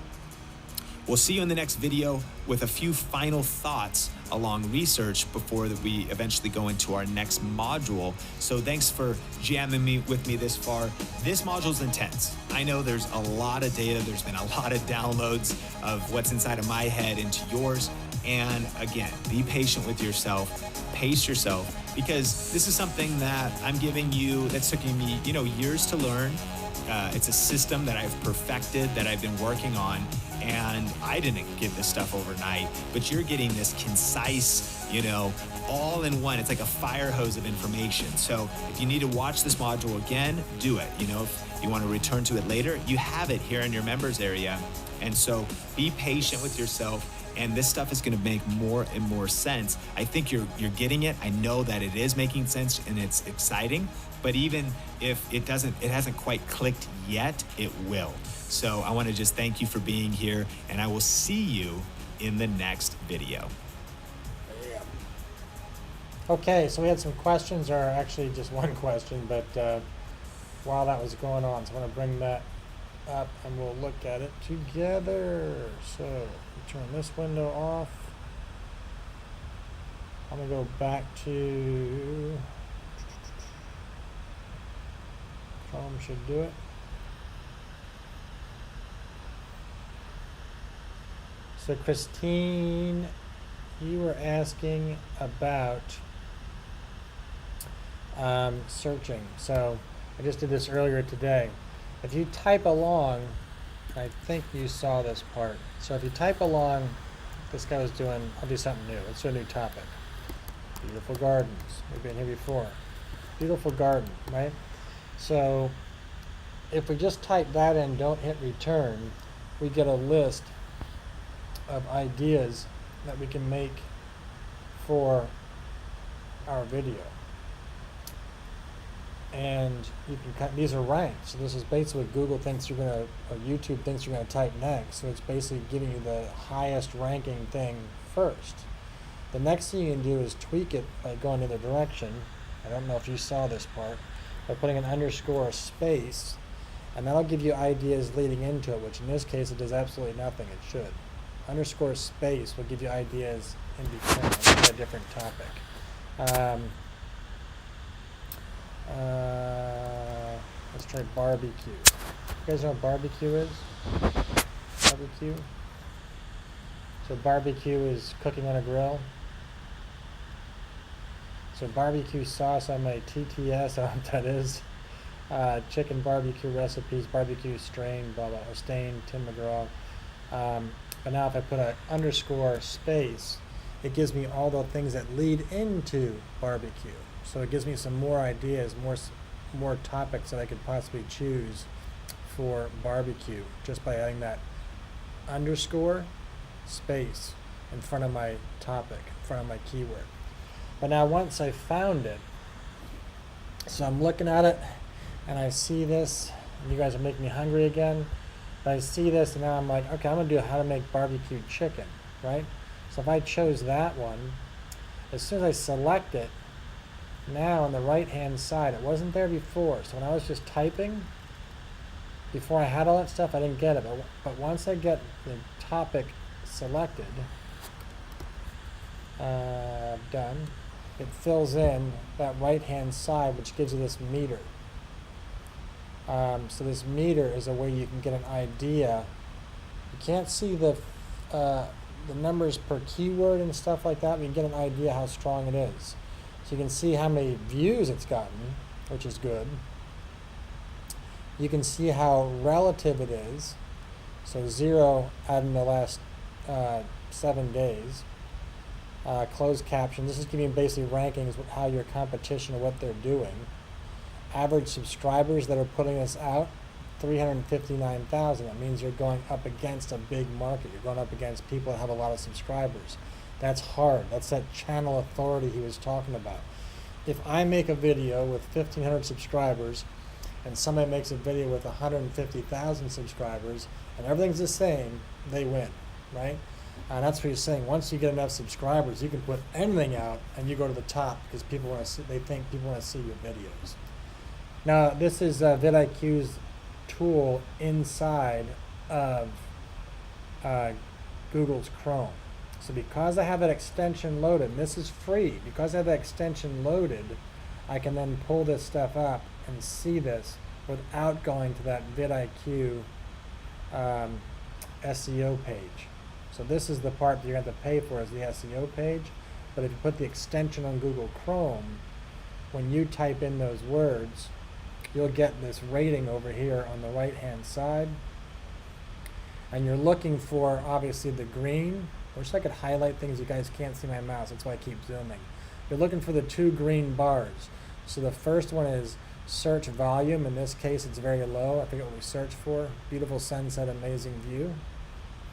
we'll see you in the next video with a few final thoughts along research before we eventually go into our next module. So thanks for jamming with me this far. This module is intense. I know there's a lot of data. There's been a lot of downloads of what's inside of my head into yours. And again, be patient with yourself, pace yourself, because this is something that I'm giving you that's taking me, years to learn. It's a system that I've perfected, that I've been working on, and I didn't get this stuff overnight, but you're getting this concise, all in one. It's like a fire hose of information. So if you need to watch this module again, do it. If you want to return to it later, you have it here in your members area. And so be patient with yourself. And this stuff is going to make more and more sense. I think you're getting it. I know that it is making sense and it's exciting, but even if it hasn't quite clicked yet, it will. So I want to just thank you for being here, and I will see you in the next video. Yeah. Okay, so we had some questions, or actually just one question, but while that was going on, so I want to bring that up and we'll look at it together. So turn this window off. I'm going to go back to Chrome, should do it. So Christine, you were asking about searching. So I just did this earlier today. If you type along, I think you saw this part. So if you type along, this guy was doing, I'll do something new. Let's do a new topic. Beautiful gardens. We've been here before. Beautiful garden, right? So if we just type that in, don't hit return, we get a list of ideas that we can make for our video. And you can cut, these are ranked. So this is basically what Google thinks you're going to, or YouTube thinks you're going to type next. So it's basically giving you the highest ranking thing first. The next thing you can do is tweak it by going in the direction. I don't know if you saw this part, by putting an underscore or space, and that'll give you ideas leading into it, which in this case it does absolutely nothing. It should. Underscore space will give you ideas in between. Let's do a different topic. Let's try barbecue. You guys know what barbecue is? Barbecue? So barbecue is cooking on a grill. So barbecue sauce on my TTS, I don't know what that is. Chicken barbecue recipes, barbecue strain, blah, blah, Stain, Tim McGraw. But now if I put an underscore space, it gives me all the things that lead into barbecue. So it gives me some more ideas, more topics that I could possibly choose for barbecue just by adding that underscore space in front of my topic, in front of my keyword. But now once I found it, so I'm looking at it and I see this, and you guys are making me hungry again. But I see this and now I'm like, okay, I'm gonna do how to make barbecue chicken, right? So if I chose that one, as soon as I select it, now on the right hand side, it wasn't there before. So when I was just typing, before I had all that stuff, I didn't get it. But once I get the topic selected, done, it fills in that right hand side, which gives you this meter. So this meter is a way you can get an idea. You can't see the numbers per keyword and stuff like that, but you can get an idea how strong it is. So you can see how many views it's gotten, which is good. You can see how relative it is. So 0 out in the last 7 days. Closed caption. This is giving you basically rankings, how your competition and what they're doing. Average subscribers that are putting this out, 359,000. That means you're going up against a big market. You're going up against people that have a lot of subscribers. That's hard. That's that channel authority he was talking about. If I make a video with 1,500 subscribers and somebody makes a video with 150,000 subscribers and everything's the same, they win, right? And that's what he's saying. Once you get enough subscribers, you can put anything out and you go to the top because people want to see, they think people want to see your videos. Now, this is vidIQ's tool inside of Google's Chrome. So because I have that extension loaded, and this is free, because I have that extension loaded, I can then pull this stuff up and see this without going to that vidIQ SEO page. So this is the part that you're going to have to pay for, is the SEO page. But if you put the extension on Google Chrome, when you type in those words, you'll get this rating over here on the right hand side. And you're looking for, obviously, the green. I wish I could highlight things. You guys can't see my mouse, that's why I keep zooming. You're looking for the 2 green bars. So the first one is search volume. In this case, it's very low. I forget what we searched for. Beautiful sunset, amazing view.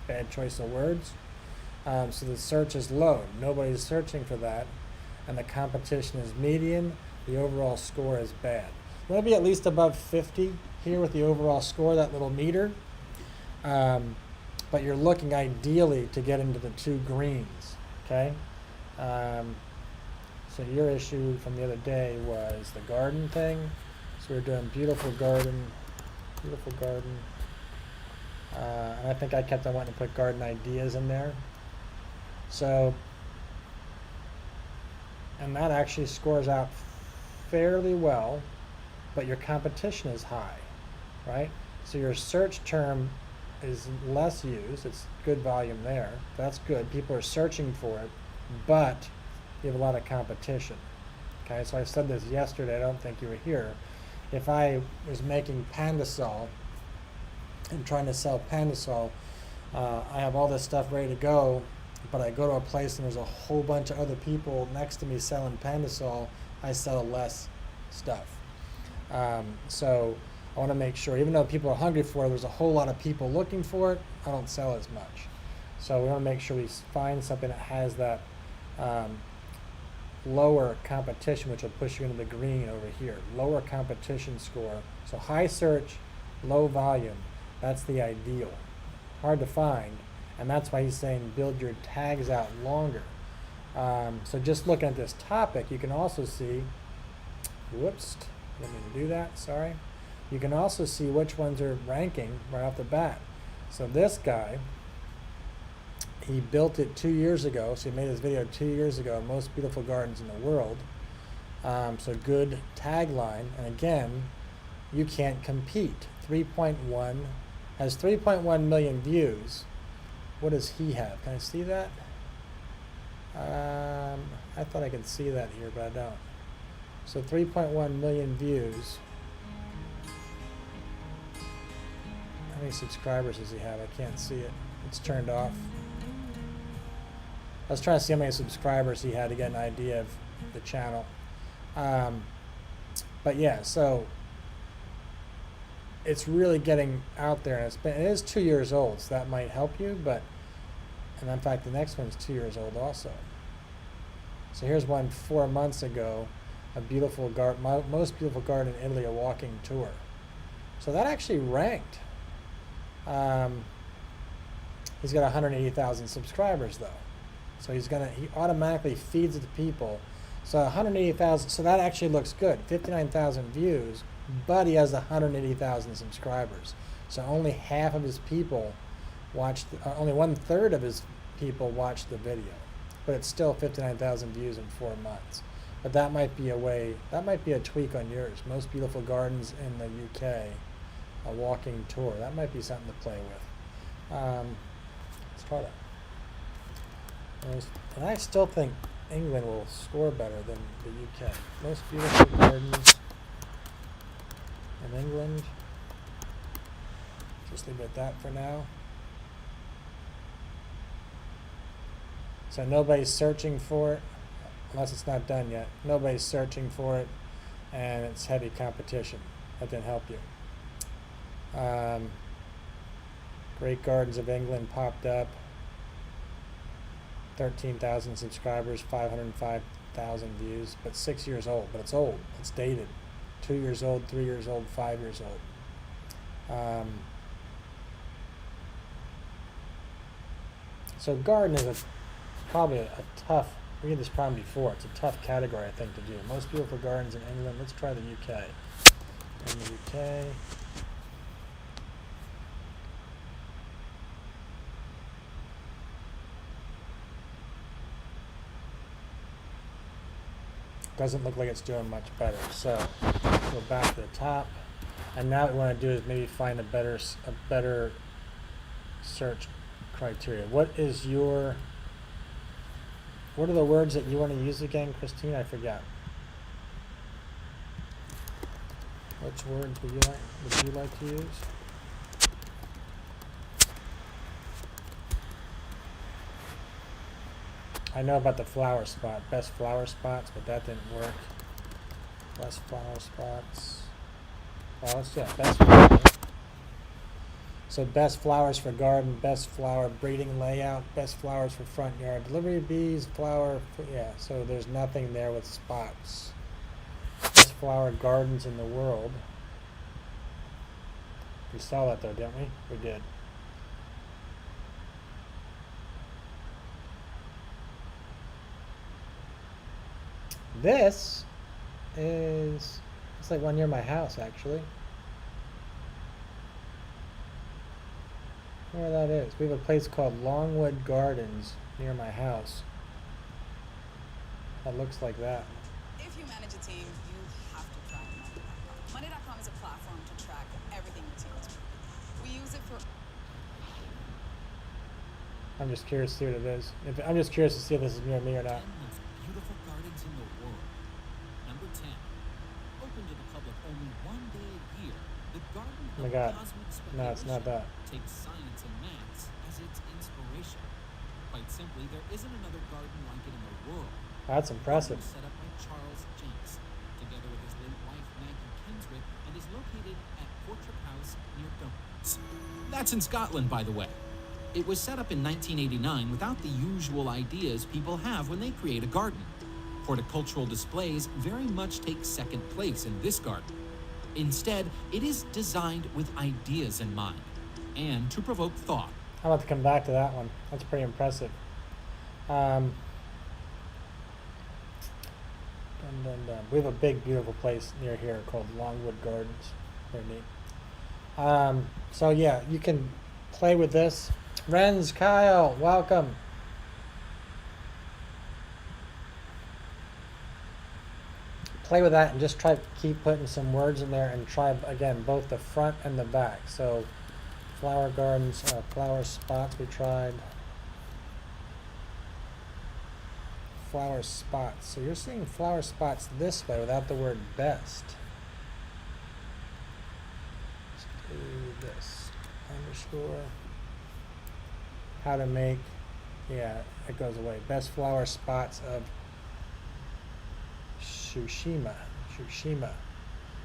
Bad choice of words. So the search is low. Nobody's searching for that. And the competition is median. The overall score is bad. You want to be at least above 50 here with the overall score, that little meter. But you're looking ideally to get into the 2 greens, okay? So your issue from the other day was the garden thing. So we're doing beautiful garden. And I think I kept on wanting to put garden ideas in there. So, and that actually scores out fairly well, but your competition is high, right? So your search term is less used. It's good volume there. That's good. People are searching for it, but you have a lot of competition. Okay, so I said this yesterday. I don't think you were here. If I was making Pandasol and trying to sell Pandasol, I have all this stuff ready to go, but I go to a place and there's a whole bunch of other people next to me selling Pandasol, I sell less stuff. So I want to make sure, even though people are hungry for it, there's a whole lot of people looking for it, I don't sell as much. So we want to make sure we find something that has that lower competition, which will push you into the green over here. Lower competition score. So high search, low volume. That's the ideal. Hard to find, and that's why he's saying build your tags out longer. So just looking at this topic, you can also see, whoops, didn't mean to do that, sorry. You can also see which ones are ranking right off the bat. So this guy, he built it 2 years ago, so he made his video 2 years ago, most beautiful gardens in the world. So good tagline, and again, you can't compete. 3.1, has 3.1 million views. What does he have? Can I see that? I thought I could see that here, but I don't. So 3.1 million views. How many subscribers does he have? I can't see it. It's turned off. I was trying to see how many subscribers he had to get an idea of the channel. But yeah, so it's really getting out there, and it is 2 years old, so that might help you. But and in fact, the next one's 2 years old also. So here's one 4 months ago, a beautiful garden, most beautiful garden in Italy, a walking tour. So that actually ranked. He's got 180,000 subscribers though, so he automatically feeds it to people. So 180,000. So that actually looks good. 59,000 views, but he has 180,000 subscribers. So only half of his people watched. Only 1/3 of his people watched the video, but it's still 59,000 views in 4 months. But that might be a way. That might be a tweak on yours. Most beautiful gardens in the UK, a walking tour. That might be something to play with. Let's try that. And I still think England will score better than the UK. Most beautiful gardens in England. Just leave it at that for now. So nobody's searching for it, unless it's not done yet. Nobody's searching for it, and it's heavy competition. That didn't help you. Great Gardens of England popped up. 13,000 subscribers, 505,000 views, but 6 years old. But it's old. It's dated. 2 years old, 3 years old, 5 years old. So garden is probably a tough. We had this problem before. It's a tough category, I think, to do. Most beautiful gardens in England. Let's try the UK. In the UK. Doesn't look like it's doing much better. So go back to the top, and now what we want to do is maybe find a better search criteria. What are the words that you want to use again, Christine? I forgot. Which words would you like to use? I know about the flower spot, best flower spots, but that didn't work. Best flower spots. Well, let's do that. Best flowers. So best flowers for garden, best flower breeding layout, best flowers for front yard, delivery bees, yeah, so there's nothing there with spots. Best flower gardens in the world. We saw that though, didn't we? We did. This is, it's like one near my house actually. Where that is. We have a place called Longwood Gardens near my house. That looks like that. If you manage a team, you have to try Monday.com. Monday.com is a platform to track everything your team is doing. We use it for... I'm just curious to see what it is. I'm just curious to see if this is near me or not. Beautiful gardens in the world. Number 10. Open to the public only one day a year. The Garden Oh my of God. Cosmic No, it's not that. takes science and maths as its inspiration. Quite simply, there isn't another garden like it in the world. That's impressive. It was set up by Charles Jenks, together with his late wife Maggie Kinswick, and is located at Portrait House near Dumfries. That's in Scotland, by the way. It was set up in 1989 without the usual ideas people have when they create a garden. Horticultural displays very much take second place in this garden. Instead, it is designed with ideas in mind and to provoke thought. I'll have to come back to that one. That's pretty impressive. We have a big, beautiful place near here called Longwood Gardens. Very neat. So yeah, you can play with this. Renz, Kyle, welcome. Play with that and just try to keep putting some words in there and try again both the front and the back. So flower gardens, flower spots we tried. Flower spots. So you're seeing flower spots this way without the word best. Let's do this. Underscore. how to make, yeah, it goes away. Best flower spots of Tsushima.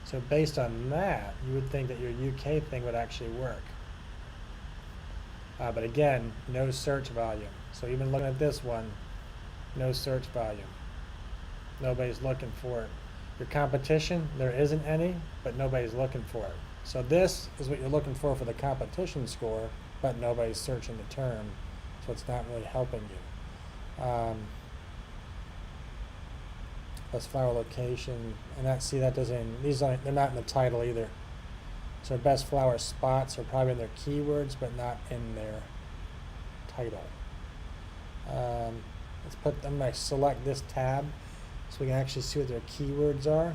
So based on that, you would think that your UK thing would actually work. But again, no search volume. So even looking at this one, no search volume. Nobody's looking for it. Your competition, there isn't any, but nobody's looking for it. So this is what you're looking for the competition score, but nobody's searching the term, so it's not really helping you. Best flower location, and that doesn't, they're not in the title either. So best flower spots are probably in their keywords, but not in their title. I'm going to select this tab so we can actually see what their keywords are.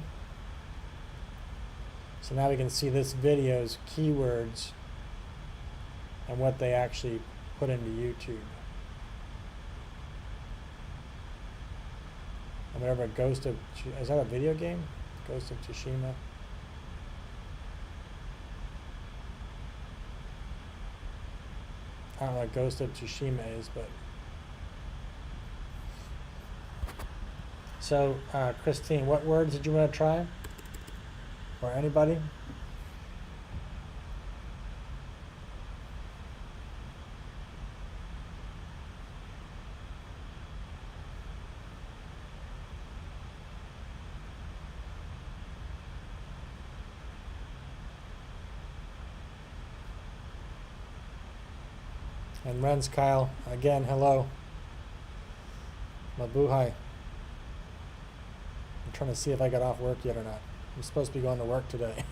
So now we can see this video's keywords and what they actually put into YouTube. And whatever is that a video game? Ghost of Tsushima. I don't know what Ghost of Tsushima is, but. So, Christine, what words did you want to try? Or anybody? And Ren's Kyle, again, hello. Mabuhay. I'm trying to see if I got off work yet or not. I'm supposed to be going to work today.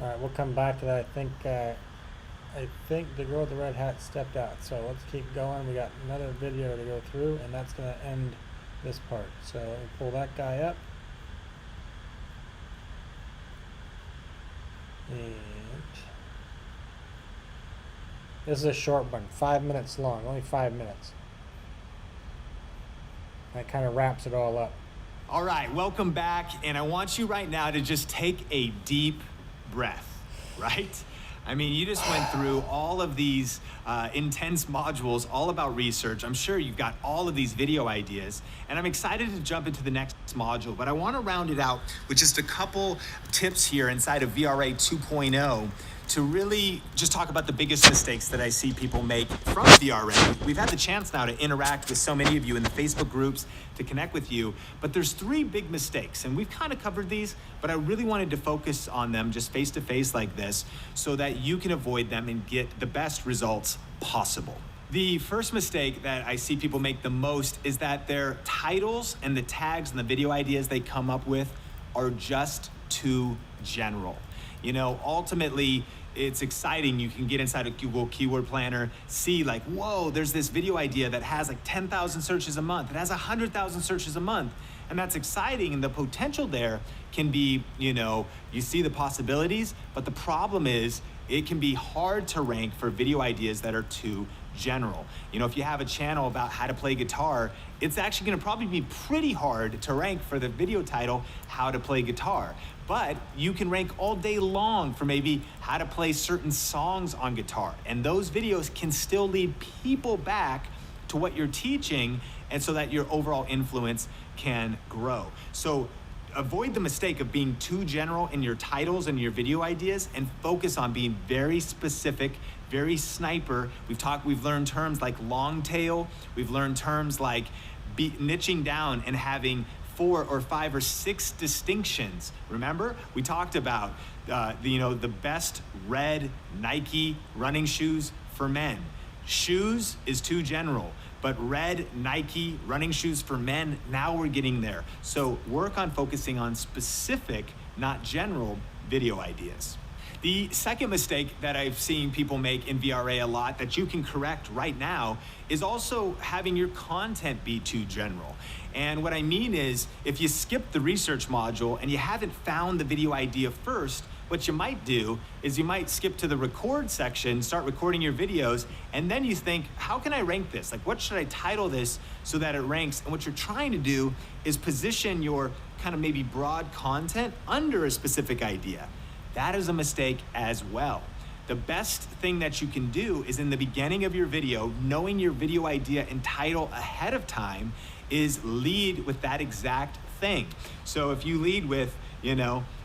All right, we'll come back to that. I think the girl with the red hat stepped out. So let's keep going. We got another video to go through, and that's going to end this part. So we'll pull that guy up. And this is a short one, 5 minutes long, only 5 minutes. That kind of wraps it all up. All right, welcome back. And I want you right now to just take a deep breath, right? I mean, you just went through all of these intense modules, all about research. I'm sure you've got all of these video ideas, and I'm excited to jump into the next module, but I want to round it out with just a couple tips here inside of VRA 2.0 to really just talk about the biggest mistakes that I see people make from VRA. We've had the chance now to interact with so many of you in the Facebook groups, to connect with you, but there's 3 big mistakes, and we've kind of covered these, but I really wanted to focus on them just face to face like this so that you can avoid them and get the best results possible. The first mistake that I see people make the most is that their titles and the tags and the video ideas they come up with are just too general. You know, ultimately, it's exciting. You can get inside a Google Keyword Planner, see like, whoa, there's this video idea that has like 10,000 searches a month. It has 100,000 searches a month. And that's exciting. And the potential there can be, you know, you see the possibilities, but the problem is it can be hard to rank for video ideas that are too general. You know, if you have a channel about how to play guitar, it's actually going to probably be pretty hard to rank for the video title, How to Play Guitar. But you can rank all day long for maybe how to play certain songs on guitar. And those videos can still lead people back to what you're teaching, and so that your overall influence can grow. So avoid the mistake of being too general in your titles and your video ideas, and focus on being very specific, very sniper. We've learned terms like long tail. We've learned terms like niching down and having 4 or 5 or 6 distinctions. Remember, we talked about the best red Nike running shoes for men. Shoes is too general, but red Nike running shoes for men, now we're getting there. So work on focusing on specific, not general video ideas. The second mistake that I've seen people make in VRA a lot that you can correct right now is also having your content be too general. And what I mean is, if you skip the research module and you haven't found the video idea first, what you might do is you might skip to the record section, start recording your videos, and then you think, how can I rank this? Like, what should I title this so that it ranks? And what you're trying to do is position your kind of maybe broad content under a specific idea. That is a mistake as well. The best thing that you can do is in the beginning of your video, knowing your video idea and title ahead of time, is lead with that exact thing. So if you lead with,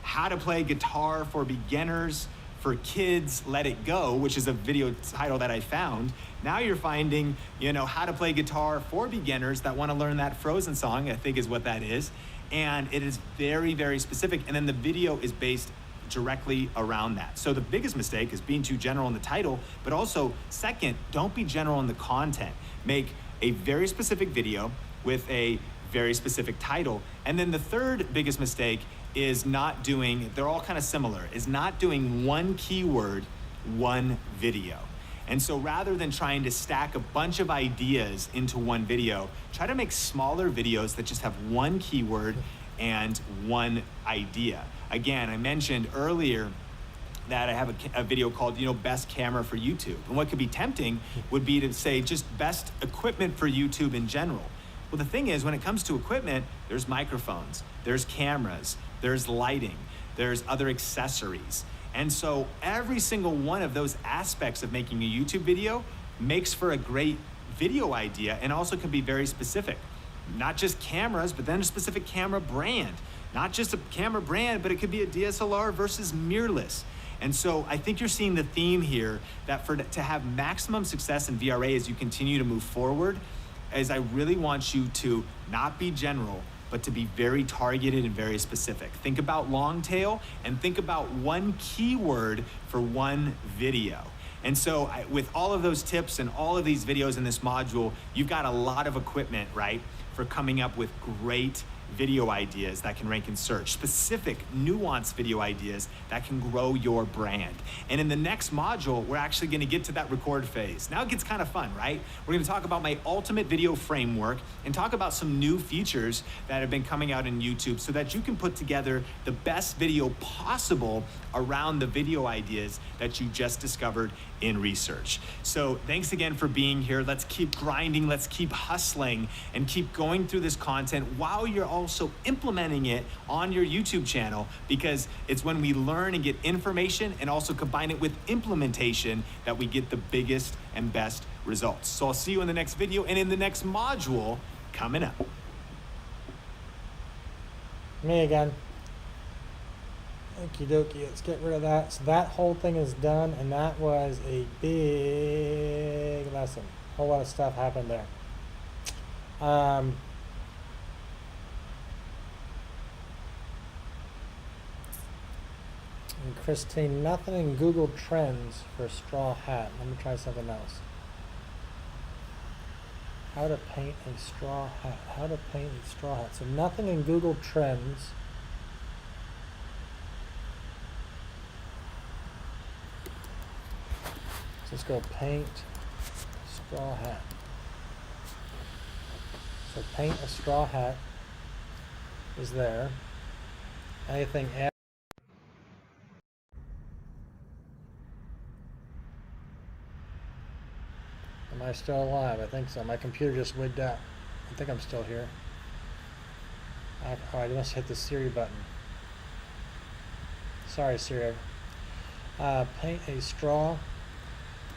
how to play guitar for beginners, for kids, let it go, which is a video title that I found. Now you're finding, how to play guitar for beginners that want to learn that Frozen song, I think is what that is. And it is very, very specific. And then the video is based directly around that. So the biggest mistake is being too general in the title, but also second, don't be general in the content. Make a very specific video with a very specific title. And then the third biggest mistake is not doing, they're all kind of similar, is not doing one keyword, one video. And so rather than trying to stack a bunch of ideas into one video, try to make smaller videos that just have one keyword and one idea. Again, I mentioned earlier that I have a video called, best camera for YouTube. And what could be tempting would be to say just best equipment for YouTube in general. Well, the thing is, when it comes to equipment, there's microphones, there's cameras, there's lighting, there's other accessories. And so every single one of those aspects of making a YouTube video makes for a great video idea and also can be very specific. Not just cameras, but then a specific camera brand. Not just a camera brand, but it could be a DSLR versus mirrorless. And so I think you're seeing the theme here that to have maximum success in VRA as you continue to move forward, is I really want you to not be general, but to be very targeted and very specific. Think about long tail and think about one keyword for one video. And so with all of those tips and all of these videos in this module, you've got a lot of equipment, right, for coming up with great video ideas that can rank in search, specific nuanced video ideas that can grow your brand. And in the next module, we're actually gonna get to that record phase. Now it gets kind of fun, right? We're gonna talk about my ultimate video framework and talk about some new features that have been coming out in YouTube so that you can put together the best video possible around the video ideas that you just discovered in research. So thanks again for being here. Let's keep grinding, let's keep hustling, and keep going through this content while you're also implementing it on your YouTube channel, because it's when we learn and get information and also combine it with implementation that we get the biggest and best results. So I'll see you in the next video and in the next module coming up. Me again. Okie dokie, let's get rid of that. So that whole thing is done, and that was a big lesson. A whole lot of stuff happened there. And Christine, nothing in Google Trends for straw hat. Let me try something else. How to paint a straw hat. How to paint a straw hat. So nothing in Google Trends. Let's go paint straw hat. So paint a straw hat is there. Anything else? Am I still alive? I think so. My computer just wigged out. I think I'm still here. I must hit the Siri button. Sorry, Siri. Paint a straw.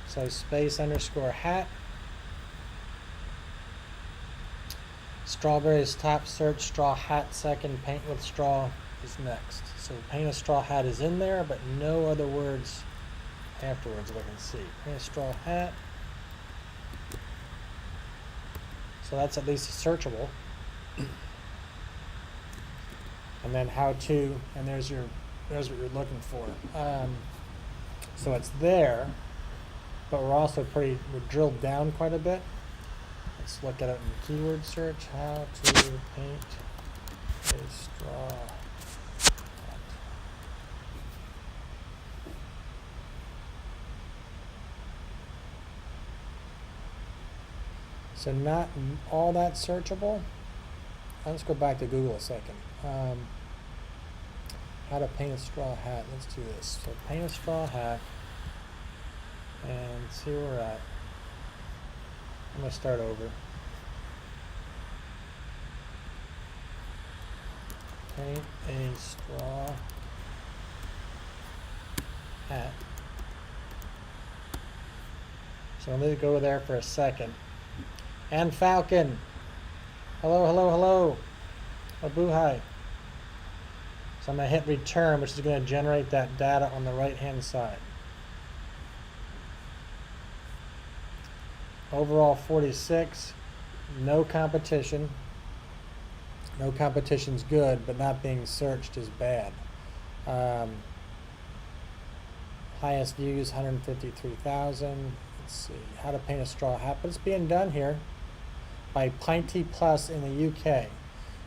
So space _ hat. Strawberry is top search, straw hat second, paint with straw is next. So paint a straw hat is in there, but no other words afterwards that I can see. Paint a straw hat. So that's at least searchable. And then how to, and there's what you're looking for. So it's there. But we're drilled down quite a bit. Let's look at it in keyword search. How to paint a straw hat. So not all that searchable. Let's go back to Google a second. How to paint a straw hat. Let's do this. So paint a straw hat and see where we're at. I'm going to start over. Paint a straw hat. So I'm going to go there for a second. And Falcon. Hello, hello, hello. Oh, boo-hi. So I'm going to hit return, which is going to generate that data on the right-hand side. Overall 46. No competition. No competition's good, but not being searched is bad. Highest views, 153,000. Let's see. How to paint a straw hat. But it's being done here by Pinty Plus in the UK.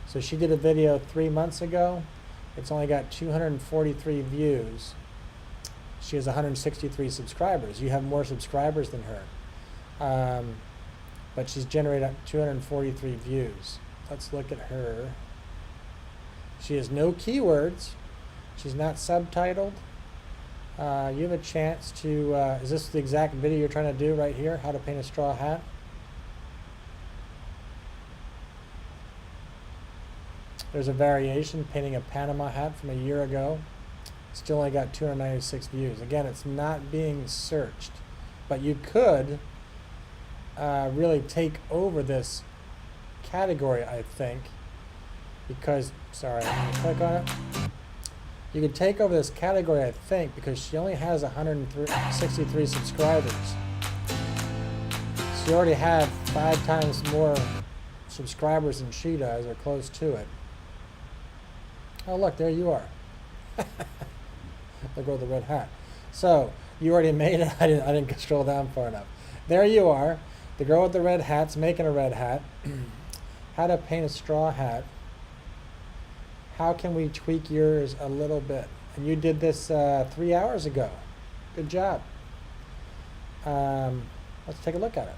So she did a video 3 months ago. It's only got 243 views. She has 163 subscribers. You have more subscribers than her. But she's generated 243 views. Let's look at her. She has no keywords. She's not subtitled. You have a chance to, is this the exact video you're trying to do right here? How to paint a straw hat? There's a variation, painting a Panama hat from a year ago. Still only got 296 views. Again, it's not being searched. But you could really take over this category, I think, because, sorry, I'm going to click on it. You could take over this category, I think, because she only has 163 subscribers. She already had 5 times more subscribers than she does, or close to it. Oh, look, there you are. The girl with the red hat. So, you already made it. I didn't scroll down far enough. There you are. The girl with the red hat's making a red hat. How to paint a straw hat. How can we tweak yours a little bit? And you did this 3 hours ago. Good job. Let's take a look at it.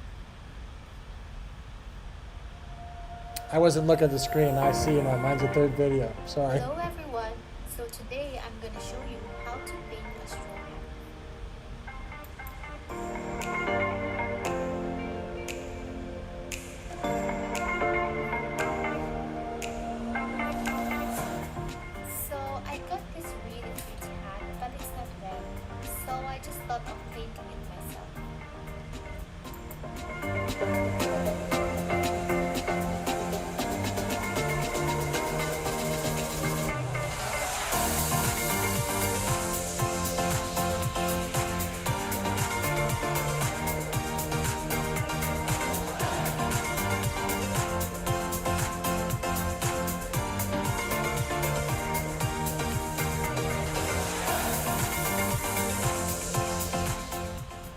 I wasn't looking at the screen. I see, mine's the 3rd video. Sorry. Hello everyone. So today I'm going to show you how to paint a straw hat. So I got this really pretty hat, but it's not red. So I just thought of painting it myself.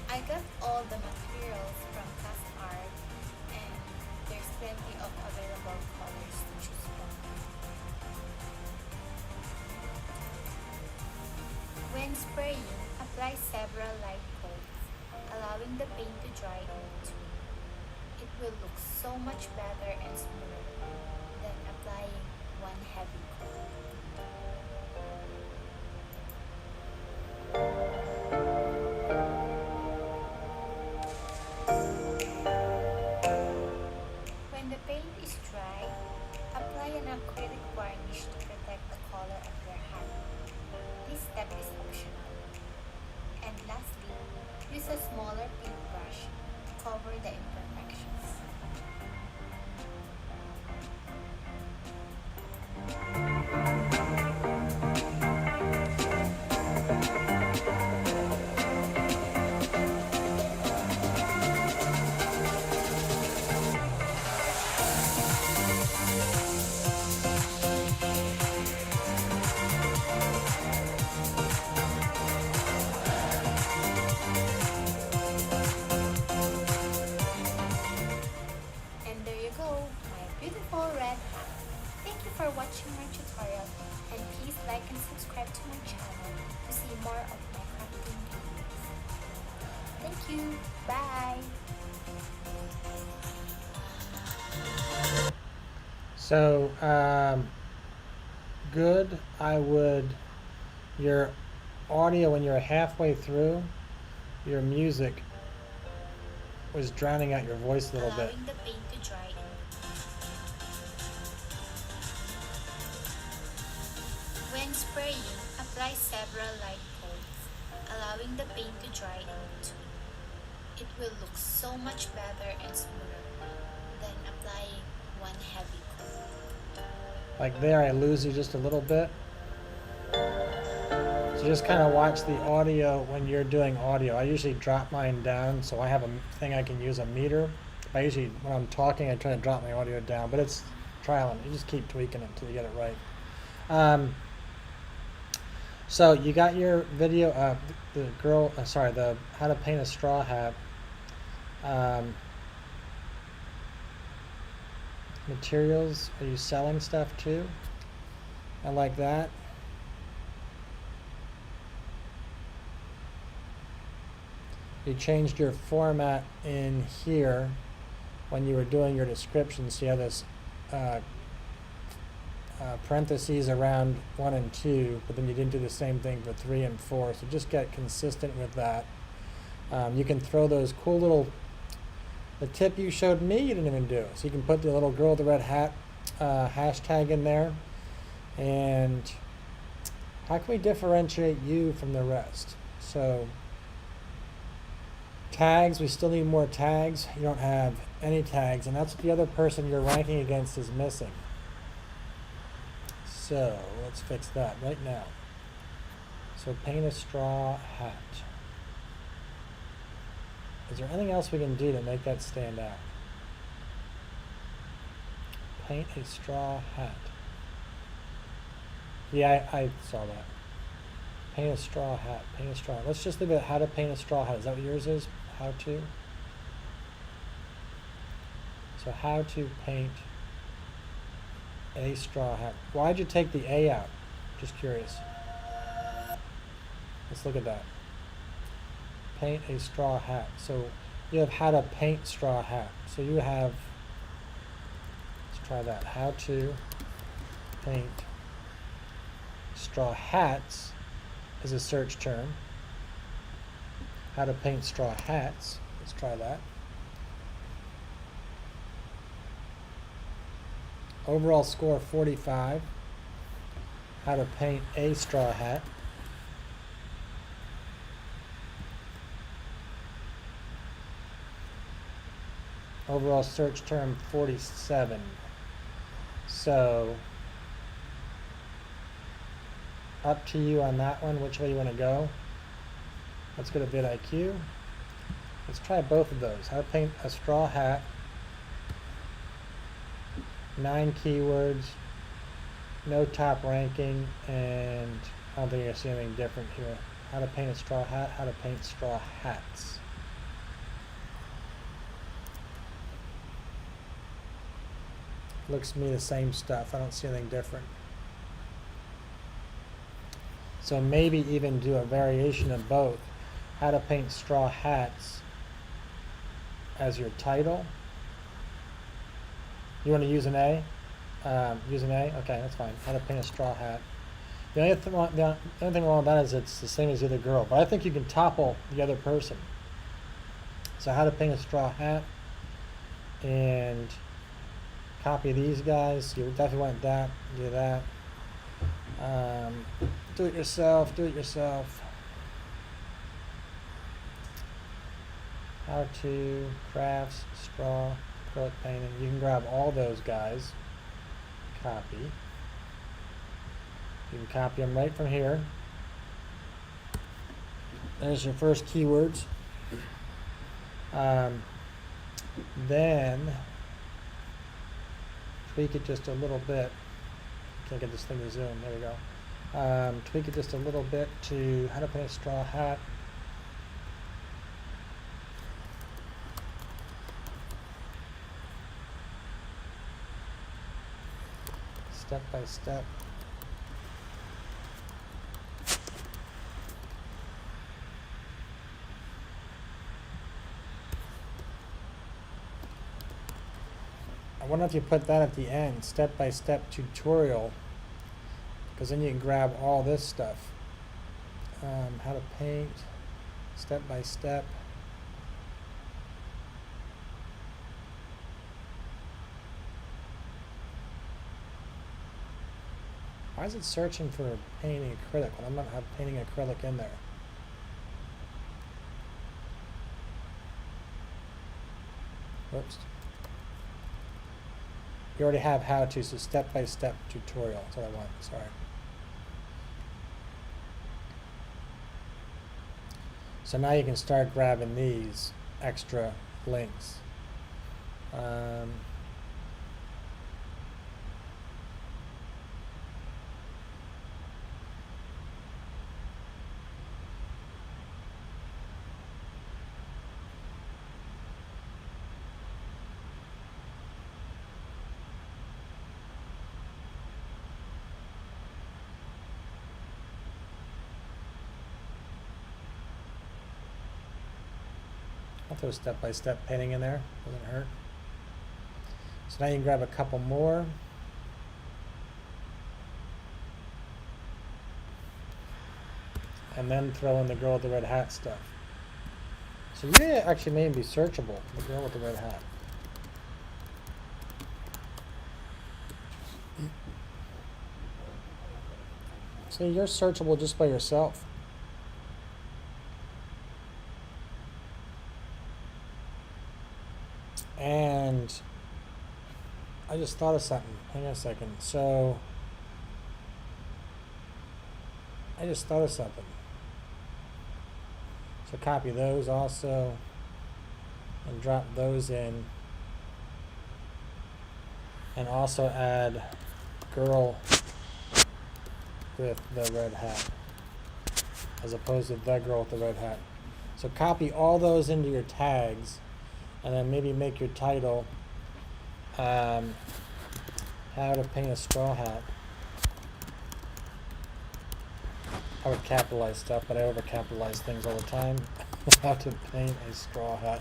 I got all the materials from Cast Art, and there's plenty of available colors to choose from. When spraying, apply several light coats, allowing the paint to dry in between. It will look so much better and smoother than applying one heavy coat. When the paint is dry, apply an acrylic varnish to protect the color of your hat. This step is optional. And lastly, use a smaller paintbrush to cover the imperfections. And there you go, my beautiful red hat. Thank you for watching my tutorial, and please like and subscribe to my channel to see more of my crafting videos. Thank you, bye! So, good. I would your audio when you're halfway through, your music was drowning out your voice a little bit. Allowing the paint to dry in between. When spraying, apply several light coats, allowing the paint to dry in between. It will look so much better and smoother than applying one heavy coat. Like there, I lose you just a little bit. So just kind of watch the audio when you're doing audio. I usually drop mine down, so I have a thing I can use, a meter. I usually, when I'm talking, I try to drop my audio down, but it's trial and you just keep tweaking it until you get it right. So you got your video, the girl, the how to paint a straw hat. Materials, are you selling stuff too? I like that. You changed your format in here when you were doing your description, so you have this parentheses around 1 and 2, but then you didn't do the same thing for 3 and 4, so just get consistent with that. You can throw those cool little, the tip you showed me you didn't even do, so you can put the little girl with the red hat hashtag in there. And how can we differentiate you from the rest? So tags, we still need more tags. You don't have any tags, and that's what the other person you're ranking against is missing. So let's fix that right now. So paint a straw hat. Is there anything else we can do to make that stand out? Paint a straw hat. Yeah, I saw that. Paint a straw hat. Paint a straw. Let's just leave it at how to paint a straw hat. Is that what yours is? How to? So how to paint a straw hat. Why'd you take the A out? Just curious. Let's look at that. Paint a straw hat. So you have how to paint straw hat. So you have, let's try that. How to paint straw hats is a search term. How to paint straw hats. Let's try that. Overall score 45. How to paint a straw hat. Overall search term 47. So up to you on that one, which way you want to go. Let's go to vidIQ. Let's try both of those. How to paint a straw hat. 9 keywords, no top ranking, and I don't think you're seeing anything different here. How to paint a straw hat, how to paint straw hats. Looks to me the same stuff. I don't see anything different. So maybe even do a variation of both. How to paint straw hats as your title. You want to use an A? Use an A? Okay, that's fine. How to paint a straw hat. The only thing wrong with that is it's the same as the other girl. But I think you can topple the other person. So how to paint a straw hat. And copy these guys. You definitely want that. Do that. Do it yourself. Do it yourself. How to crafts, straw, acrylic painting. You can grab all those guys. Copy. You can copy them right from here. There's your first keywords. Then tweak it just a little bit. Can't get this thing to zoom. There we go. Tweak it just a little bit to how to paint a straw hat. Step by step. I wonder if you put that at the end, step by step tutorial, because then you can grab all this stuff. how to paint, step by step. Why is it searching for painting acrylic when I'm not have painting acrylic in there? Whoops. You already have how to, so step-by-step tutorial. That's what I want, sorry. So now you can start grabbing these extra links. I'll throw step-by-step painting in there, doesn't hurt. So now you can grab a couple more. And then throw in the girl with the red hat stuff. So you actually may be searchable, the girl with the red hat. So you're searchable just by yourself. And I just thought of something. Hang on a second. So I just thought of something. So copy those also and drop those in. And also add girl with the red hat as opposed to the girl with the red hat. So copy all those into your tags and then maybe make your title how to paint a straw hat. I would capitalize stuff, but I overcapitalize things all the time. How to paint a straw hat.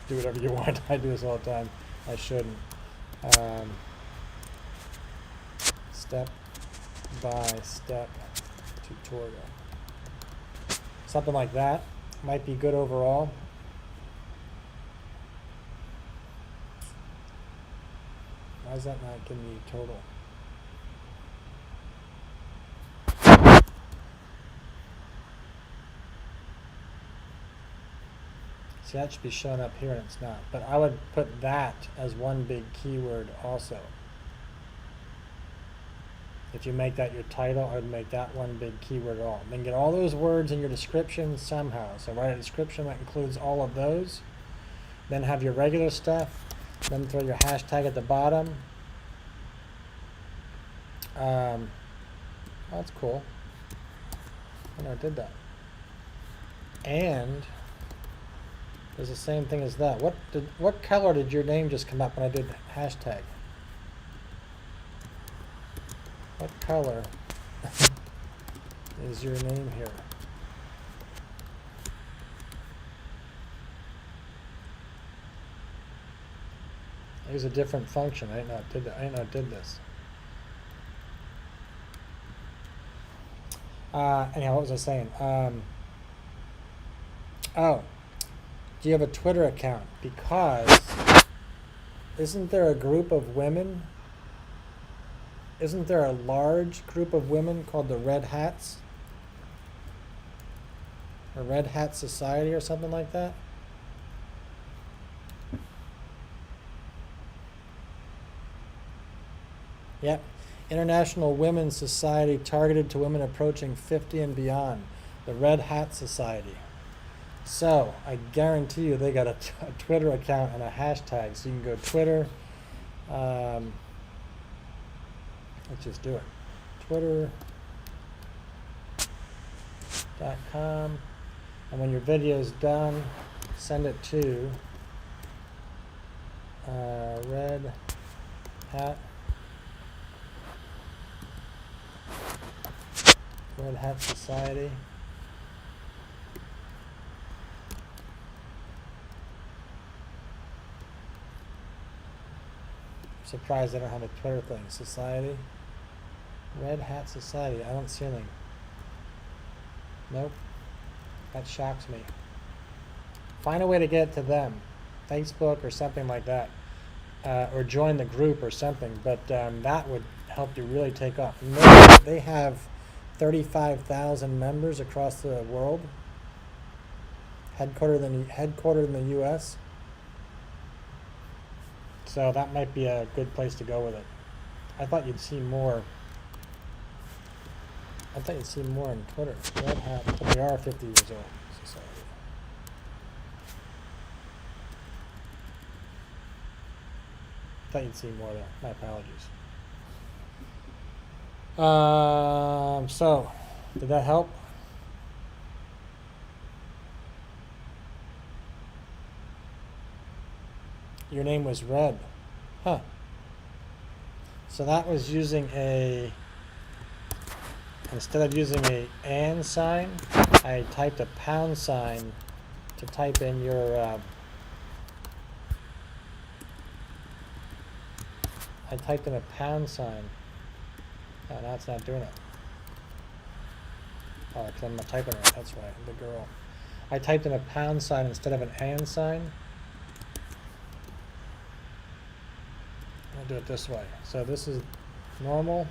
Do whatever you want. I do this all the time. I shouldn't. Step by step tutorial. Something like that might be good overall. Why is that not giving me total? See, that should be showing up here and it's not. But I would put that as one big keyword also. If you make that your title, I would make that one big keyword at all. Then get all those words in your description somehow. So write a description that includes all of those. Then have your regular stuff. Then throw your hashtag at the bottom. Oh, that's cool. I know I did that. And there's the same thing as that. What color did your name just come up when I did hashtag? What color is your name here? Here's a different function. I didn't know it did this. Anyhow, what was I saying? Oh, do you have a Twitter account? Because isn't there a group of women? Isn't there a large group of women called the Red Hats? Or Red Hat Society or something like that? Yep. International Women's Society targeted to women approaching 50 and beyond. The Red Hat Society. So, I guarantee you they got a Twitter account and a hashtag. So you can go Twitter. Let's just do it. Twitter.com. And when your video is done, send it to Red Hat Society. Surprised I don't have a Twitter thing. Society. Red Hat Society. I don't see anything. Nope. That shocks me. Find a way to get to them. Facebook or something like that. Or join the group or something. But that would help you really take off. They have 35,000 members across the world. Headquartered in the U.S. So that might be a good place to go with it. I thought you'd see more. I thought you'd see more on Twitter. What happened? But we are 50 years old. Society. I thought you'd see more there. My apologies. So, did that help? Your name was Red. Huh. So that was using instead of using a and sign, I typed a pound sign to type in your, I typed in a pound sign. Oh, now it's not doing it. Oh, because I'm not typing right, that's right, the girl. I typed in a pound sign instead of an and sign. I'll do it this way. So this is normal.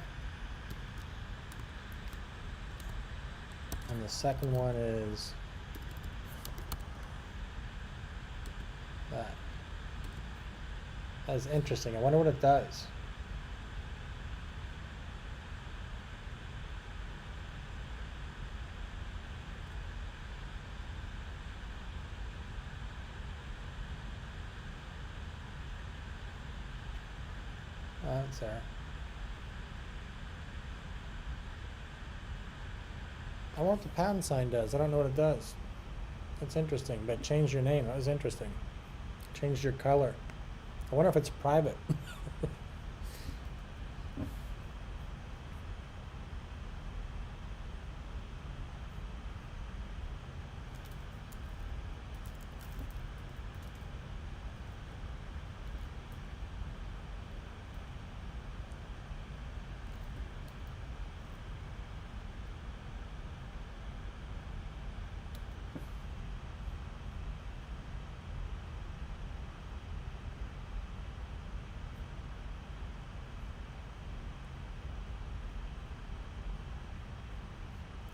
And the second one is that. That's interesting. I wonder what it does. Oh, it's there. I wonder what the pound sign does. I don't know what it does. That's interesting. But change your name. That was interesting. Change your color. I wonder if it's private.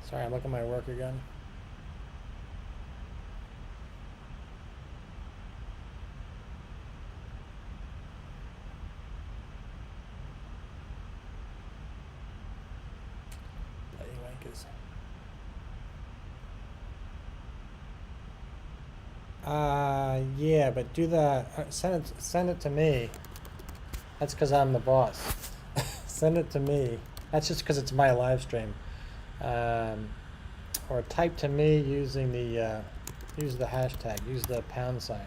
Sorry, I'm looking at my work again. Yeah, but do that. Send it to me. That's because I'm the boss. Send it to me. That's just because it's my live stream. Or type to me using the use the hashtag. Use the pound sign.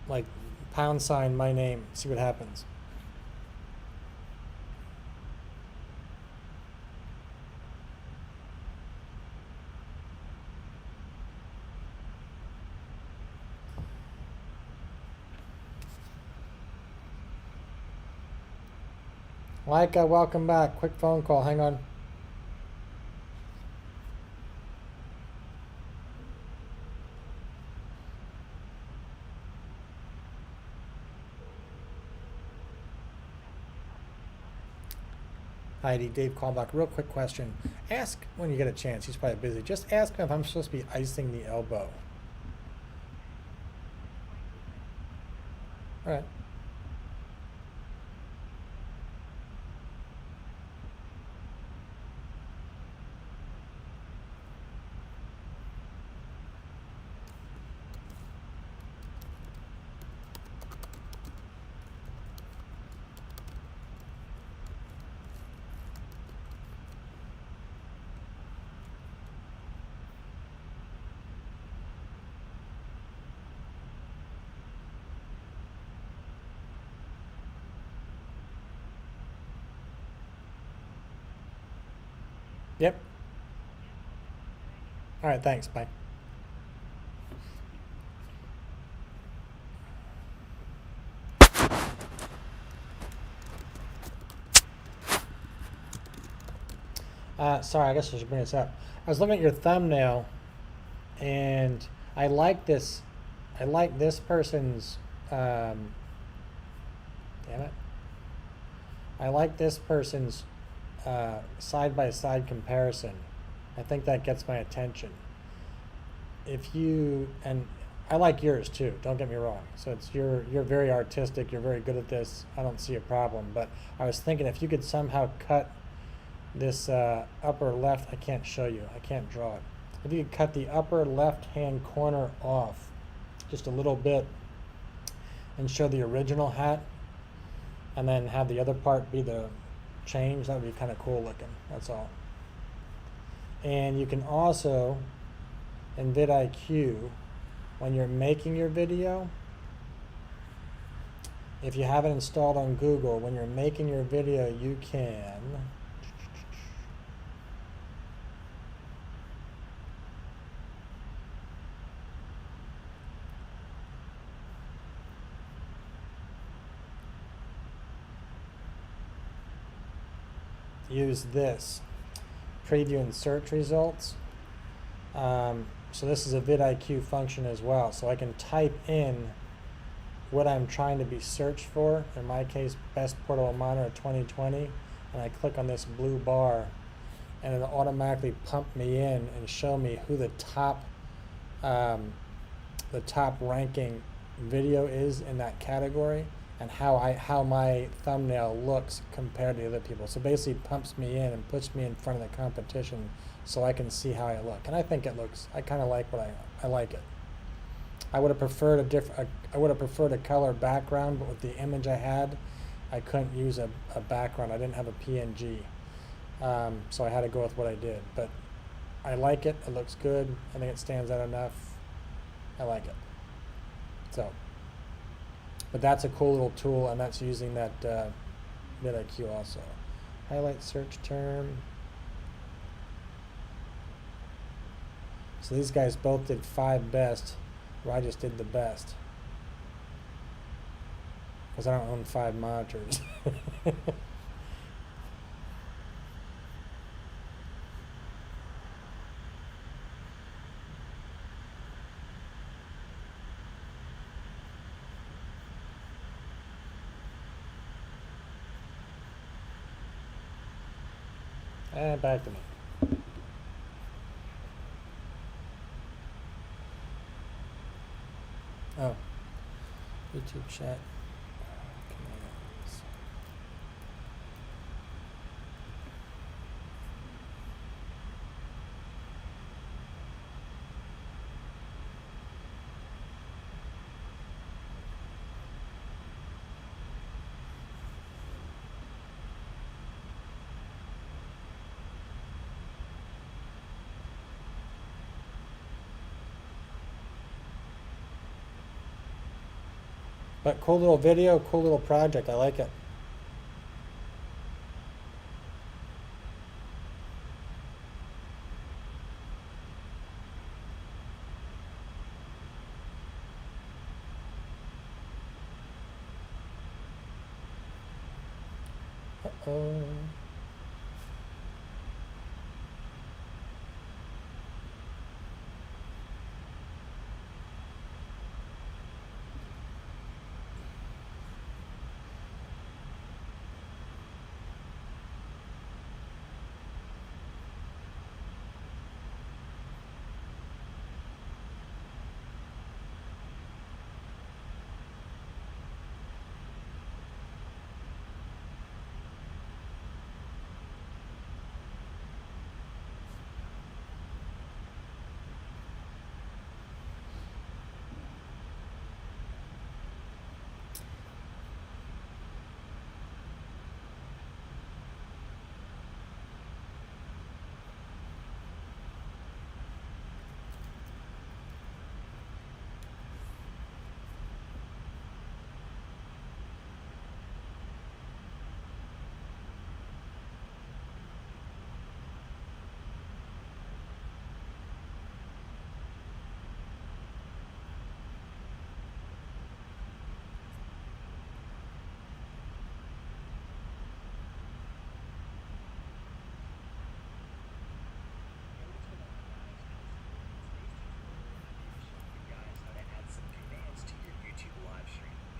Like pound sign my name. See what happens. Micah, welcome back. Quick phone call. Hang on. Heidi, Dave Callback. Real quick question. Ask when you get a chance. He's probably busy. Just ask him if I'm supposed to be icing the elbow. All right. Yep. All right, thanks. Bye. Sorry, I guess I should bring this up. I was looking at your thumbnail, and I like this. I like this person's. Damn it. I like this person's side-by-side comparison. I think that gets my attention. If you, and I like yours too, don't get me wrong. So it's you're very artistic, you're very good at this. I don't see a problem, but I was thinking if you could somehow cut this upper left, I can't show you, I can't draw it. If you could cut the upper left-hand corner off just a little bit and show the original hat, and then have the other part be the change, that would be kind of cool looking, that's all. And you can also, in vidIQ, when you're making your video, if you have it installed on Google, when you're making your video, you can use this, preview and search results. So this is a vidIQ function as well. So I can type in what I'm trying to be searched for. In my case, best portable monitor 2020, and I click on this blue bar, and it'll automatically pump me in and show me who the top ranking video is in that category, and how my thumbnail looks compared to other people. So basically pumps me in and puts me in front of the competition so I can see how I look. And I think it looks, I kind of like what I like it. I would have preferred a color background, but with the image I had, I couldn't use a background. I didn't have a PNG. So I had to go with what I did. But I like it. It looks good. I think it stands out enough. I like it. So, but that's a cool little tool, and that's using that vidIQ also. Highlight search term. So these guys both did 5 best, where I just did the best. Because I don't own 5 monitors. And back to me. Oh, YouTube chat. Commands. But cool little video, cool little project. I like it. Uh-oh.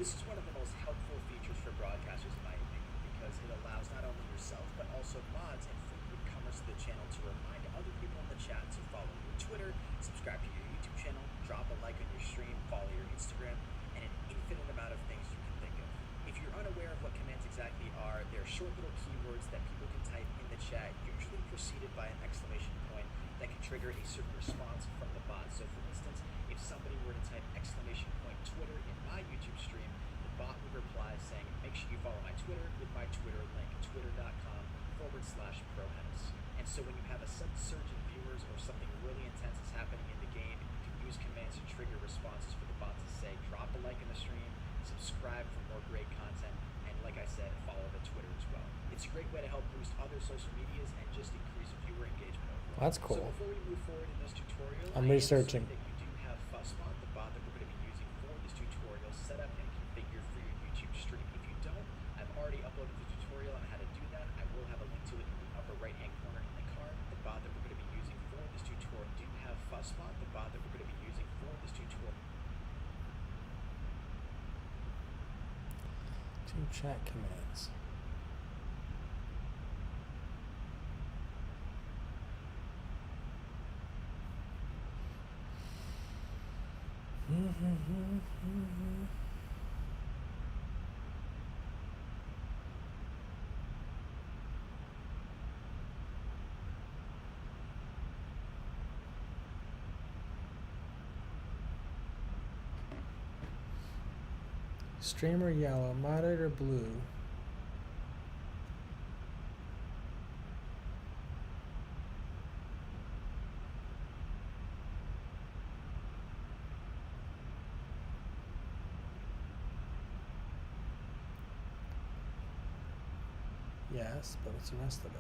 This is one of the most helpful features for broadcasters in my opinion because it allows not only yourself but also mods and frequent comers to the channel to remind other people in the chat to follow your Twitter, subscribe to your YouTube channel, drop a like on your stream, follow your Instagram, and an infinite amount of things you can think of. If you're unaware of what commands exactly are, they're short little keywords that people can type in the chat, usually preceded by an exclamation point that can trigger a certain response from the bot. So for instance, if somebody were to type exclamation point Twitter in my YouTube stream, the bot would reply saying, make sure you follow my Twitter with my Twitter link, twitter.com/prohouse. And so when you have a sudden surge in viewers or something really intense is happening in the game, you can use commands to trigger responses for the bot to say, drop a like in the stream, subscribe for more great content, and like I said, follow the Twitter as well. It's a great way to help boost other social medias and just increase viewer engagement overall. That's cool. So before we move forward in this tutorial, I'm researching. that you do have Fuzzbot, the bot that we're going to be using for this tutorial, set up and configured for your YouTube stream. If you don't, I've already uploaded the tutorial on how to do that. I will have a link to it in the upper right-hand corner in the card. The bot that we're going to be using for this tutorial do have Fuzzbot, the bot that we're going to be using for this tutorial. Two chat commands. Streamer yellow, moderator blue. Yes, but what's the rest of it?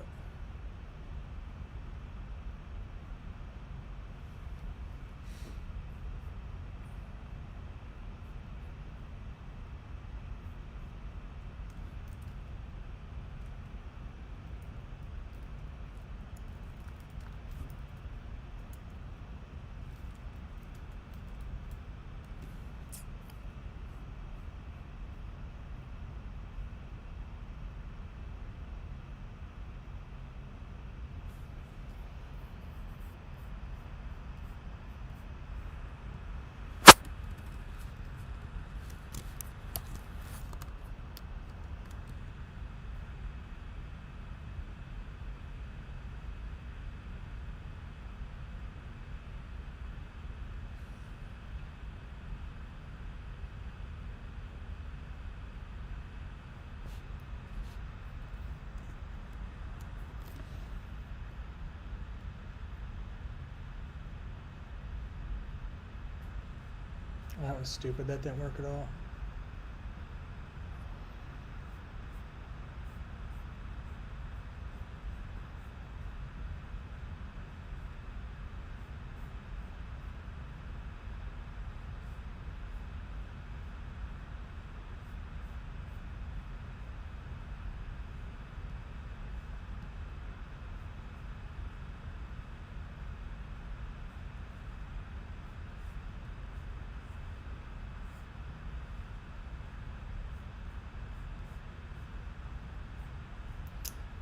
That was stupid. That didn't work at all.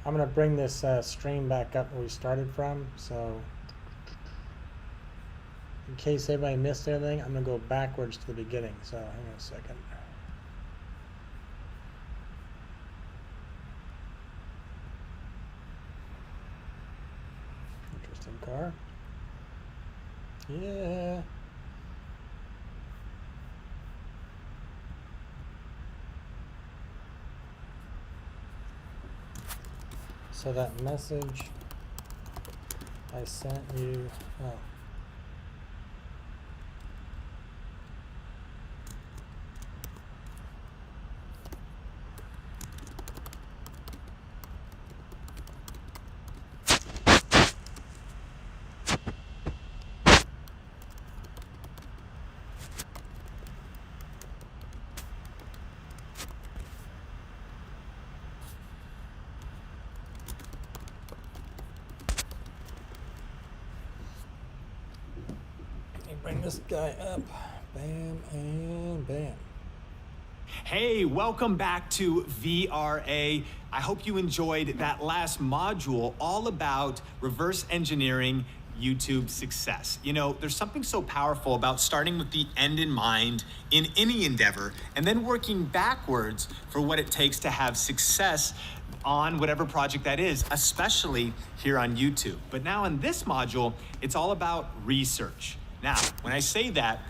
I'm going to bring this stream back up where we started from, so in case anybody missed anything, I'm going to go backwards to the beginning, so hang on a second. Interesting car. Yeah. So that message I sent you, oh. Bring this guy up. Bam and bam. Hey, welcome back to VRA. I hope you enjoyed that last module all about reverse engineering YouTube success. You know, there's something so powerful about starting with the end in mind in any endeavor and then working backwards for what it takes to have success on whatever project that is, especially here on YouTube. But now in this module, it's all about research. Now, when I say that,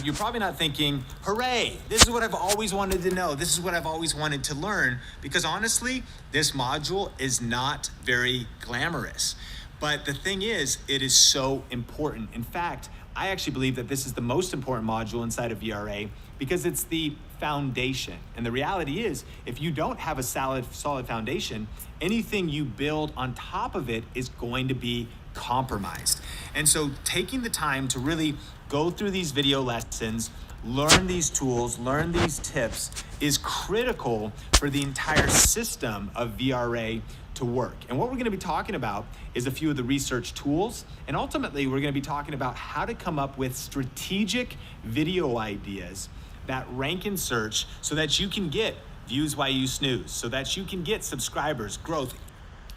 you're probably not thinking, hooray, this is what I've always wanted to know. This is what I've always wanted to learn. Because honestly, this module is not very glamorous. But the thing is, it is so important. In fact, I actually believe that this is the most important module inside of VRA because it's the foundation. And the reality is, if you don't have a solid foundation, anything you build on top of it is going to be compromised. And so taking the time to really go through these video lessons, learn these tools, learn these tips is critical for the entire system of VRA to work. And what we're going to be talking about is a few of the research tools, and ultimately we're going to be talking about how to come up with strategic video ideas that rank in search so that you can get views while you snooze, so that you can get subscribers, growth.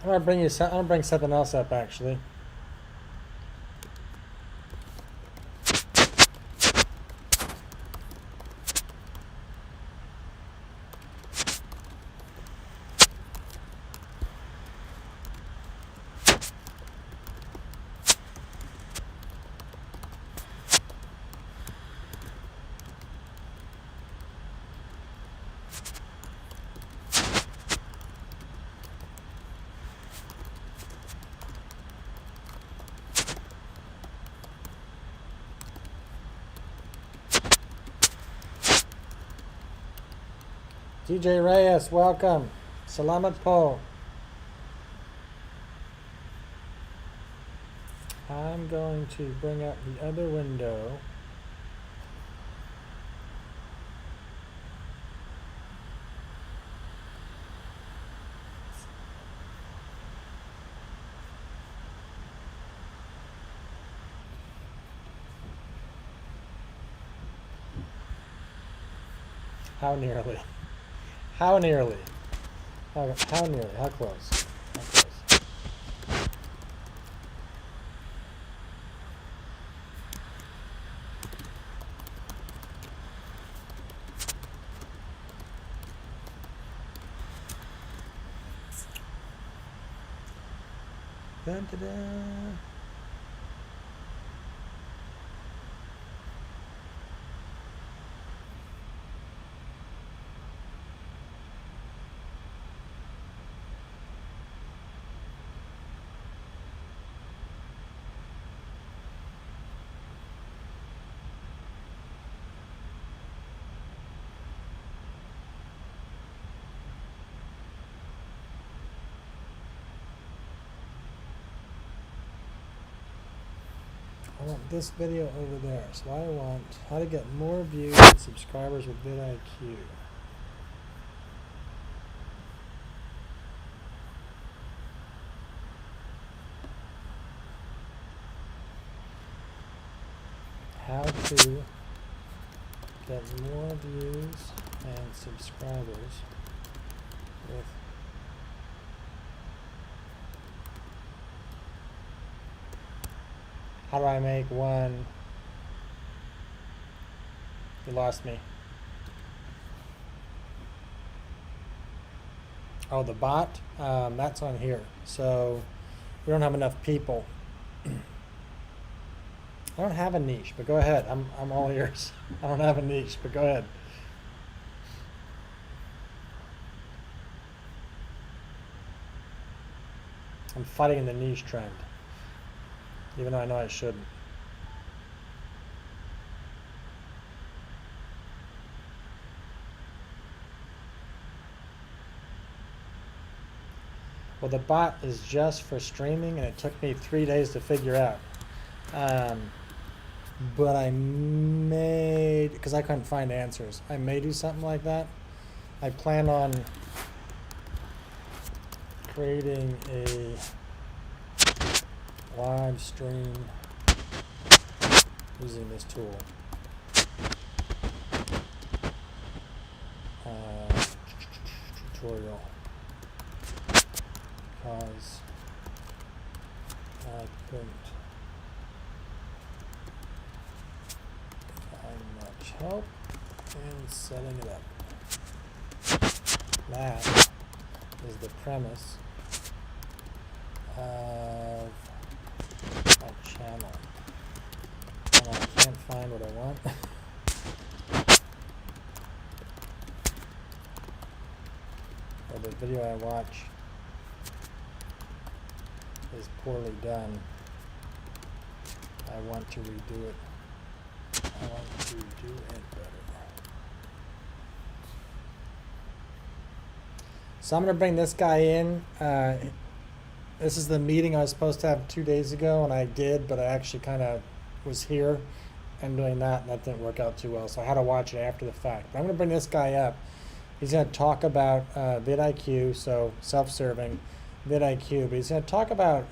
I'm gonna bring something else up actually. DJ Reyes, welcome. Salamat po. I'm going to bring up the other window. How nearly? How nearly? How nearly? How close? How close? Dun, dun, dun. I want this video over there, so I want how to get more views and subscribers with vidIQ. How to get more views and subscribers with how do I make one? You lost me. Oh, the bot? That's on here. So we don't have enough people. I don't have a niche, but go ahead. I'm all ears. I don't have a niche, but go ahead. I'm fighting the niche trend, even though I know I shouldn't. Well, the bot is just for streaming, and it took me 3 days to figure out. But I made, because I couldn't find answers, I may do something like that. I plan on creating a live stream using this tool. tutorial because I couldn't find much help in setting it up. That is the premise of my channel. Oh, I can't find what I want. Or the video I watch is poorly done. I want to redo it. I want to do it better. So I'm going to bring this guy in. This is the meeting I was supposed to have 2 days ago, and I did, but I actually kind of was here and doing that, and that didn't work out too well. So I had to watch it after the fact. But I'm going to bring this guy up. He's going to talk about vidIQ, so self-serving vidIQ, but he's going to talk about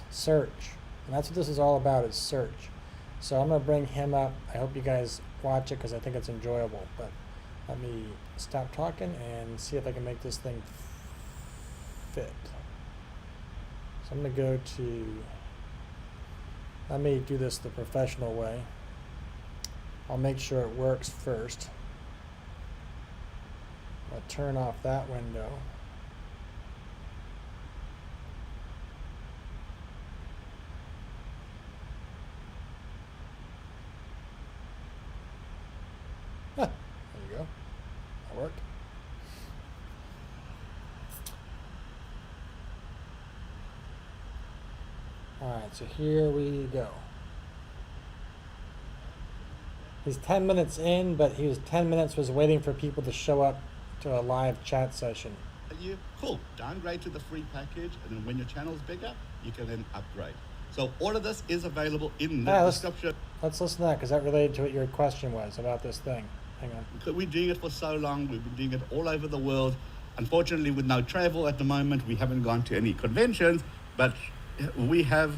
search, and that's what this is all about, is search. So I'm going to bring him up. I hope you guys watch it because I think it's enjoyable. But let me stop talking and see if I can make this thing fit. So I'm going to go to, let me do this the professional way. I'll make sure it works first. I'll turn off that window. There you go. That worked. Alright, so here we go. He's 10 minutes in, but he was 10 minutes was waiting for people to show up to a live chat session. Cool. Downgrade to the free package, and then when your channel's bigger, you can then upgrade. So all of this is available in the description. Let's listen to that, because that related to what your question was about this thing. Hang on. Because we're doing it for so long, we've been doing it all over the world. Unfortunately, with no travel at the moment, we haven't gone to any conventions, but we have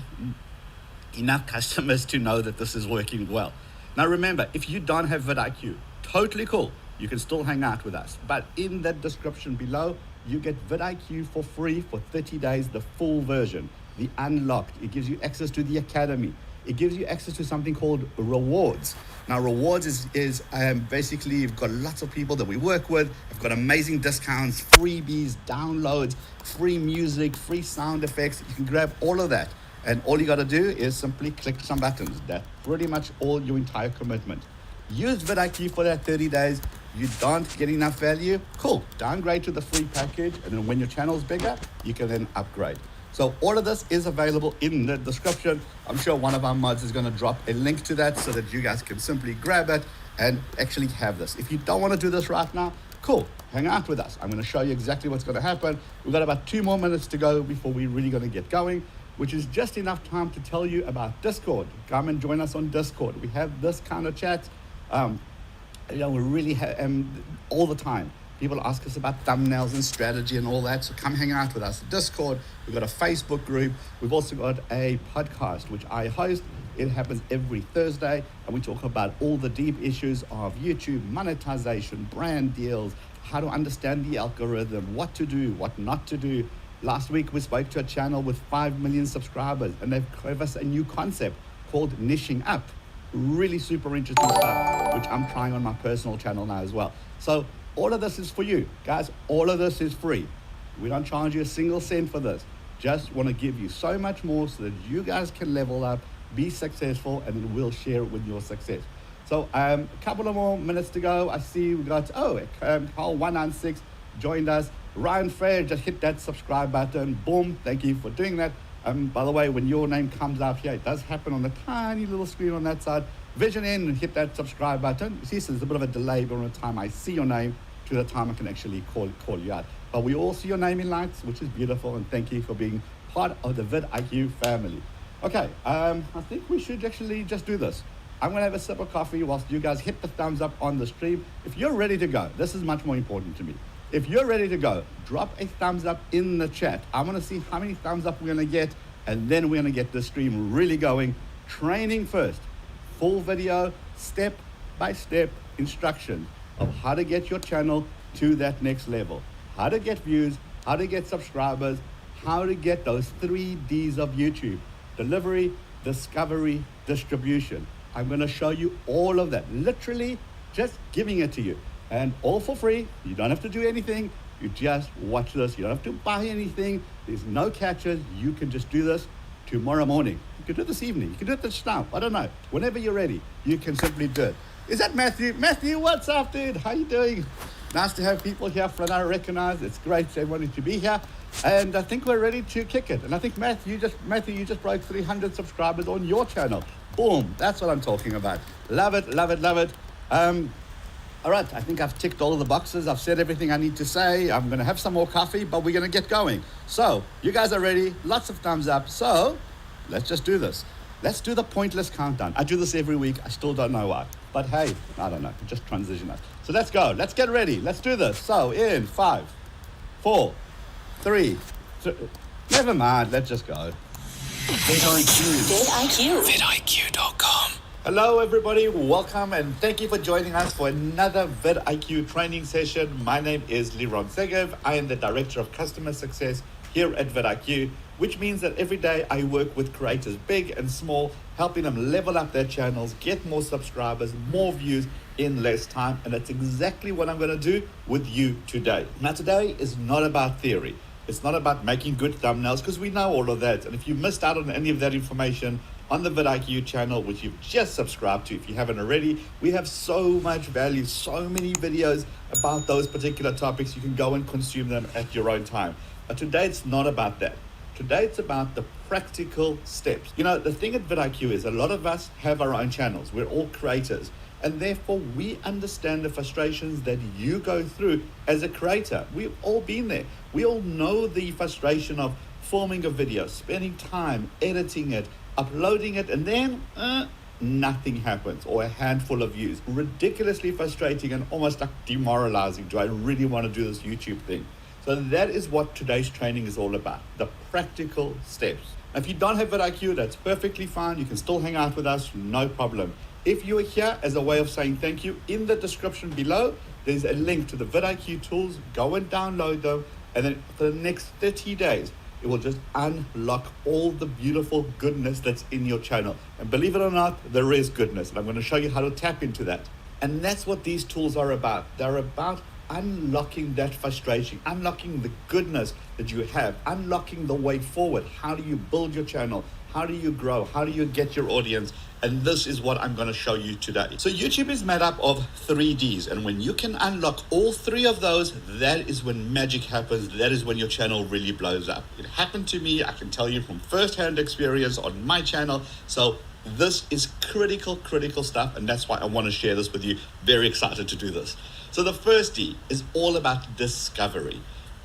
enough customers to know that this is working well. Now remember, if you don't have vidIQ, totally cool. You can still hang out with us. But in that description below, you get vidIQ for free for 30 days, the full version, the unlocked. It gives you access to the academy. It gives you access to something called rewards. Now rewards is basically, you've got lots of people that we work with. I've got amazing discounts, freebies, downloads, free music, free sound effects. You can grab all of that. And all you got to do is simply click some buttons. That's pretty much all your entire commitment. Use vidIQ for that 30 days. You don't get enough value, cool. Downgrade to the free package, and then when your channel's bigger, you can then upgrade. So all of this is available in the description. I'm sure one of our mods is going to drop a link to that so that you guys can simply grab it and actually have this. If you don't want to do this right now, cool. Hang out with us. I'm going to show you exactly what's going to happen. We've got about 2 more minutes to go before we're really going to get going, which is just enough time to tell you about Discord. Come and join us on Discord. We have this kind of chat. We really all the time. People ask us about thumbnails and strategy and all that. So come hang out with us. Discord. We've got a Facebook group. We've also got a podcast, which I host. It happens every Thursday. And we talk about all the deep issues of YouTube, monetization, brand deals, how to understand the algorithm, what to do, what not to do. Last week, we spoke to a channel with 5 million subscribers, and they've given us a new concept called niching up. Really super interesting stuff, which I'm trying on my personal channel now as well. So all of this is for you guys. All of this is free. We don't charge you a single cent for this. Just want to give you so much more so that you guys can level up, be successful, and then we'll share it with your success. So a couple of more minutes to go. I see we got Carl196 joined us. Ryan Fair just hit that subscribe button. Boom. Thank you for doing that. By the way, when your name comes up here, it does happen on the tiny little screen on that side. Vision in and hit that subscribe button. You see, so there's a bit of a delay from the time I see your name to the time I can actually call you out. But we all see your name in lights, which is beautiful, and thank you for being part of the vidIQ family. Okay, I think we should actually just do this. I'm gonna have a sip of coffee whilst you guys hit the thumbs up on the stream. If you're ready to go, this is much more important to me. If you're ready to go, drop a thumbs up in the chat. I want to see how many thumbs up we're going to get, and then we're going to get the stream really going. Training first. Full video, step-by-step instructions of how to get your channel to that next level. how to get views, how to get subscribers, how to get those 3 Ds of YouTube: delivery, discovery, distribution. I'm going to show you all of that, literally just giving it to you, and all for free. You don't have to do anything. You just watch this. You don't have to buy anything. There's no catches. You can just do this tomorrow morning. You can do it this evening. You can do it this now. I don't know. Whenever you're ready, you can simply do it. Is that Matthew? Matthew, what's up, dude? How you doing? Nice to have people here from I recognize. It's great for everybody to be here. And I think we're ready to kick it. And I think Matthew, you just broke 300 subscribers on your channel. Boom. That's what I'm talking about. Love it, love it, love it. All right, I think I've ticked all of the boxes. I've said everything I need to say. I'm going to have some more coffee, but we're going to get going. So, you guys are ready. Lots of thumbs up. So, let's just do this. Let's do the pointless countdown. I do this every week. I still don't know why. But hey, I don't know. Just transition us. So let's go. Let's get ready. Let's do this. So, in 5, 4, 3, never mind. Let's just go. vidIQ. vidIQ.com. Hello everybody, welcome and thank you for joining us for another vidIQ training session. My name is Liron Segev. I am the Director of Customer Success here at vidIQ, which means that every day I work with creators big and small, helping them level up their channels, get more subscribers, more views in less time, and that's exactly what I'm going to do with you today. Now today is not about theory. It's not about making good thumbnails, because we know all of that, and if you missed out on any of that information, on the vidIQ channel, which you've just subscribed to if you haven't already, we have so much value, so many videos about those particular topics. You can go and consume them at your own time. But today it's not about that. Today it's about the practical steps. You know, the thing at vidIQ is a lot of us have our own channels. We're all creators. And therefore we understand the frustrations that you go through as a creator. We've all been there. We all know the frustration of filming a video, spending time editing it, uploading it, and then nothing happens, or a handful of views. Ridiculously frustrating and almost like demoralizing. Do I really want to do this YouTube thing? So that is what today's training is all about, the practical steps. Now, if you don't have vidIQ, that's perfectly fine. You can still hang out with us, no problem. If you are here as a way of saying thank you, in the description below, there's a link to the vidIQ tools. Go and download them, and then for the next 30 days, it will just unlock all the beautiful goodness that's in your channel. And believe it or not, there is goodness. And I'm going to show you how to tap into that. And that's what these tools are about. They're about unlocking that frustration, unlocking the goodness that you have, unlocking the way forward. How do you build your channel? How do you grow? How do you get your audience? And this is what I'm going to show you today. So YouTube is made up of 3 Ds. And when you can unlock all 3 of those, that is when magic happens. That is when your channel really blows up. It happened to me. I can tell you from firsthand experience on my channel. So this is critical stuff. And that's why I want to share this with you. Very excited to do this. So the first D is all about discovery.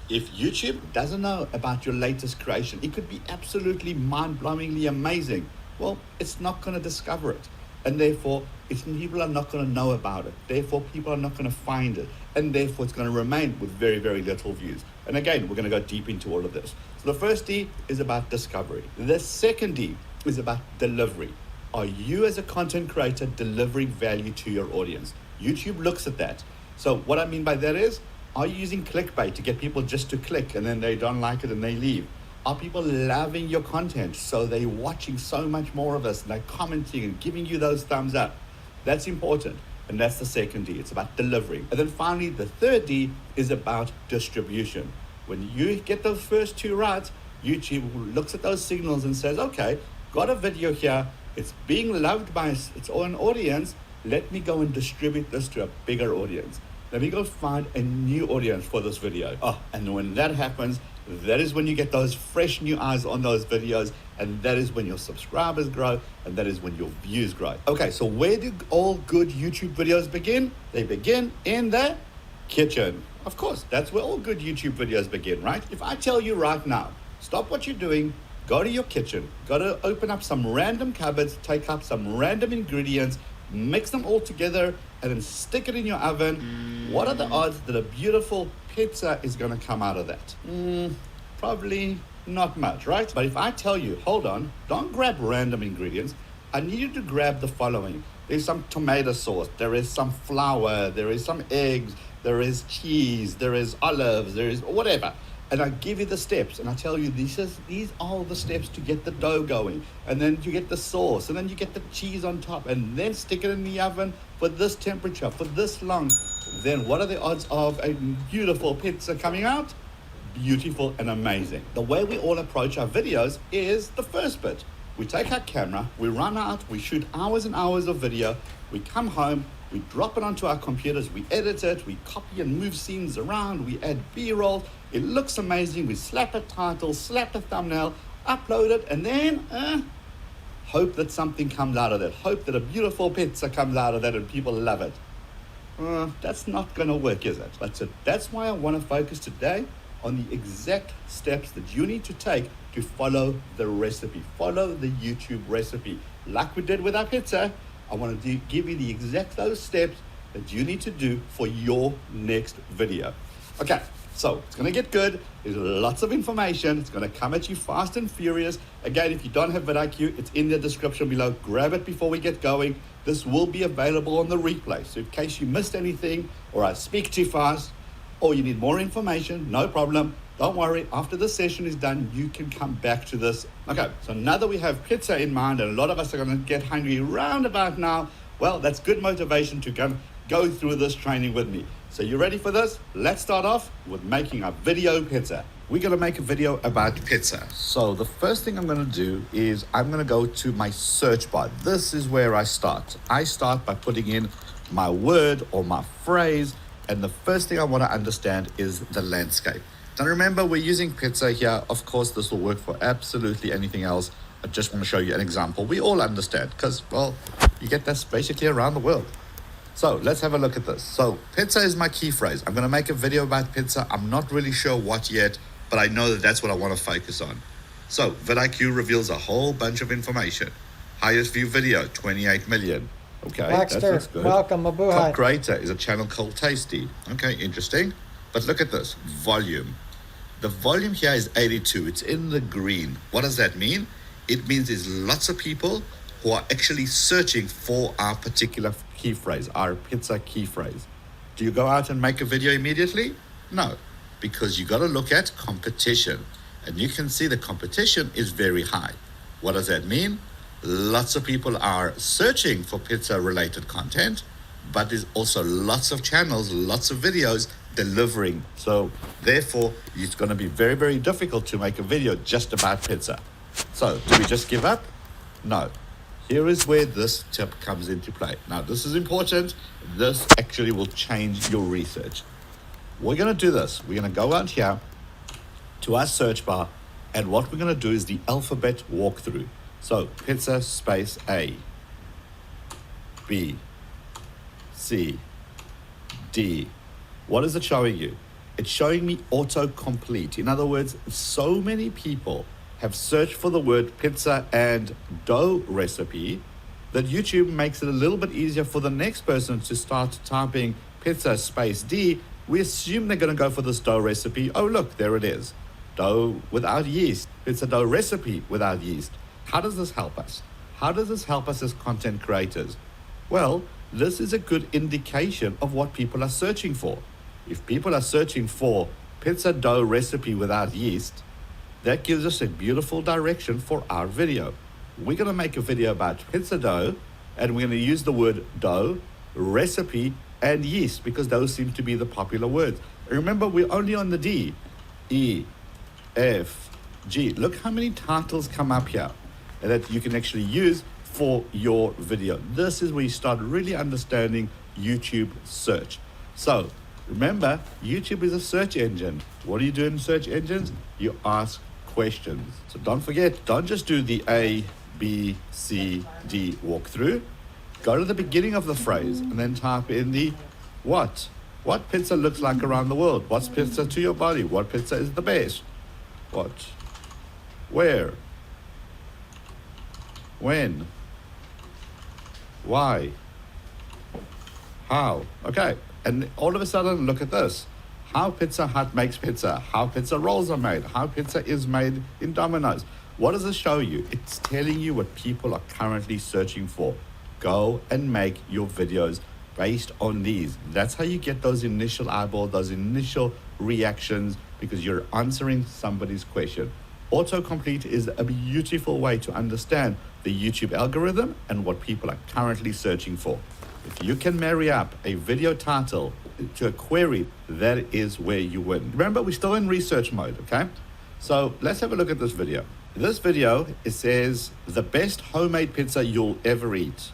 If YouTube doesn't know about your latest creation, it could be absolutely mind-blowingly amazing. Well, it's not going to discover it. And therefore, people are not going to know about it. Therefore, people are not going to find it. And therefore, it's going to remain with very, very little views. And again, we're going to go deep into all of this. So the first D is about discovery. The second D is about delivery. Are you as a content creator delivering value to your audience? YouTube looks at that. So what I mean by that is, are you using clickbait to get people just to click and then they don't like it and they leave? Are people loving your content so they're watching so much more of us and they're commenting and giving you those thumbs up? That's important. And that's the second D. It's about delivery. And then finally, the third D is about distribution. When you get those first 2 right, YouTube looks at those signals and says, okay, got a video here. It's being loved by its own audience. Let me go and distribute this to a bigger audience. Let me go find a new audience for this video. Oh, and when that happens, that is when you get those fresh new eyes on those videos, and that is when your subscribers grow, and that is when your views grow. Okay, so where do all good YouTube videos begin? They begin in the kitchen. Of course, that's where all good YouTube videos begin, right? If I tell you right now, stop what you're doing, go to your kitchen, go to open up some random cupboards, take up some random ingredients, mix them all together, and then stick it in your oven, what are the odds that a beautiful pizza is going to come out of that? Probably not much, right? But if I tell you, hold on, don't grab random ingredients. I need you to grab the following. There's some tomato sauce, there is some flour, there is some eggs, there is cheese, there is olives, there is whatever. And I give you the steps, and I tell you these are the steps to get the dough going, and then you get the sauce, and then you get the cheese on top, and then stick it in the oven for this temperature, for this long. Then what are the odds of a beautiful pizza coming out? Beautiful and amazing. The way we all approach our videos is the first bit. We take our camera, we run out, we shoot hours and hours of video, we come home, we drop it onto our computers, we edit it, we copy and move scenes around, we add B-roll, it looks amazing, we slap a title, slap a thumbnail, upload it, and then hope that something comes out of that. Hope that a beautiful pizza comes out of that and people love it. That's not going to work, is it? That's why I want to focus today on the exact steps that you need to take to follow the recipe, follow the YouTube recipe. Like we did with our pizza, I want to give you the exact those steps that you need to do for your next video. Okay, so it's going to get good. There's lots of information. It's going to come at you fast and furious. Again, if you don't have vidIQ, it's in the description below. Grab it before we get going. This will be available on the replay. So in case you missed anything, or I speak too fast, or you need more information, no problem. Don't worry, after the session is done, you can come back to this. Okay, so now that we have pizza in mind, and a lot of us are gonna get hungry round about now, well, that's good motivation to go through this training with me. So you ready for this? Let's start off with making a video pizza. We're gonna make a video about pizza. So the first thing I'm gonna do is I'm gonna go to my search bar. This is where I start. I start by putting in my word or my phrase, and the first thing I want to understand is the landscape. Now remember, we're using pizza here. Of course, this will work for absolutely anything else. I just want to show you an example. We all understand because, well, you get this basically around the world. So let's have a look at this. So pizza is my key phrase. I'm going to make a video about pizza. I'm not really sure what yet, but I know that that's what I want to focus on. So vidIQ reveals a whole bunch of information. Highest view video, 28 million. Okay, Baxter, that looks good. welcome, Mabuhay. Top creator is a channel called Tasty. Okay, interesting. But look at this, volume. The volume here is 82. It's in the green. What does that mean? It means there's lots of people who are actually searching for our particular key phrase, our pizza key phrase. Do you go out and make a video immediately? No, because you got to look at competition. And you can see the competition is very high. What does that mean? Lots of people are searching for pizza related content, but there's also lots of channels, lots of videos delivering. So therefore, it's going to be very, very difficult to make a video just about pizza. So do we just give up? No. Here is where this tip comes into play. Now, this is important. This actually will change your research. We're going to do this. We're going to go out here to our search bar, and what we're going to do is the alphabet walkthrough. So pizza space A, B, C, D. What is it showing you? It's showing me autocomplete. In other words, so many people have searched for the word pizza and dough recipe that YouTube makes it a little bit easier for the next person to start typing pizza space D. We assume they're going to go for this dough recipe. Oh, look, there it is. Dough without yeast. Pizza dough recipe without yeast. How does this help us? How does this help us as content creators? Well, this is a good indication of what people are searching for. If people are searching for pizza dough recipe without yeast, that gives us a beautiful direction for our video. We're going to make a video about pizza dough, and we're going to use the word dough, recipe, and yeast, because those seem to be the popular words. Remember, we're only on the D. E, F, G. Look how many titles come up here that you can actually use for your video. This is where you start really understanding YouTube search. So remember, YouTube is a search engine. What do you do in search engines? You ask questions. So don't forget, don't just do the A, B, C, D walkthrough. Go to the beginning of the phrase and then type in the what. What pizza looks like around the world? What's pizza to your body? What pizza is the best? What? Where? When? Why? How? Okay. And all of a sudden, look at this. How Pizza Hut makes pizza. How pizza rolls are made. How pizza is made in Domino's. What does this show you? It's telling you what people are currently searching for. Go and make your videos based on these. That's how you get those initial eyeballs, those initial reactions, because you're answering somebody's question. Autocomplete is a beautiful way to understand the YouTube algorithm and what people are currently searching for. If you can marry up a video title to a query, that is where you win. Remember, we're still in research mode, okay? So let's have a look at this video. This video, it says, the best homemade pizza you'll ever eat.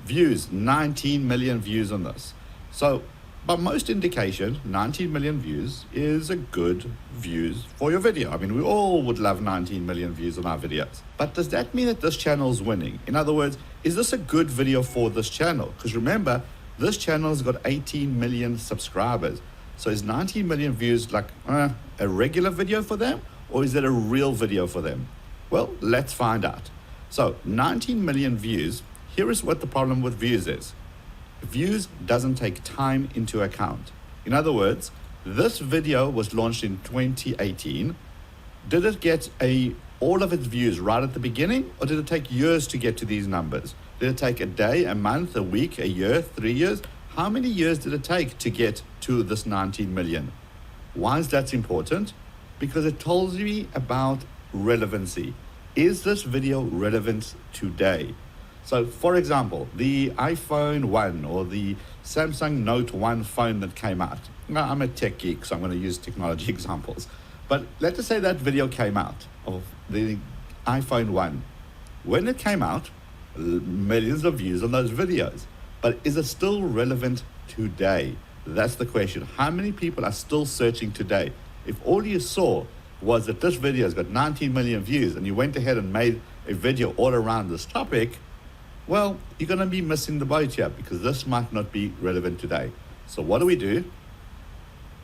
Views, 19 million views on this. So by most indication, 19 million views is a good views for your video. I mean, we all would love 19 million views on our videos. But does that mean that this channel is winning? In other words, is this a good video for this channel? Because remember, this channel has got 18 million subscribers. So is 19 million views like a regular video for them? Or is it a real video for them? Well, let's find out. So 19 million views, here is what the problem with views is. Views doesn't take time into account. In other words, this video was launched in 2018. Did it get all of its views right at the beginning, or did it take years to get to these numbers? Did it take a day, a month, a week, a year, 3 years? How many years did it take to get to this 19 million? Why is that important? Because it tells me about relevancy. Is this video relevant today? So for example, the iPhone 1 or the Samsung Note 1 phone that came out. Now, I'm a tech geek, so I'm going to use technology examples. But let's just say that video came out of the iPhone 1. When it came out, millions of views on those videos. But is it still relevant today? That's the question. How many people are still searching today? If all you saw was that this video has got 19 million views and you went ahead and made a video all around this topic, well, you're going to be missing the boat here because this might not be relevant today. So what do?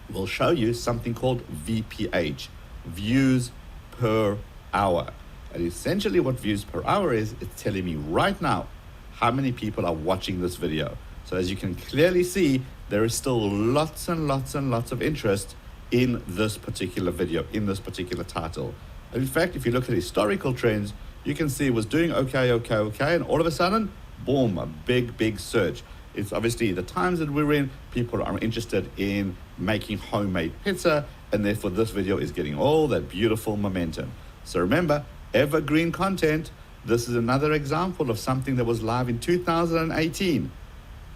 We'll show you something called VPH, views per hour. And essentially what views per hour is, it's telling me right now how many people are watching this video. So as you can clearly see, there is still lots and lots and lots of interest in this particular video, in this particular title. And in fact, if you look at historical trends, you can see it was doing okay, and all of a sudden, boom, a big surge. It's obviously the times that we're in, people are interested in making homemade pizza, and therefore this video is getting all that beautiful momentum. So remember, evergreen content. This is another example of something that was live in 2018.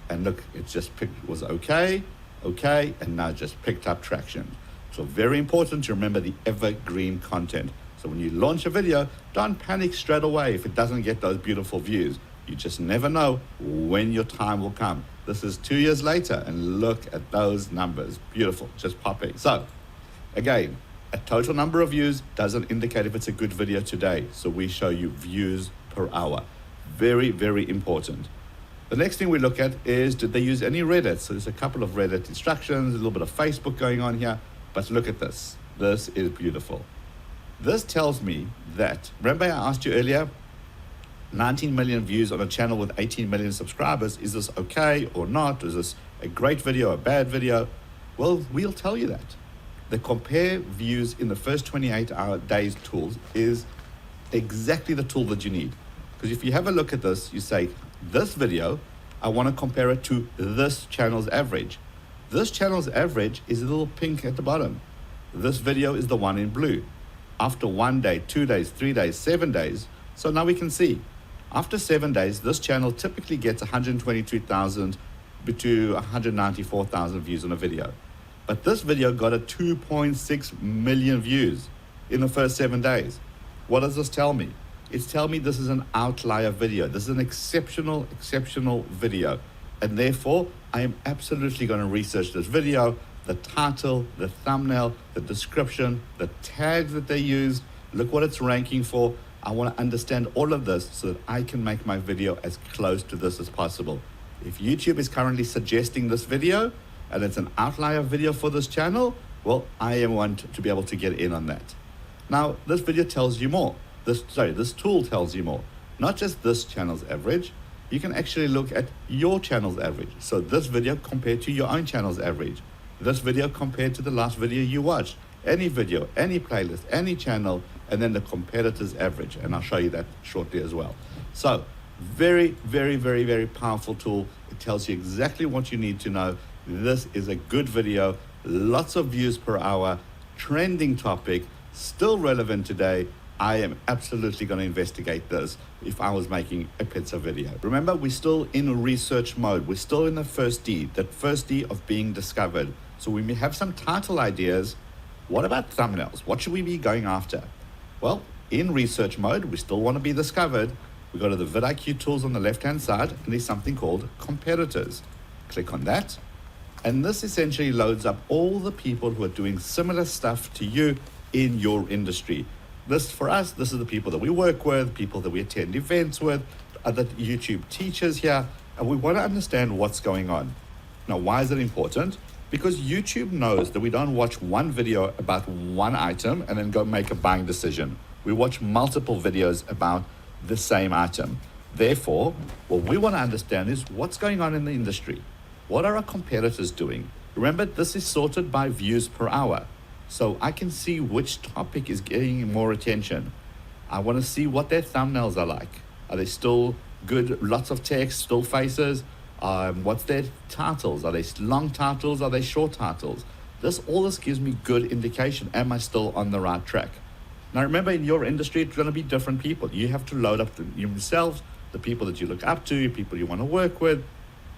And look, it just was okay, and now just picked up traction. So very important to remember the evergreen content. So when you launch a video, don't panic straight away if it doesn't get those beautiful views. You just never know when your time will come. This is 2 years later, and look at those numbers. Beautiful, just popping. So again, a total number of views doesn't indicate if it's a good video today. So we show you views per hour. Very, very important. The next thing we look at is, did they use any Reddit? So there's a couple of Reddit instructions, a little bit of Facebook going on here, but look at this. This is beautiful. This tells me that, remember I asked you earlier, 19 million views on a channel with 18 million subscribers. Is this okay or not? Is this a great video, a bad video? Well, we'll tell you that. The compare views in the first 28 days tools is exactly the tool that you need. Because if you have a look at this, you say, this video, I want to compare it to this channel's average. This channel's average is a little pink at the bottom. This video is the one in blue. After 1 day, 2 days, 3 days, 7 days, so now we can see. After 7 days, this channel typically gets 122,000 to 194,000 views on a video. But this video got a 2.6 million views in the first 7 days. What does this tell me? It's telling me this is an outlier video. This is an exceptional video. And therefore, I am absolutely going to research this video, the title, the thumbnail, the description, the tags that they used, look what it's ranking for. I want to understand all of this so that I can make my video as close to this as possible. If YouTube is currently suggesting this video and it's an outlier video for this channel, well, I want to be able to get in on that. Now, this video tells you more. This tool tells you more. Not just this channel's average, you can actually look at your channel's average. So this video compared to your own channel's average. This video compared to the last video you watched. Any video, any playlist, any channel, and then the competitor's average. And I'll show you that shortly as well. So Very, very, very, very powerful tool. It tells you exactly what you need to know. This is a good video, lots of views per hour, trending topic, still relevant today. I am absolutely going to investigate this if I was making a pizza video. Remember, we're still in research mode. We're still in the first D, that first D of being discovered. So we may have some title ideas. What about thumbnails? What should we be going after? Well, in research mode, we still want to be discovered. We go to the vidIQ tools on the left-hand side, and there's something called competitors. Click on that. And this essentially loads up all the people who are doing similar stuff to you in your industry. This, for us, this is the people that we work with, people that we attend events with, other YouTube teachers here, and we want to understand what's going on. Now, why is it important? Because YouTube knows that we don't watch one video about one item and then go make a buying decision. We watch multiple videos about the same item. Therefore, what we want to understand is what's going on in the industry. What are our competitors doing? Remember, this is sorted by views per hour. So I can see which topic is getting more attention. I want to see what their thumbnails are like. Are they still good, lots of text, still faces? What's their titles? Are they long titles? Are they short titles? All this gives me good indication. Am I still on the right track? Now remember, in your industry, it's going to be different people. You have to load up yourselves, the people that you look up to, people you want to work with.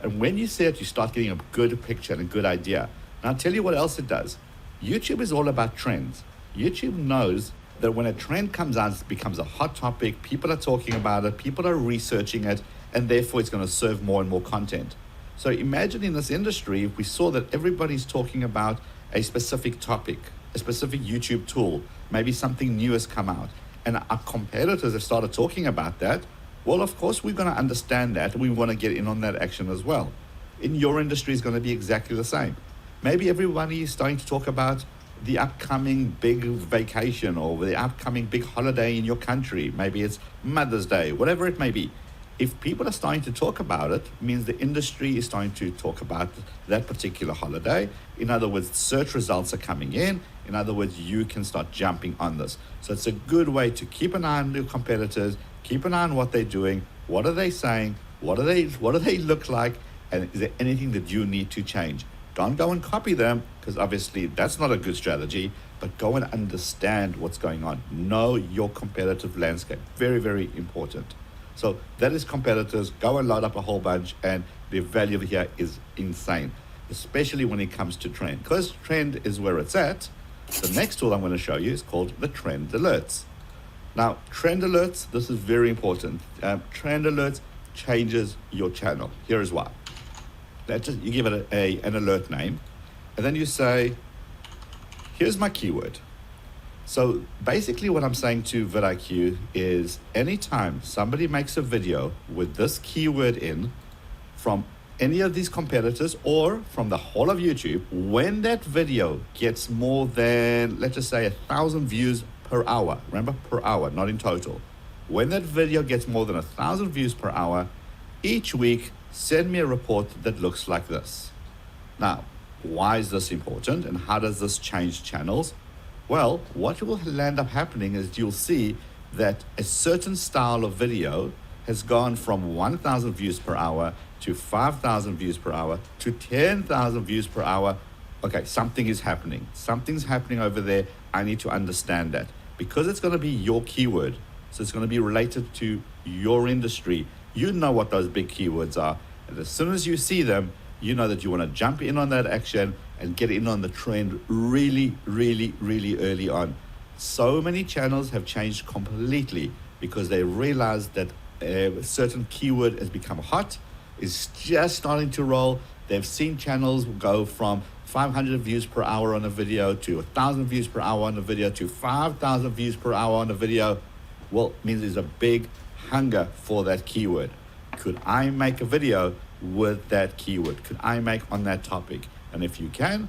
And when you see it, you start getting a good picture and a good idea. Now I'll tell you what else it does. YouTube is all about trends. YouTube knows that when a trend comes out, it becomes a hot topic, people are talking about it, people are researching it, and therefore it's going to serve more and more content. So imagine in this industry, if we saw that everybody's talking about a specific topic, a specific YouTube tool, maybe something new has come out, and our competitors have started talking about that, well, of course, we're going to understand that, and we want to get in on that action as well. In your industry, is going to be exactly the same. Maybe everybody is starting to talk about the upcoming big vacation or the upcoming big holiday in your country. Maybe it's Mother's Day, whatever it may be. If people are starting to talk about it, it means the industry is starting to talk about that particular holiday. In other words, search results are coming in. In other words, you can start jumping on this. So it's a good way to keep an eye on your competitors, keep an eye on what they're doing, what are they saying, what do they look like, and is there anything that you need to change? Don't go and copy them, because obviously that's not a good strategy, but go and understand what's going on. Know your competitive landscape. Very, very important. So that is competitors. Go and load up a whole bunch, and the value here is insane, especially when it comes to trend, because trend is where it's at. The next tool I'm going to show you is called the trend alerts. Now, trend alerts, this is very important. Trend alerts changes your channel. Here is why. You give it an alert name, and then you say, here's my keyword. So basically what I'm saying to vidIQ is anytime somebody makes a video with this keyword in from any of these competitors or from the whole of YouTube, when that video gets more than, let's just say, 1,000 views per hour, remember, per hour, not in total. When that video gets more than 1,000 views per hour, each week, send me a report that looks like this. Now, why is this important and how does this change channels? Well, what will end up happening is you'll see that a certain style of video has gone from 1,000 views per hour to 5,000 views per hour to 10,000 views per hour. Okay, something is happening. Something's happening over there. I need to understand that. Because it's going to be your keyword, so it's going to be related to your industry. You know what those big keywords are. And as soon as you see them, you know that you want to jump in on that action and get in on the trend really, really, really early on. So many channels have changed completely because they realized that a certain keyword has become hot, is just starting to roll. They've seen channels go from 500 views per hour on a video to 1,000 views per hour on a video to 5,000 views per hour on a video. Well, it means there's a big hunger for that keyword. Could I make a video with that keyword? Could I make on that topic? And if you can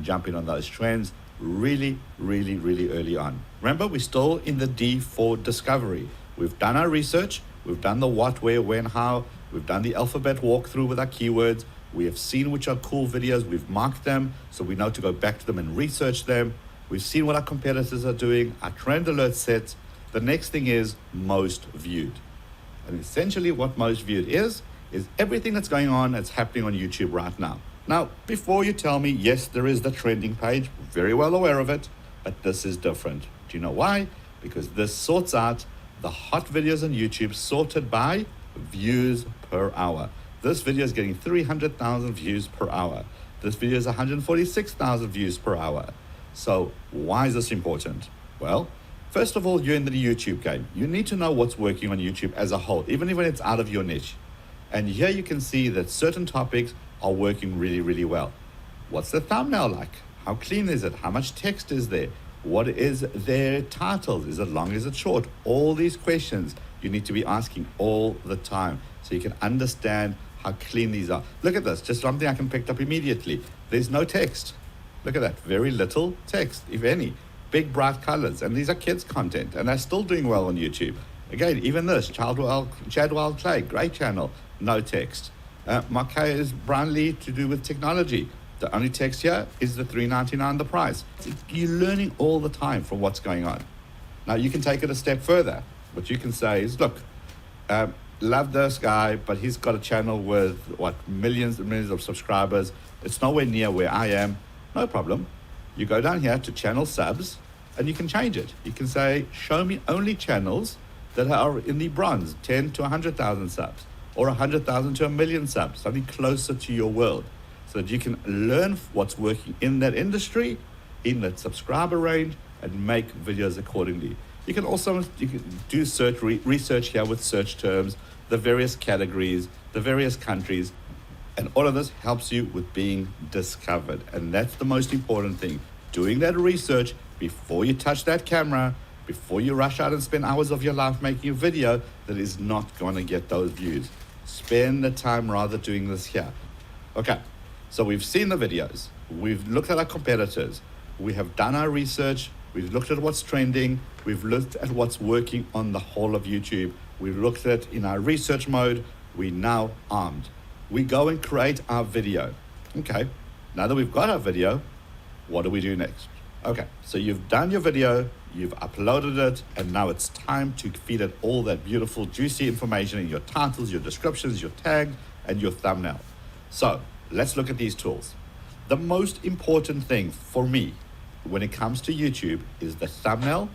jump in on those trends really, really, really early on. Remember, we're still in the D for discovery. We've done our research. We've done the what, where, when, how. We've done the alphabet walkthrough with our keywords. We have seen which are cool videos. We've marked them, so we know to go back to them and research them. We've seen what our competitors are doing, our trend alert sets. The next thing is most viewed. And essentially what most viewed is everything that's going on that's happening on YouTube right now. Now, before you tell me, yes, there is the trending page, very well aware of it, but this is different. Do you know why? Because this sorts out the hot videos on YouTube sorted by views per hour. This video is getting 300,000 views per hour. This video is 146,000 views per hour. So why is this important? Well, first of all, you're in the YouTube game. You need to know what's working on YouTube as a whole, even if it's out of your niche. And here you can see that certain topics are working really, really well. What's the thumbnail like? How clean is it? How much text is there? What is their title? Is it long? Is it short? All these questions you need to be asking all the time so you can understand how clean these are. Look at this, just something I can pick up immediately. There's no text. Look at that, very little text, if any. Big bright colors, and these are kids content, and they're still doing well on YouTube. Again, even this, Chadwell Clay, great channel, no text. Marquez Brownlee to do with technology. The only text here is the $3.99 the price. You're learning all the time from what's going on. Now you can take it a step further. What you can say is, look, love this guy, but he's got a channel with millions and millions of subscribers. It's nowhere near where I am. No problem. You go down here to channel subs and you can change it. You can say, show me only channels that are in the bronze, 10 to 100,000 subs, or 100,000 to 1 million subs, something closer to your world, so that you can learn what's working in that industry, in that subscriber range, and make videos accordingly. You can also do research here with search terms, the various categories, the various countries, and all of this helps you with being discovered. And that's the most important thing, doing that research before you touch that camera, before you rush out and spend hours of your life making a video that is not going to get those views. Spend the time rather doing this here. Okay, so we've seen the videos, we've looked at our competitors, we have done our research, we've looked at what's trending, we've looked at what's working on the whole of YouTube, we've looked at in our research mode, we're now armed. We go and create our video. Okay, now that we've got our video, what do we do next? Okay, so you've done your video, you've uploaded it, and now it's time to feed it all that beautiful, juicy information in your titles, your descriptions, your tags, and your thumbnail. So let's look at these tools. The most important thing for me when it comes to YouTube is the thumbnail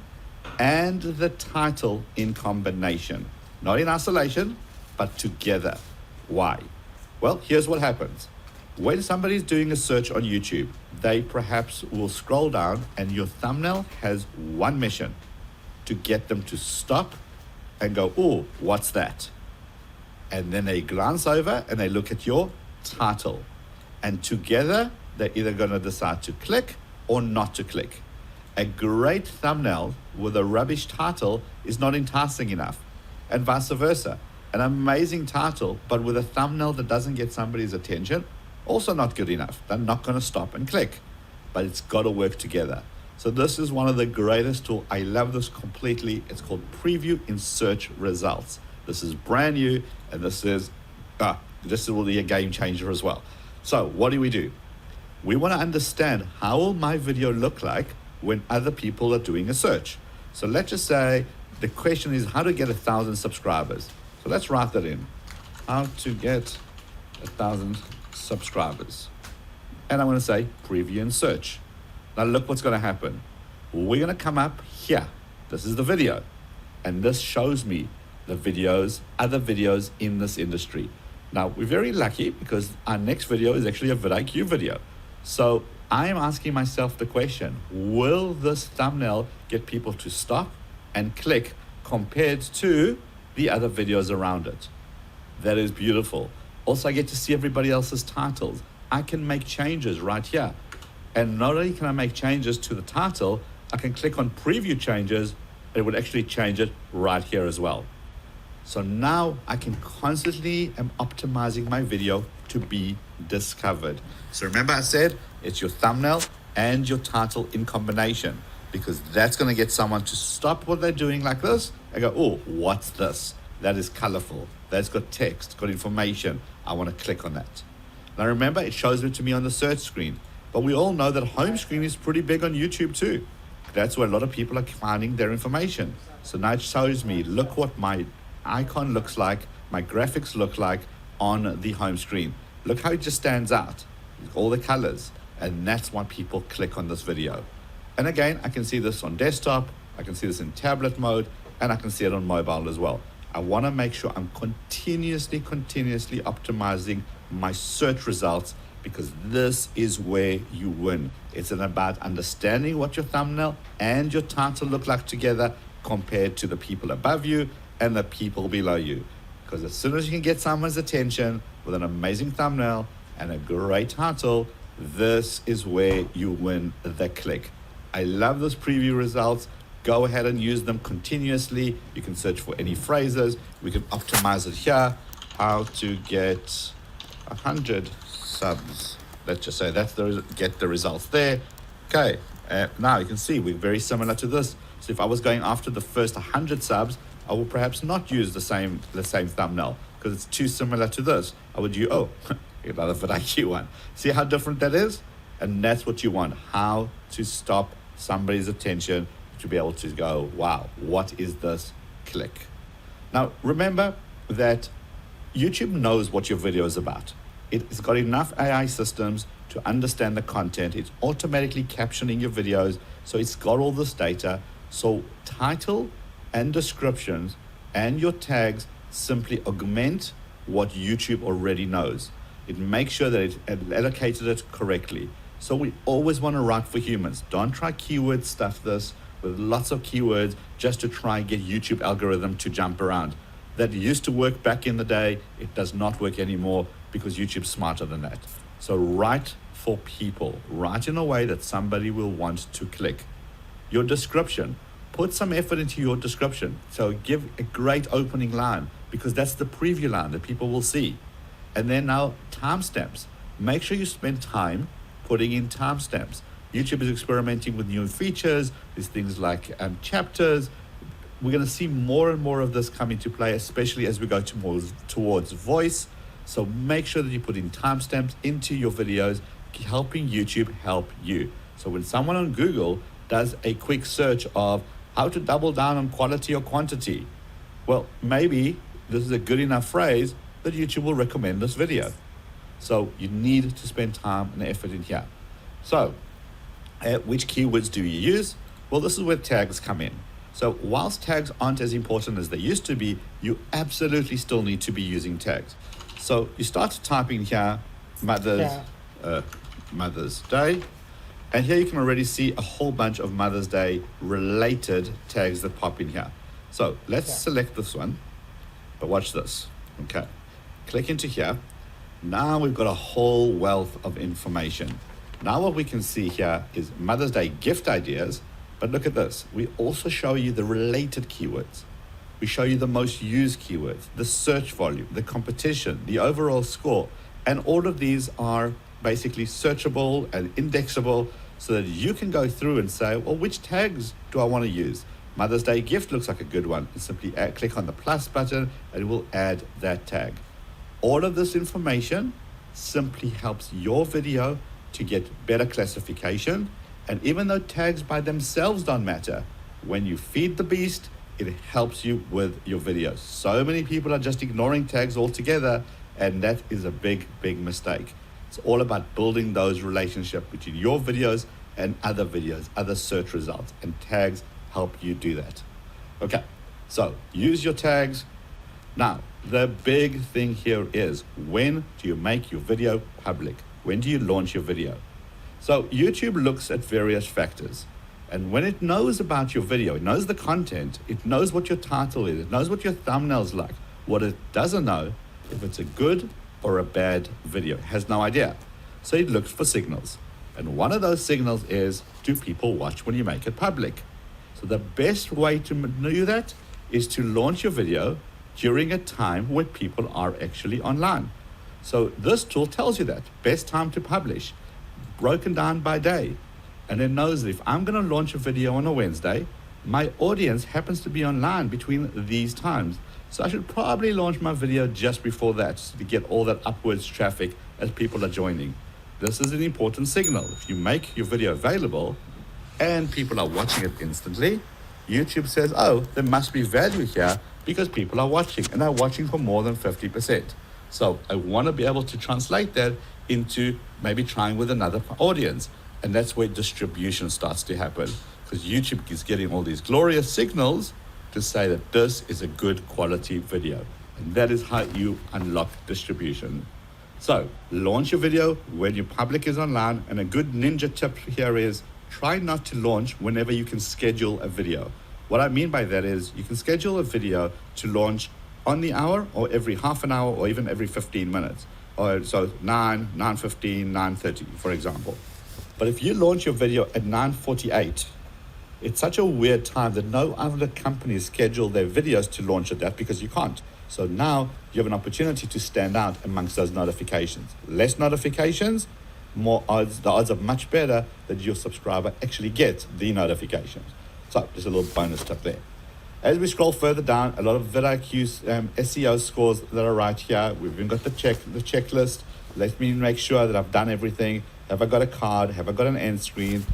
and the title in combination. Not in isolation, but together. Why? Well, here's what happens. When somebody's doing a search on YouTube, they perhaps will scroll down and your thumbnail has one mission: to get them to stop and go, oh, what's that? And then they glance over and they look at your title. And together, they're either going to decide to click or not to click. A great thumbnail with a rubbish title is not enticing enough, and vice versa. An amazing title, but with a thumbnail that doesn't get somebody's attention, also not good enough. They're not going to stop and click, but it's got to work together. So this is one of the greatest tools. I love this completely. It's called Preview in Search Results. This is brand new, and this will be a game changer as well. So what do? We want to understand how will my video look like when other people are doing a search. So let's just say the question is how to get 1,000 subscribers. So let's write that in. How to get 1,000 subscribers. And I'm going to say preview and search. Now look what's going to happen. We're going to come up here. This is the video. And this shows me the videos, other videos in this industry. Now we're very lucky because our next video is actually a vidIQ video. So I'm asking myself the question, will this thumbnail get people to stop and click compared to the other videos around it? That is beautiful. Also, I get to see everybody else's titles. I can make changes right here. And not only can I make changes to the title, I can click on preview changes. It would actually change it right here as well. So now I can constantly am optimizing my video to be discovered. So remember I said it's your thumbnail and your title in combination, because that's going to get someone to stop what they're doing like this and go, oh, what's this? That is colorful. That's got text, got information. I want to click on that. Now remember, it shows it to me on the search screen, but we all know that home screen is pretty big on YouTube too. That's where a lot of people are finding their information. So now it shows me, look what my icon looks like, my graphics look like on the home screen. Look how it just stands out, all the colors, and that's why people click on this video. And again, I can see this on desktop, I can see this in tablet mode, and I can see it on mobile as well. I want to make sure I'm continuously optimizing my search results, because this is where you win. It's about understanding what your thumbnail and your title look like together compared to the people above you and the people below you. Because as soon as you can get someone's attention with an amazing thumbnail and a great title, this is where you win the click. I love those preview results. Go ahead and use them continuously. You can search for any phrases. We can optimize it here. How to get 100 subs. Let's just say that's get the results there. Okay, now you can see we're very similar to this. So if I was going after the first 100 subs, I will perhaps not use the same thumbnail because it's too similar to this. I would use, another vidIQ one. See how different that is? And that's what you want, how to stop somebody's attention to be able to go, wow, what is this? Click. Now, remember that YouTube knows what your video is about. It's got enough AI systems to understand the content. It's automatically captioning your videos, so it's got all this data. So title and descriptions and your tags simply augment what YouTube already knows. It makes sure that it allocated it correctly. So we always want to write for humans. Don't try keyword stuff this with lots of keywords just to try and get YouTube algorithm to jump around. That used to work back in the day. It does not work anymore because YouTube's smarter than that. So write for people. Write in a way that somebody will want to click. Your description. Put some effort into your description. So give a great opening line because that's the preview line that people will see. And then now timestamps. Make sure you spend time putting in timestamps. YouTube is experimenting with new features. There's things like chapters. We're going to see more and more of this come into play, especially as we go towards voice. So make sure that you put in timestamps into your videos, helping YouTube help you. So when someone on Google does a quick search of how to double down on quality or quantity, well, maybe this is a good enough phrase that YouTube will recommend this video. So you need to spend time and effort in here. So which keywords do you use? Well, this is where tags come in. So whilst tags aren't as important as they used to be, you absolutely still need to be using tags. So you start typing here, Mother's Day, and here you can already see a whole bunch of Mother's Day related tags that pop in here. So let's select this one, but watch this. Okay, click into here. Now we've got a whole wealth of information. Now what we can see here is Mother's Day gift ideas, but look at this. We also show you the related keywords. We show you the most used keywords, the search volume, the competition, the overall score, and all of these are basically searchable and indexable so that you can go through and say, well, which tags do I want to use? Mother's Day gift looks like a good one. And simply click on the plus button and it will add that tag. All of this information simply helps your video to get better classification. And even though tags by themselves don't matter, when you feed the beast, it helps you with your videos. So many people are just ignoring tags altogether, and that is a big, big mistake. It's all about building those relationships between your videos and other videos, other search results, and tags help you do that. Okay, so use your tags. Now, the big thing here is, when do you make your video public? When do you launch your video? So YouTube looks at various factors. And when it knows about your video, it knows the content, it knows what your title is, it knows what your thumbnail's like. What it doesn't know, if it's a good or a bad video, it has no idea. So it looks for signals. And one of those signals is, do people watch when you make it public? So the best way to do that is to launch your video during a time where people are actually online. So this tool tells you that, best time to publish, broken down by day. And it knows that if I'm going to launch a video on a Wednesday, my audience happens to be online between these times. So I should probably launch my video just before that to get all that upwards traffic as people are joining. This is an important signal. If you make your video available and people are watching it instantly, YouTube says, oh, there must be value here because people are watching and they're watching for more than 50%. So I want to be able to translate that into maybe trying with another audience. And that's where distribution starts to happen, because YouTube is getting all these glorious signals to say that this is a good quality video. And that is how you unlock distribution. So launch your video when your public is online. And a good ninja tip here is try not to launch whenever you can schedule a video. What I mean by that is you can schedule a video to launch on the hour or every half an hour or even every 15 minutes. Or so 9, 9:15, 9:30, for example. But if you launch your video at 9:48, it's such a weird time that no other companies schedule their videos to launch at that, because you can't. So now you have an opportunity to stand out amongst those notifications. Less notifications, more odds. The odds are much better that your subscriber actually gets the notifications. So just a little bonus tip there. As we scroll further down, a lot of vidIQ's SEO scores that are right here. We've even got the checklist. Let me make sure that I've done everything. Have I got a card? Have I got an end screen?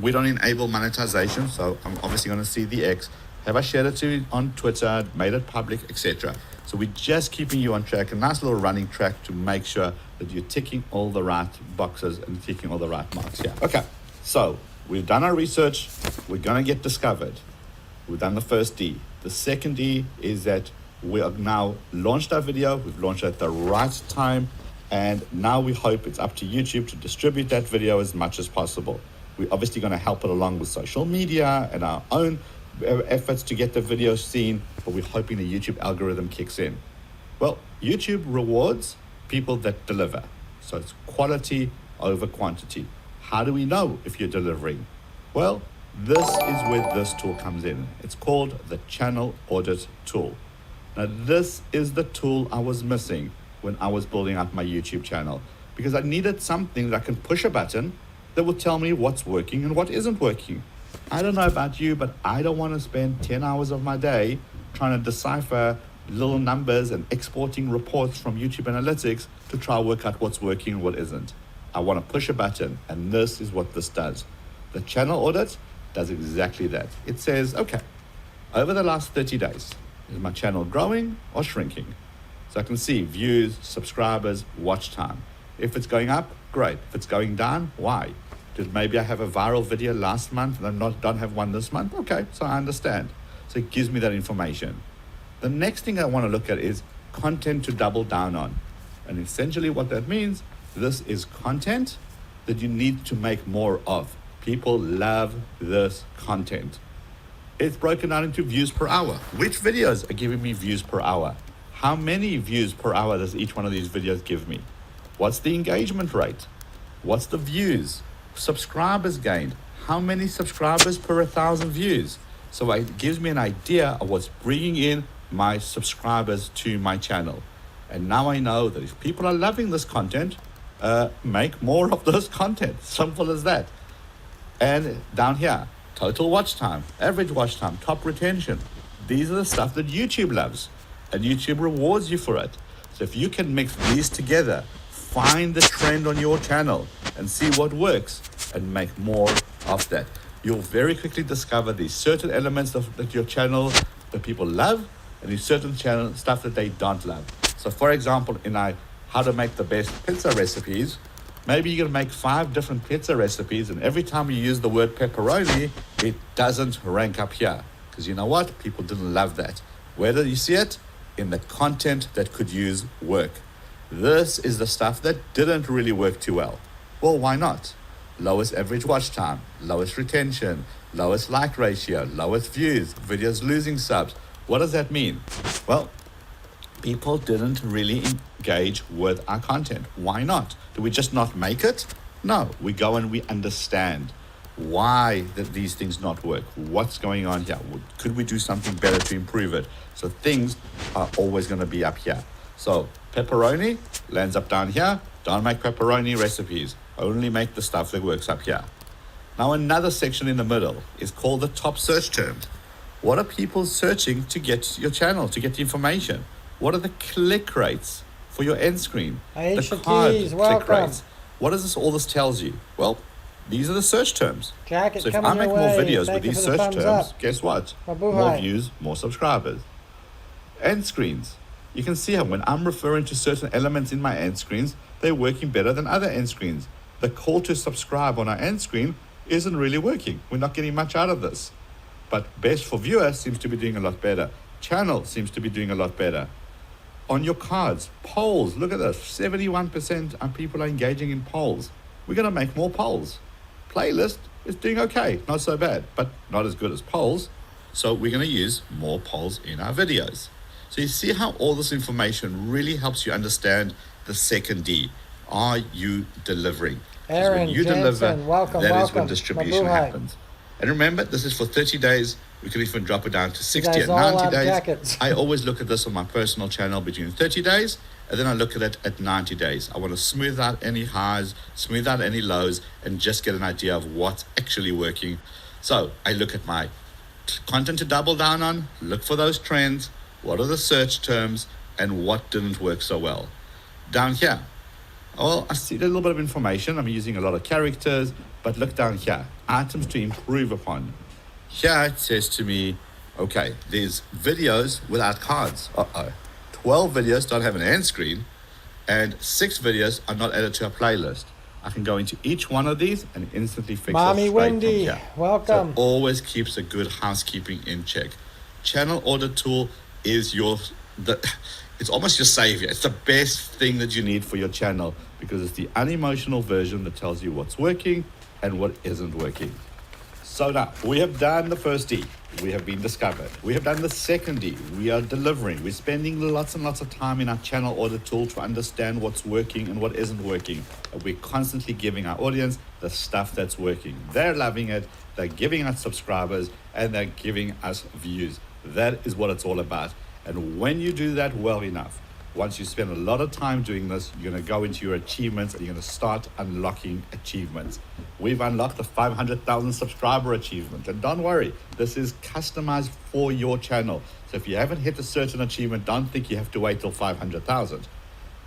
We don't enable monetization, so I'm obviously going to see the X. Have I shared it to on Twitter, made it public, etc.? So we're just keeping you on track, a nice little running track to make sure that you're ticking all the right boxes and ticking all the right marks here. Okay, so we've done our research. We're going to get discovered. We've done the first D. The second D is that we have now launched our video. We've launched it at the right time. And now we hope it's up to YouTube to distribute that video as much as possible. We're obviously going to help it along with social media and our own efforts to get the video seen, but we're hoping the YouTube algorithm kicks in. Well, YouTube rewards people that deliver. So it's quality over quantity. How do we know if you're delivering? Well, this is where this tool comes in. It's called the Channel Audit Tool. Now, this is the tool I was missing when I was building up my YouTube channel, because I needed something that I can push a button that will tell me what's working and what isn't working. I don't know about you, but I don't want to spend 10 hours of my day trying to decipher little numbers and exporting reports from YouTube Analytics to try to work out what's working and what isn't. I want to push a button, and this is what this does. The channel audit does exactly that. It says, okay, over the last 30 days, is my channel growing or shrinking? So I can see views, subscribers, watch time. If it's going up, great. If it's going down, why? Did maybe I have a viral video last month and I don't have one this month? Okay, so I understand. So it gives me that information. The next thing I want to look at is content to double down on. And essentially what that means, this is content that you need to make more of. People love this content. It's broken down into views per hour. Which videos are giving me views per hour? How many views per hour does each one of these videos give me? What's the engagement rate? What's the views? Subscribers gained. How many subscribers per 1,000 views? So it gives me an idea of what's bringing in my subscribers to my channel. And now I know that if people are loving this content, make more of this content. Simple as that. And down here, total watch time, average watch time, top retention. These are the stuff that YouTube loves. And YouTube rewards you for it. So if you can mix these together, find the trend on your channel and see what works and make more of that, you'll very quickly discover these certain elements that your channel, that people love, and these certain channel stuff that they don't love. So for example, in how to make the best pizza recipes, maybe you're gonna make 5 different pizza recipes, and every time you use the word pepperoni, it doesn't rank up here. Because you know what? People didn't love that. Where do you see it? In the content that could use work. This is the stuff that didn't really work too well. Well, why not? Lowest average watch time, lowest retention, lowest like ratio, lowest views, videos losing subs. What does that mean? Well, people didn't really engage with our content. Why not? Do we just not make it? No, we go and we understand why these things not work. What's going on here? Could we do something better to improve it? So things are always going to be up here. So pepperoni lands up down here. Don't make pepperoni recipes. Only make the stuff that works up here. Now another section in the middle is called the top search terms. What are people searching to get your channel, to get the information? What are the click rates for your end screen? Aisha the card Keys, click welcome. rates. What does all this tells you? Well, these are the search terms. Jacket So if coming I make your more way. videos Thank with you these for the search thumbs terms, up. guess what? Mabuhay. More views, more subscribers. end screens. You can see how when I'm referring to certain elements in my end screens, they're working better than other end screens. The call to subscribe on our end screen isn't really working. We're not getting much out of this. But best for viewer seems to be doing a lot better. Channel seems to be doing a lot better. On your cards, polls, look at this. 71% of people are engaging in polls. We're going to make more polls. Playlist is doing okay, not so bad, but not as good as polls. So we're going to use more polls in our videos. So you see how all this information really helps you understand the second D. Are you delivering? Because Aaron when you Jensen, deliver, welcome, that is when welcome. distribution Mabuhay. happens. And remember, this is for 30 days. We can even drop it down to 60 guys and all 90 have days. jackets. I always look at this on my personal channel between 30 days, and then I look at it at 90 days. I want to smooth out any highs, smooth out any lows, and just get an idea of what's actually working. So I look at my content to double down on, look for those trends, what are the search terms, and what didn't work so well. Down here, well, I see a little bit of information. I'm using a lot of characters, but look down here, items to improve upon. Here it says to me, okay, there's videos without cards. 12 videos don't have an end screen, and 6 videos are not added to a playlist. I can go into each one of these and instantly fix Mommy it straight Wendy, from here. welcome. So it always keeps a good housekeeping in check. Channel audit tool is it's almost your savior. It's the best thing that you need for your channel because it's the unemotional version that tells you what's working and what isn't working. So now, we have done the first D. We have been discovered. We have done the second D. We are delivering. We're spending lots and lots of time in our channel audit tool to understand what's working and what isn't working. And we're constantly giving our audience the stuff that's working. They're loving it. They're giving us subscribers and they're giving us views. That is what it's all about. And when you do that well enough, once you spend a lot of time doing this, you're going to go into your achievements and you're going to start unlocking achievements. We've unlocked the 500,000 subscriber achievement. And don't worry, this is customized for your channel. So if you haven't hit a certain achievement, don't think you have to wait till 500,000.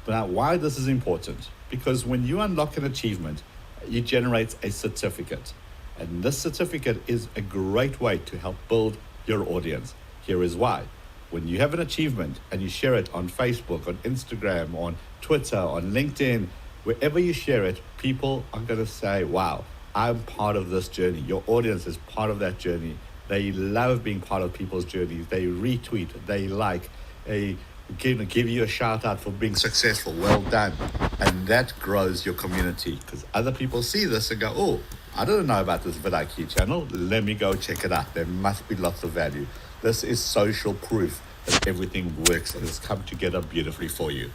But now, why this is important? Because when you unlock an achievement, it generates a certificate. And this certificate is a great way to help build your audience. Here is why. When you have an achievement and you share it on Facebook, on Instagram, on Twitter, on LinkedIn, wherever you share it, people are going to say, wow, I'm part of this journey. Your audience is part of that journey. They love being part of people's journeys. They retweet, they like, they give you a shout out for being successful. Well done. And that grows your community because other people see this and go, oh, I didn't know about this vidIQ channel. Let me go check it out. There must be lots of value. This is social proof that everything works and has come together beautifully for you.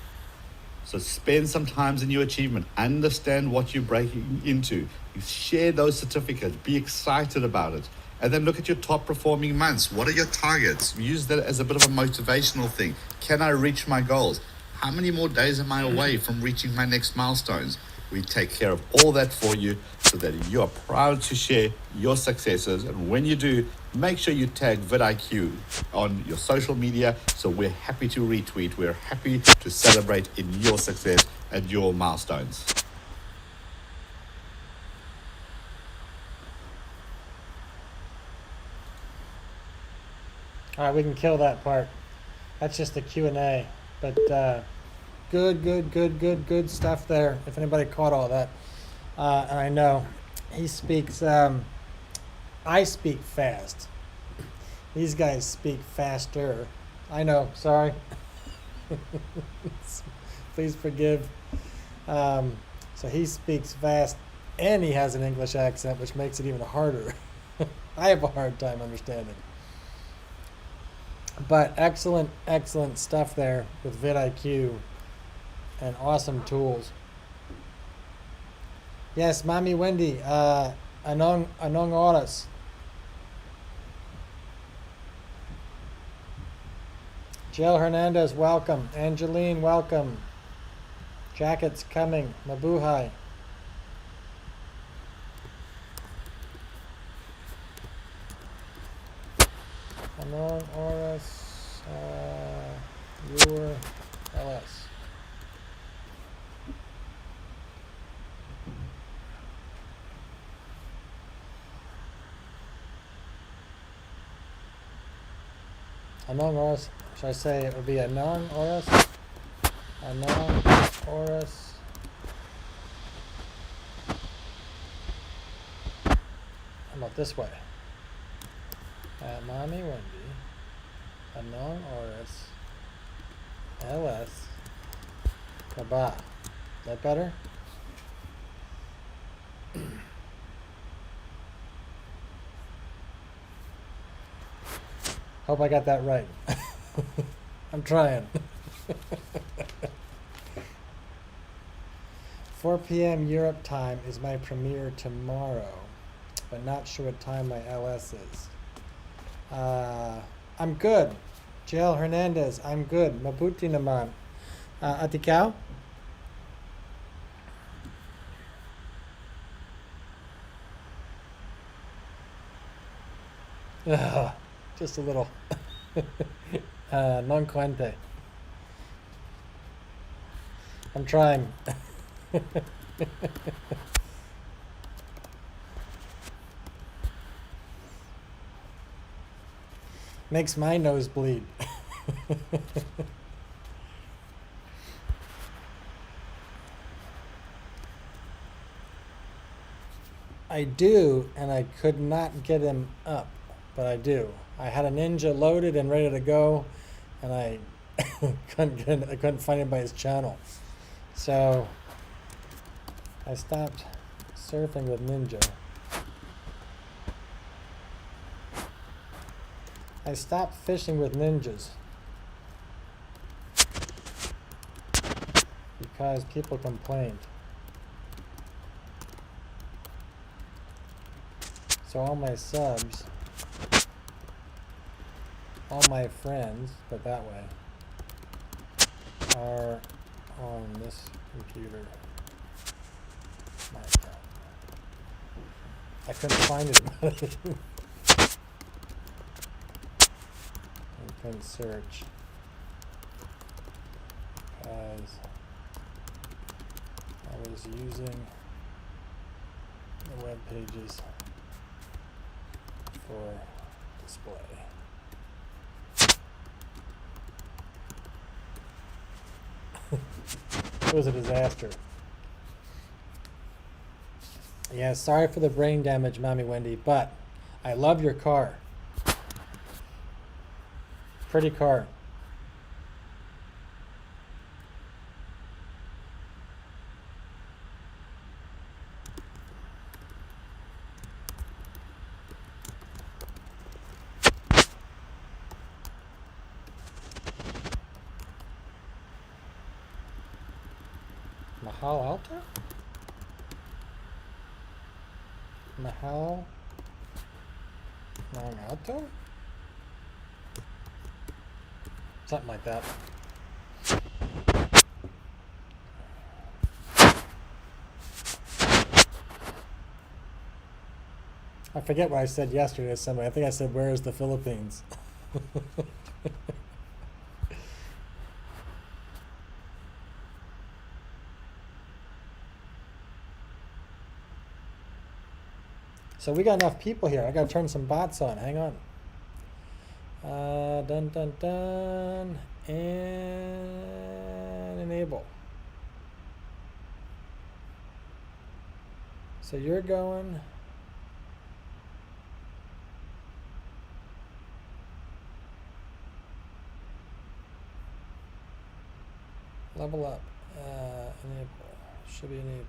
So spend some time in your achievement. Understand what you're breaking into. Share those certificates. Be excited about it. And then look at your top performing months. What are your targets? Use that as a bit of a motivational thing. Can I reach my goals? How many more days am I away from reaching my next milestones? We take care of all that for you so that you are proud to share your successes. And when you do, make sure you tag vidIQ on your social media so we're happy to retweet. We're happy to celebrate in your success and your milestones. All right, we can kill that part. That's just the Q&A. But good stuff there. If anybody caught all that. And I know he speaks, I speak fast. These guys speak faster. I know, sorry. Please forgive. So he speaks fast and he has an English accent, which makes it even harder. I have a hard time understanding. But excellent stuff there with vidIQ and awesome tools. Yes, Mommy Wendy, anong oras? Jill Hernandez, welcome. Angeline, welcome. Jackets coming. Mabuhay. Anong oras your LS? Anong oras Should I say it would be Anon Oris? Anon Oris. How about this way? Mommy Wendy. Anon Oris. LS. Kaba. Is that better? Hope I got that right. I'm trying. 4 p.m. Europe time is my premiere tomorrow, but not sure what time my LS is. I'm good. Jael Hernandez, I'm good. Mabuti naman. Atikao? Just a little. Non cuente. I'm trying. Makes my nose bleed. I do, and I could not get him up, but I do. I had a ninja loaded and ready to go, and I couldn't find him by his channel. So I stopped surfing with Ninja. I stopped fishing with ninjas because people complained. So all my subs, all my friends, but that way, are on this computer. My account. I couldn't find it. I couldn't search because I was using the web pages for display. It was a disaster. Yeah, sorry for the brain damage, Mommy Wendy, but I love your car. Pretty car. Mahal Alto? Mahal Long Alto? Something like that. I forget what I said yesterday to somebody. I think I said, "Where is the Philippines?" So we got enough people here. I gotta turn some bots on. Hang on. Dun dun dun. And enable. So you're going. Level up. Enable. Should be enabled.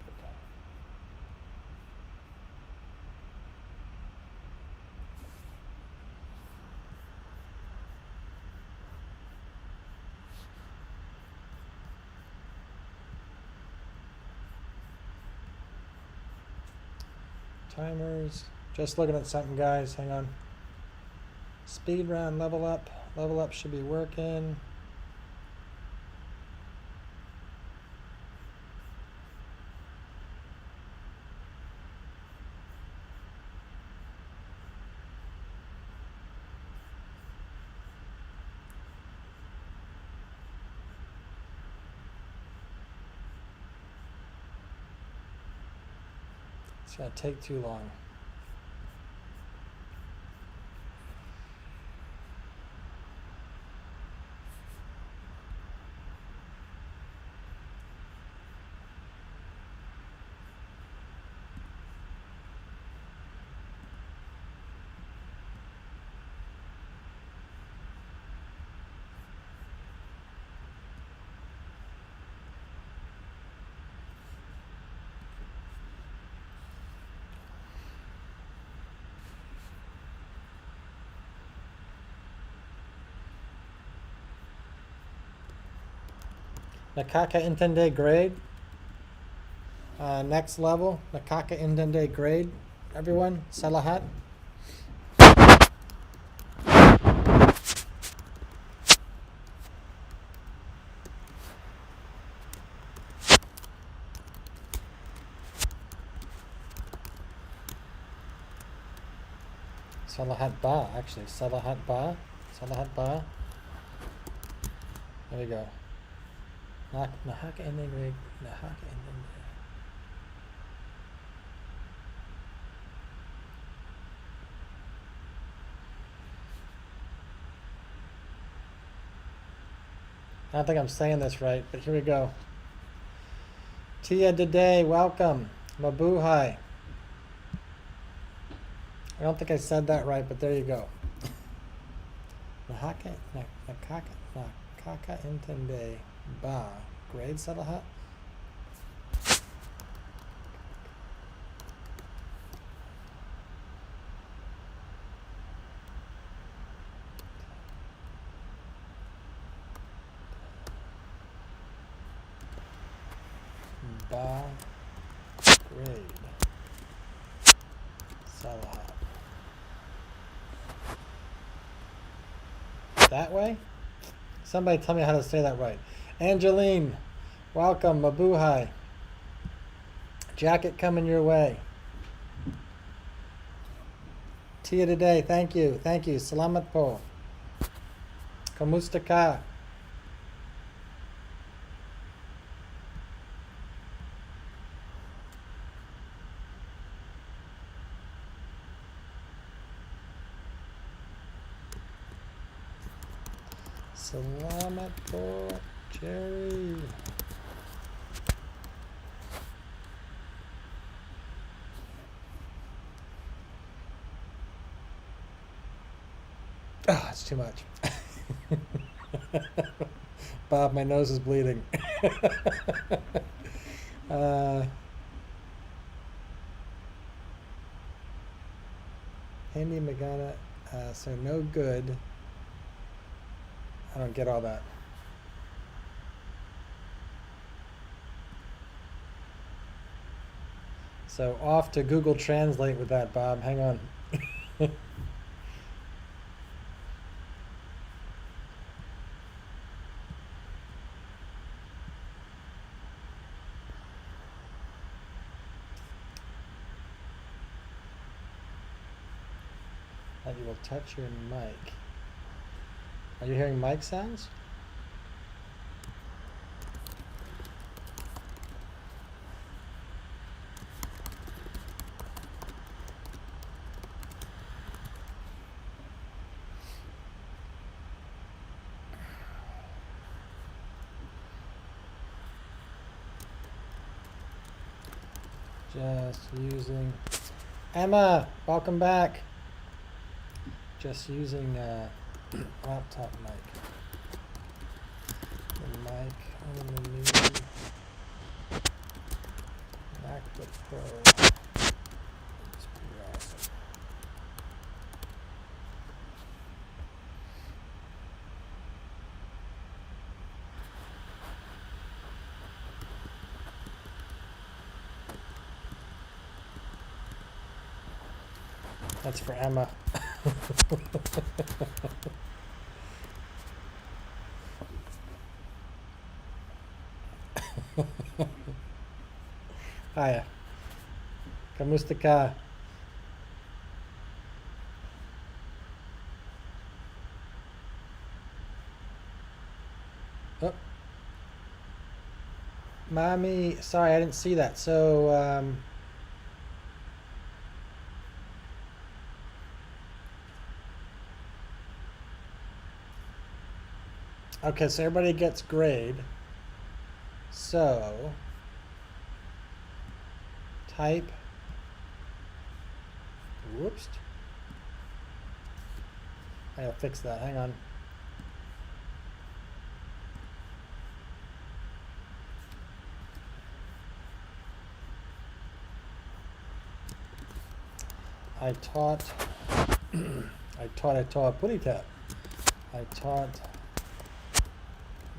Timers. Just looking at something, guys. Hang on. Speed round, level up. Level up should be working. It's gonna take too long. Nakaka Intende grade. Next level, Nakaka Intende grade. Everyone, Salahat. Salahat Ba, actually. Salahat Ba. Salahat Ba. There we go. Nahaka Intende. Nahaka Intende. I don't think I'm saying this right, but here we go. Tia Dede, welcome. Mabuhay. I don't think I said that right, but there you go. Nakaka Intende Ba. Grade Salahat? Ba grade Salahat. That way? Somebody tell me how to say that right. Angeline, welcome. Mabuhay. Jacket coming your way. Tia today, thank you. Thank you. Salamat po. Kamusta ka? Salamat po, Jerry. Ah, it's too much. Bob, my nose is bleeding. Andy Magana, so no good. I don't get all that. So off to Google Translate with that, Bob. Hang on. That you will touch your mic. Are you hearing mic sounds? Just using Emma, welcome back. Just using laptop mic. The mic on the new MacBook Pro. It's pretty awesome. That's for Emma. Hiya. Kamusta ka? Oh. Mommy, sorry, I didn't see that. So, okay, so everybody gets grade. So, type, whoops. I gotta fix that, hang on. I taught, putty tap. I taught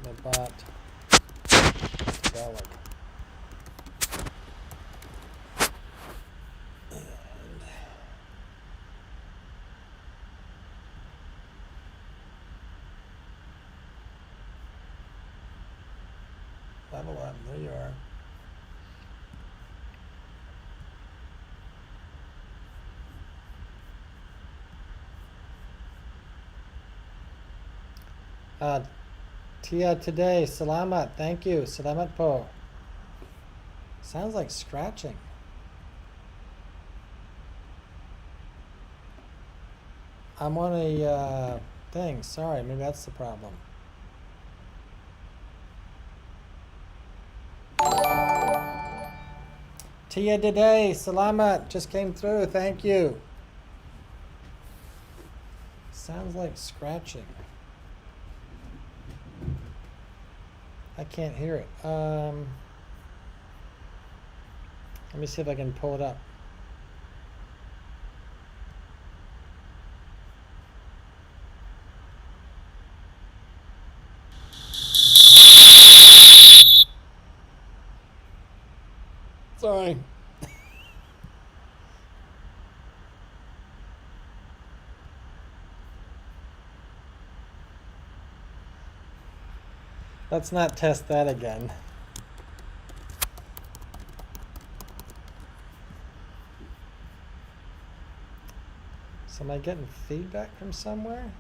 the bot psychedelic. Level up, there you are. Tia today, salamat, thank you, salamat po. Sounds like scratching. I'm on a thing, sorry, maybe that's the problem. Tia today, salamat, just came through, thank you. Sounds like scratching. I can't hear it. Let me see if I can pull it up. Sorry. Let's not test that again. So am I getting feedback from somewhere?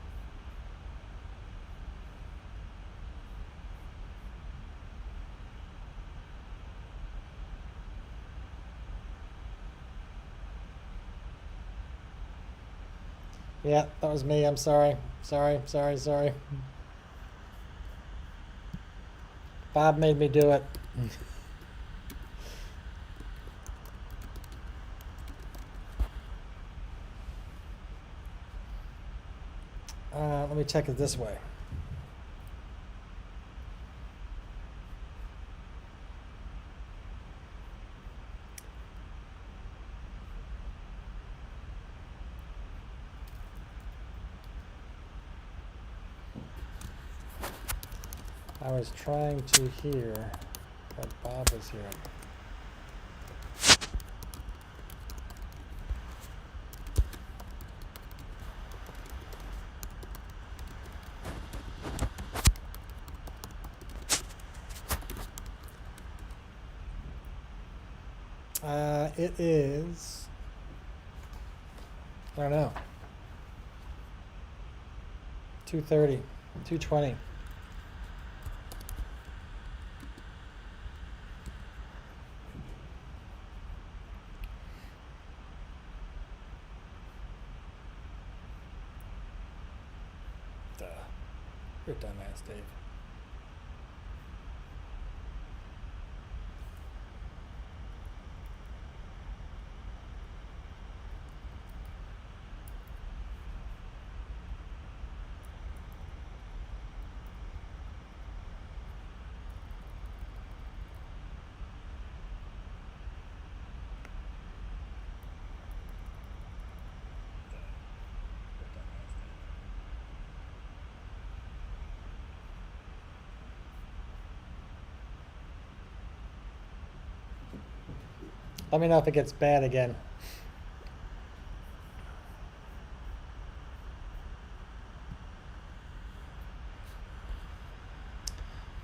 Yeah, that was me. I'm sorry. Sorry. Bob made me do it. Let me check it this way. I was trying to hear what Bob was hearing. It is, I don't know, 2:30, 2:20. You're a dumbass, Dave. Let me know if it gets bad again.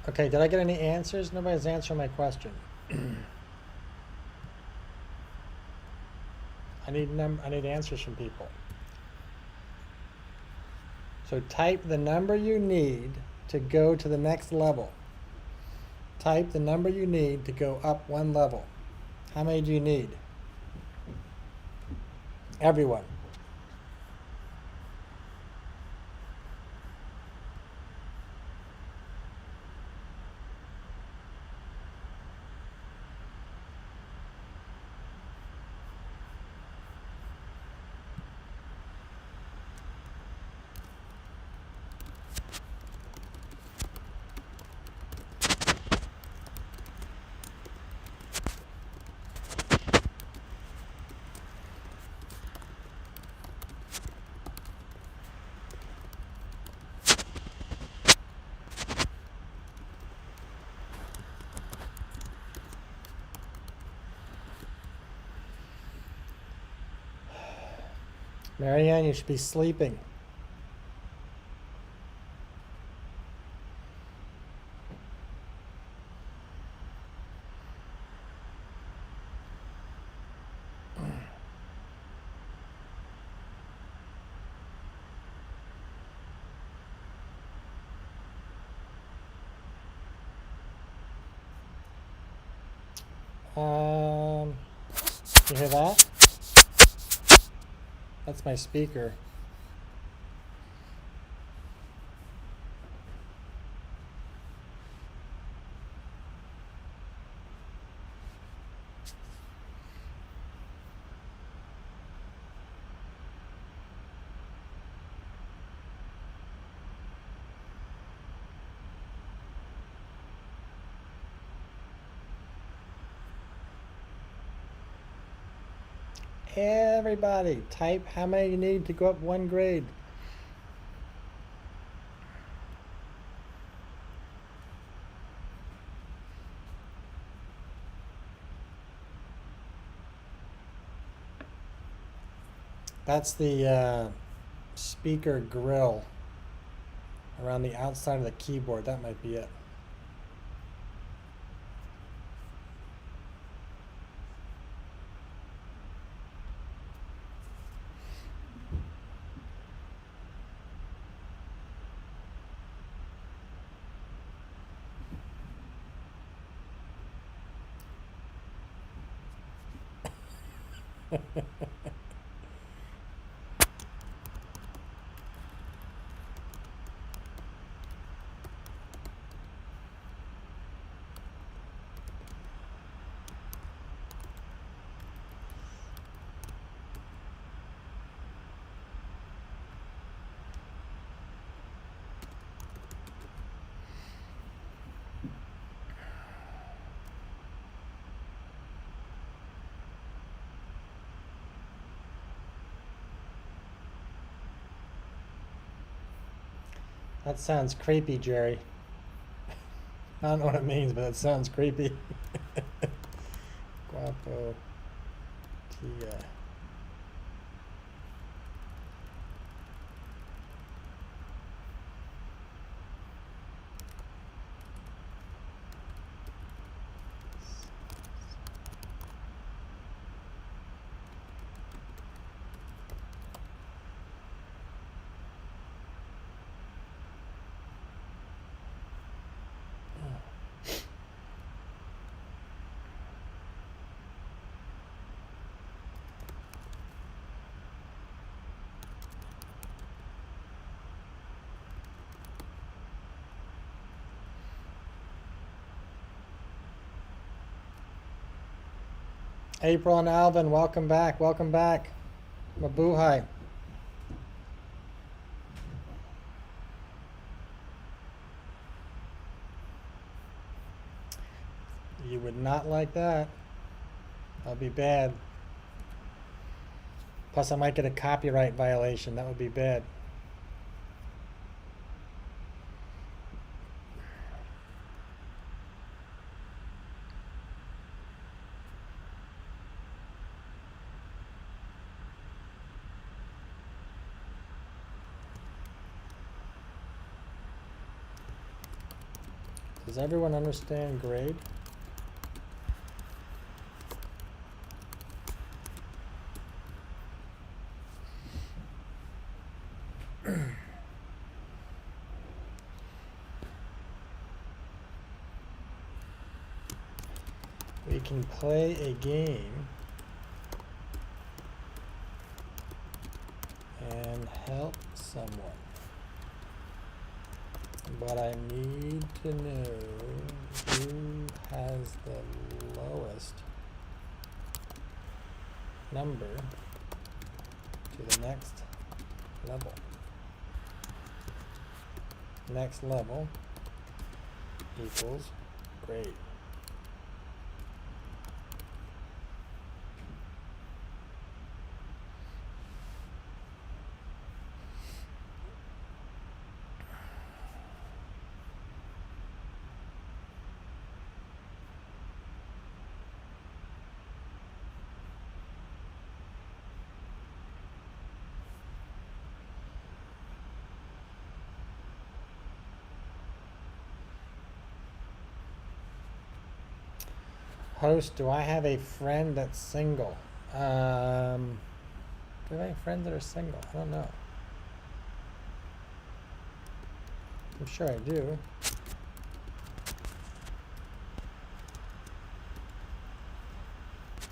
Okay, did I get any answers? Nobody's answering my question. I need answers from people. So type the number you need to go to the next level. Type the number you need to go up one level. How many do you need? Everyone. Marianne, you should be sleeping. You hear that? That's my speaker. Everybody, type how many you need to go up one grade. That's the speaker grill around the outside of the keyboard. That might be it. That sounds creepy, Jerry. I don't know what it means, but it sounds creepy. Guapo. Tia. April and Alvin, welcome back. Welcome back. Mabuhay. You would not like that. That'll be bad. Plus, I might get a copyright violation. That would be bad. Does everyone understand grade? We can play a game and help someone. But I need to know who has the lowest number to the next level. Next level equals grade. post, do I have a friend that's single? Do I have any friends that are single? I don't know. I'm sure I do.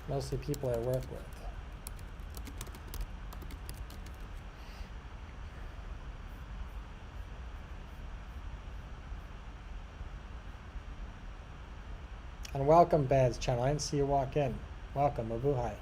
Mostly people I work with. And welcome, Bad's channel. I didn't see you walk in. Welcome, Mabuhay.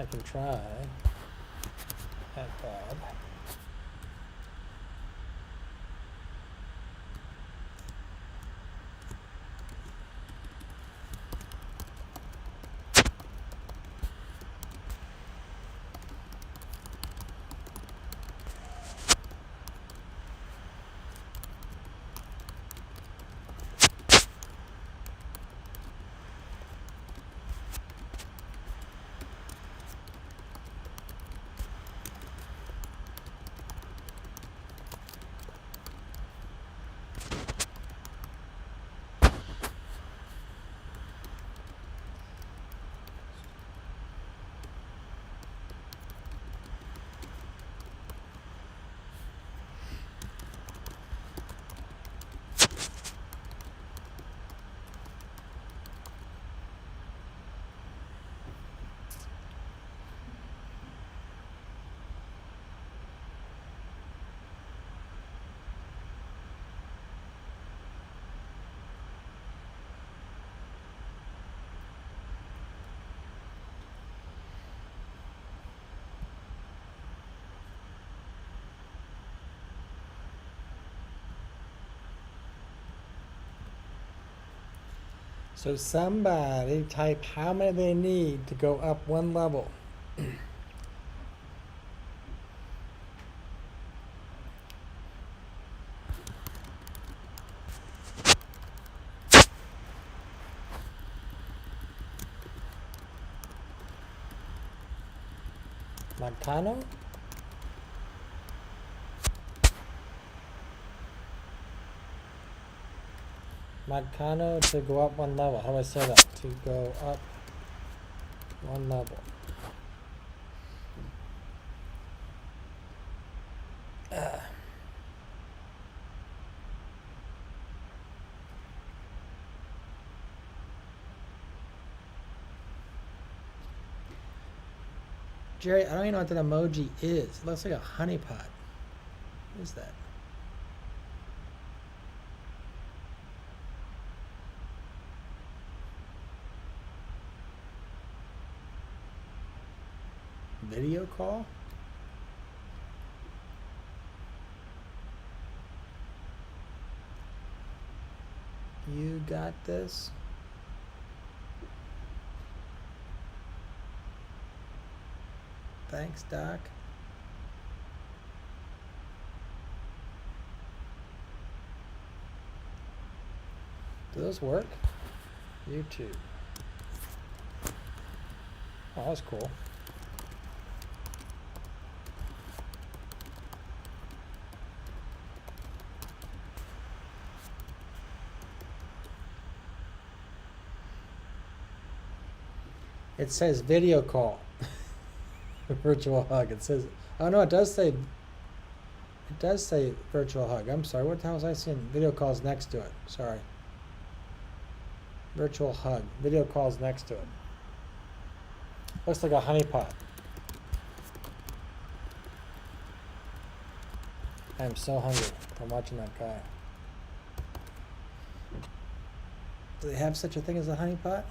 I can try. Not bad. So somebody type how many they need to go up one level. Marcano? Marcano to go up one level. How do I say that? To go up one level. Jerry, I don't even know what that emoji is. It looks like a honeypot. What is that? Video call? You got this? Thanks, Doc. Do those work? YouTube. Oh, that's cool. It says video call. Virtual hug. It says, oh no, it does say virtual hug. I'm sorry, what the hell was I seeing? Video calls next to it. Sorry. Virtual hug. Video calls next to it. Looks like a honeypot. I am so hungry from watching that guy. Do they have such a thing as a honeypot?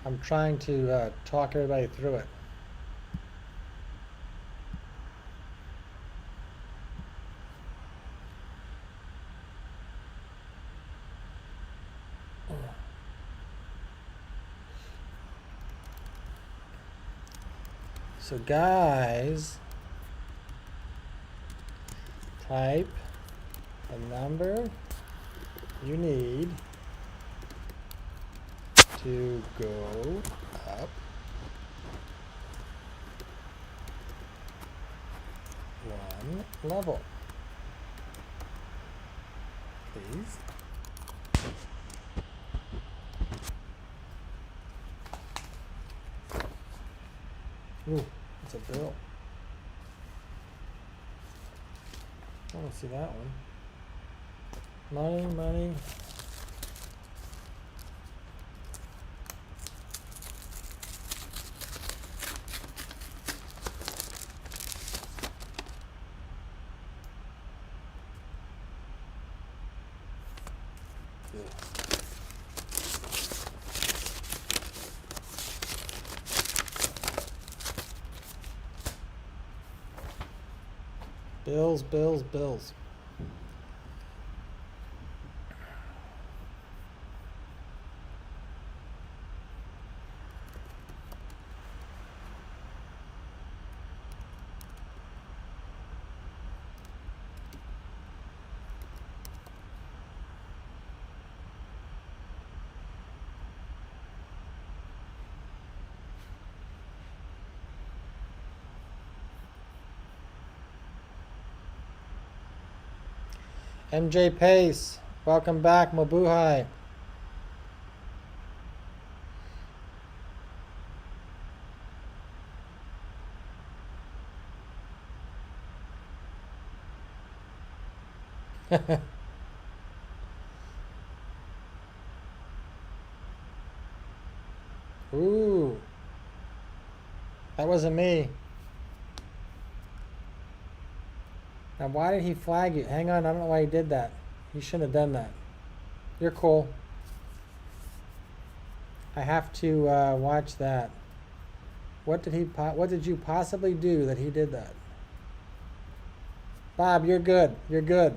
I'm trying to talk everybody through it. So guys, type the number you need to go up one level, please. Ooh, it's a bill. I want to see that one. Money. Bills. MJ Pace, welcome back, Mabuhay. Ooh, that wasn't me. Now, why did he flag you? Hang on, I don't know why he did that. He shouldn't have done that. You're cool. I have to watch that. What did you possibly do that he did that? Bob, you're good. You're good.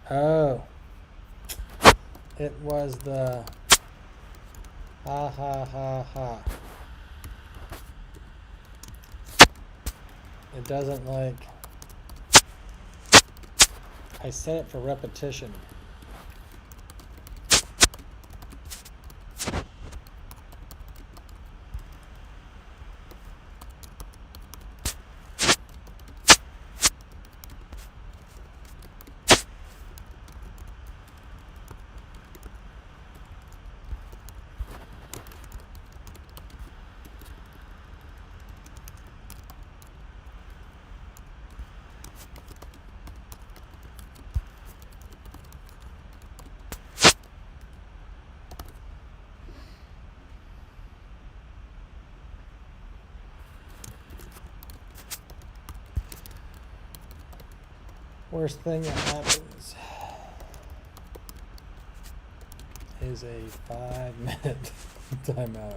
Oh. It was the ha. It doesn't like, I set it for repetition. Worst thing that happens is a 5-minute timeout.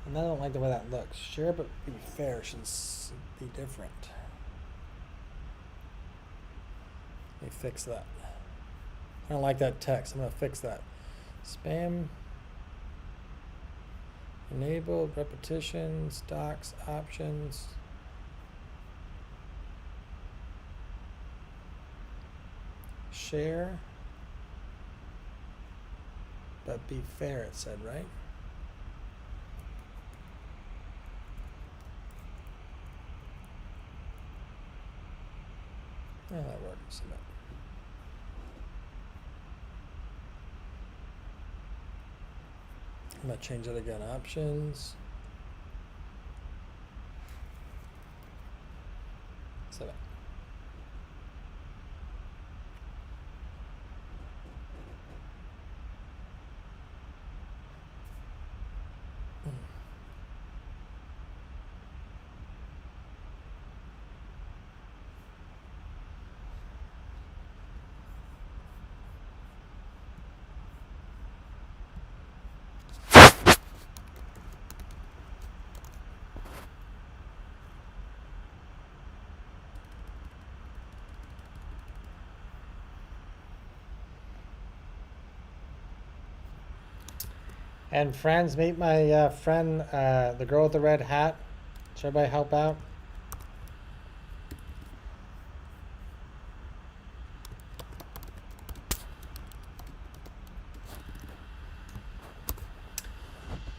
And I don't like the way that looks. Share but be fair should be different. Let me fix that. I don't like that text. I'm going to fix that. Spam. Enabled. Repetitions. Docs. Options. Share. But be fair, it said, right? Yeah, that works. I'm going to change it again. Options. 7. And friends, meet my friend, the girl with the red hat. Should everybody help out?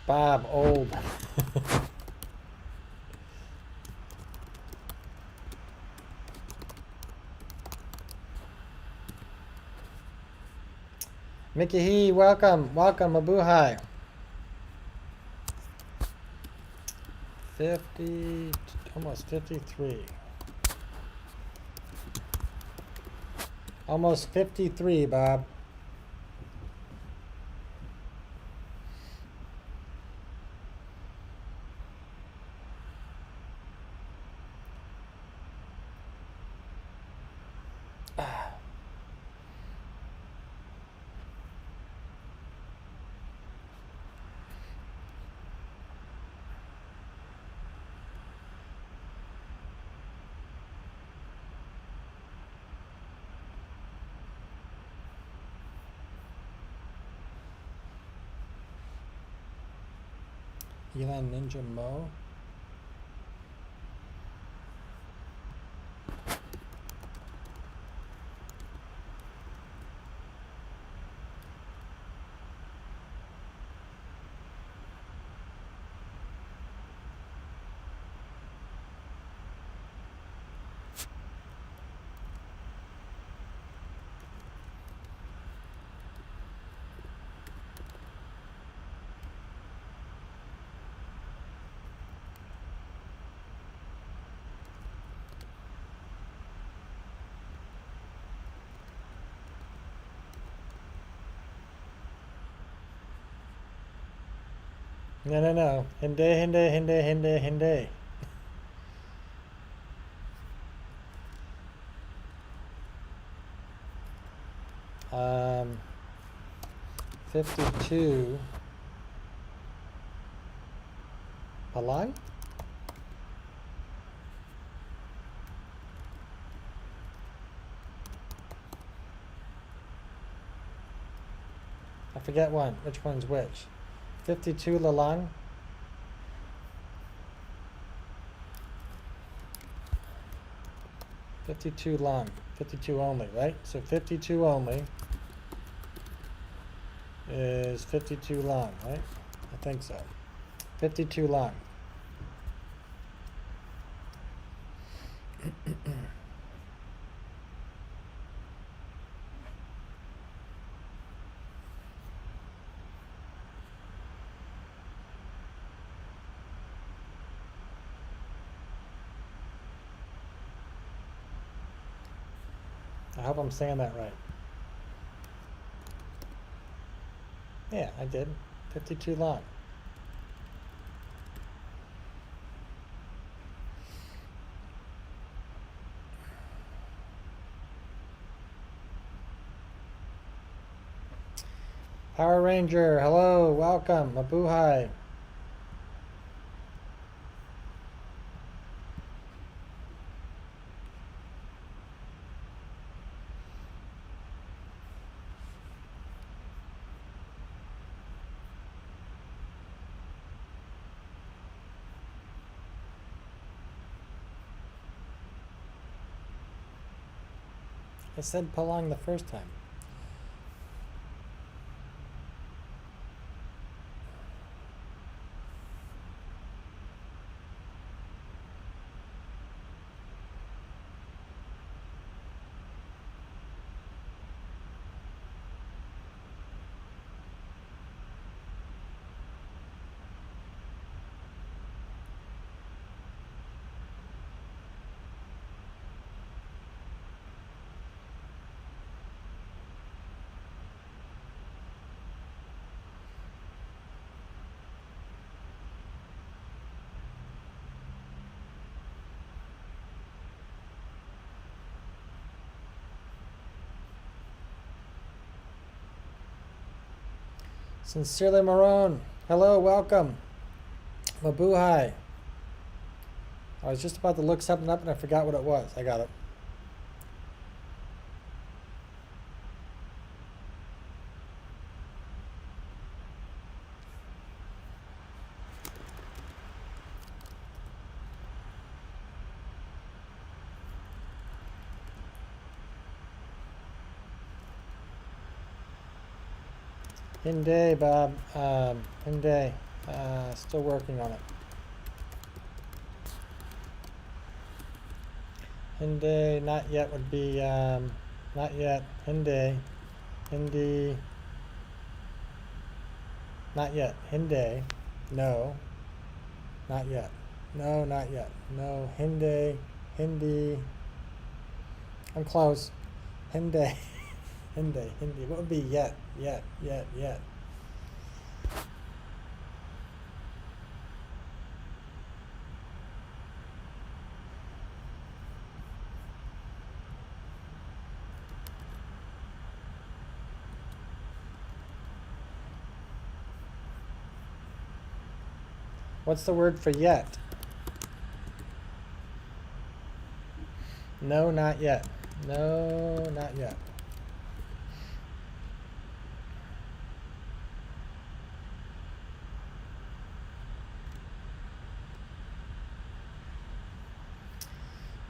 Bob, old. Mickey He, welcome, welcome, Mabuhay. 50, almost 53. Almost 53, Bob. Elon Ninja Mo. No. Hindi. 52. Palang? I forget one. Which one's which? 52 Lalang? $52 long. 52 only, right? So 52 only is 52 long, right? I think so. 52 long. I hope I'm saying that right. Yeah, I did. 52 long. Power Ranger, hello, welcome, Mabuhay. I said prolong the first time. Sincerely Marone. Hello, welcome. Mabuhay. I was just about to look something up and I forgot what it was. I got it. Hyundai, Bob. Hyundai. Still working on it. Hyundai, not yet would be, not yet. Hyundai. Hindi. Not yet. Hyundai. No. Not yet. No, not yet. No. Hyundai. Hindi. I'm close. Hyundai. Hyundai. Hindi. What would be yet? Yet. What's the word for yet? No, not yet. No, not yet.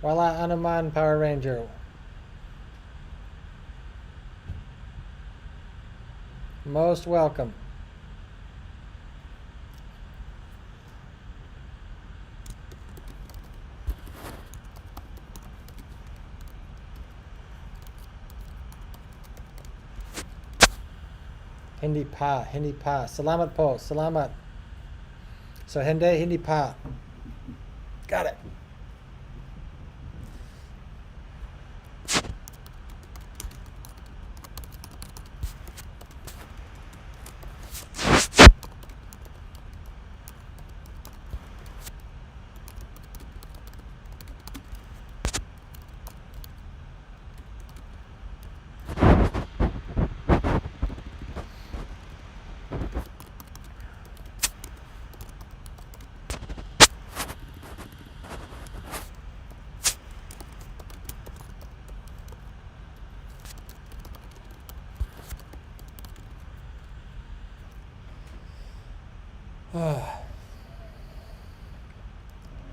Wala Anuman, Power Ranger. Most welcome. Hindi pa. Salamat po, salamat. So Hindi pa. Got it.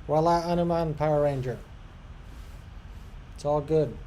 Wala Anuman, Power Ranger. It's all good.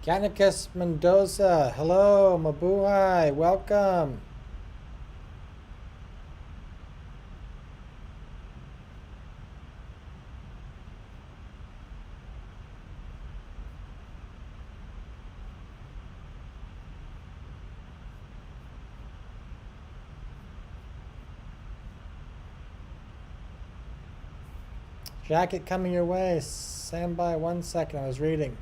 Yannicus Mendoza, hello, Mabuhay, welcome. Jacket coming your way. Stand by 1 second. I was reading.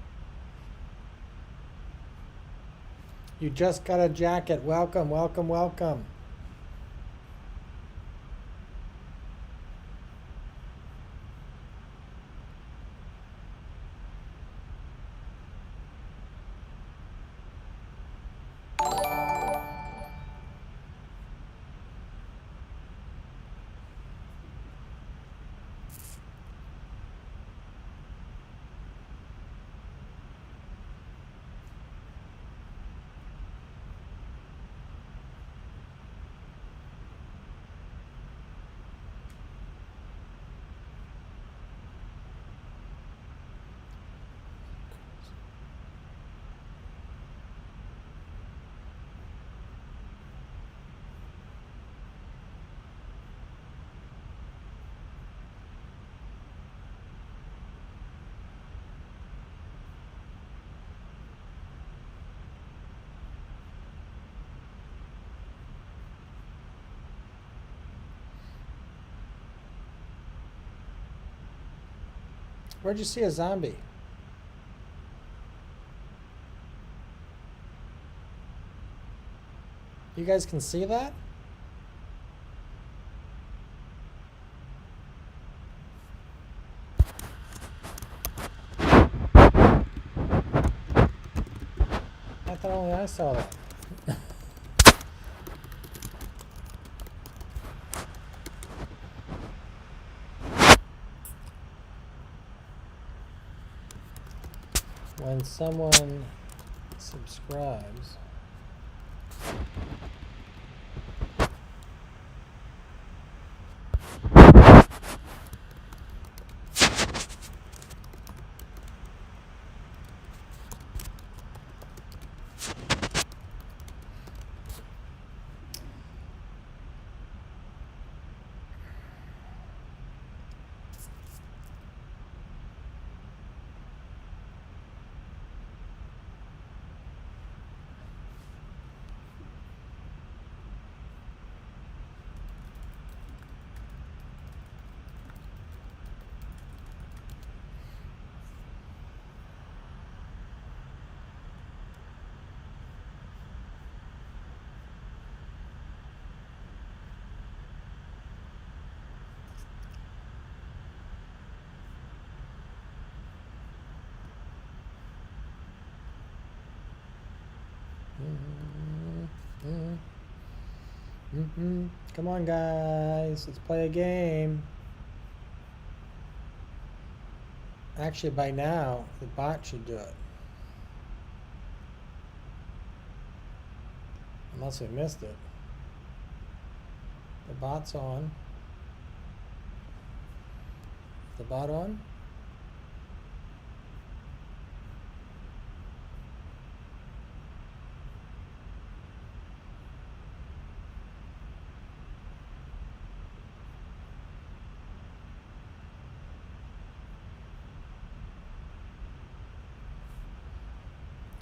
You just got a jacket. Welcome, welcome, welcome. Where'd you see a zombie? You guys can see that? I thought only I saw that. When someone subscribes, come on, guys, let's play a game. Actually, by now, the bot should do it. Unless we missed it. The bot's on. The bot on?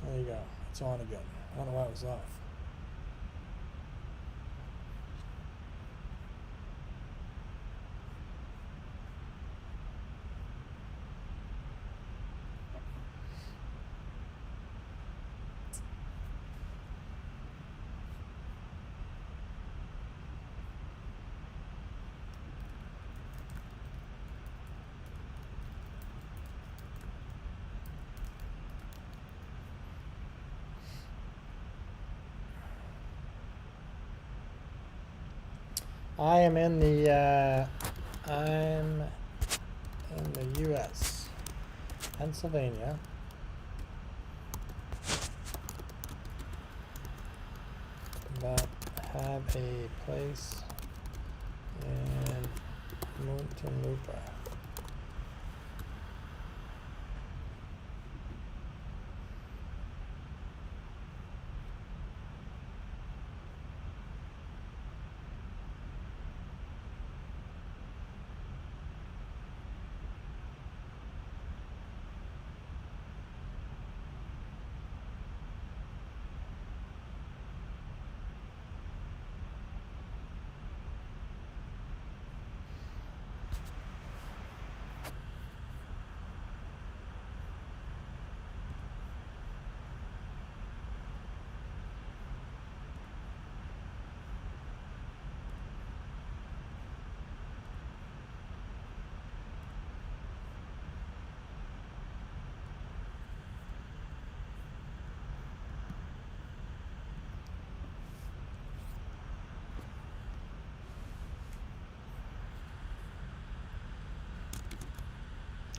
There you go. It's on again. I don't know why it was off. I am in the I'm in the U.S. Pennsylvania. But have a place in Muntinlupa.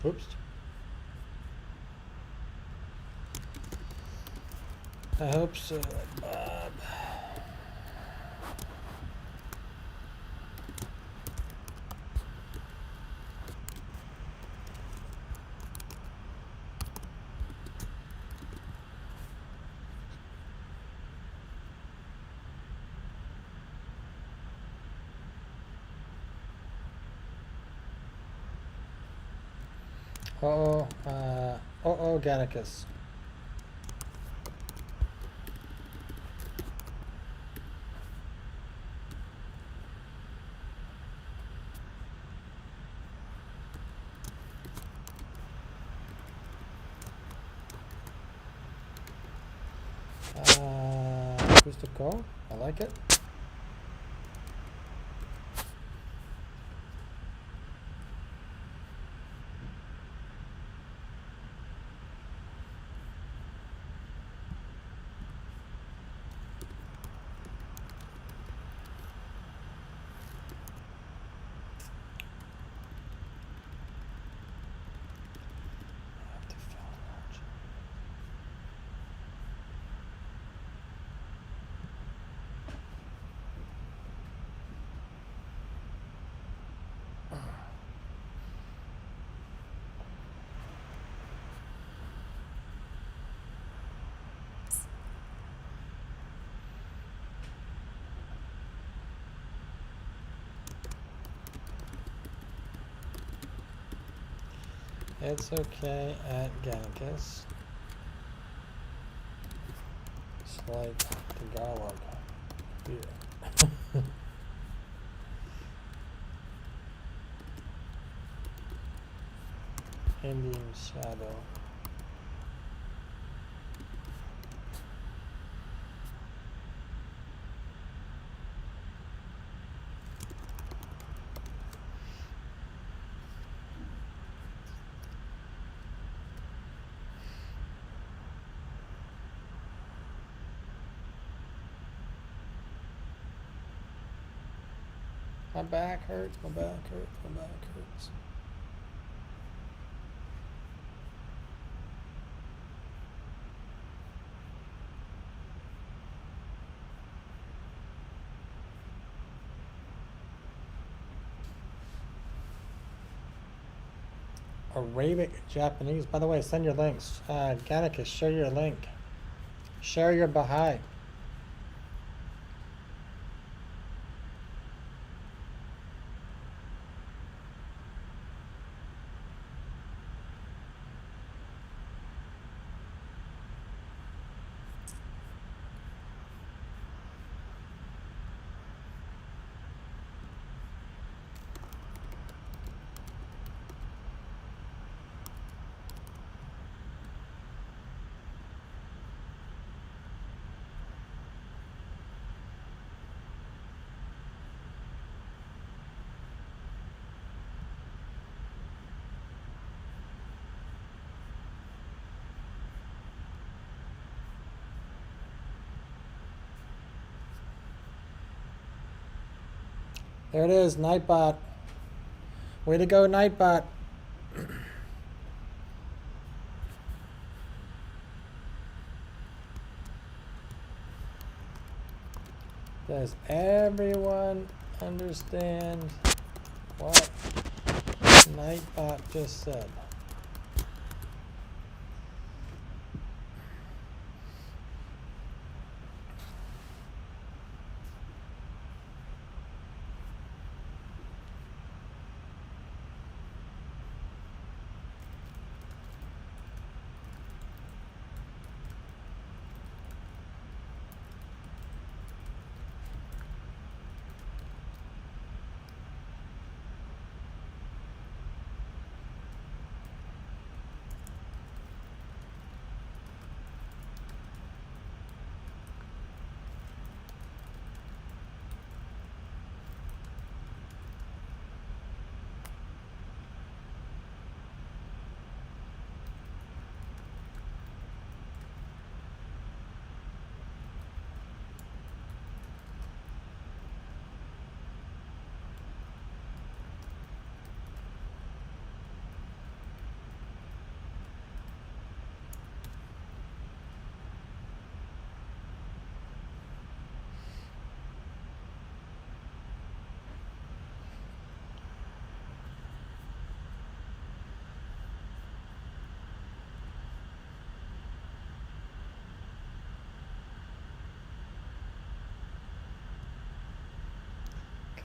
Oops. I hope so, Bob. Uh-oh, Gannicus. Acoustico, I like it. It's okay at Gannicus. It's like Tagalog here. Indian Shadow. My back hurts, my back hurts, my back hurts. Arabic Japanese. By the way, send your links. Gannicus, share your link. Share your Baha'i. There it is, Nightbot. Way to go, Nightbot. Does everyone understand what Nightbot just said?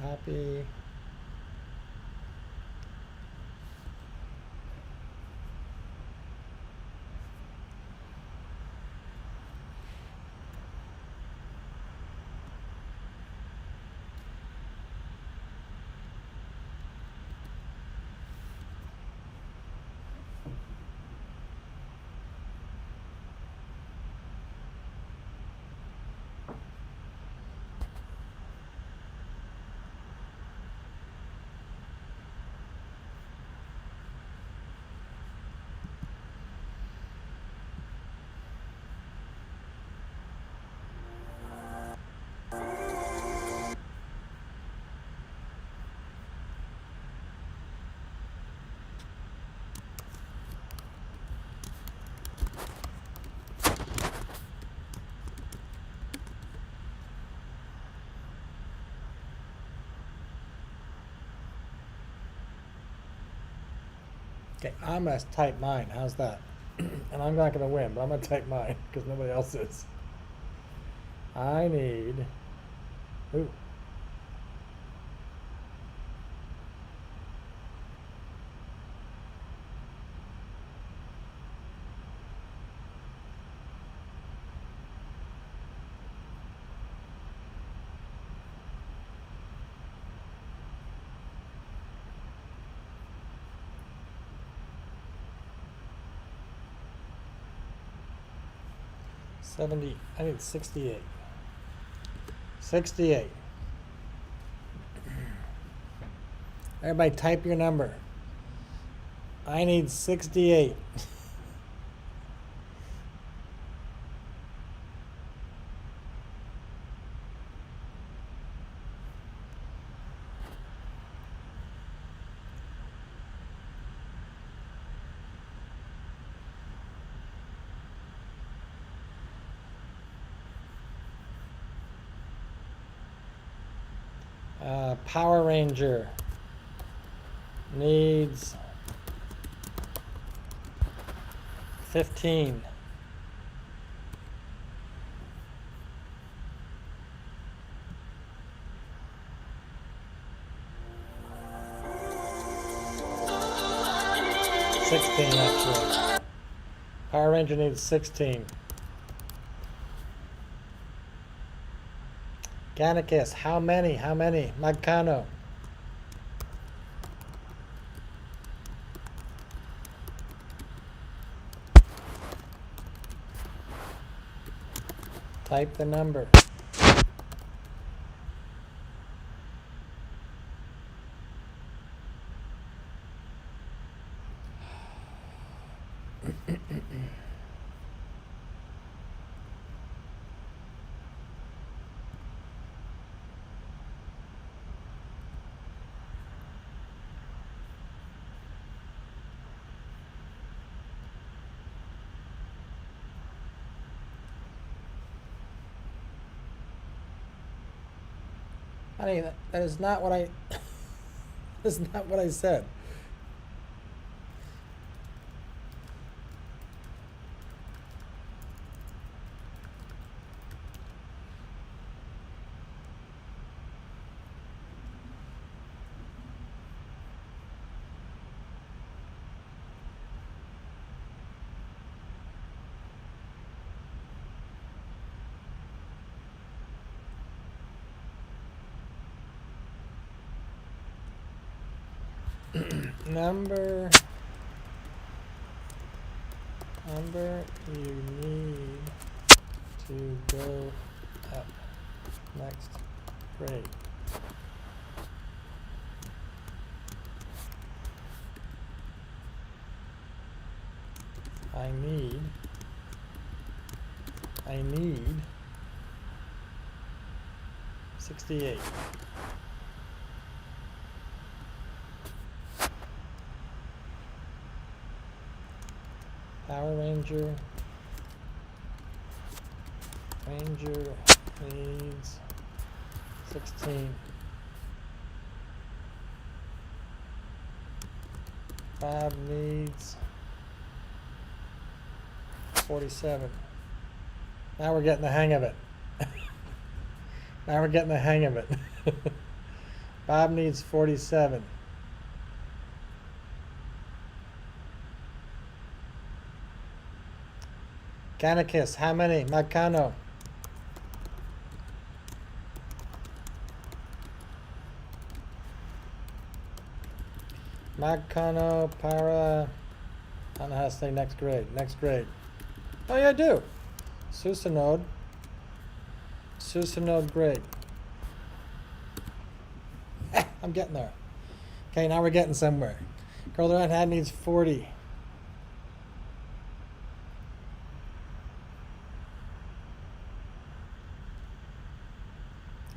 Copy. Okay, I'm gonna type mine. How's that? And I'm not gonna win, but I'm gonna type mine because nobody else is. I need. Ooh. I need 68. 68. Everybody type your number. I need 68. Power Ranger needs 15. Actually. Power Ranger needs 16. Gannicus, how many? How many? Magcano. Type the number. Honey, that is not what I. That's not what I said. Number you need to go up next grade. I need 68. Power Ranger needs 16. Bob needs 47. Now we're getting the hang of it. Now we're getting the hang of it. Bob needs 47. Ganakis, how many? Magkano. Magkano para, I don't know how to say next grade. Next grade. Oh yeah, I do. Susanode. Susanode grade. I'm getting there. Okay, now we're getting somewhere. Girl around head needs 40.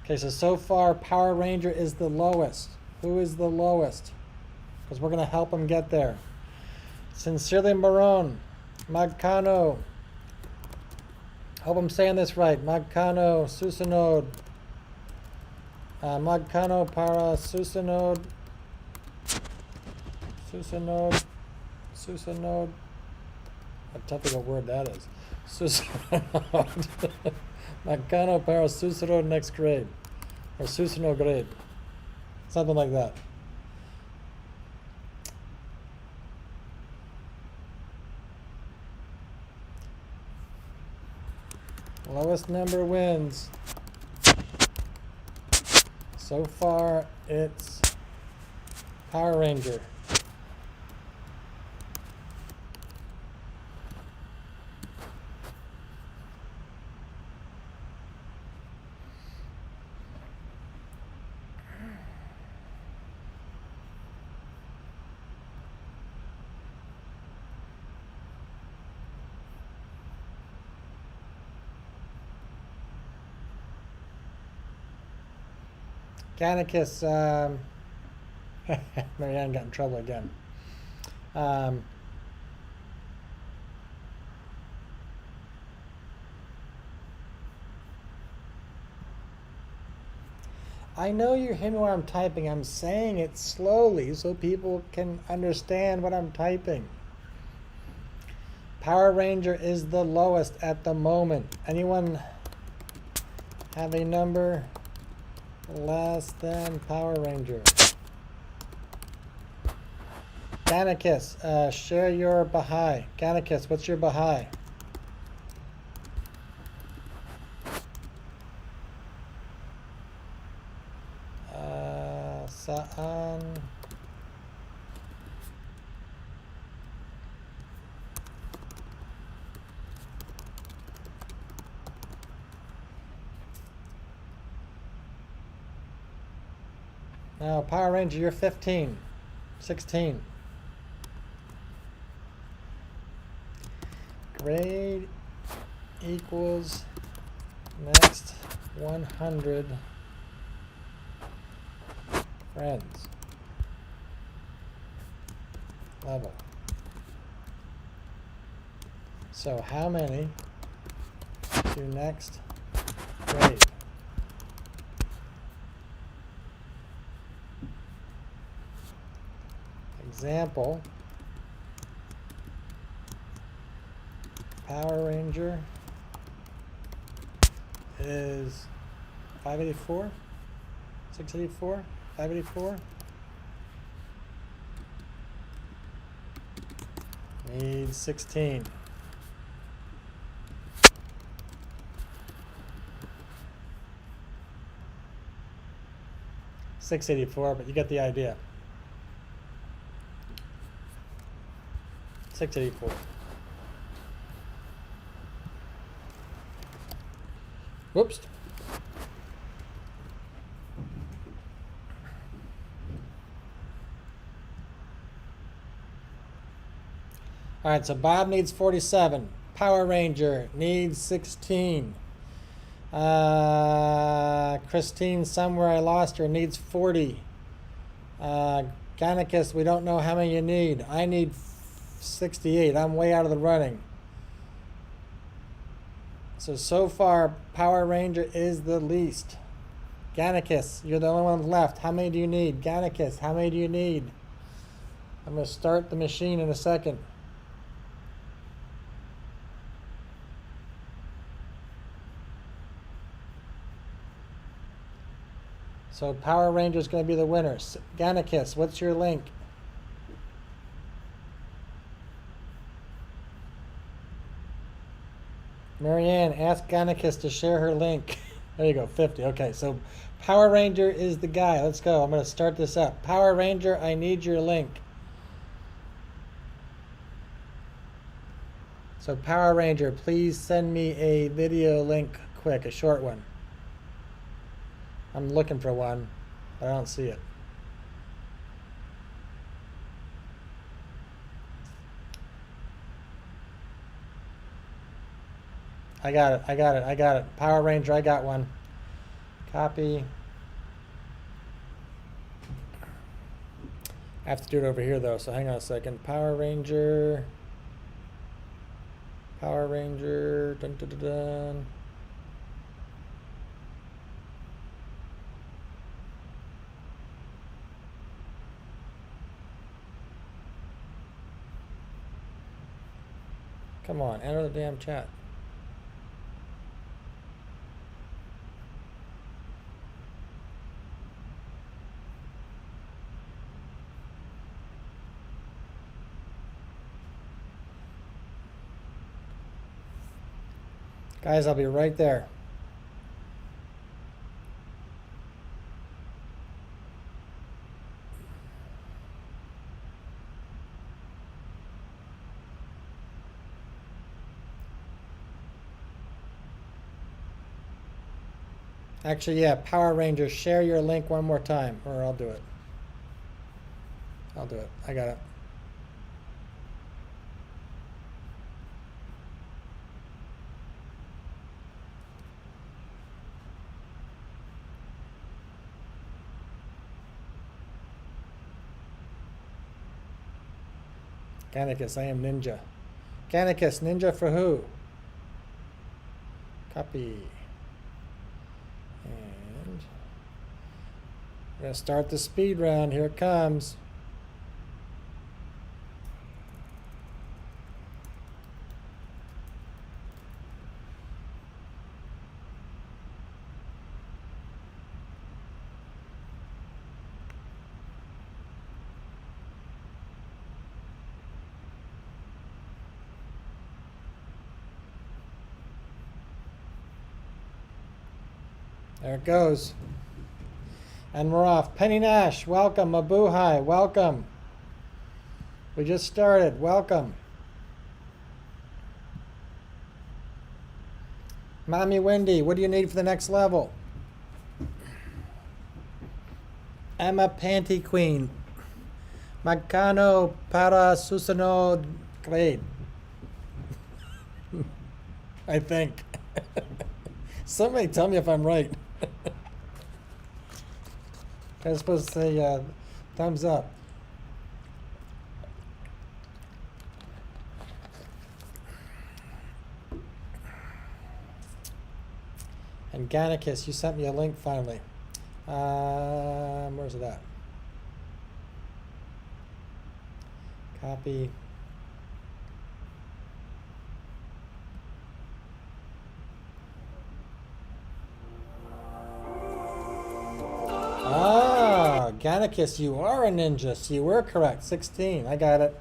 Okay, so far Power Ranger is the lowest. Who is the lowest? Because we're going to help him get there. Sincerely Marone. Magkano. Hope I'm saying this right. Magkano, Susanode. Magkano para Susanode. Susanode. Susanode. How tough of a word that is. Susanode. Magkano para Susanode next grade. Or Susanode grade. Something like that. Lowest number wins. So far, it's Power Ranger. Ganakis, Marianne got in trouble again. I know you hear me when I'm typing. I'm saying it slowly so people can understand what I'm typing. Power Ranger is the lowest at the moment. Anyone have a number less than Power Ranger? Ganakis, share your Baha'i. Ganakis, what's your Baha'i? Sa'an. Now, Power Ranger, you're 15, 16. Grade equals next 100 friends. Level. So how many to next grade? Example, Power Ranger is 584, 684, 584. Needs 16. $684, but you get the idea. 684. Whoops. All right, so Bob needs 47. Power Ranger needs 16. Christine, somewhere I lost her, needs 40. Ganakis, we don't know how many you need. I need 68. I'm way out of the running. So far, Power Ranger is the least. Ganakis, you're the only one left. How many do you need? Ganakis, how many do you need? I'm going to start the machine in a second. So Power Ranger's going to be the winner. Gannicus, what's your link? Marianne, ask Gannicus to share her link. There you go, 50. Okay, so Power Ranger is the guy. Let's go. I'm going to start this up. Power Ranger, I need your link. So Power Ranger, please send me a video link quick, a short one. I'm looking for one, but I don't see it. I got it, I got it, I got it. Power Ranger, I got one. Copy. I have to do it over here though, so hang on a second. Power Ranger. Power Ranger. Dun, dun, dun, dun. Come on, enter the damn chat. Guys, I'll be right there. Actually, yeah, Power Rangers, share your link one more time, or I'll do it. I'll do it. I got it. Gannicus, I am ninja. Gannicus, ninja for who? Copy. And we're going to start the speed round. Here it comes. There it goes. And we're off. Penny Nash, welcome. Mabuhay, welcome. We just started. Welcome. Mommy Wendy, what do you need for the next level? Emma Panty Queen. Magkano para susunod grade? I think. Somebody tell me if I'm right. I was supposed to say thumbs up. And Gannicus, you sent me a link finally. Where's it at? Copy. Ah, Gannicus, you are a ninja. So you were correct. 16. I got it.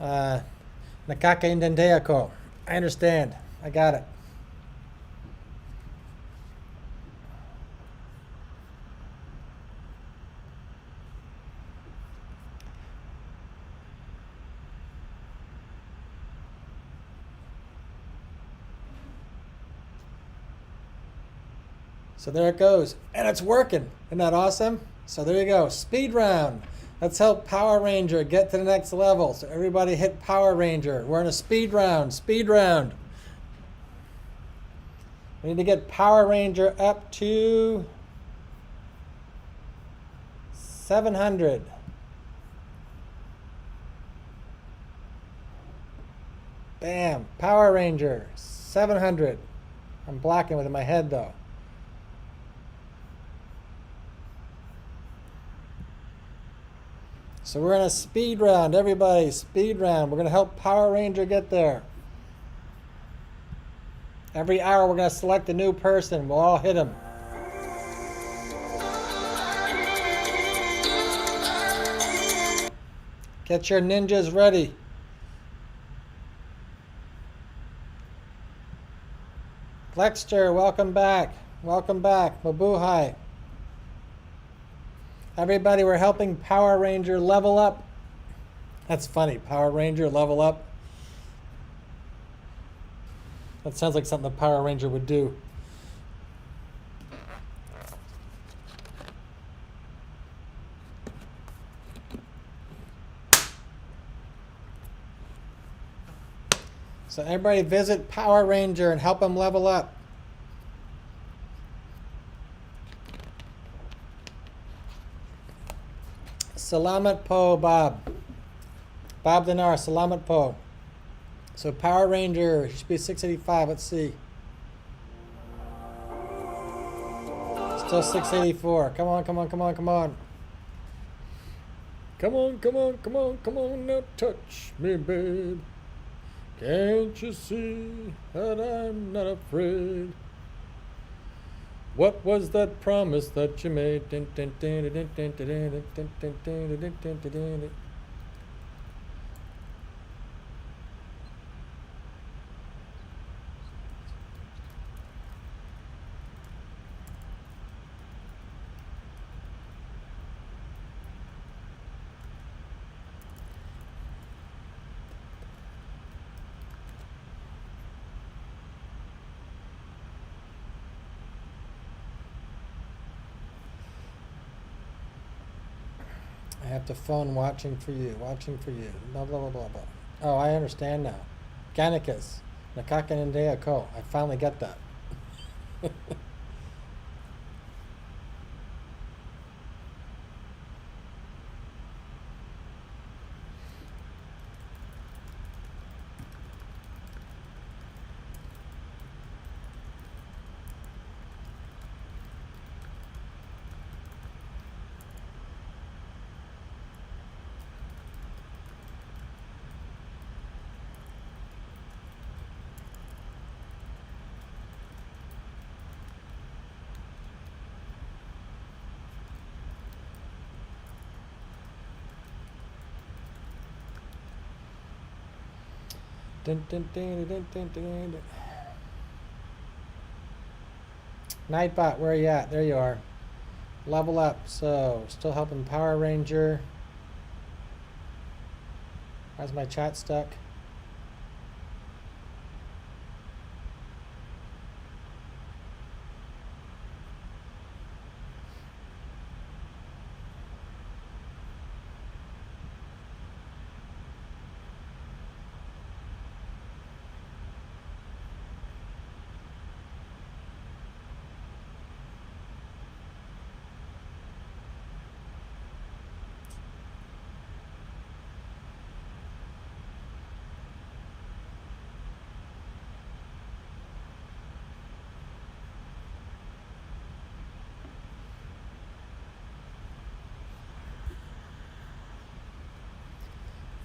Nakaka Indendeako. I understand. I got it. So there it goes. And it's working. Isn't that awesome? So there you go. Speed round. Let's help Power Ranger get to the next level. So everybody hit Power Ranger. We're in a speed round. Speed round. We need to get Power Ranger up to 700. Bam. Power Ranger. 700. I'm blocking with my head though. So we're in a speed round, everybody, speed round. We're going to help Power Ranger get there. Every hour we're going to select a new person. We'll all hit them. Get your ninjas ready. Glexter, welcome back. Welcome back. Mabuhay. Everybody, we're helping Power Ranger level up. That's funny. Power Ranger level up. That sounds like something a Power Ranger would do. So everybody visit Power Ranger and help him level up. Salamat po, Bob. Bob Dinar, salamat po. So Power Ranger should be 685. Let's see. Still 684. Come on, come on, come on, come on. Come on, come on, come on, come on. Now touch me, babe. Can't you see that I'm not afraid? What was that promise that you made? I have to phone watching for you, blah, blah, blah, blah, blah. Oh, I understand now. Gannicus, Nakakanindea Ko. I finally get that. Nightbot, where are you at? There you are. Level up. So, still helping Power Ranger. Why's my chat stuck?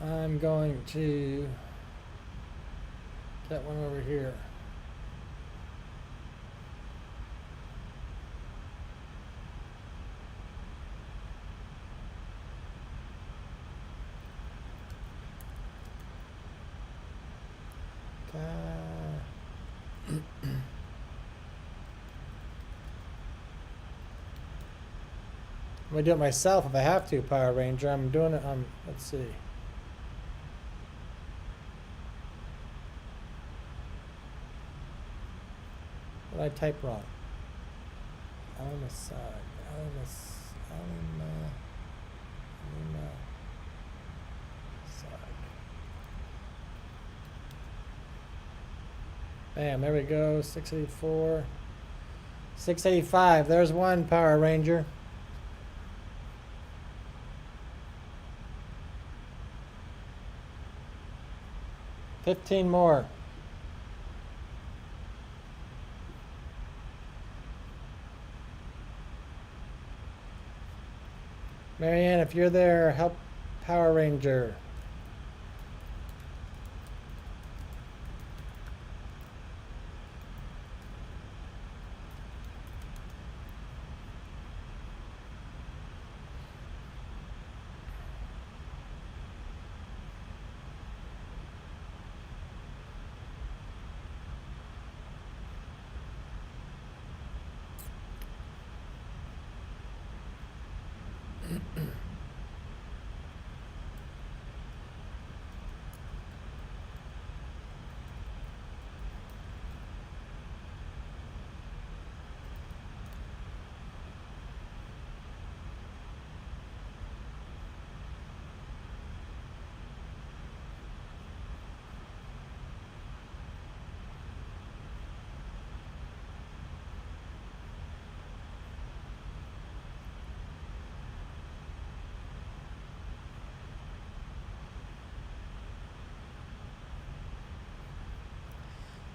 I'm going to get one over here. I'm gonna do it myself if I have to, Power Ranger. I'm doing it. Let's see. What did I type wrong? Alma side. Alma side. Bam, there we go. 684. 685. There's one Power Ranger. $15 more. Marianne, if you're there, help Power Ranger.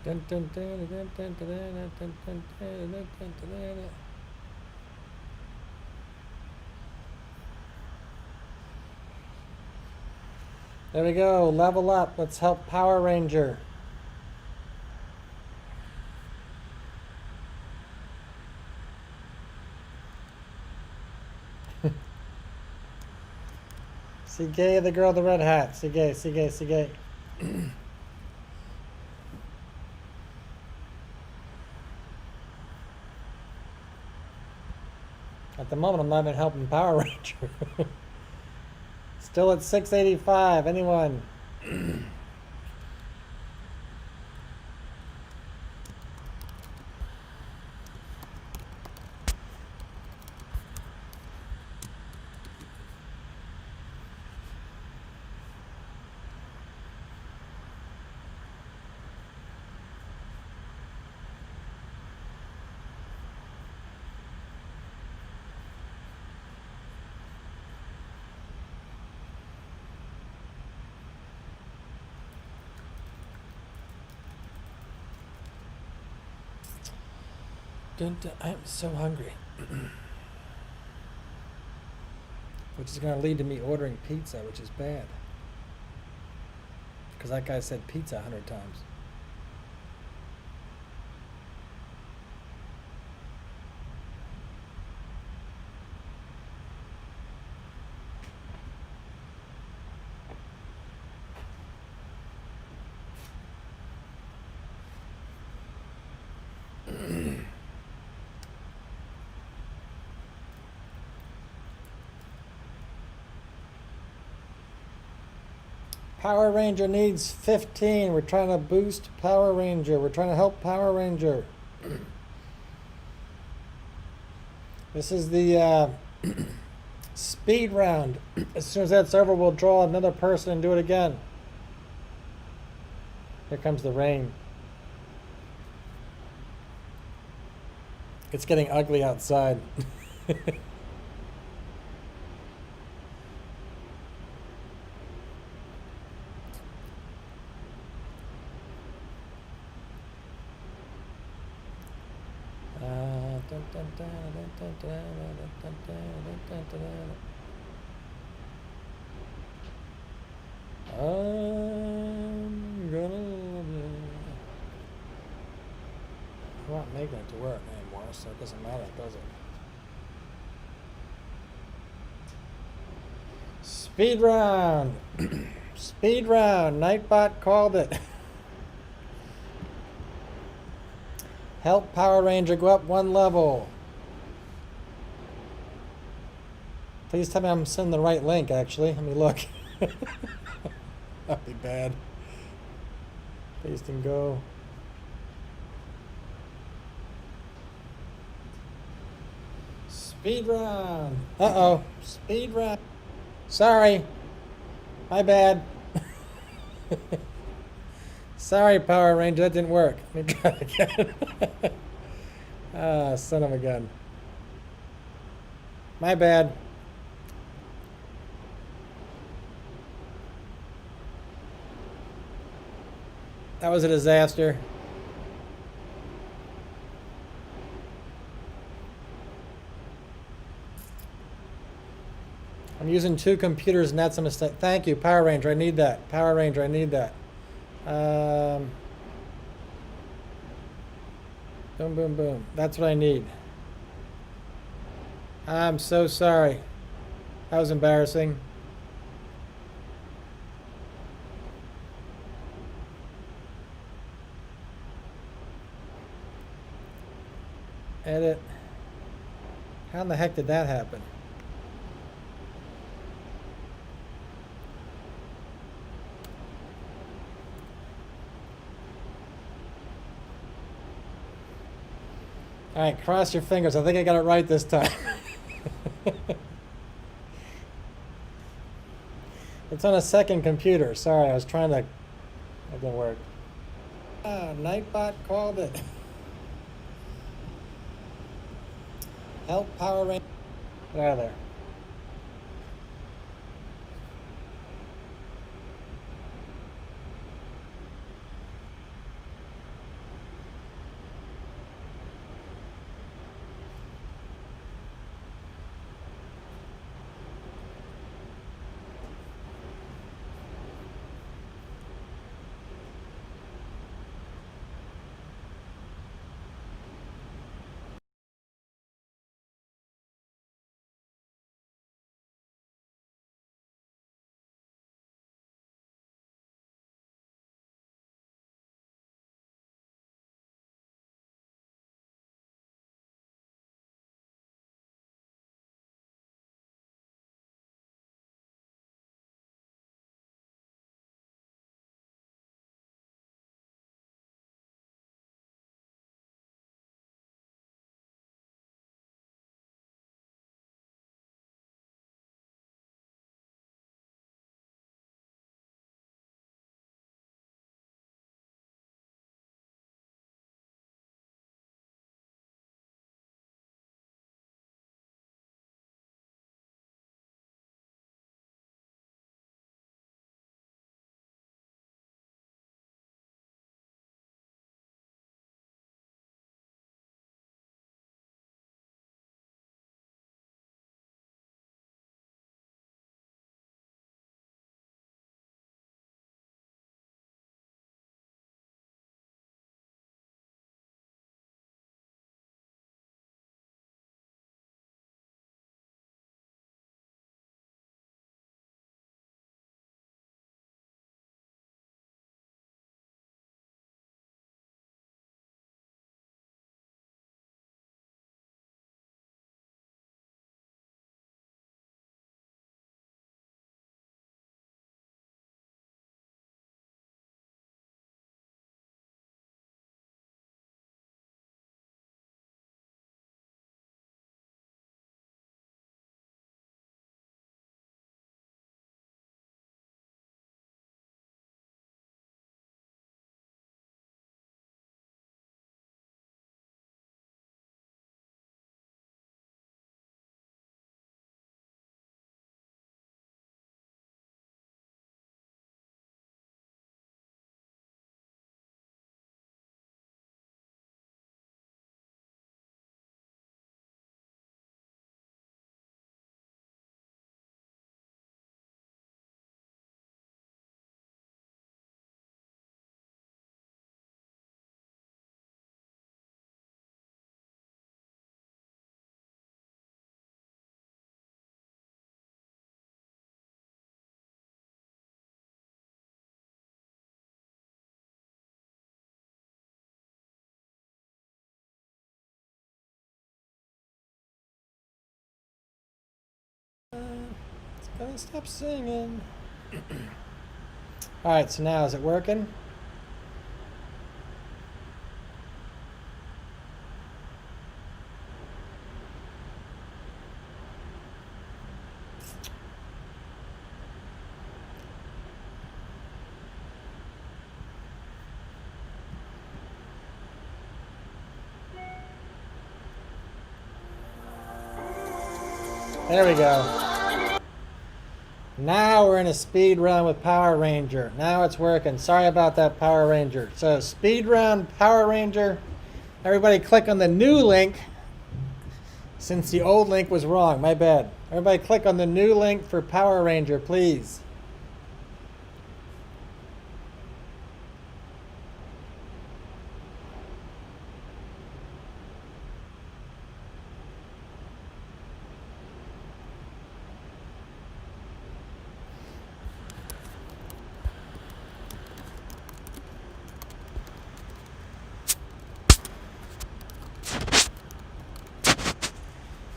Dun, dun, dun, dun, dun, dun, dun, dun, dun, dun, dun, dun, dun. There we go. Level up. Let's help Power Ranger. See gay, the girl with the red hat. See gay, see gay, see gay. At the moment, I'm not even helping Power Ranger. Still at 685. Anyone? I'm so hungry. Which is going to lead to me ordering pizza, which is bad. Because that guy said pizza 100 times. Power Ranger needs 15. We're trying to boost Power Ranger. We're trying to help Power Ranger. This is the speed round. As soon as that's over, we'll draw another person and do it again. Here comes the rain. It's getting ugly outside. I'm gonna love you. I'm not making it to work anymore, so it doesn't matter, does it? Speed round. Speed round. Nightbot called it. Help Power Ranger go up one level. Please tell me I'm sending the right link, actually. Let me look. That'd be bad. Paste and go. Speed round. Uh-oh. Speed round. Sorry. My bad. Sorry, Power Ranger. That didn't work. Let me try again. Ah, son of a gun. My bad. That was a disaster. I'm using two computers and that's a mistake. Thank you, Power Ranger. I need that. Power Ranger, I need that. Boom, boom, boom. That's what I need. I'm so sorry. That was embarrassing. Edit. How in the heck did that happen? All right, cross your fingers. I think I got it right this time. It's on a second computer. Sorry, I was trying to... That didn't work. Ah, Nightbot called it. Help Power Ranger. Get out of there. Gonna stop singing. Alright, so now is it working? There we go. Now we're in a speed run with Power Ranger. Now it's working. Sorry about that, Power Ranger. So speed run, Power Ranger. Everybody click on the new link since the old link was wrong. My bad. Everybody click on the new link for Power Ranger, please.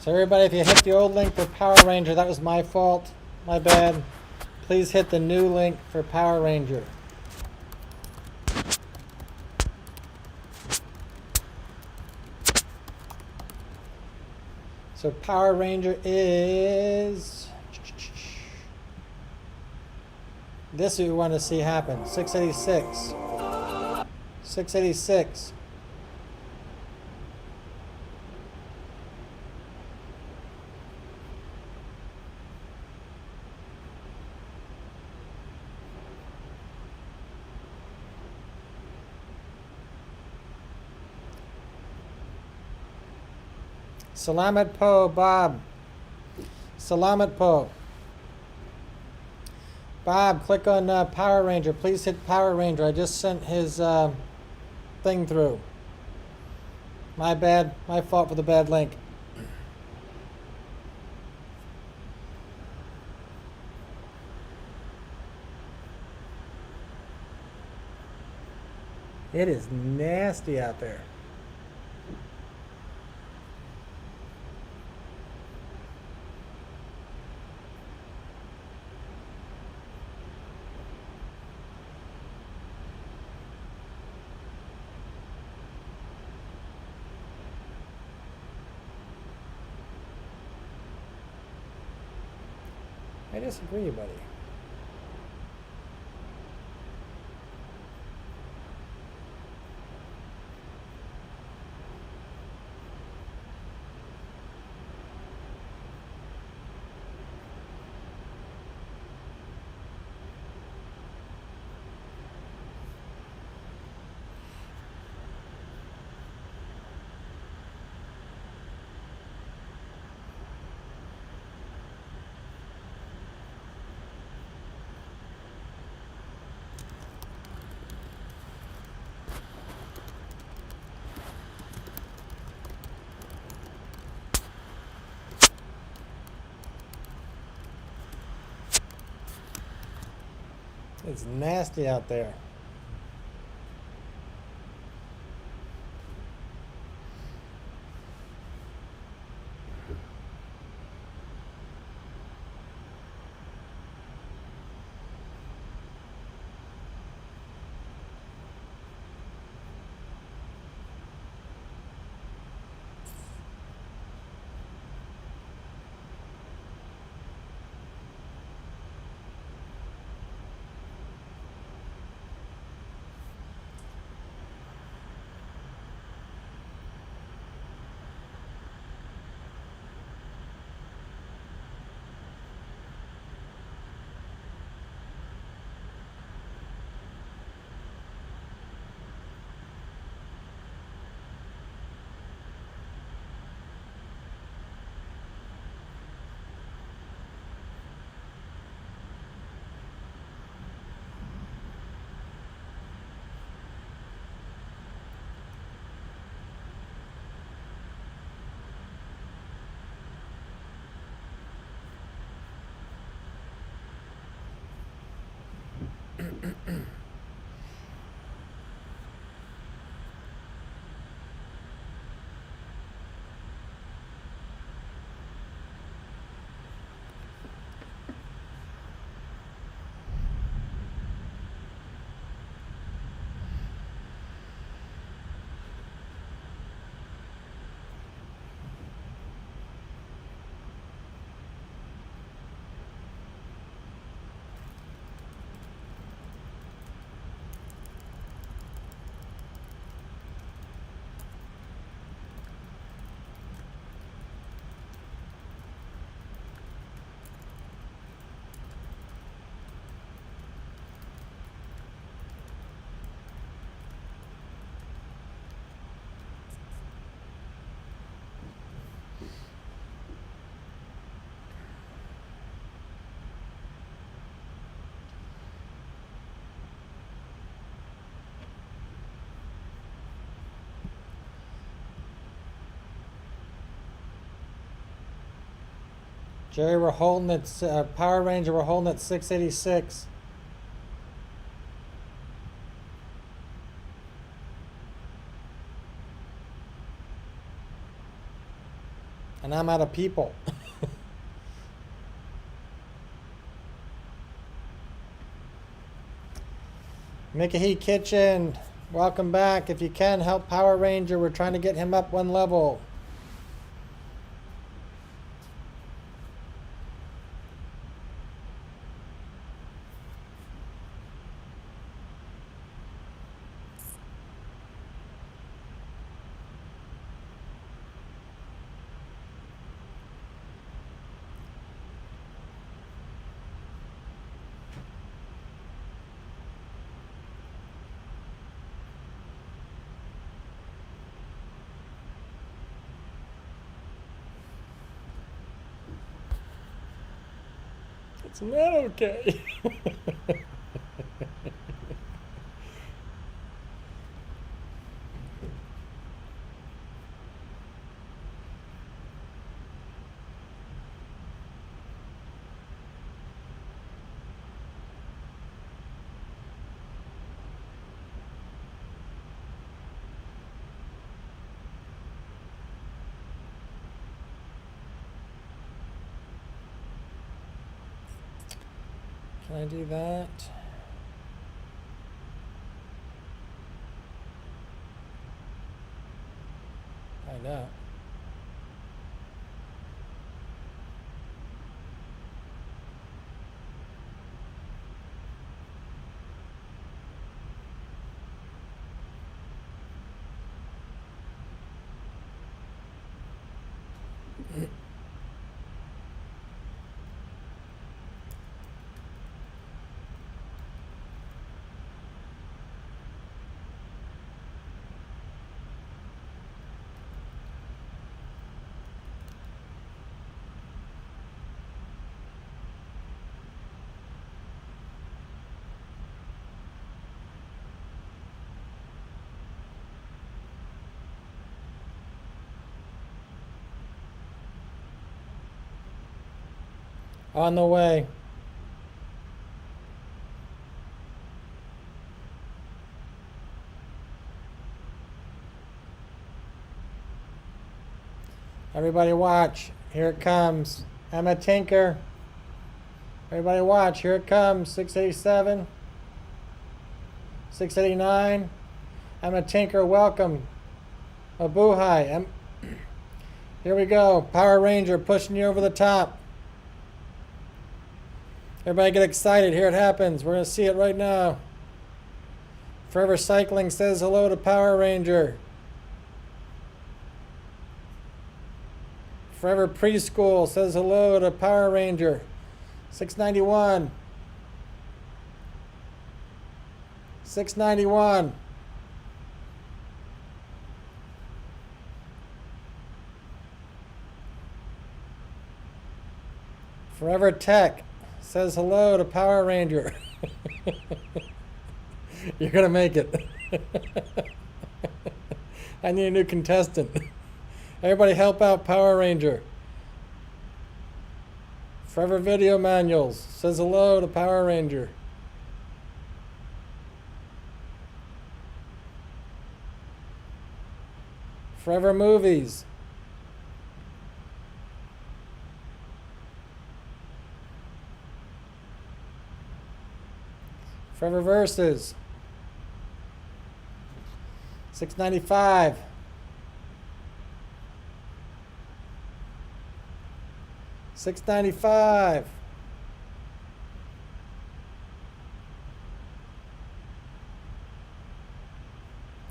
So everybody, if you hit the old link for Power Ranger, that was my fault. My bad. Please hit the new link for Power Ranger. So Power Ranger is... This we want to see happen. 686. 686. Salamat po, Bob. Salamat po. Bob, click on Power Ranger. Please hit Power Ranger. I just sent his thing through. My bad. My fault for the bad link. It is nasty out there. I disagree, buddy. It's nasty out there. Jerry, we're holding at Power Ranger. We're holding at 686. And I'm out of people. Mickey Kitchen, welcome back. If you can, help Power Ranger. We're trying to get him up one level. It's not okay. Can I do that? Find out. On the way. Everybody watch. Here it comes. Emma Tinker. Everybody watch. Here it comes. 687. 689. Emma Tinker, welcome. Abuhai. Here we go. Power Ranger pushing you over the top. Everybody get excited. Here it happens. We're going to see it right now. Forever Cycling says hello to Power Ranger. Forever Preschool says hello to Power Ranger. 691. 691. Forever Tech says hello to Power Ranger. You're going to make it. I need a new contestant. Everybody help out Power Ranger. Forever Video Manuals says hello to Power Ranger. Forever Movies. Forever Verses. 695. $6.95.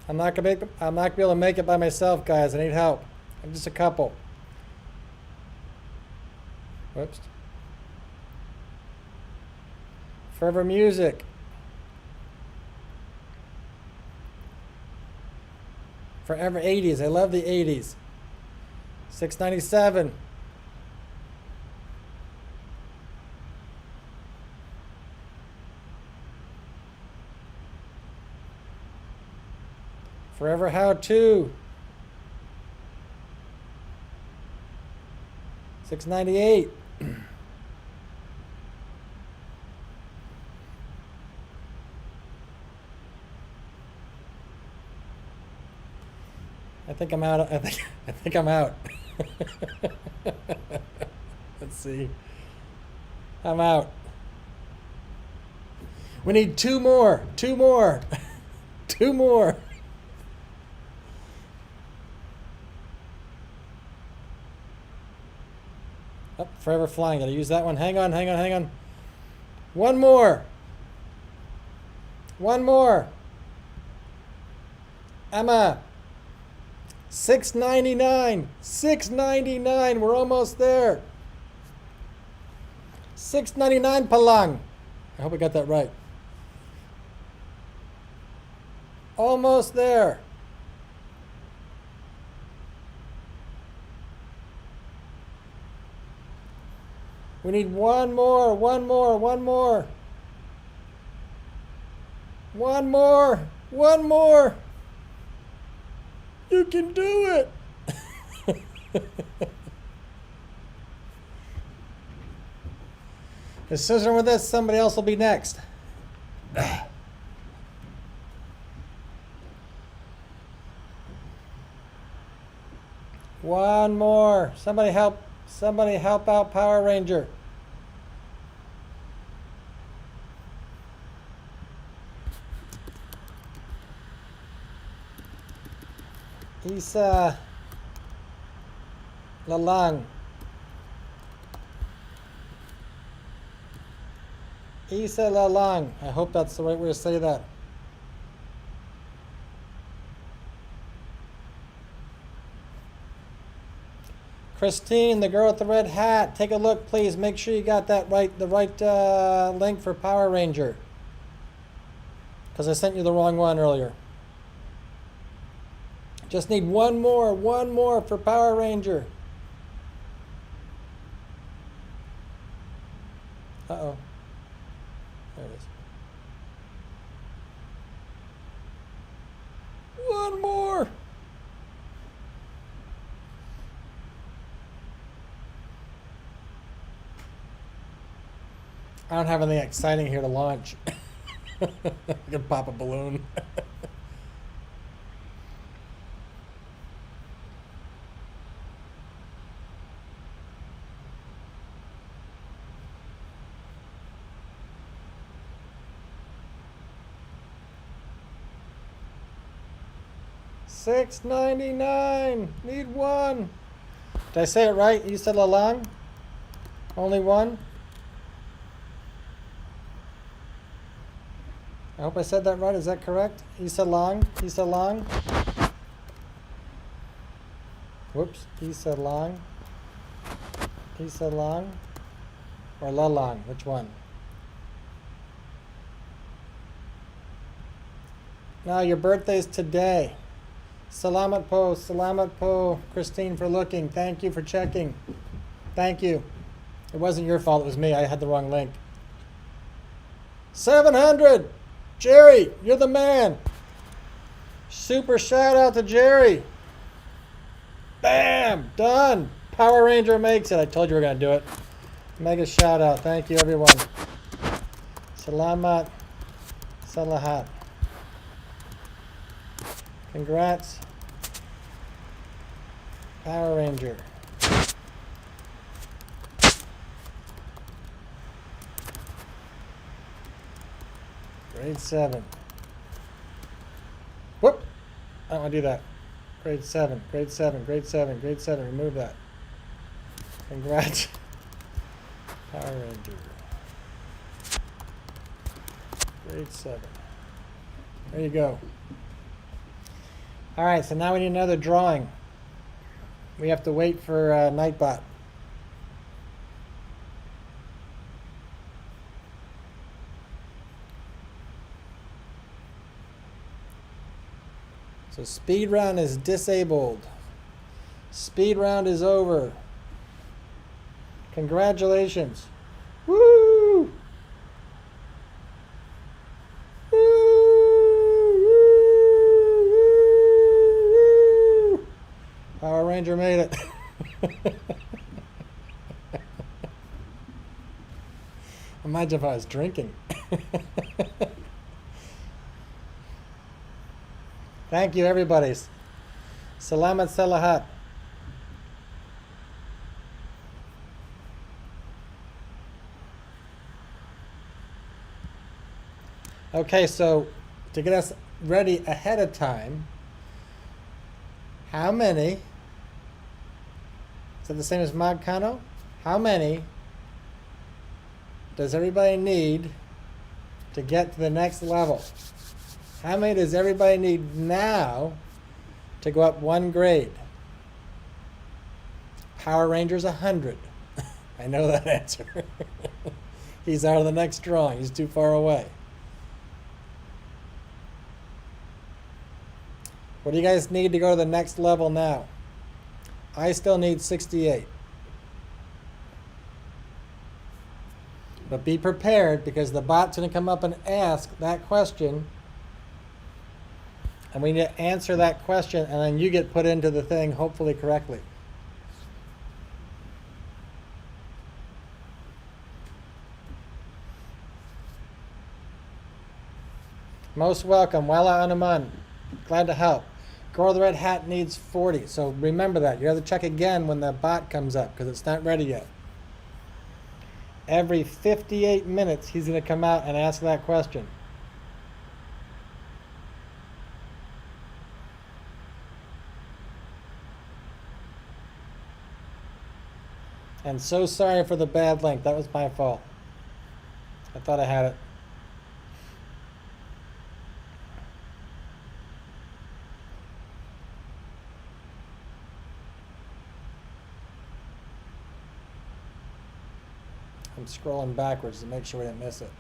I'm not gonna be able to make it by myself, guys. I need help. I'm just a couple. Whoops. Forever Music. Forever 80s. I love the 80s. 697. Forever How To. 698. I think I'm out. I think I'm out. Let's see. I'm out. We need two more. Two more. Two more. Oh, forever flying. Gotta use that one. Hang on, hang on, hang on. One more. One more. Emma. $6.99. $6.99. We're almost there. $6.99 palang. I hope I got that right. Almost there. We need one more, one more, one more. One more, one more. You can do it. As soon as we're with this, somebody else will be next. One more. Somebody help out Power Ranger. Isa Lalang. Isa Lalang. I hope that's the right way to say that. Christine, the girl with the red hat, take a look, please. Make sure you got that right, the right link for Power Ranger. Because I sent you the wrong one earlier. Just need one more for Power Ranger. Uh-oh. There it is. One more. I don't have anything exciting here to launch. I can pop a balloon. $6.99. Need one. Did I say it right? You said Lalang? Only one? I hope I said that right. Is that correct? Isa Lang? Isa Lang? Whoops. Isa Lang? Isa Lang? Or Lalang? Which one? Now, your birthday's today. Salamat po, Christine, for looking. Thank you for checking. Thank you. It wasn't your fault. It was me. I had the wrong link. 700! Jerry, you're the man. Super shout out to Jerry. Bam! Done. Power Ranger makes it. I told you we were going to do it. Mega shout out. Thank you, everyone. Salamat. Salahat. Congrats. Power Ranger. Grade 7. Whoop! I don't want to do that. Grade 7, grade 7, grade 7, grade 7. Remove that. Congrats. Power Ranger. Grade 7. There you go. Alright, so now we need another drawing. We have to wait for Nightbot. So speed round is disabled. Speed round is over. Congratulations. Woo! Power Ranger made it. Imagine if I was drinking. Thank you, everybody. Salamat sa lahat. Okay, so to get us ready ahead of time, how many, is that the same as Magkano? How many does everybody need to get to the next level? How many does everybody need now to go up one grade? Power Rangers 100. I know that answer. He's out of the next drawing. He's too far away. What do you guys need to go to the next level now? I still need 68. But be prepared, because the bot's going to come up and ask that question. And we need to answer that question, and then you get put into the thing, hopefully correctly. Most welcome. Wala Anuman. Glad to help. Girl with the Red Hat needs 40. So remember that. You have to check again when the bot comes up, because it's not ready yet. Every 58 minutes, he's going to come out and ask that question. And so sorry for the bad link. That was my fault. I thought I had it. I'm scrolling backwards to make sure we didn't miss it.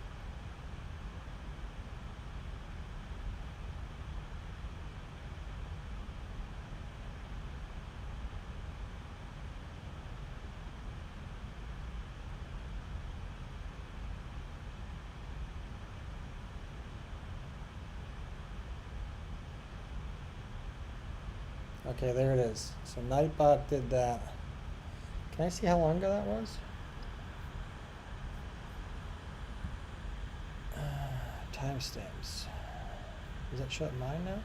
Okay, there it is. So Nightbot did that. Can I see how long ago that was? Timestamps. Does that show up mine now?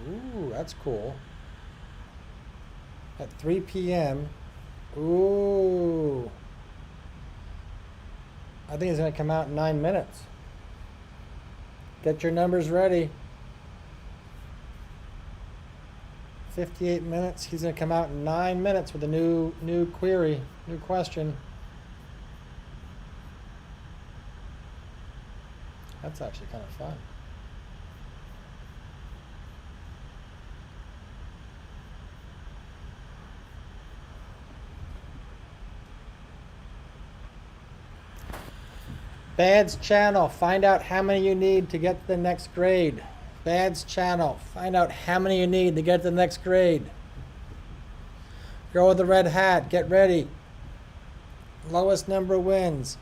Ooh, that's cool. At 3 p.m. Ooh. I think it's going to come out in 9 minutes. Get your numbers ready. 58 minutes. He's going to come out in 9 minutes with a new query, new question. That's actually kind of fun. Bad's channel. Find out how many you need to get to the next grade. Bad's channel. Find out how many you need to get to the next grade. Girl with the red hat. Get ready. Lowest number wins.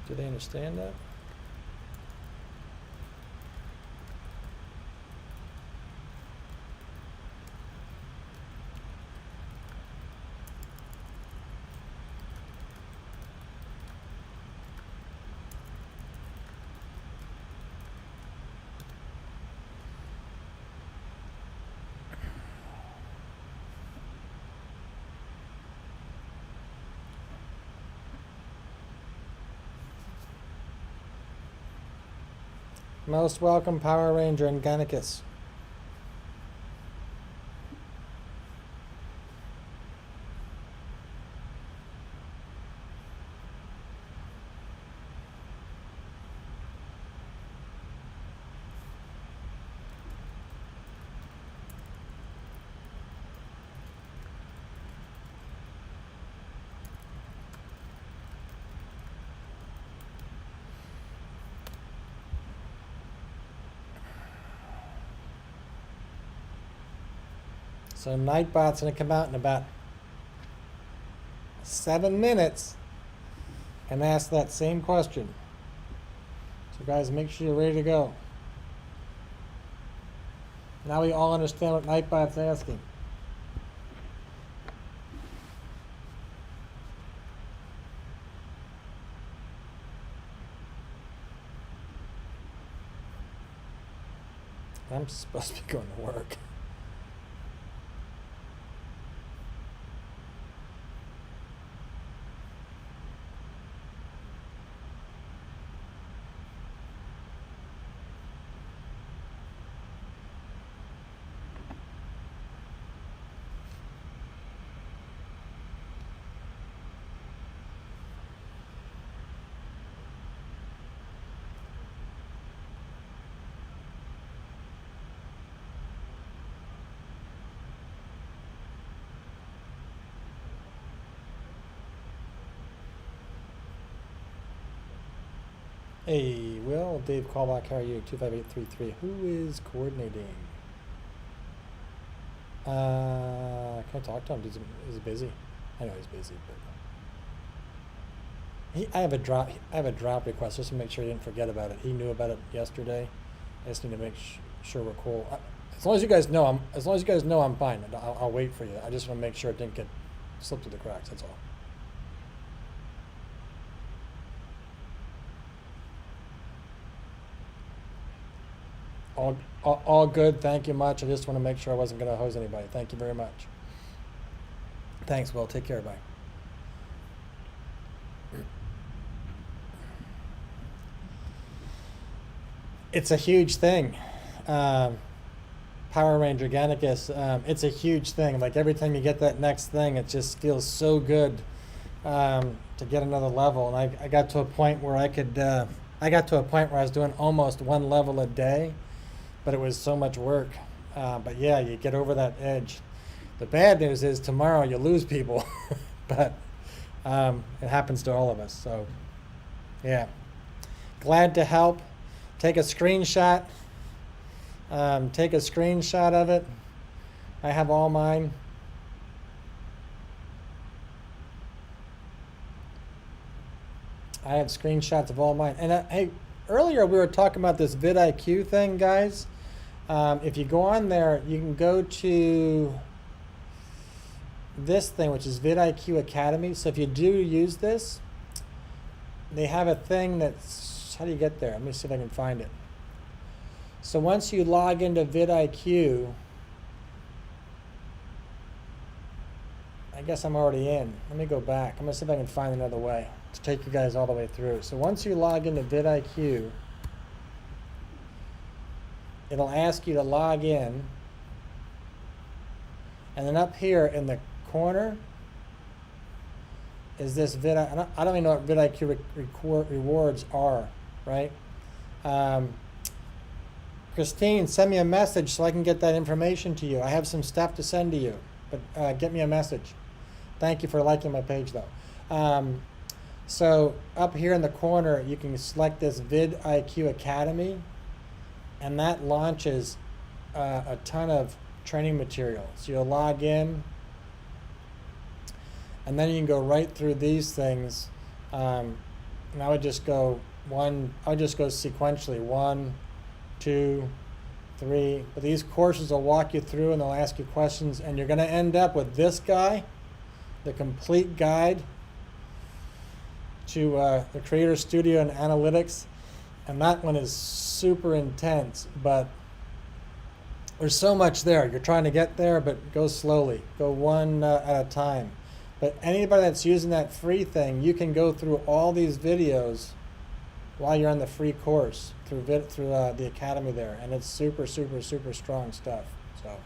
Do they understand that? Most welcome, Power Ranger and Gannicus. So Nightbot's going to come out in about 7 minutes and ask that same question. So guys, make sure you're ready to go. Now we all understand what Nightbot's asking. I'm supposed to be going to work. Hey, Will, Dave Callback, how are you? 25833. Who is coordinating? Can I talk to him? Is he busy? I know he's busy, but I have a drop request just to make sure he didn't forget about it. He knew about it yesterday. I just need to make sure we're cool. As long as you guys know, I'm fine. I'll wait for you. I just want to make sure it didn't get slipped through the cracks. That's all. All good. Thank you much. I just want to make sure I wasn't going to hose anybody. Thank you very much. Thanks, Will. Take care. Bye. It's a huge thing. Power Ranger Gannicus. It's a huge thing. Like every time you get that next thing, it just feels so good to get another level. And I got to a point where I was doing almost one level a day. But it was so much work. But yeah, you get over that edge. The bad news is tomorrow you lose people, but it happens to all of us. So yeah, glad to help. Take a screenshot. Take a screenshot of it. I have all mine. I have screenshots of all mine. And hey, earlier we were talking about this vidIQ thing, guys. If you go on there, you can go to this thing, which is vidIQ Academy. So if you do use this, they have a thing that's, how do you get there? Let me see if I can find it. So once you log into vidIQ, I guess I'm already in. Let me go back. I'm going to see if I can find another way to take you guys all the way through. So once you log into vidIQ, it'll ask you to log in, and then up here in the corner is this vidIQ. I don't even know what vidIQ rewards are, right? Christine, send me a message so I can get that information to you. I have some stuff to send to you, but get me a message. Thank you for liking my page, though. So up here in the corner, you can select this vidIQ Academy, and that launches a ton of training material. So you'll log in, and then you can go right through these things. And I would just go sequentially, 1, 2, 3. But these courses will walk you through and they'll ask you questions, and you're going to end up with this guy, the complete guide to the Creator Studio and Analytics. And that one is super intense, but there's so much there. You're trying to get there, but go slowly. Go one at a time. But anybody that's using that free thing, you can go through all these videos while you're on the free course through the Academy there. And it's super, super, super strong stuff. So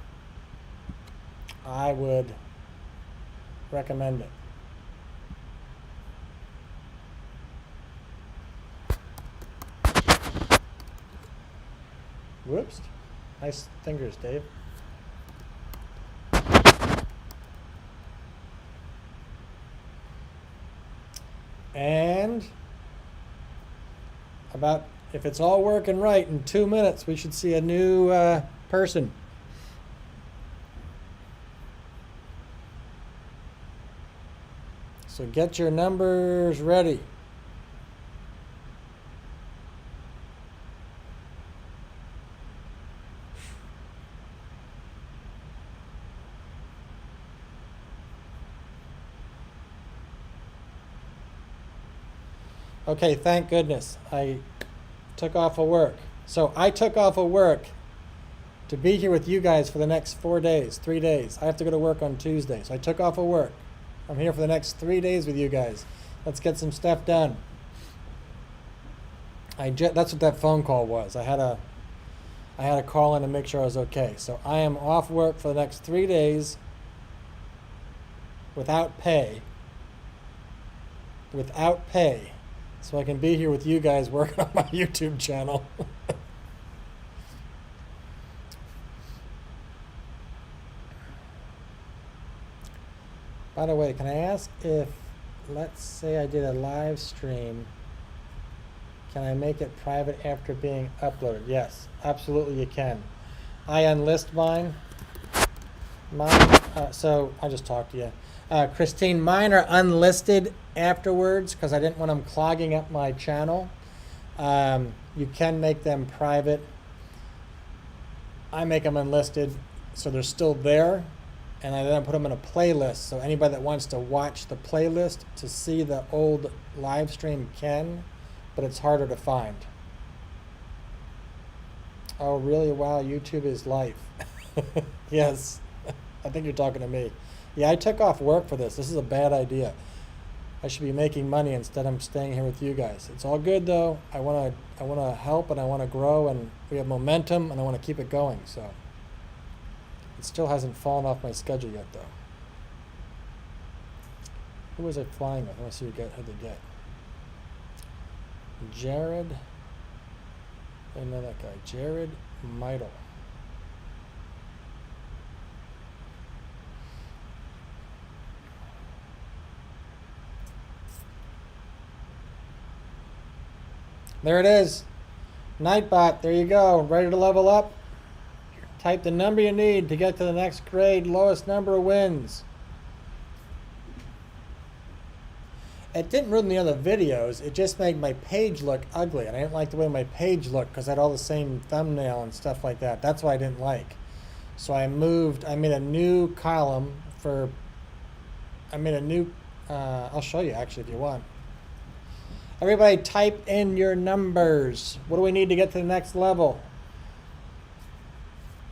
I would recommend it. Whoops. Nice fingers, Dave. And about, if it's all working right, in 2 minutes we should see a new person. So get your numbers ready. Okay, thank goodness. I took off of work. So I took off of work to be here with you guys for the next 4 days, 3 days. I have to go to work on Tuesday. So I took off of work. I'm here for the next 3 days with you guys. Let's get some stuff done. That's what that phone call was. I had a call in to make sure I was okay. So I am off work for the next 3 days without pay. Without pay. So I can be here with you guys working on my YouTube channel. By the way, can I ask if, let's say I did a live stream, can I make it private after being uploaded? Yes, absolutely you can. I unlist mine. So I just talked to you. Christine, mine are unlisted afterwards because I didn't want them clogging up my channel. You can make them private. I make them unlisted so they're still there, and I then put them in a playlist so anybody that wants to watch the playlist to see the old live stream can, but it's harder to find. Oh really? Wow, YouTube is life. Yes, I think you're talking to me. Yeah, I took off work for this. This is a bad idea. I should be making money instead of staying here with you guys. It's all good though. I want to help and I want to grow and we have momentum and I want to keep it going. So it still hasn't fallen off my schedule yet though. Who was I flying with? I want to see who they get. Jared. I know that guy. Jared Meidel. There it is. Nightbot, there you go. Ready to level up? Type the number you need to get to the next grade. Lowest number wins. It didn't ruin the other videos. It just made my page look ugly. And I didn't like the way my page looked because I had all the same thumbnail and stuff like that. That's what I didn't like. So I made a new column for, I'll show you actually if you want. Everybody type in your numbers. What do we need to get to the next level?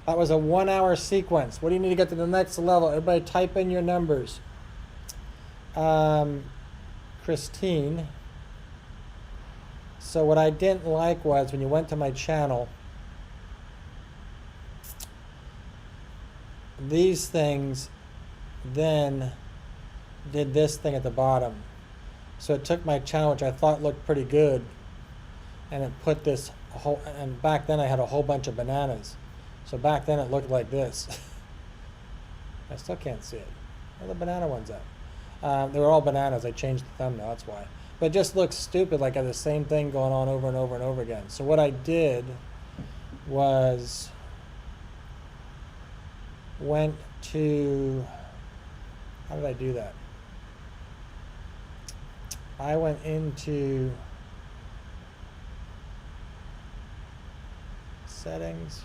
That was a 1 hour sequence. What do you need to get to the next level? Everybody type in your numbers. Christine. So what I didn't like was when you went to my channel, these things then did this thing at the bottom. So it took my channel, which I thought looked pretty good, and it put this whole, and back then I had a whole bunch of bananas. So back then it looked like this. I still can't see it. Where are the banana ones at? They were all bananas. I changed the thumbnail, that's why. But it just looks stupid, like I had the same thing going on over and over and over again. So what I did was went to, how did I do that? I went into settings.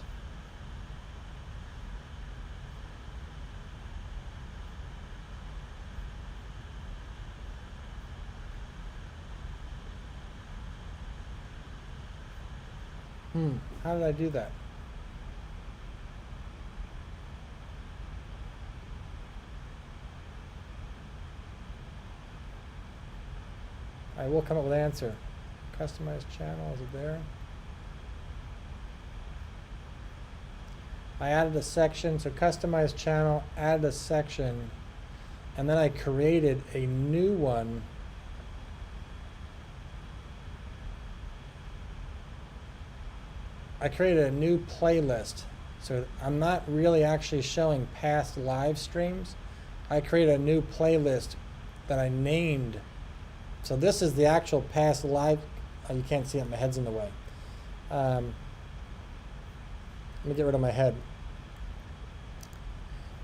How did I do that? I will come up with an answer. Customize channel, is it there? I added a section, so customize channel, added a section, and then I created a new one. I created a new playlist. So I'm not really actually showing past live streams. I created a new playlist that I named. So this is the actual past live. Oh, you can't see it, my head's in the way. Let me get rid of my head.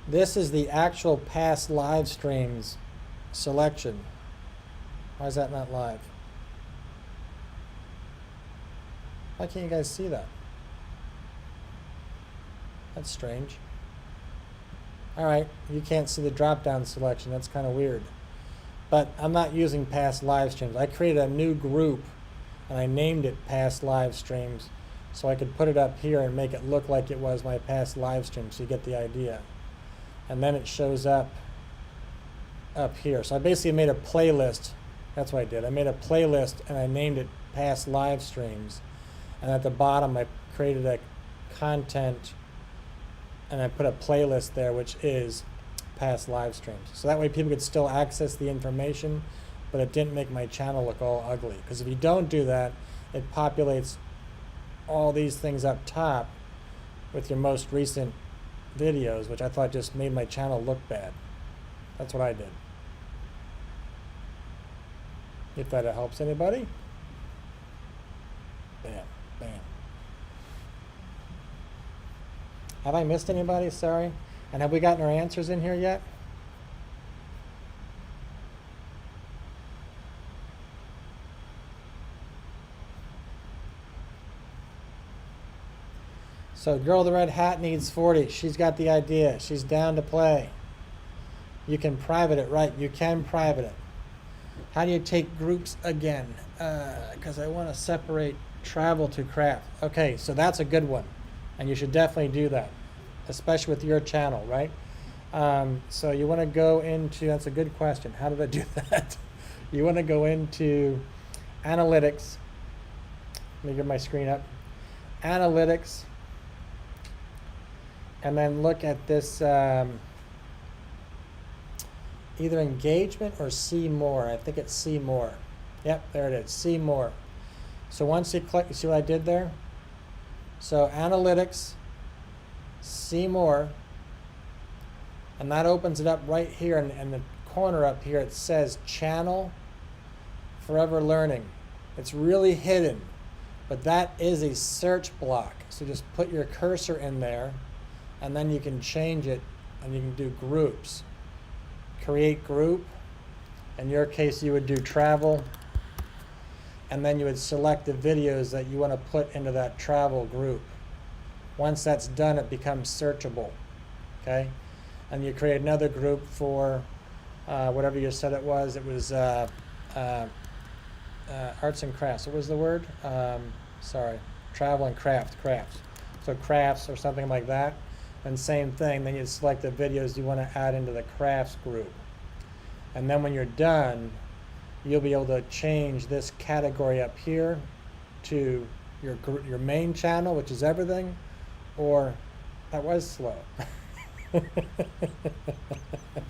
This is the actual past live streams selection. Why is that not live? Why can't you guys see that? That's strange. Alright, you can't see the drop-down selection. That's kind of weird. But I'm not using past live streams. I created a new group and I named it past live streams so I could put it up here and make it look like it was my past live stream, so you get the idea. And then it shows up here. So I basically made a playlist. That's what I did. I made a playlist and I named it past live streams. And at the bottom I created a content and I put a playlist there which is past live streams. So that way people could still access the information, but it didn't make my channel look all ugly. Because if you don't do that, it populates all these things up top with your most recent videos, which I thought just made my channel look bad. That's what I did. If that helps anybody. Bam, bam. Have I missed anybody? Sorry. And have we gotten our answers in here yet? So girl with the red hat needs 40. She's got the idea. She's down to play. You can private it, right? You can private it. How do you take groups again? Because I want to separate travel to craft. Okay, so that's a good one. And you should definitely do that, especially with your channel, right? So you want to go into, that's a good question. How did I do that? You want to go into analytics. Let me get my screen up. Analytics. And then look at this either engagement or see more. I think it's see more. Yep, there it is. See more. So once you click, you see what I did there? So analytics, see more, and that opens it up right here in the corner up here. It says channel forever learning. It's really hidden, but that is a search block. So just put your cursor in there and then you can change it and you can do groups. Create group. In your case you would do travel, and then you would select the videos that you want to put into that travel group. Once that's done, it becomes searchable, okay? And you create another group for whatever you said it was. It was arts and crafts. What was the word? Sorry, travel and crafts. So crafts or something like that. And same thing, then you select the videos you want to add into the crafts group. And then when you're done, you'll be able to change this category up here to your main channel, which is everything, or that was slow.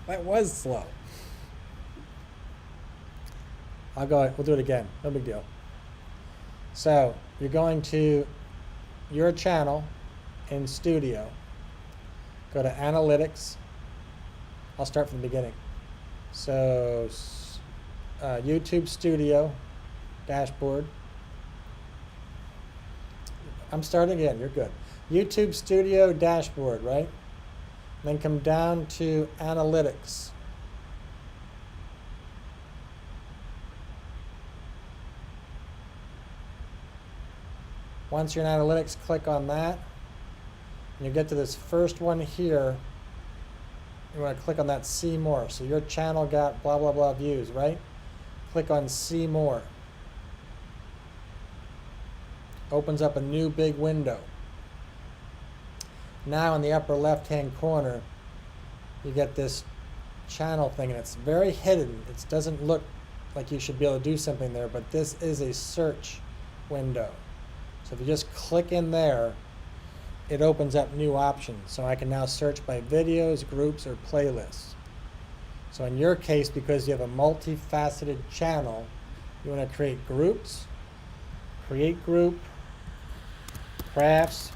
That was slow. We'll do it again, no big deal. So you're going to your channel in Studio, go to Analytics. I'll start from the beginning. So YouTube Studio dashboard. I'm starting again, you're good. YouTube Studio dashboard, right? Then come down to Analytics. Once you're in Analytics, click on that. And you get to this first one here. You want to click on that see more. So your channel got blah, blah, blah views, right? Click on see more. Opens up a new big window. Now in the upper left hand corner, you get this channel thing, and it's very hidden. It doesn't look like you should be able to do something there, but this is a search window. So if you just click in there, it opens up new options. So I can now search by videos, groups, or playlists. So in your case, because you have a multifaceted channel, you want to create groups, create group, crafts,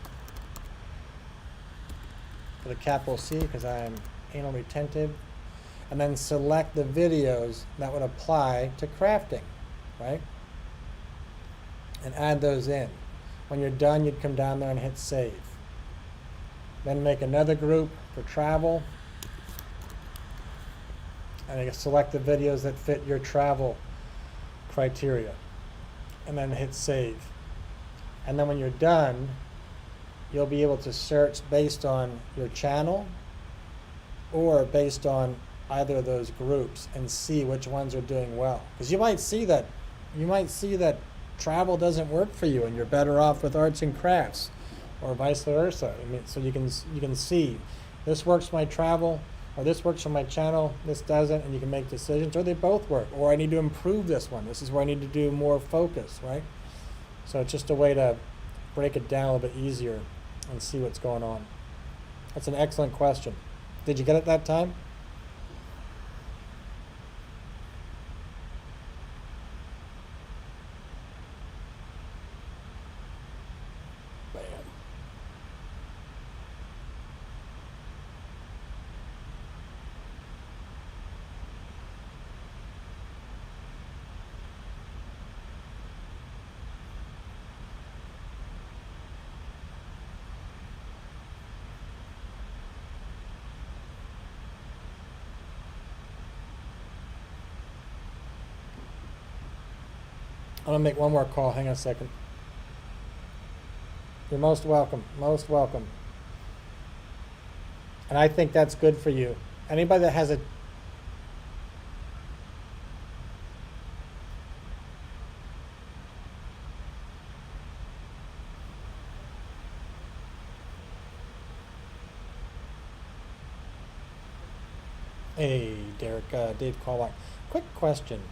with a capital C because I'm anal retentive, and then select the videos that would apply to crafting, right? And add those in. When you're done, you'd come down there and hit save. Then make another group for travel, and you select the videos that fit your travel criteria, and then hit save. And then when you're done, you'll be able to search based on your channel or based on either of those groups and see which ones are doing well. Because you might see that travel doesn't work for you and you're better off with arts and crafts, or vice versa. I mean, so you can see this works for my travel, or this works for my channel, this doesn't, and you can make decisions, or they both work, or I need to improve this one. This is where I need to do more focus, right? So it's just a way to break it down a little bit easier and see what's going on. That's an excellent question. Did you get it that time? Bam. I'm gonna make one more call. Hang on a second. You're most welcome. Most welcome. And I think that's good for you. Anybody that has a Hey, Derek, Dave Callback. Quick question.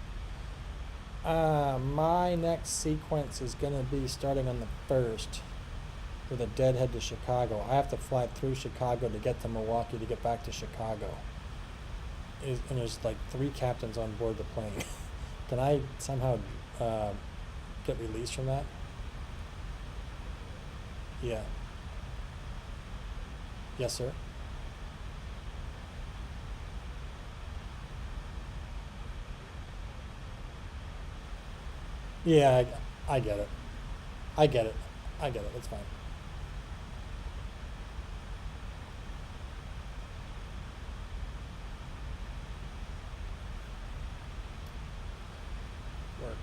My next sequence is going to be starting on the 1st with a deadhead to Chicago. I have to fly through Chicago to get to Milwaukee to get back to Chicago. And there's like 3 captains on board the plane. Can I somehow get released from that? Yeah. Yes, sir. Yeah, I get it. I get it. I get it. That's fine. Work.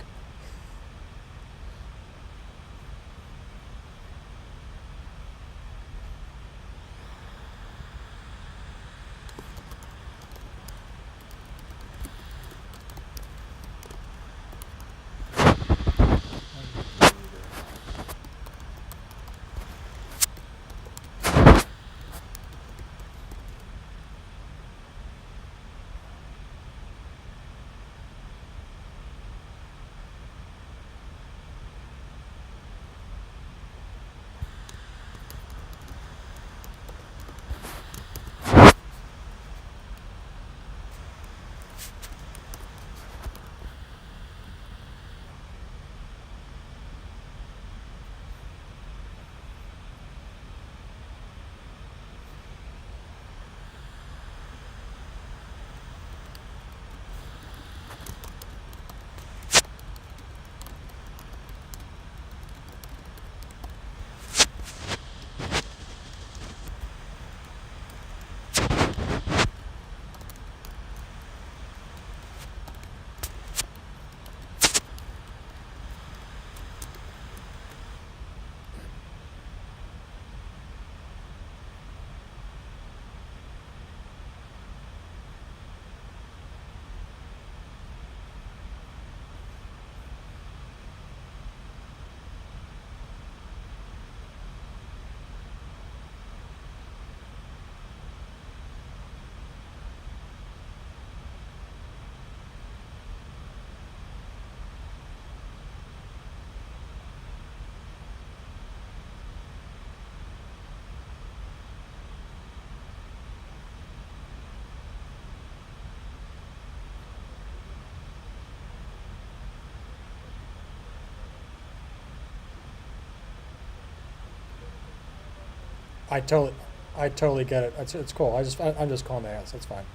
I totally get it. It's cool. I'm just calling to ask. That's fine.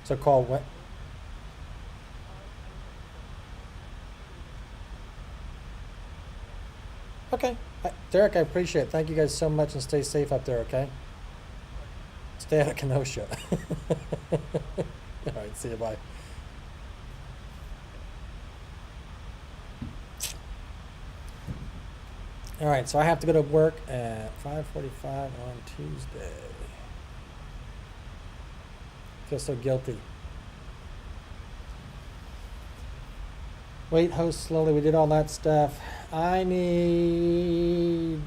So call what? Okay, Derek, I appreciate it. Thank you guys so much, and stay safe up there. Okay. Stay out of Kenosha. All right. See you. Bye. All right, so I have to go to work at 5:45 on Tuesday. Feel so guilty. Wait, host slowly. We did all that stuff. I need.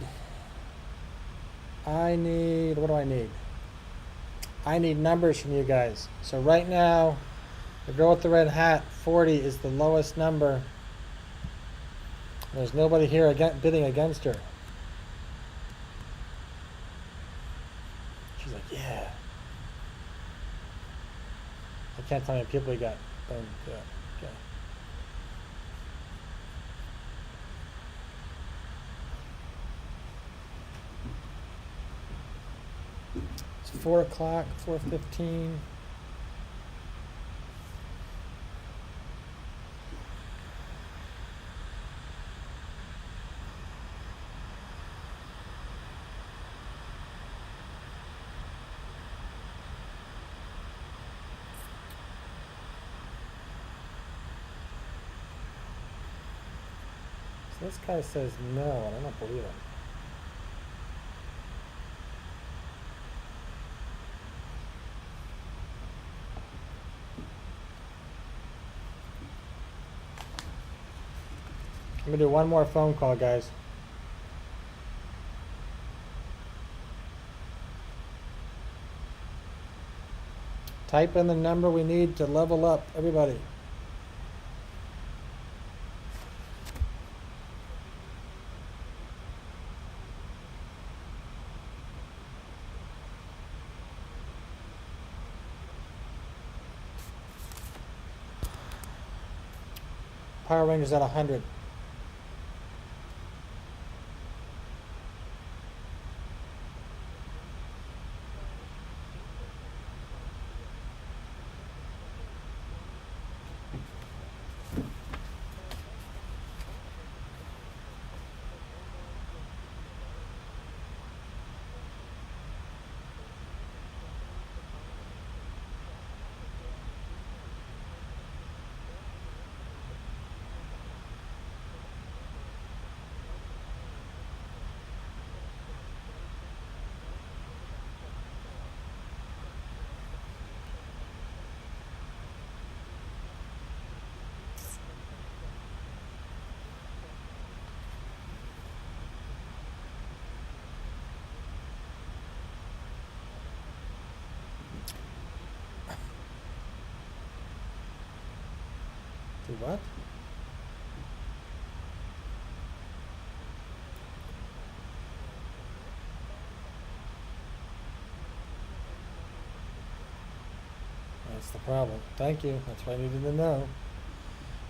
What do I need? I need numbers from you guys. So right now, the girl with the red hat, 40 is the lowest number. There's nobody here bidding against her. She's like, yeah. I can't tell how many people we got. Okay. It's 4 o'clock, 4:15. So this guy says no, and I don't believe him. I'm gonna do one more phone call, guys. Type in the number we need to level up, everybody. Power Rangers at 100. Do what? That's the problem. Thank you. That's what I needed to know.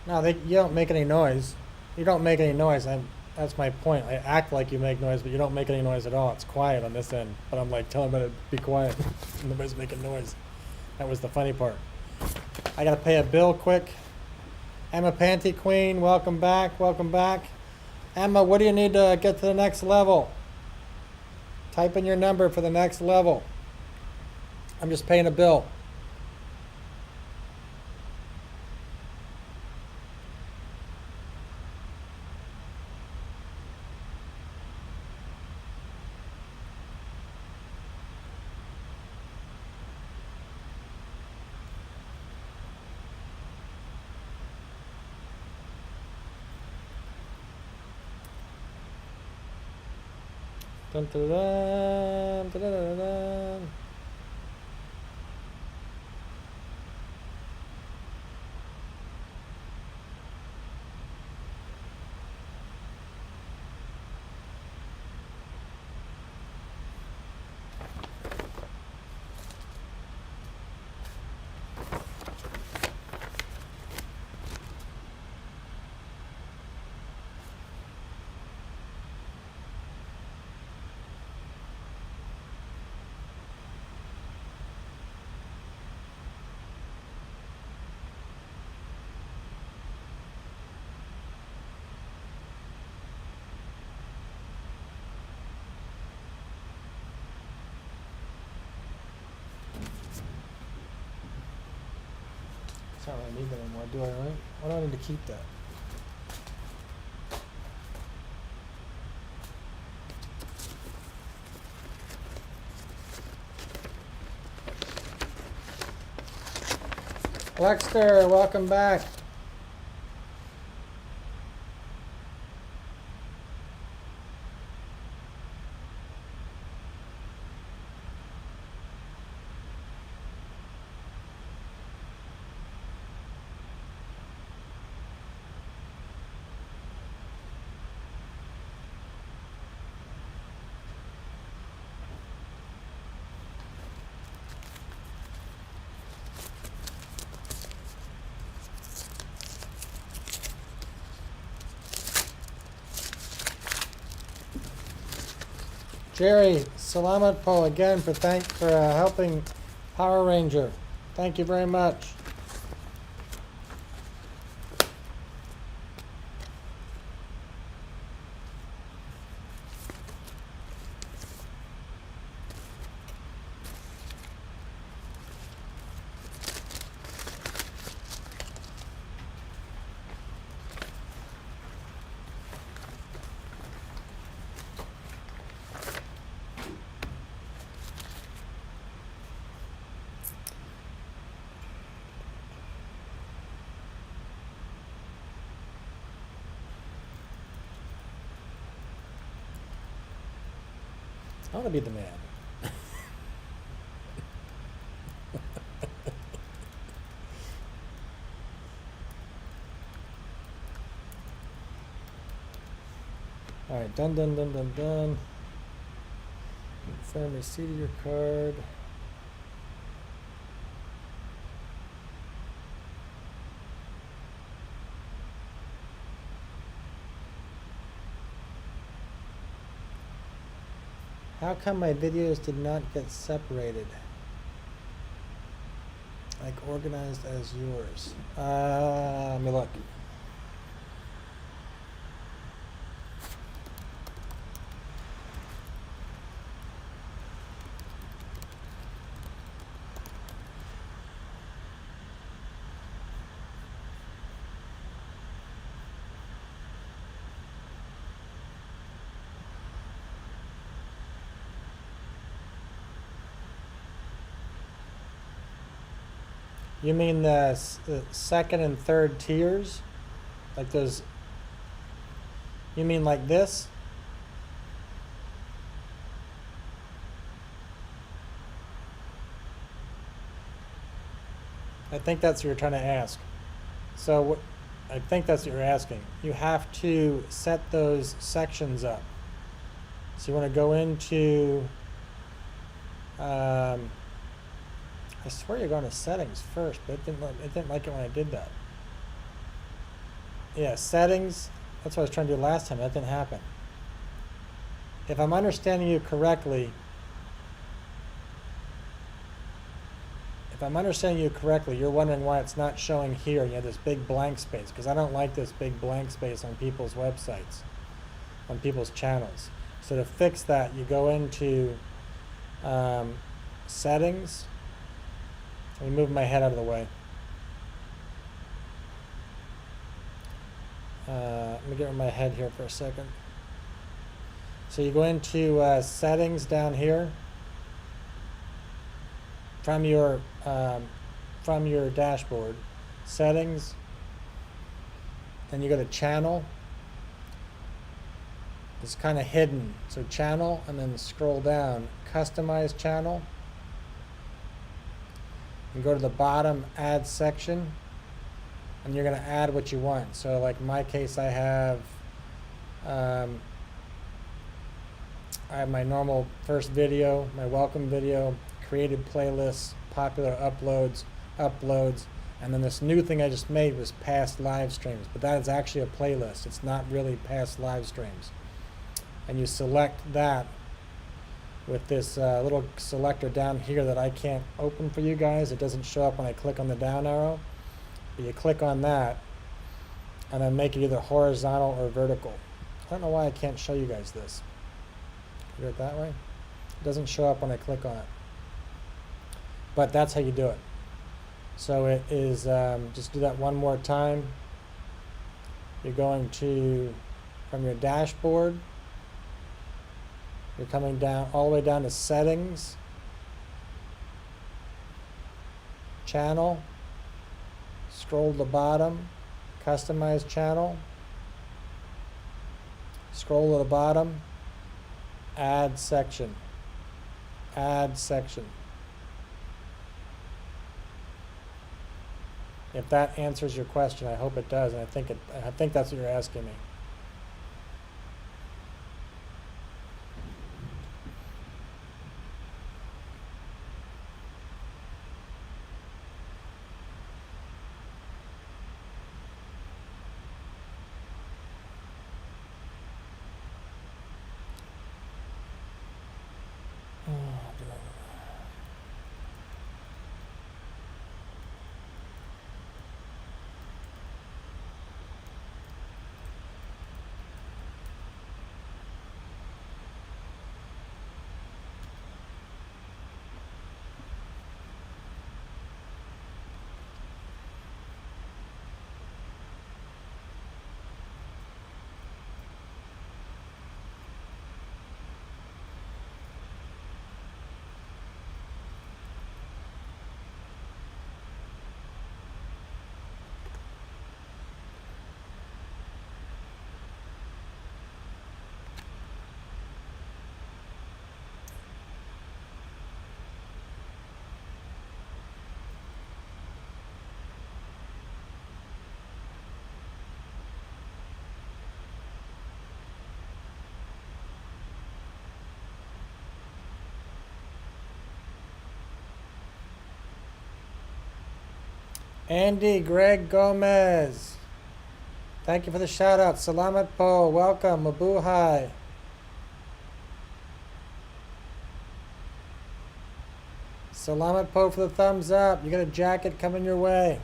No, you don't make any noise. You don't make any noise. That's my point. I act like you make noise, but you don't make any noise at all. It's quiet on this end. But I'm like telling them to be quiet. Nobody's making noise. That was the funny part. I gotta pay a bill quick. Emma Panty Queen, welcome back. Welcome back. Emma, what do you need to get to the next level? Type in your number for the next level. I'm just paying a bill. Dun, dun, dun, dun, dun, dun, dun. I don't really need that anymore, do I, right? Why do I need to keep that? Lexter, welcome back. Jerry, Salamat po again for helping Power Ranger. Thank you very much. I want to be the man. All right, done. Confirm receipt of your card. How come my videos did not get separated? Like organized as yours. Let me look. You mean the second and third tiers? Like those? You mean like this? I think that's what you're trying to ask. So I think that's what you're asking. You have to set those sections up. So you want to go into I swear you're going to settings first, but it didn't like it when I did that. Yeah, settings. That's what I was trying to do last time. That didn't happen. If I'm understanding you correctly, you're wondering why it's not showing here. You have this big blank space, because I don't like this big blank space on people's websites, on people's channels. So to fix that, you go into settings. Let me move my head out of the way. Let me get rid of my head here for a second. So you go into settings down here from your dashboard. Settings. Then you go to channel. It's kind of hidden. So channel, and then scroll down. Customize channel. And go to the bottom, add section, and you're going to add what you want. So like in my case, I have my normal first video, my welcome video, created playlists, popular uploads, and then this new thing I just made was past live streams, but that is actually a playlist. It's not really past live streams. And you select that with this little selector down here that I can't open for you guys. It doesn't show up when I click on the down arrow. But you click on that and then make it either horizontal or vertical. I don't know why I can't show you guys this. Do it that way. It doesn't show up when I click on it. But that's how you do it. So it is, just do that one more time. You're going to, from your dashboard, you're coming down all the way down to settings, channel, Scroll to the bottom, customize channel. Scroll to the bottom, add section. Add section. If that answers your question, I hope it does, and I think that's what you're asking me. Andy Greg Gomez. Thank you for the shout out. Salamat po. Welcome. Mabuhay. Salamat po for the thumbs up. You got a jacket coming your way.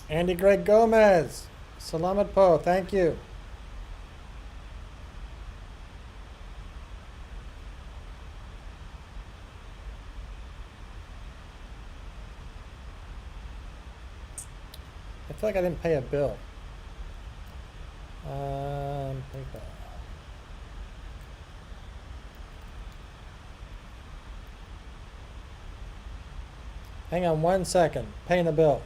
Andy Greg Gomez. Salamat po. Thank you. I feel like I didn't pay a bill. PayPal. Hang on 1 second. Paying a bill.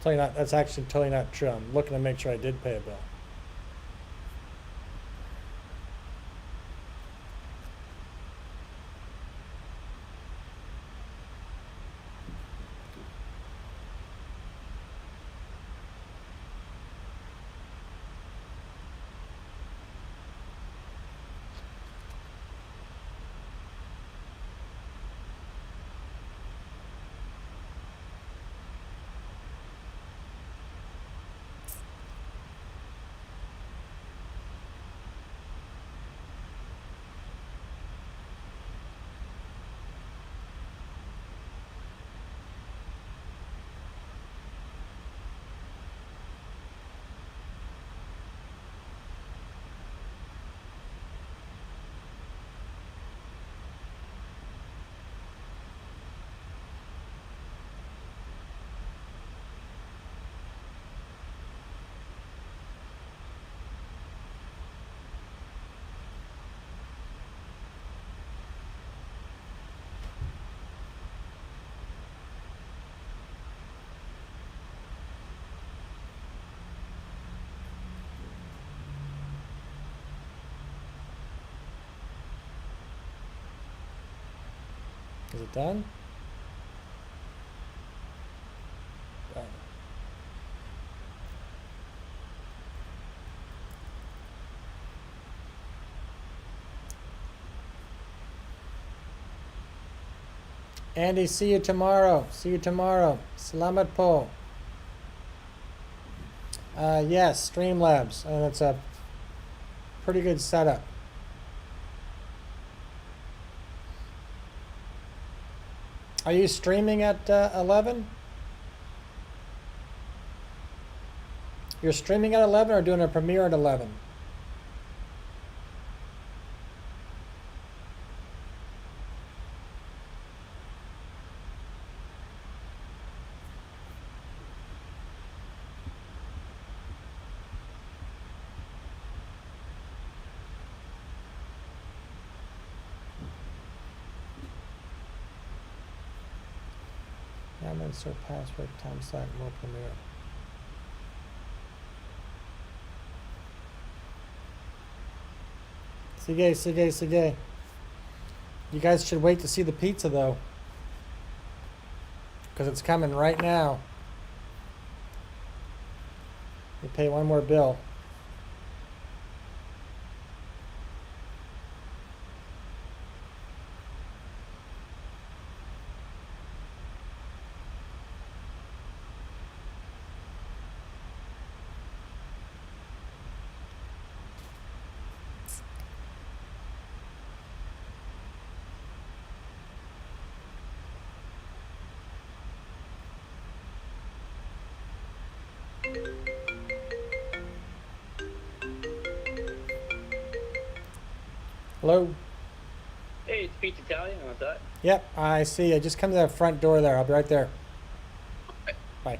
Totally not. That's actually totally not true. I'm looking to make sure I did pay a bill. Is it done? Done. Andy, see you tomorrow. See you tomorrow. Salamat po. Yes, Streamlabs, and it's a pretty good setup. Are you streaming at 11? You're streaming at 11 or doing a premiere at 11? I'm insert password, time site, more premiere. Sige. You guys should wait to see the pizza though, because it's coming right now. You pay one more bill. Hello? Hey, it's Pete Italian. What's that? Yep, I see you. Just come to that front door there. I'll be right there. Bye.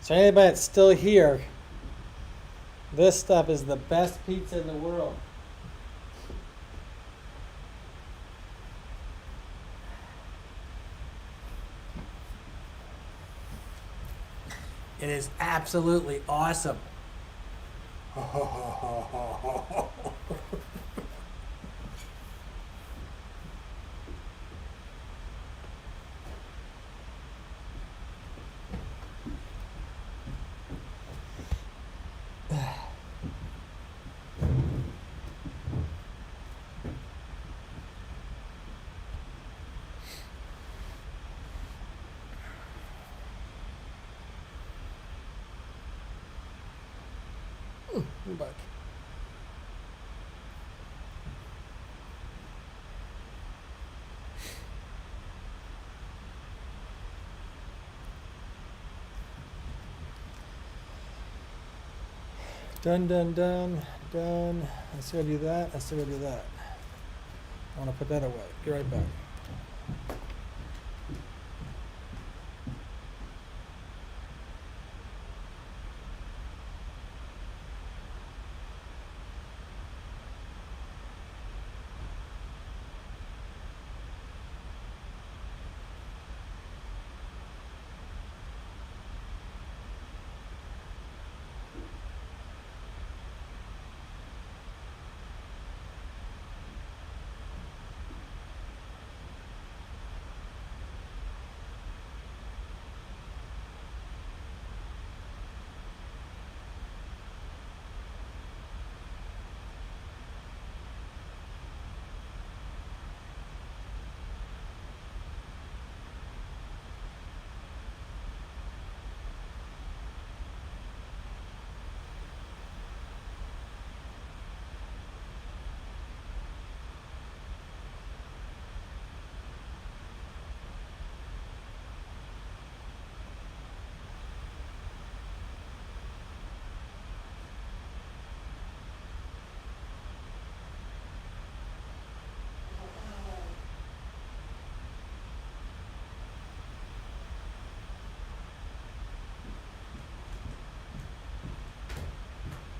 So anybody that's still here, this stuff is the best pizza in the world. It is absolutely awesome. Back. Done. I still gotta do that. I want to put that away. Be right back.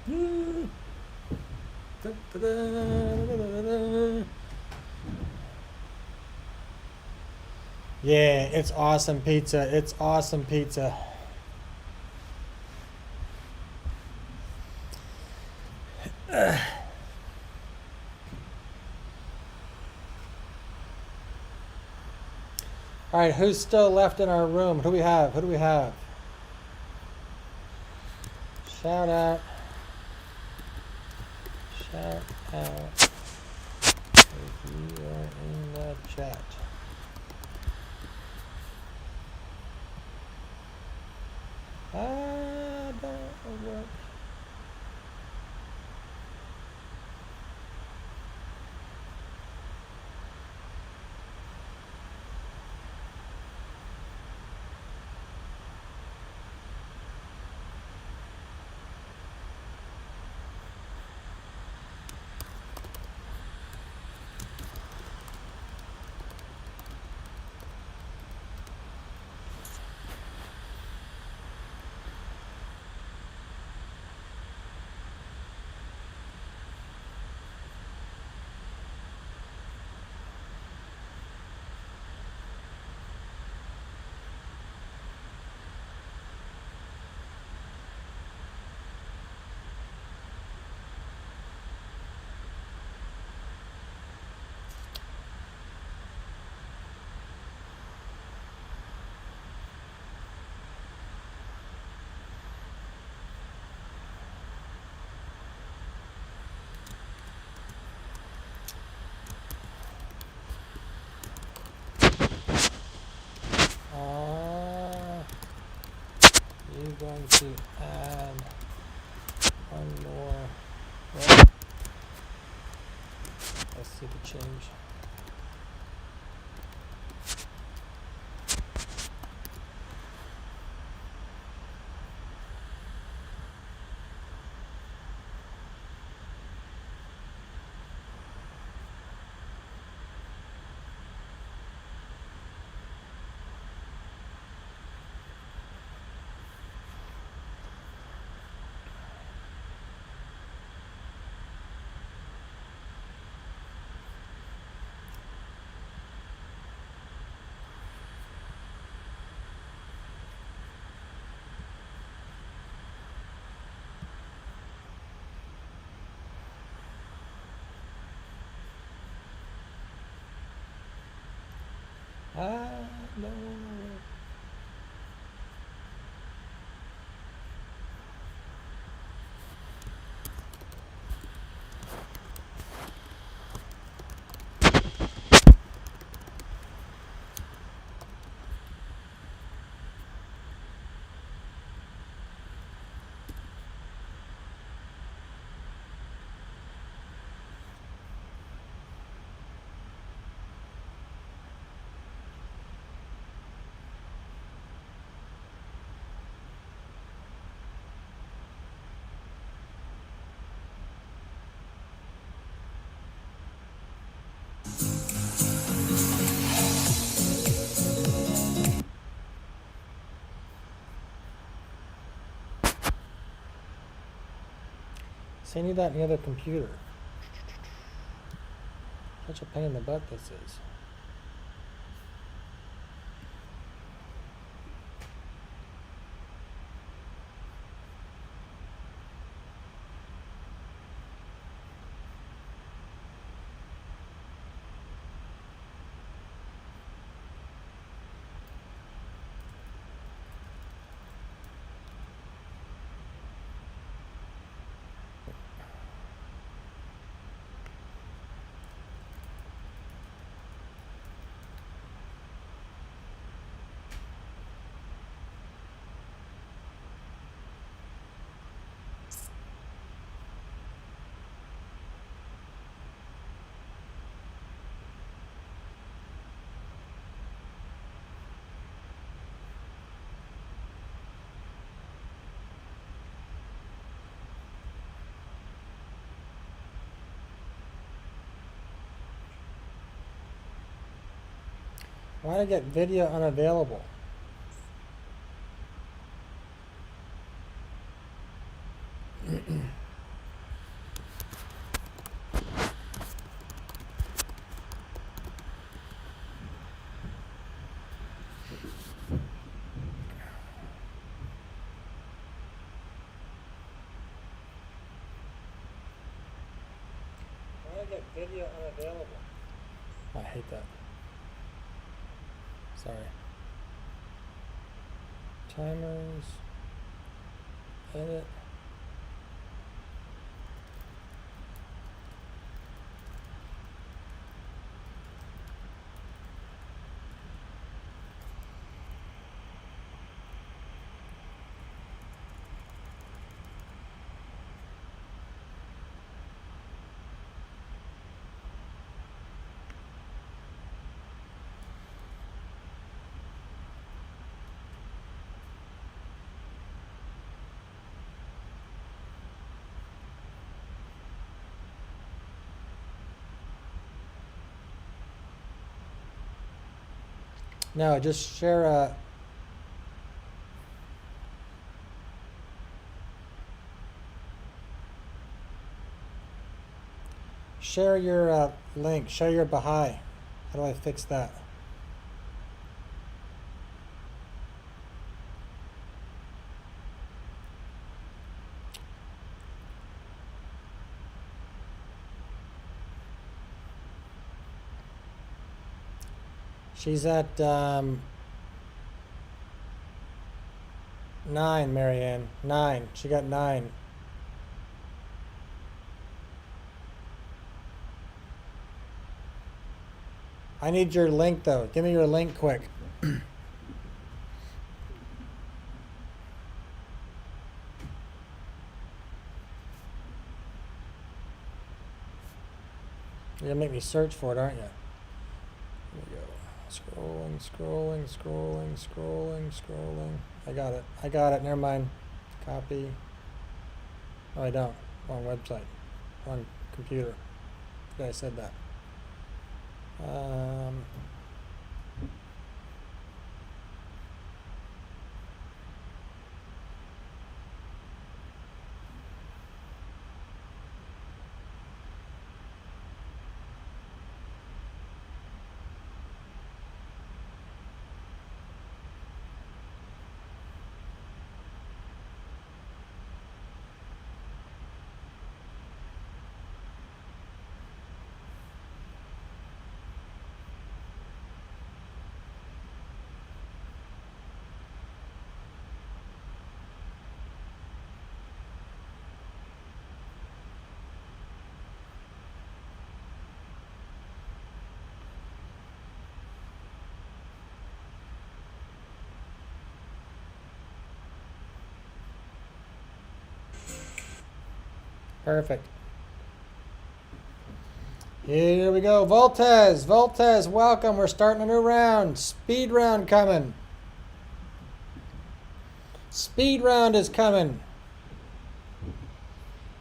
Yeah, it's awesome pizza. It's awesome pizza. All right, who's still left in our room? Who do we have? Who do we have? Shout out. Shout out if you are in the chat. I don't work. You're going to add one more. Well, let's see the change. No. So you need that in the other computer. Such a pain in the butt this is. Why did I get video unavailable? Video unavailable. I hate that. Sorry. Timers. Edit. No, just share a. Share your link. Share your Baha'i. How do I fix that? She's at 9, Marianne. 9. She got 9. I need your link though. Give me your link quick. You're gonna make me search for it, aren't you? Here we go. Scrolling, scrolling, scrolling, scrolling, scrolling. I got it. I got it. Never mind. Copy. Oh, I don't. Wrong website. Wrong computer. I said that. Perfect. Here we go. Voltez. Voltez, welcome. We're starting a new round. Speed round coming. Speed round is coming.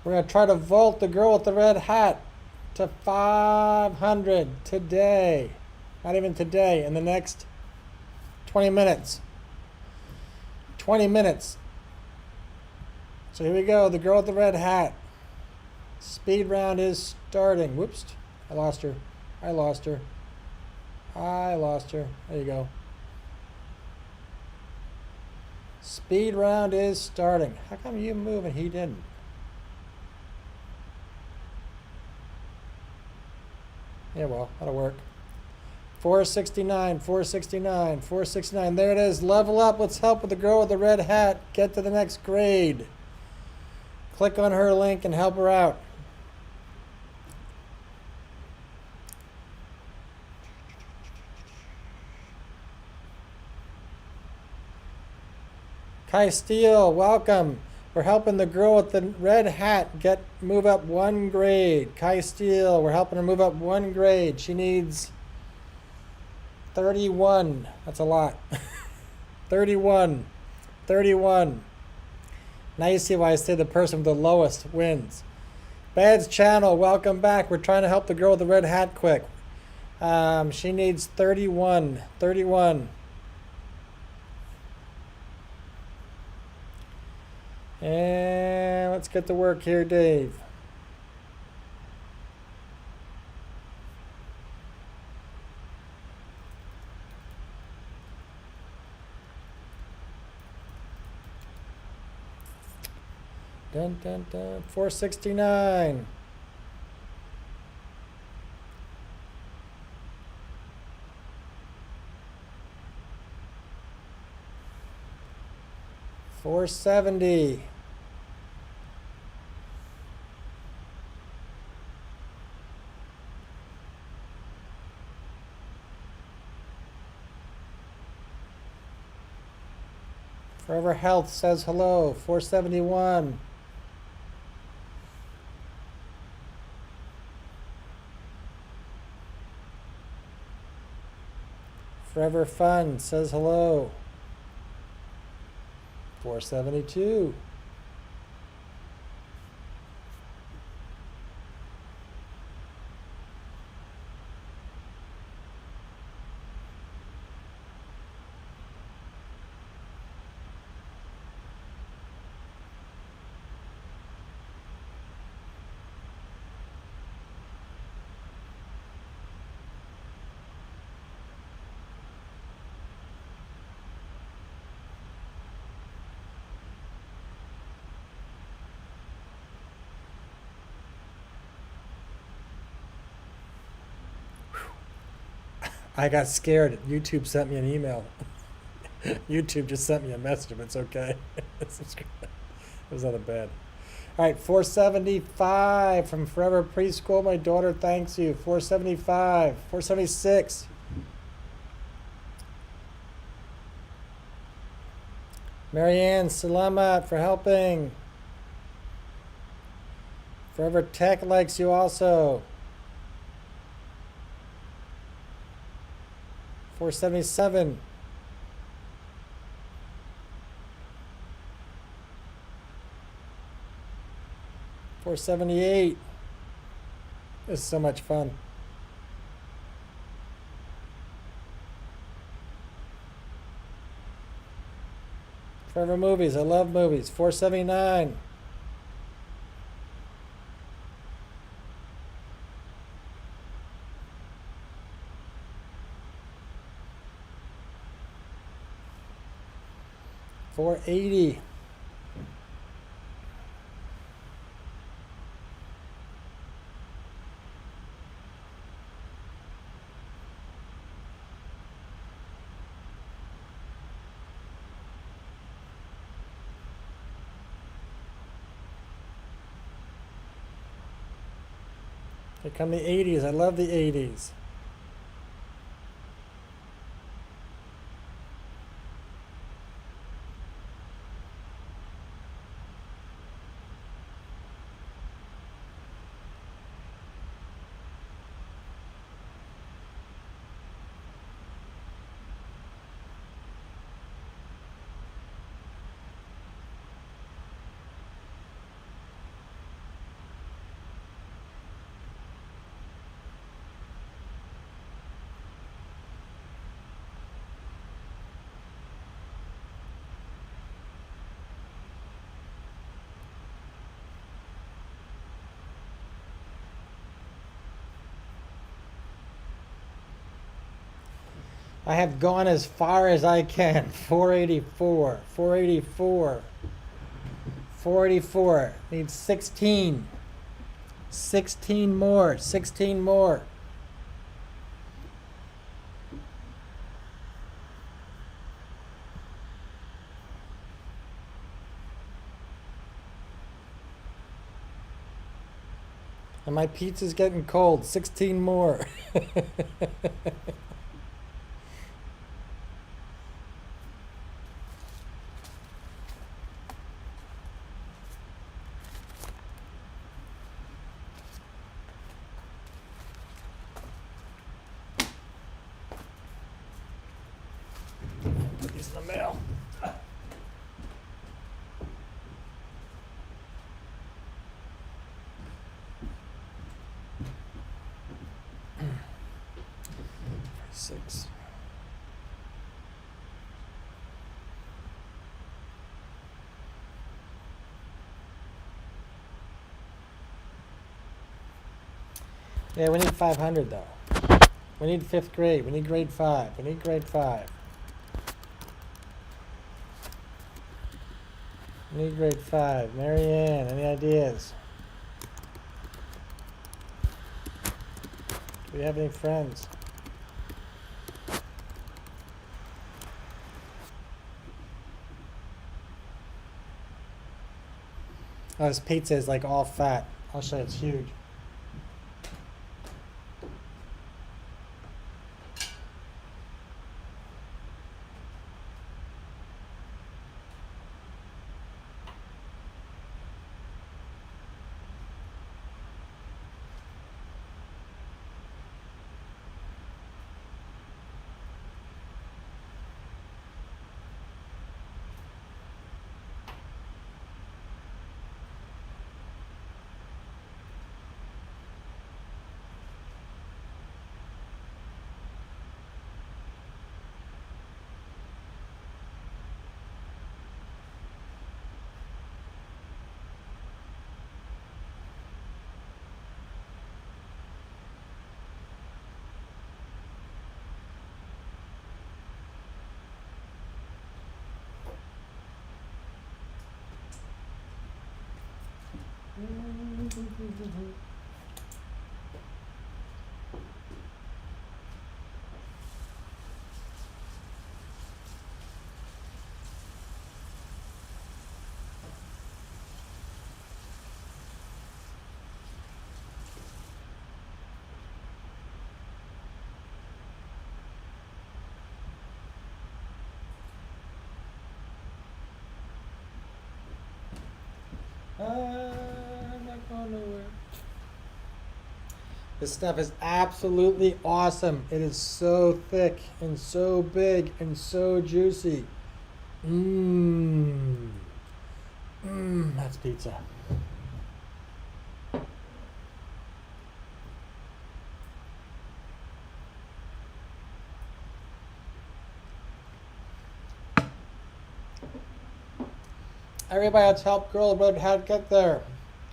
We're going to try to vault the girl with the red hat to 500 today. Not even today. In the next 20 minutes. 20 minutes. So here we go. The girl with the red hat. Speed round is starting. Whoops. I lost her. I lost her. I lost her. There you go. Speed round is starting. How come you move and he didn't? Yeah, well, that'll work. 469, 469, 469. There it is. Level up. Let's help with the girl with the red hat. Get to the next grade. Click on her link and help her out. Kai Steele, welcome. We're helping the girl with the red hat move up 1 grade. Kai Steele, we're helping her move up 1 grade. She needs 31. That's a lot. 31. 31. Now you see why I say the person with the lowest wins. Bad's channel, welcome back. We're trying to help the girl with the red hat quick. She needs 31. 31. And let's get to work here, Dave. Dun, dun, dun. 469. 470. Forever Health says hello. 471. Forever Fun says hello. 472. I got scared. YouTube sent me an email. YouTube just sent me a message, but it's okay. It was out of bed. All right, 475 from Forever Preschool. My daughter thanks you. 475. 476. Marianne, salamat for helping. Forever Tech likes you also. 477. $478. This is so much fun. Forever Movies. I love movies. 479. $480. Here come the 80s. I love the 80s. I have gone as far as I can. 484. 484. 484. Needs 16. 16 more. 16 more. And my pizza's getting cold. 16 more. Put these in the mail. Six. Yeah, we need 500 though. We need 5th grade. We need grade 5. We need grade 5. We need grade 5. Marianne, any ideas? Do we have any friends? Oh, this pizza is like all fat. I'll show you, it's huge. I'm not going nowhere. This stuff is absolutely awesome. It is so thick and so big and so juicy. Mmm. Mmm, that's pizza. Everybody, let's help Girl Red Hat get there.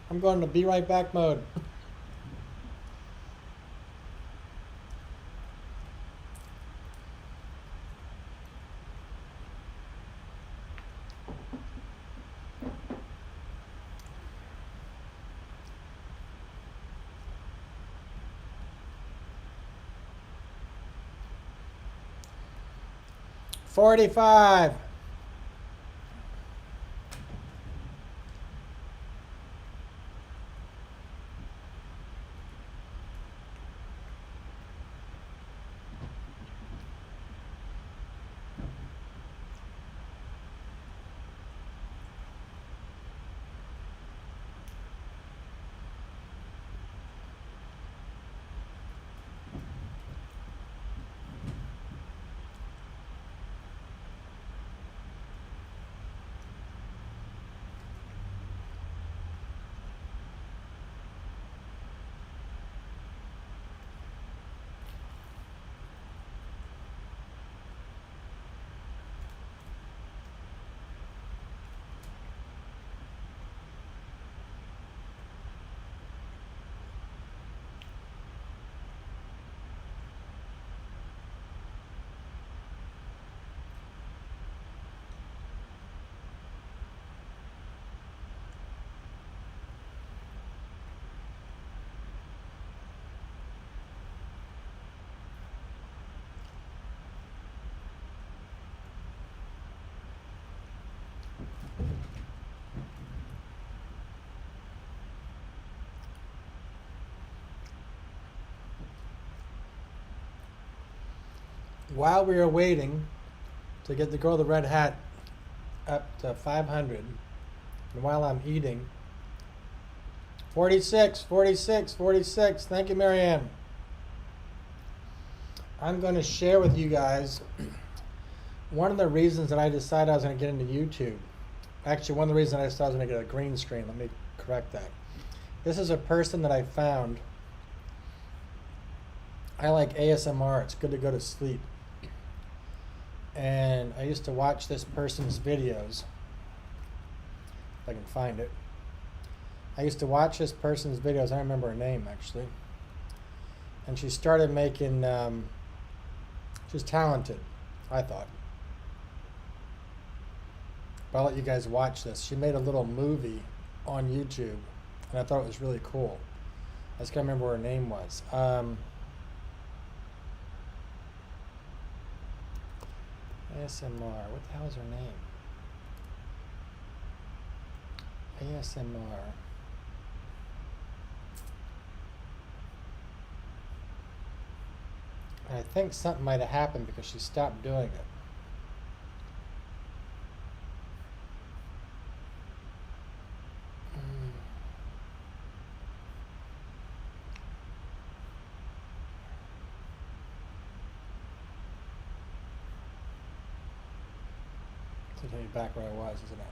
I'm going to be right back mode. $45. While we are waiting to get the Girl with the Red Hat up to 500, and while I'm eating, 46, 46, 46. Thank you, Marianne. I'm going to share with you guys one of the reasons that I decided I was going to get into YouTube. Actually, one of the reasons I decided I was going to get a green screen. Let me correct that. This is a person that I found. I like ASMR. It's good to go to sleep. And I used to watch this person's videos. If I can find it. I used to watch this person's videos. I don't remember her name, actually. And she started making, she's talented, I thought. But I'll let you guys watch this. She made a little movie on YouTube, and I thought it was really cool. I just can't remember what her name was. ASMR, what the hell is her name? ASMR. I think something might have happened because she stopped doing it. To take me back where I was, isn't it?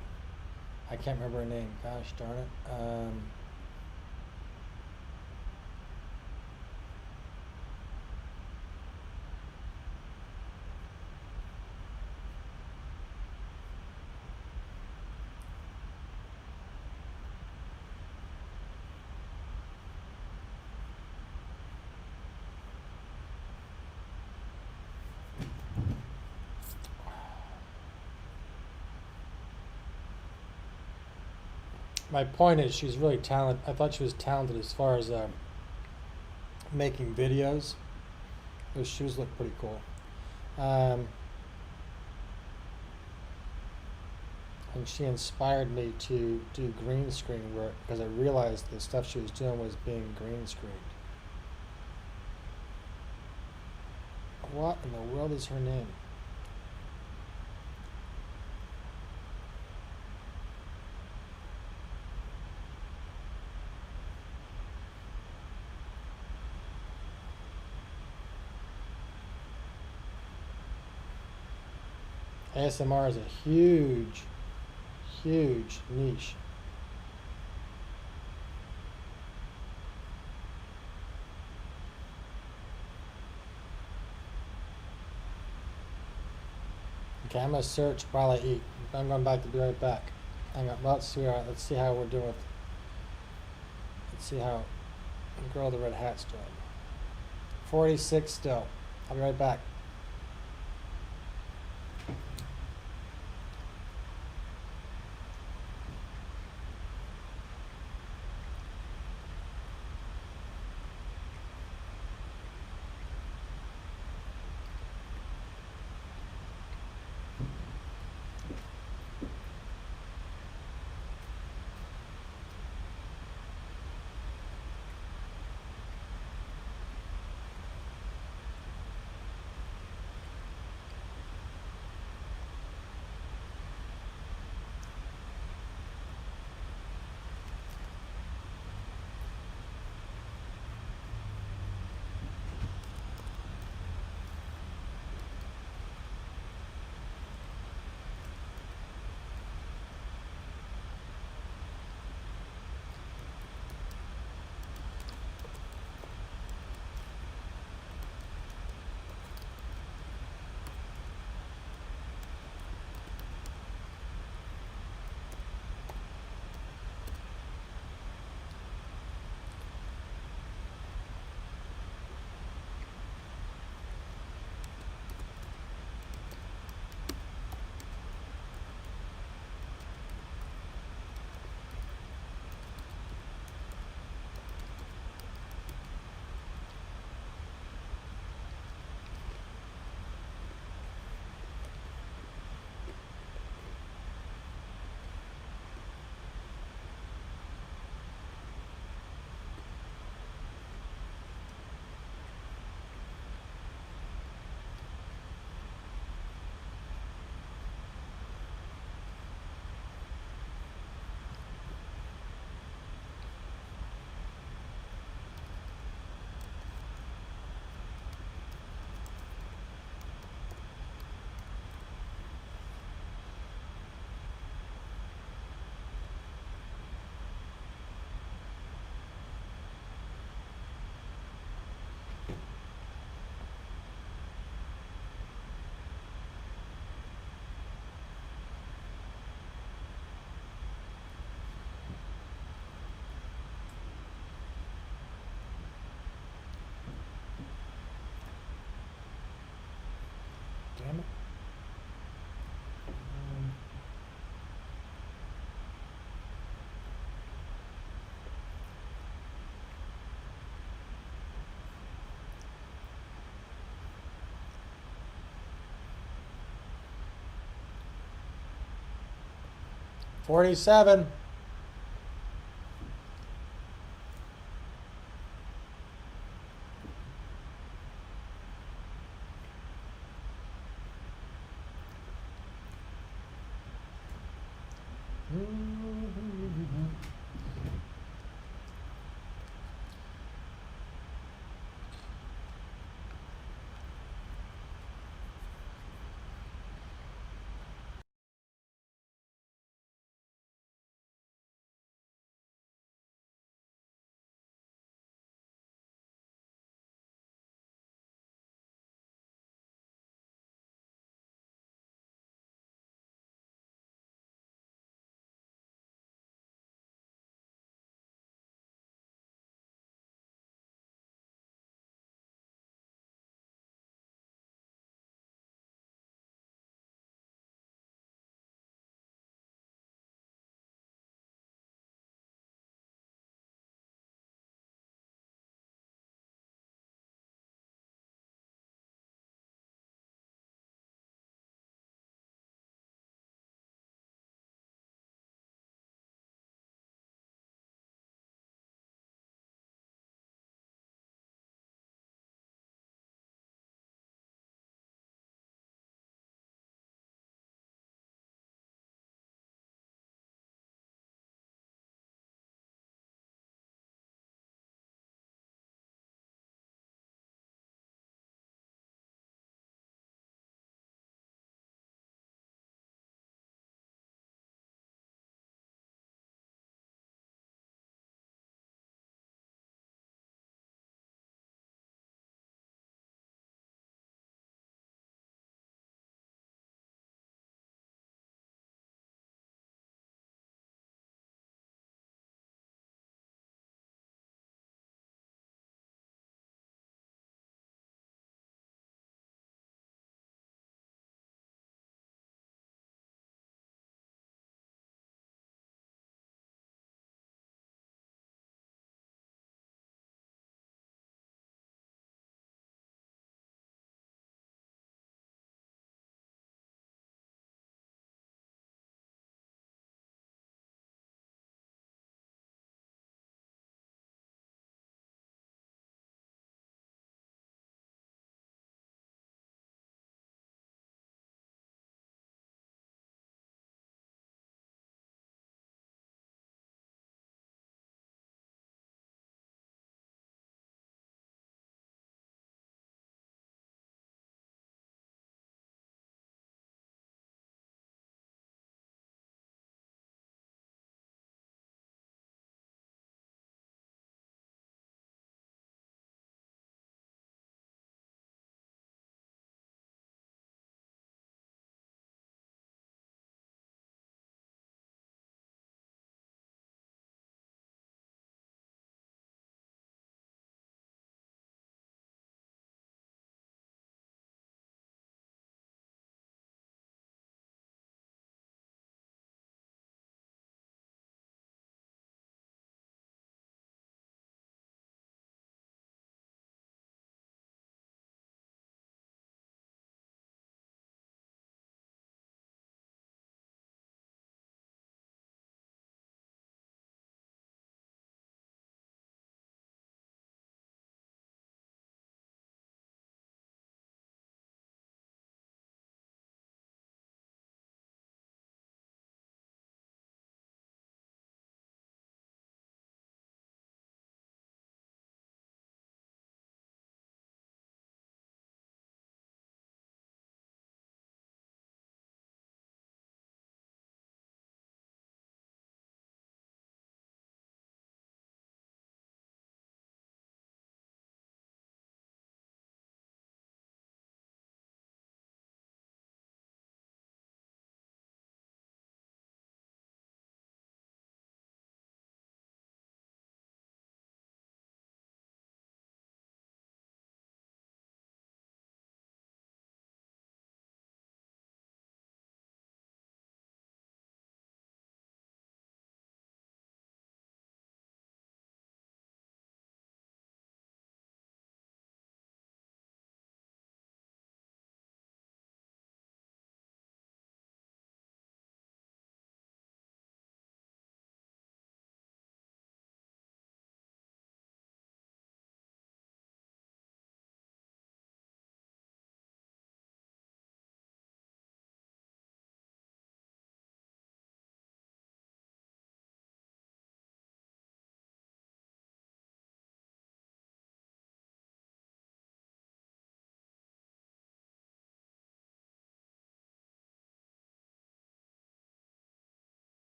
I can't remember her name. Gosh darn it. My point is, she's really talented. I thought she was talented as far as making videos. Those shoes look pretty cool. And she inspired me to do green screen work because I realized the stuff she was doing was being green screened. What in the world is her name? ASMR is a huge, huge niche. Okay, I'm gonna search while I eat. I'm going back to be right back. Hang on. Let's see how we're doing. Let's see how the girl with the red hat's doing. 46 still. I'll be right back. Damn it. 47.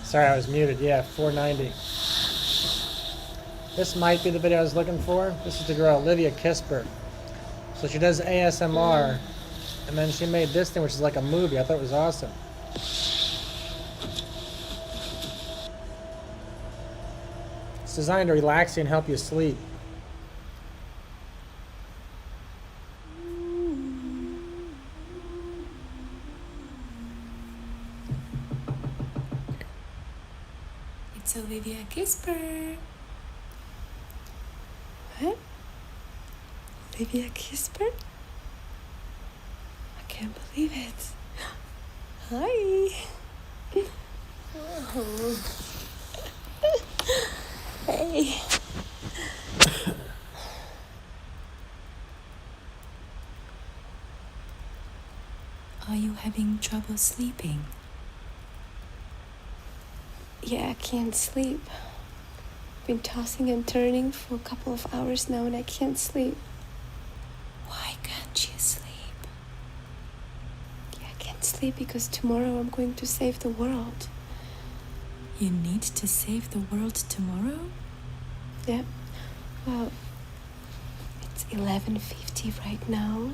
Sorry, I was muted. Yeah, 490. This might be the video I was looking for. This is the girl, Olivia Kisper. So she does ASMR, and then she made this thing, which is like a movie. I thought it was awesome. It's designed to relax you and help you sleep. It's Olivia Kisper. What? Olivia Kisper? I can't believe it. Hi. Oh. Hey. Are you having trouble sleeping? Yeah, I can't sleep. I've been tossing and turning for a couple of hours now and I can't sleep. Why can't you sleep? Yeah, I can't sleep because tomorrow I'm going to save the world. You need to save the world tomorrow? Yeah. Well, it's 11:50 right now,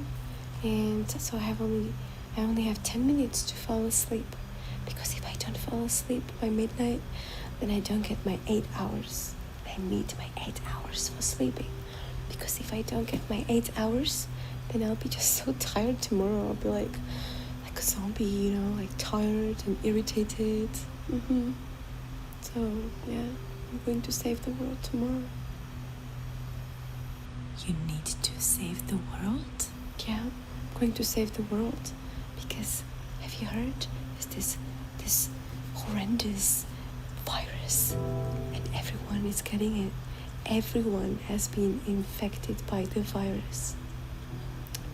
and so I only have 10 minutes to fall asleep. Because if I don't fall asleep by midnight, then I don't get my 8 hours. I need my 8 hours for sleeping. Because if I don't get my 8 hours, then I'll be just so tired tomorrow. I'll be like a zombie, you know, like tired and irritated. So, yeah, I'm going to save the world tomorrow. You need to save the world? Yeah, I'm going to save the world. Because, have you heard? There's this horrendous virus. And everyone is getting it. Everyone has been infected by the virus.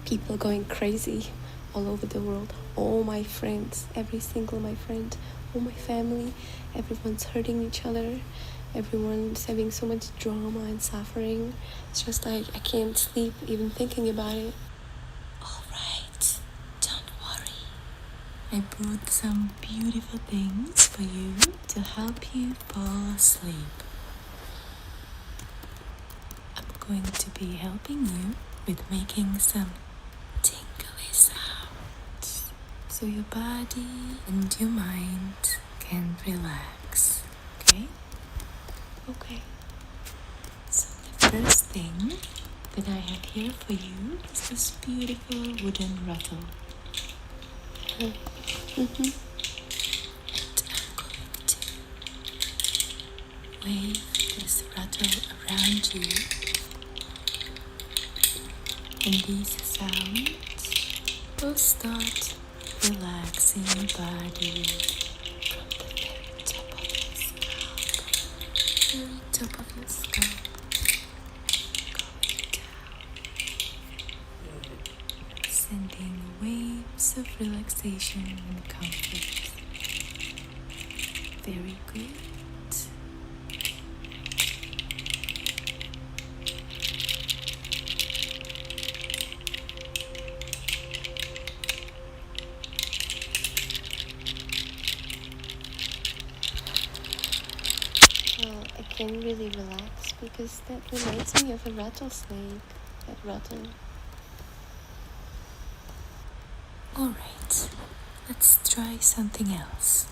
People going crazy all over the world. All my friends, every single my friend, all my family, everyone's hurting each other. Everyone's having so much drama and suffering. It's just like I can't sleep even thinking about it. All right, don't worry. I brought some beautiful things for you to help you fall asleep. I'm going to be helping you with making some tingly sounds so your body and your mind can relax. Okay? Okay. So the first thing that I have here for you is this beautiful wooden rattle. And I'm going to wave this rattle around you. And these sounds will start relaxing your body from the very top of your scalp. Very top of your scalp. Going down. Sending waves of relaxation and comfort. Very good. Well, I can't really relax because that reminds me of a rattlesnake. That rattle. Alright, let's try something else.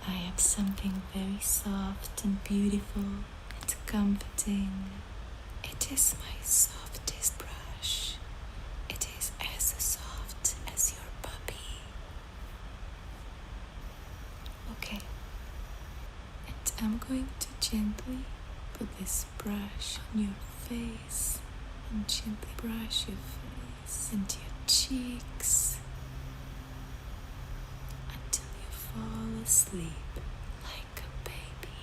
I have something very soft and beautiful and comforting. It is my softest brush. It is as soft as your puppy. Okay. And I'm going to gently put this brush on your face and gently brush your face and your cheeks until you fall asleep like a baby.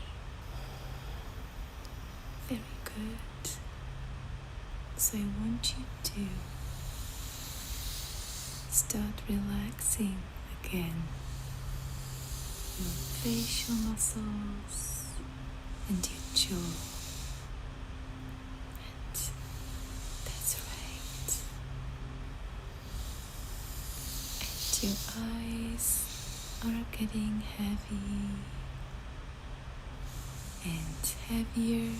Very good. So I want you to start relaxing again. Your facial muscles and your jaw. And that's right. And your eyes are getting heavy and heavier.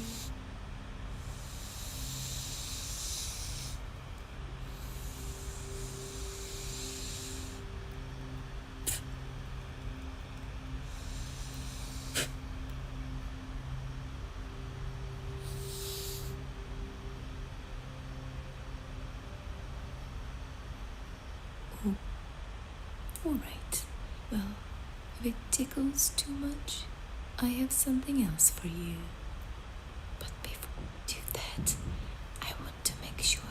Oh, all right. Well, if it tickles too much, I have something else for you. But before we do that, I want to make sure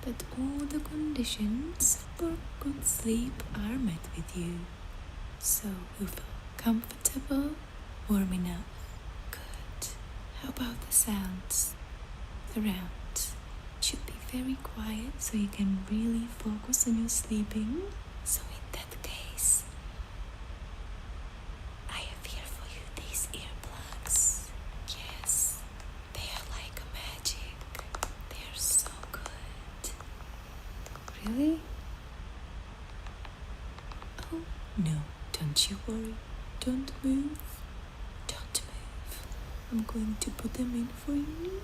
that all the conditions for good sleep are met with you. So you feel comfortable, warm enough. Good. How about the sounds around? It should be very quiet so you can really focus on your sleeping. So in that case, I have here for you these earplugs. Yes, they are like magic. They are so good. Really? Oh, no, don't you worry. Don't move. Don't move. I'm going to put them in for you.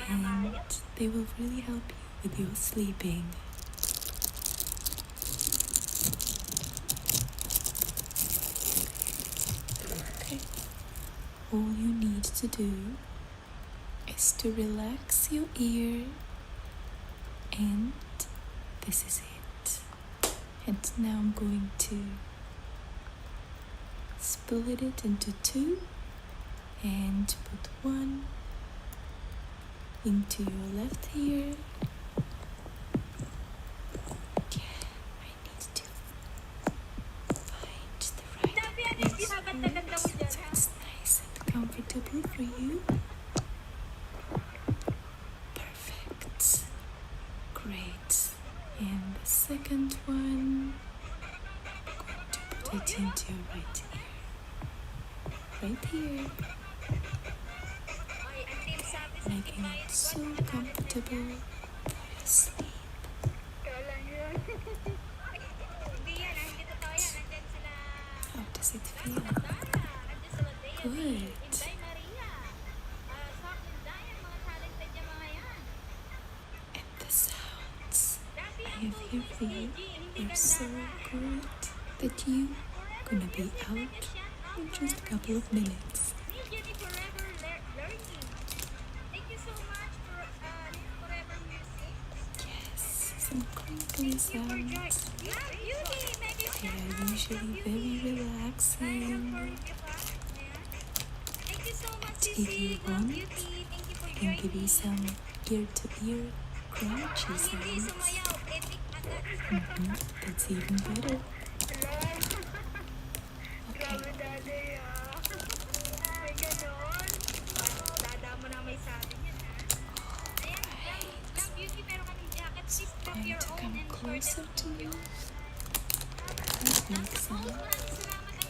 And they will really help you with your sleeping. Okay. All you need to do is to relax your ear, and this is it. And now I'm going to split it into two and put one into your left ear. Yeah, I need to find the right place for it so it's nice and comfortable for you. Perfect. Great. And the second one, I'm going to put it into your right ear. Right here. Making it so comfortable for your sleep. How does it feel? Good. And the sounds I have here for you are so good that you are gonna be out in just a couple of minutes. Yes, some crinkly sounds. They are usually very relaxing. And if you want, I can give you some ear-to-ear crunchy sounds. That's even better. Okay. I'm going to come closer to you and make some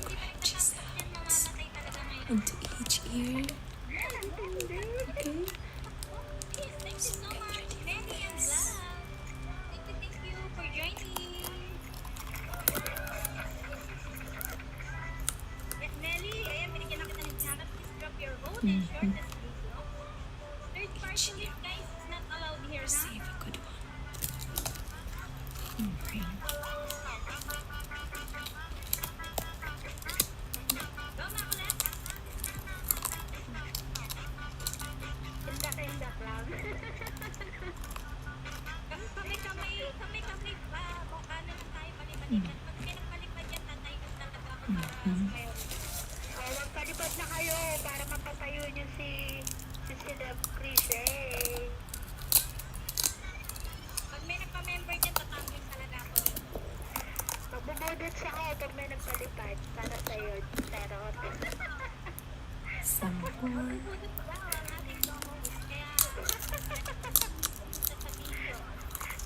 crunchy sounds into each ear. Okay? So get ready for this. Each ear will receive a good one. Magpalipad na kayo para mapatayo niyo si Chris eh. Pag may nagpa-member dyan, tatambling talaga ako. Magbubudot sa ako pag may nagpalipad para sa'yo, Tarot. Some more.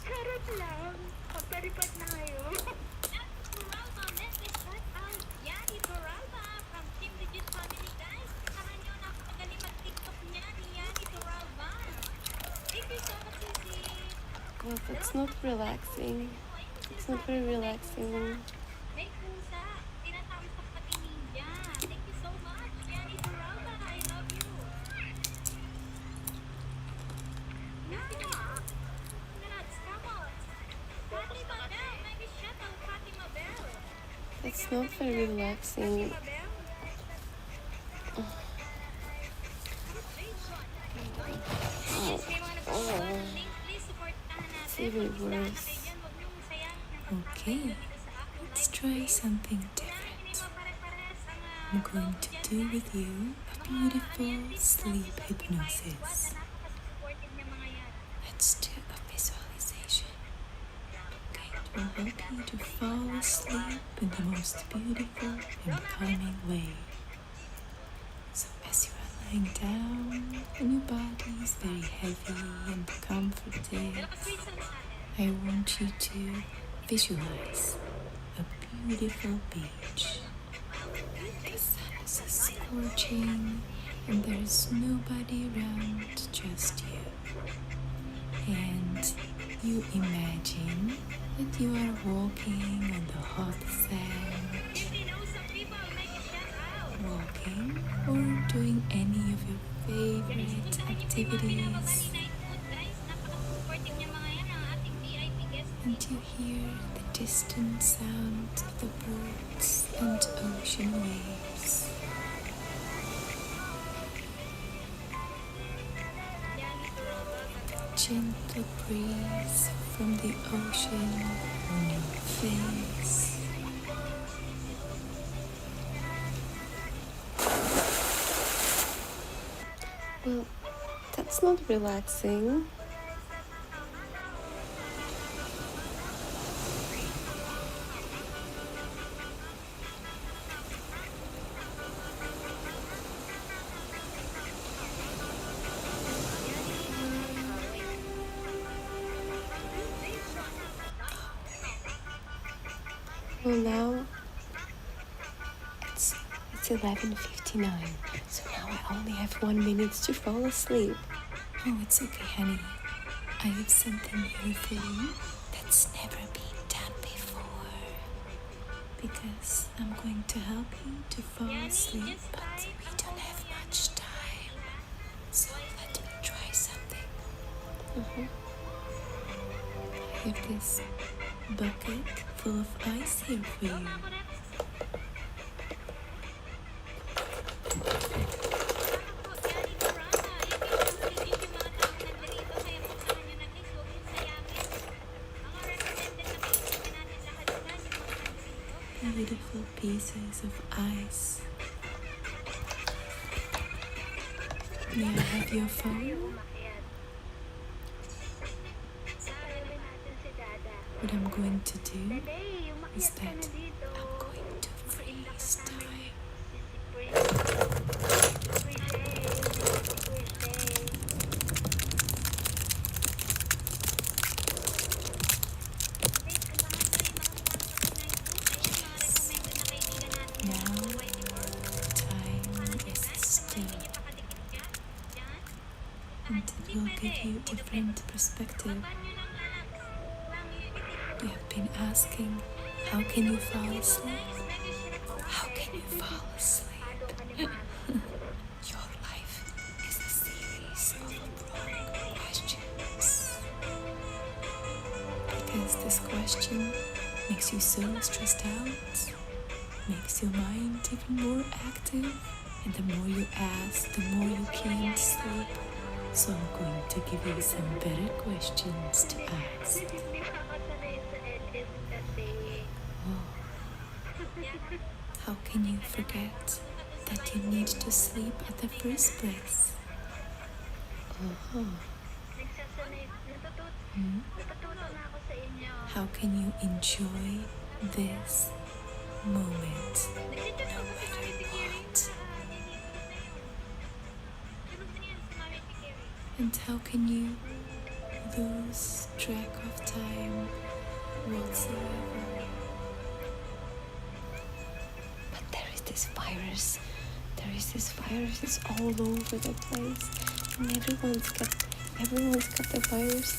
Charot lang. Magpalipad na kayo. Well, that's not relaxing. It's not very relaxing. May pusa. Tinatawag sa pati ninja. Thank you so much. Yanni Duraba, I love you. Yeah. Nuts, come on. Fatima Bell. Maybe shout out Fatima Bell. That's not very relaxing. Fatima Bell. Yes, may mga nagpapagawa ng link. Please supportahan natin. It's even Mag-isdahan na worse. kayo dyan. Huwag niyong sayangin ang pagpapakain Okay, nyo dito sa aking let's live try stream. something Kailangan different. hindi mapare-pares ang I'm going to do with you a beautiful sleep hypnosis. Napaka-supportive niya mga yan. Let's do a visualization. Okay, it will help you to fall asleep in the most beautiful and calming way. So as you are lying down and your body is very heavy and comforted, Sweet songs natin. I want you to visualize a beautiful beach. The sun is scorching and there's nobody around, just you. And you imagine that you are walking on the hot sand, If you know some people, make a shout out. walking or doing any of your favorite activities, Night food, guys. Napaka-supportive niya mga yan. Ang ating VIP guest. and you hear the distant sound of the birds and ocean waves. Gentle breeze from the ocean on your face. Well, that's not relaxing. Well, now it's 11:59, so now I only have 1 minute to fall asleep. Oh, it's okay, honey. I have something here for you that's never been done before. Because I'm going to help you to fall asleep, but we don't have much time. So let me try something. I have this bucket full of ice here for you. Beautiful pieces of ice. May I have your phone? What I'm going to do is that I'm going to freeze time. Now, time is still, and it will give you a different perspective. You have been asking, how can you fall asleep? How can you fall asleep? Your life is a series of wrong questions. Because this question makes you so stressed out, makes your mind even more active, and the more you ask, the more you can't sleep. So I'm going to give you some better questions to ask. How can you forget that you need to sleep at the first place? How can you enjoy this moment no matter what? And how can you lose track of time whatsoever? But there is this virus. It's all over the place, and everyone's got the virus.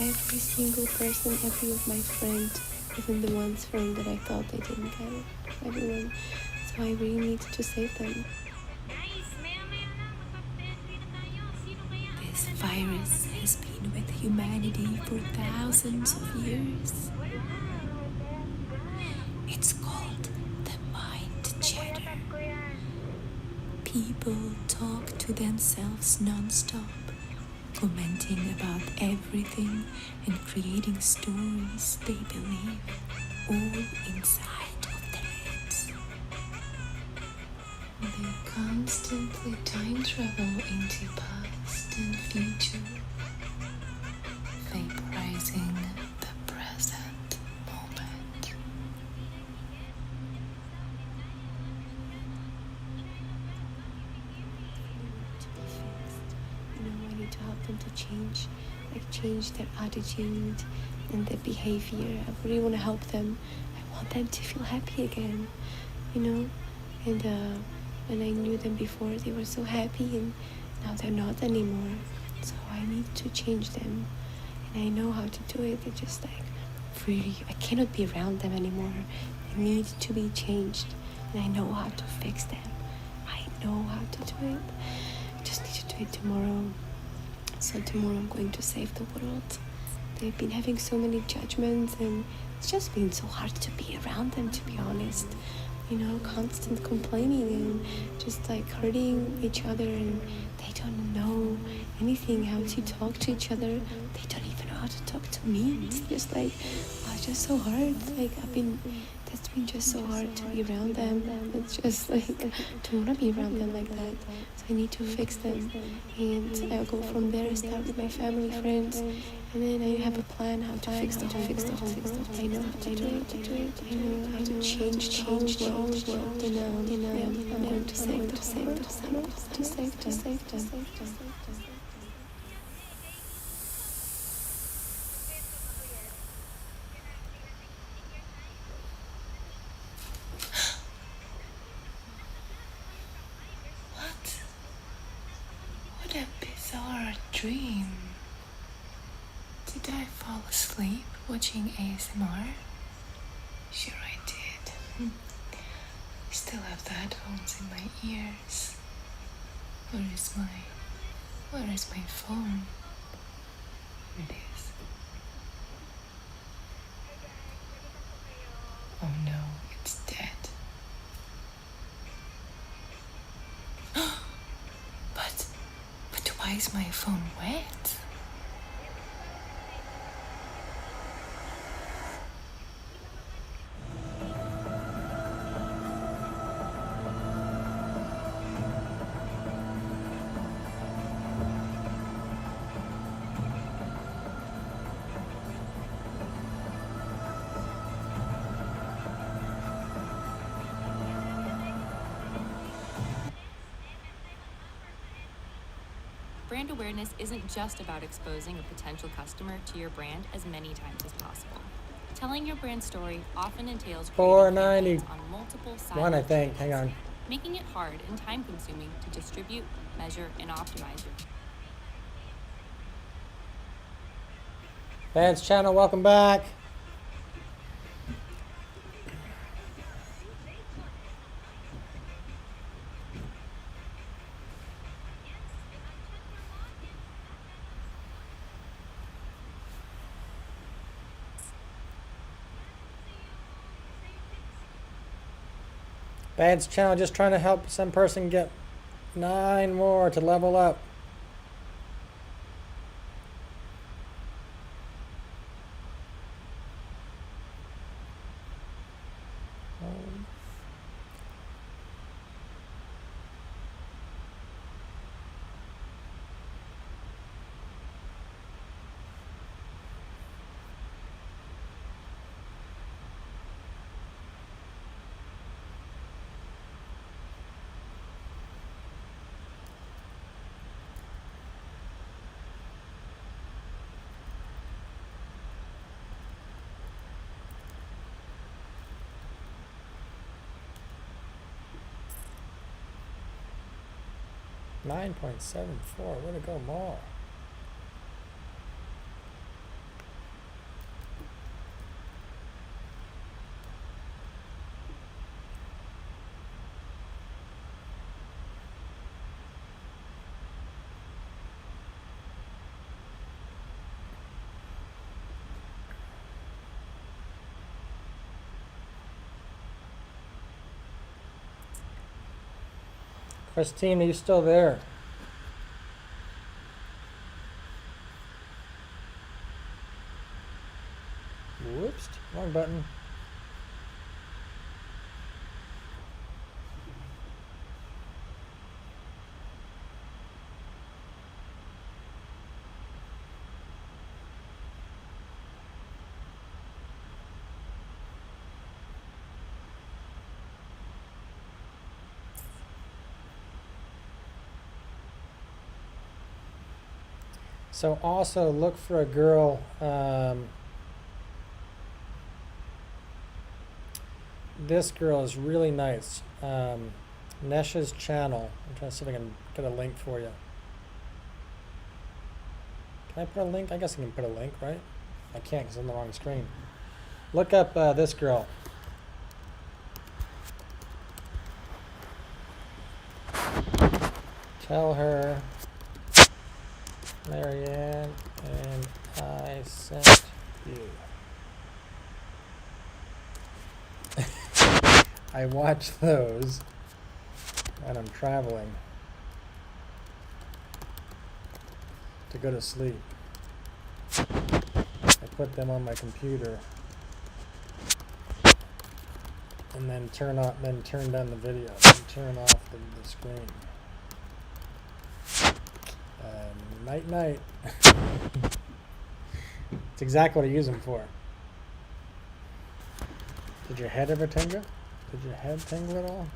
Every single person, every of my friends even the ones from that I thought they didn't get it. Everyone. So I really need to save them. This virus has been with humanity for thousands of years. It's called the mind chatter. People talk to themselves non-stop, commenting about everything and creating stories they believe, all inside of their heads. They constantly time travel into past and future, vaporizing the present moment. To be fixed, I need to help them to change their attitude and their behavior. I really want to help them. I want them to feel happy again, and when I knew them before, they were so happy, and now they're not anymore. So I need to change them, and I know how to do it. It's just really, I cannot be around them anymore. They need to be changed, and I know how to fix them. I know how to do it. I just need to do it tomorrow. So tomorrow I'm going to save the world. They've been having so many judgments, and it's just been so hard to be around them, to be honest. Constant complaining and just hurting each other, and they don't know anything how to talk to each other. They don't even know how to talk to me. It's just it's just so hard. That's been just so hard to be around them. It's just to want to be around them like that. So I need to fix them, and I'll go from there, start with my family, friends, and then I have a plan how to fix the whole world. I know how to do it. I know how to change the whole world. I'm going to save the world. To save them. What a bizarre dream. Did I fall asleep watching ASMR? Sure I did. I still have the headphones in my ears. Where is my phone? Here it is. Oh no, it's dead. But why is my phone wet? Brand awareness isn't just about exposing a potential customer to your brand as many times as possible. Telling your brand story often entails creating campaigns on multiple sides, I think. Hang on. making it hard and time-consuming to distribute, measure, and optimize your Fans channel, welcome back. Bad's channel, just trying to help some person get 9 more to level up. $9.74, way to go, more. Christine, are you still there? Whoops, wrong button. So also look for a girl, this girl is really nice. Nesha's channel. I'm trying to see if I can get a link for you. Can I put a link? I guess I can put a link, right? I can't because I'm on the wrong screen. Look up this girl. Tell her, Marianne, and I sent you. I watch those when I'm traveling to go to sleep. I put them on my computer and then turn down the video and turn off the screen. Night night. It's exactly what I use them for. Did your head ever tingle? Did your head tingle at all?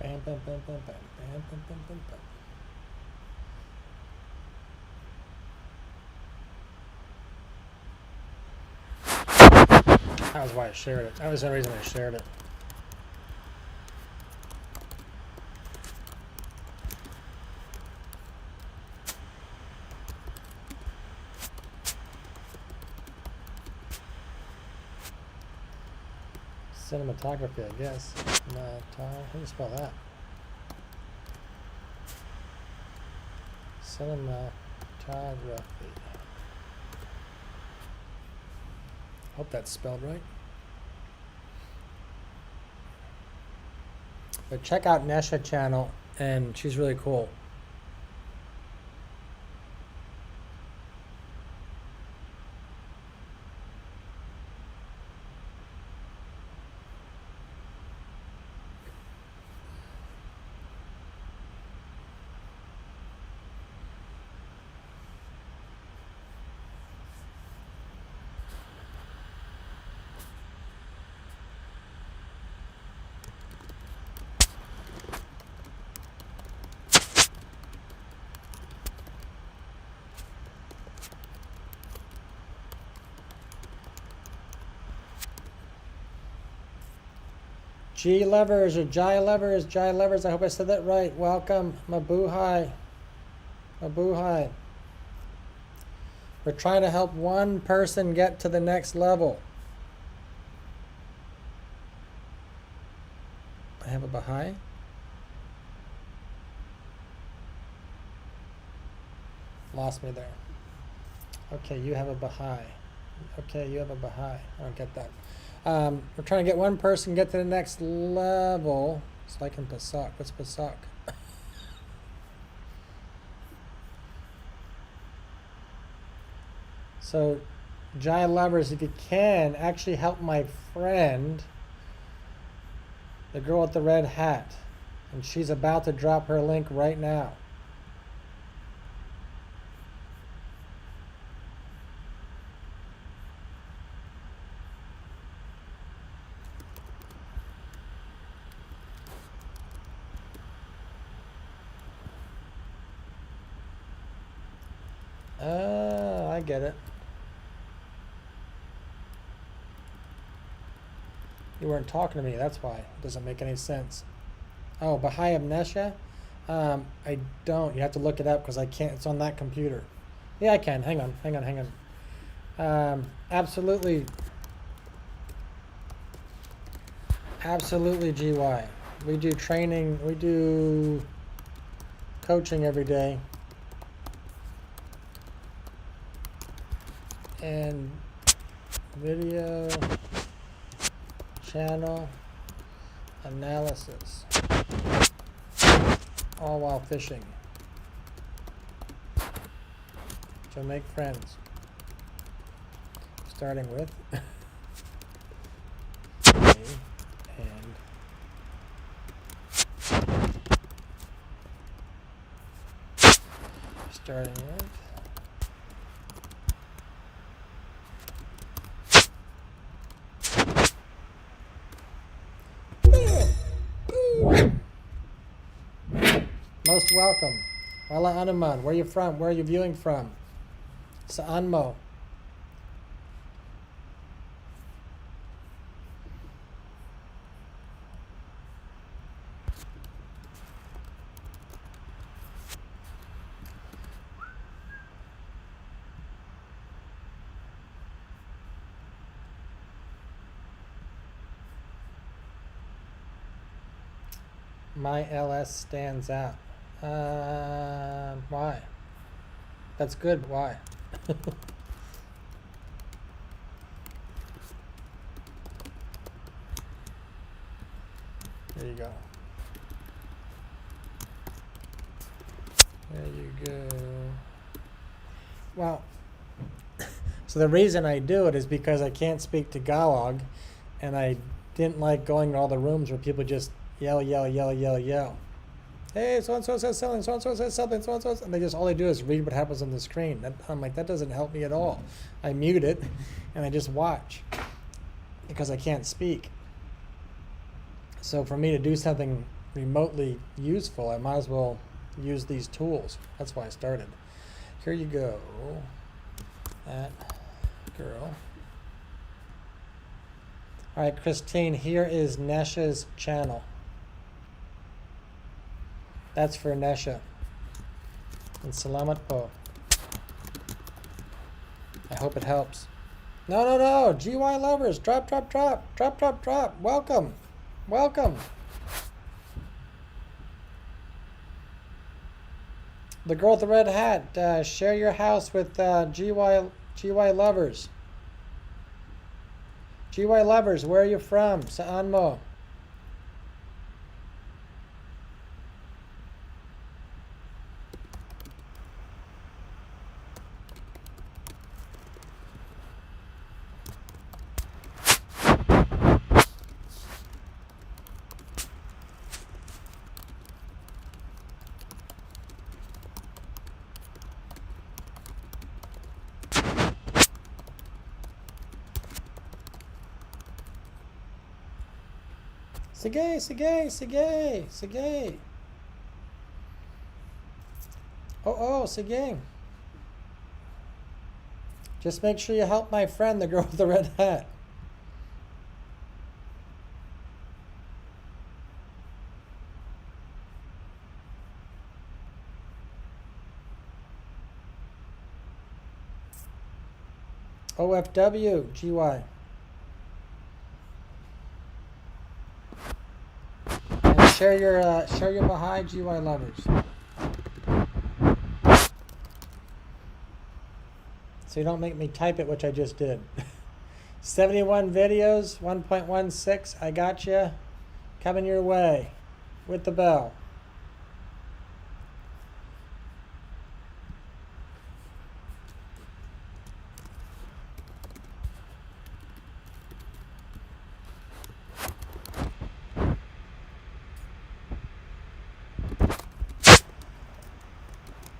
Bam, bam, bam, bam, bam, bam, bam, bam, bam, bam. That was why I shared it. That was the reason I shared it. Cinematography, I guess. How do you spell that? Cinematography. Hope that's spelled right. But check out Nesha channel, and she's really cool. G Levers or Jai Levers, I hope I said that right. Welcome, Mabuhay. Mabuhay. We're trying to help one person get to the next level. I have a Baha'i. Lost me there. Okay, you have a Baha'i. Okay, you have a Baha'i. I don't get that. We're trying to get one person get to the next level. It's like in Pasuk. What's Pasuk? So, Jai Lovers, if you can, actually help my friend, the girl with the red hat. And she's about to drop her link right now. I get it. You weren't talking to me, that's why. It doesn't make any sense. Oh, Baha'i Amnesia? I don't. You have to look it up because I can't. It's on that computer. Yeah, I can. Hang on. Absolutely. Absolutely, GY. We do training. We do coaching every day. And video channel analysis, all while fishing. So make friends. Starting with me and starting with most welcome. Wala Anuman, where are you from? Where are you viewing from? Sa'anmo. My LS stands out. Why? That's good. Why? There you go. There you go. Well, so the reason I do it is because I can't speak Tagalog, and I didn't like going to all the rooms where people just yell. Hey, so-and-so says something, so-and-so says something, so-and-so, and they just, all they do is read what happens on the screen. I'm like, that doesn't help me at all. I mute it, and I just watch, because I can't speak. So for me to do something remotely useful, I might as well use these tools. That's why I started. Here you go. That girl. All right, Christine, here is Nesha's channel. That's for Nesha. And Salamat po. I hope it helps. No. GY lovers. Drop. Welcome. The girl with the red hat. Share your house with GY lovers. GY lovers, where are you from? Saan mo? Sige. Oh, sige. Just make sure you help my friend, the girl with the red hat. OFW, GY. And share your Baha'i GY lovers. So you don't make me type it, which I just did. 71 videos, 1.16. I got you. Coming your way with the bell.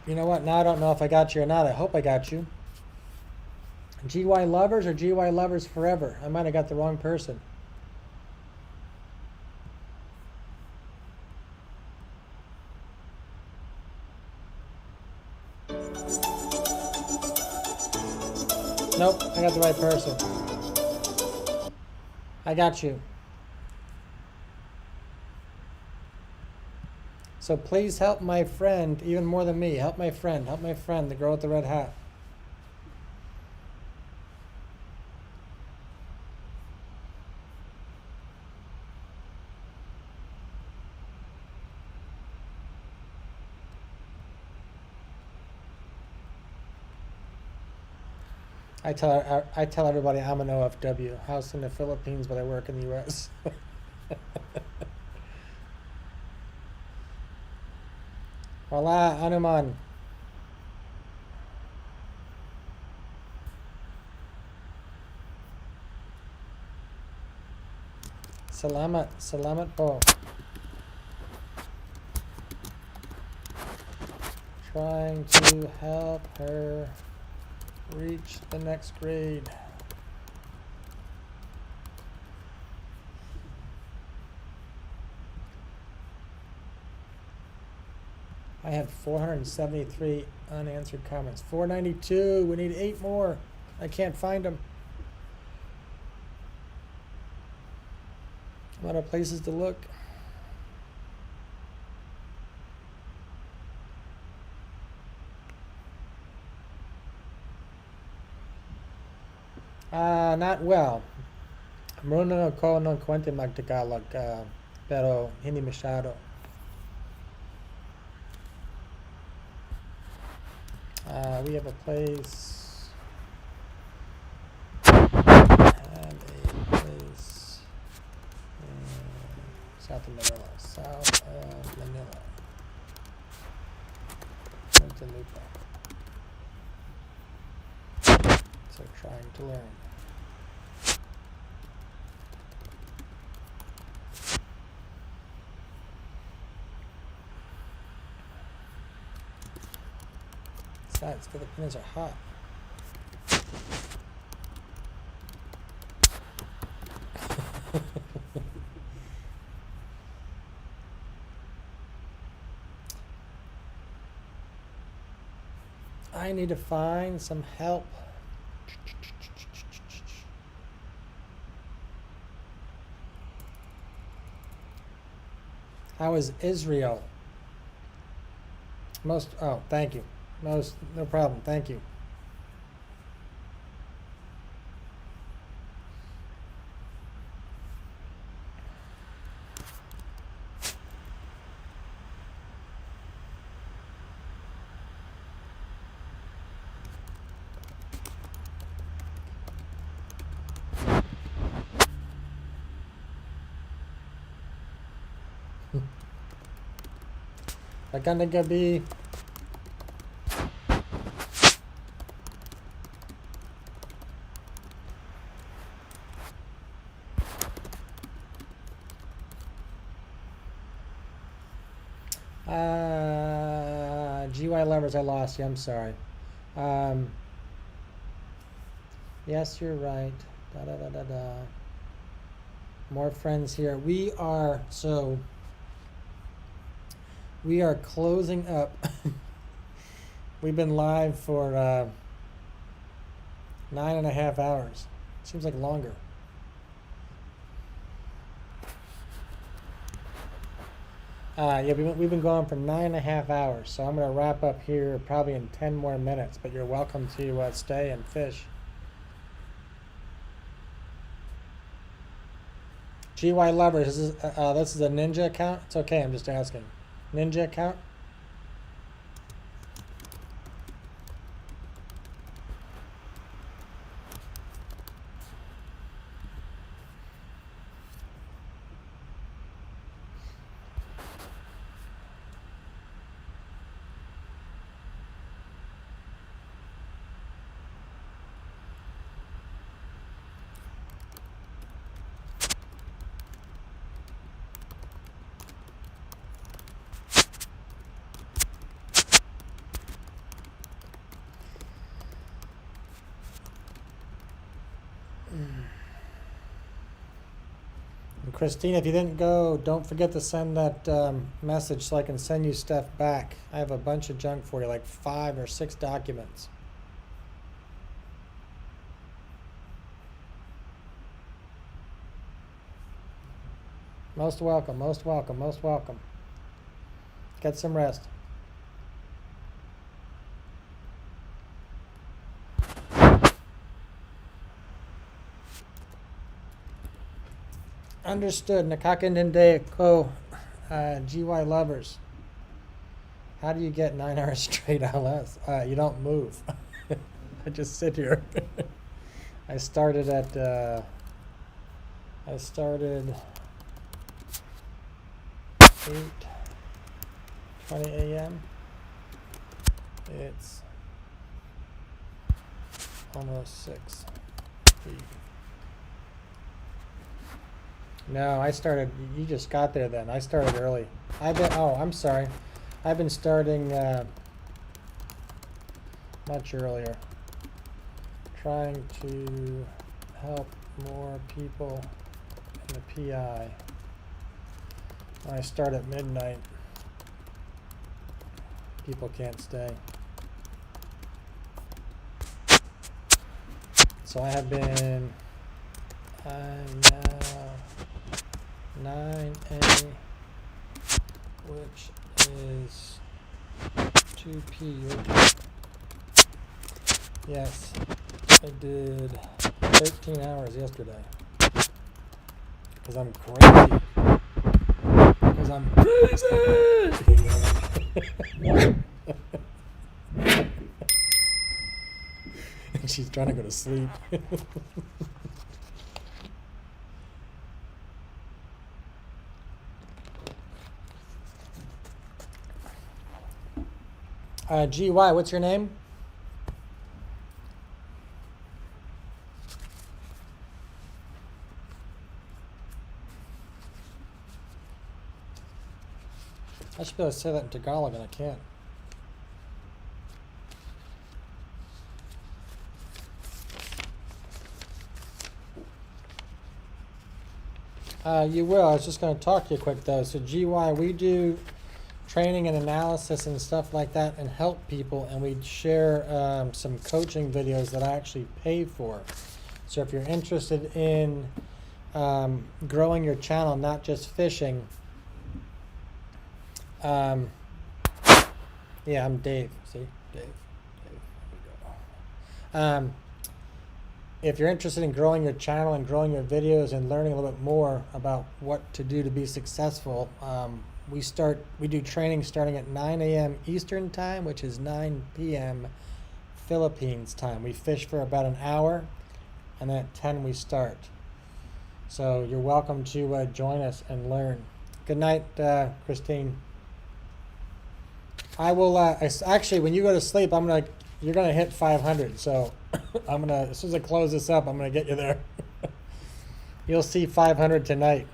You know what? Now I don't know if I got you or not. I hope I got you. GY Lovers or GY Lovers Forever? I might have got the wrong person. Nope, I got the right person. I got you. So please help my friend, even more than me. Help my friend, the girl with the red hat. I tell everybody I'm an OFW, house in the Philippines, but I work in the U.S. Wala, anuman. Salamat po. Trying to help her reach the next grade. I have 473 unanswered comments. 492. We need 8 more. I can't find them. I'm out of places to look. Not well. Marunong ako ng konti mag-Tagalog, pero hindi masyado. We have a place. South of Manila. South of Manila. Muntinlupa. So trying to learn. Besides, Filipinos are hot. I need to find some help. How is Israel? Oh, thank you. No problem. Thank you. Magandang gabi. GY Lovers, I lost you. I'm sorry. Yes, you're right. More friends here. We are closing up. We've been live for 9.5 hours. Seems like longer. Yeah, we've been going for 9.5 hours, so I'm going to wrap up here probably in 10 more minutes, but you're welcome to stay and fish. GY Lovers, this is a Ninja account? It's okay, I'm just asking. Ninja account? And Christine, if you didn't go, don't forget to send that message so I can send you stuff back. I have a bunch of junk for you, like 5 or 6 documents. Most welcome, most welcome, most welcome. Get some rest. Understood. Nakakandende ko, GY lovers. How do you get 9 hours straight LS? You don't move. I just sit here. I started at 8:20 a.m. It's almost 6. No, I started. You just got there then. I started early. I'm sorry. I've been starting much earlier. Trying to help more people in the PI. I start at midnight. People can't stay. So I'm now 9A, which is 2P your time. Yes, I did 13 hours yesterday. Because I'm crazy. Because I'm crazy! And she's trying to go to sleep. GY, what's your name? I should be able to say that in Tagalog, and I can't. You will. I was just going to talk to you quick, though. So, GY, we do training and analysis and stuff like that and help people, and we share some coaching videos that I actually pay for. So, if you're interested in growing your channel, not just fishing, yeah, I'm Dave. See? Dave. There we go. If you're interested in growing your channel and growing your videos and learning a little bit more about what to do to be successful, we do training starting at 9 a.m. Eastern time, which is 9 p.m. Philippines time. We fish for about an hour, and then at 10 we start. So you're welcome to join us and learn. Good night, Christine. I will actually, when you go to sleep, you're gonna hit 500. So as soon as I close this up, I'm gonna get you there. You'll see 500 tonight.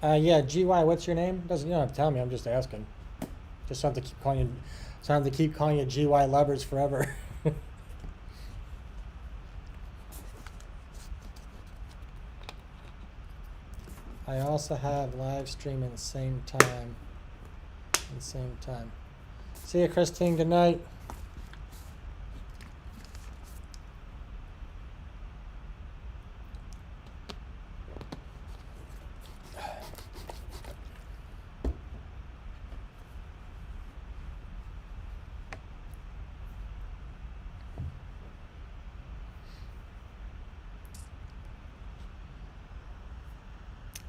Yeah, GY, what's your name? You don't have to tell me. I'm just asking. Just have to keep calling you. So I have to keep calling you GY lovers forever. I also have live streaming the same time. See you, Christine. Good night.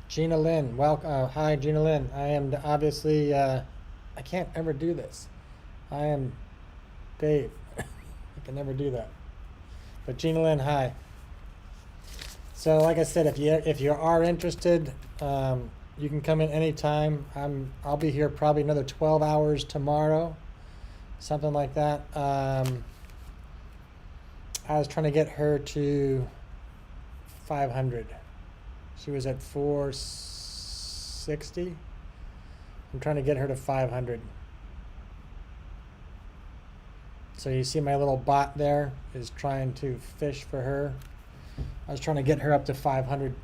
Gina Lynn, welcome. Hi, Gina Lynn. I am obviously, I can't ever do this. I am Dave. I can never do that. But Gina Lynn, hi. So, like I said, if you are interested, you can come in anytime. I'll be here probably another 12 hours tomorrow, something like that. I was trying to get her to 500. She was at 460. I'm trying to get her to 500. So you see my little bot there is trying to fish for her. I was trying to get her up to 500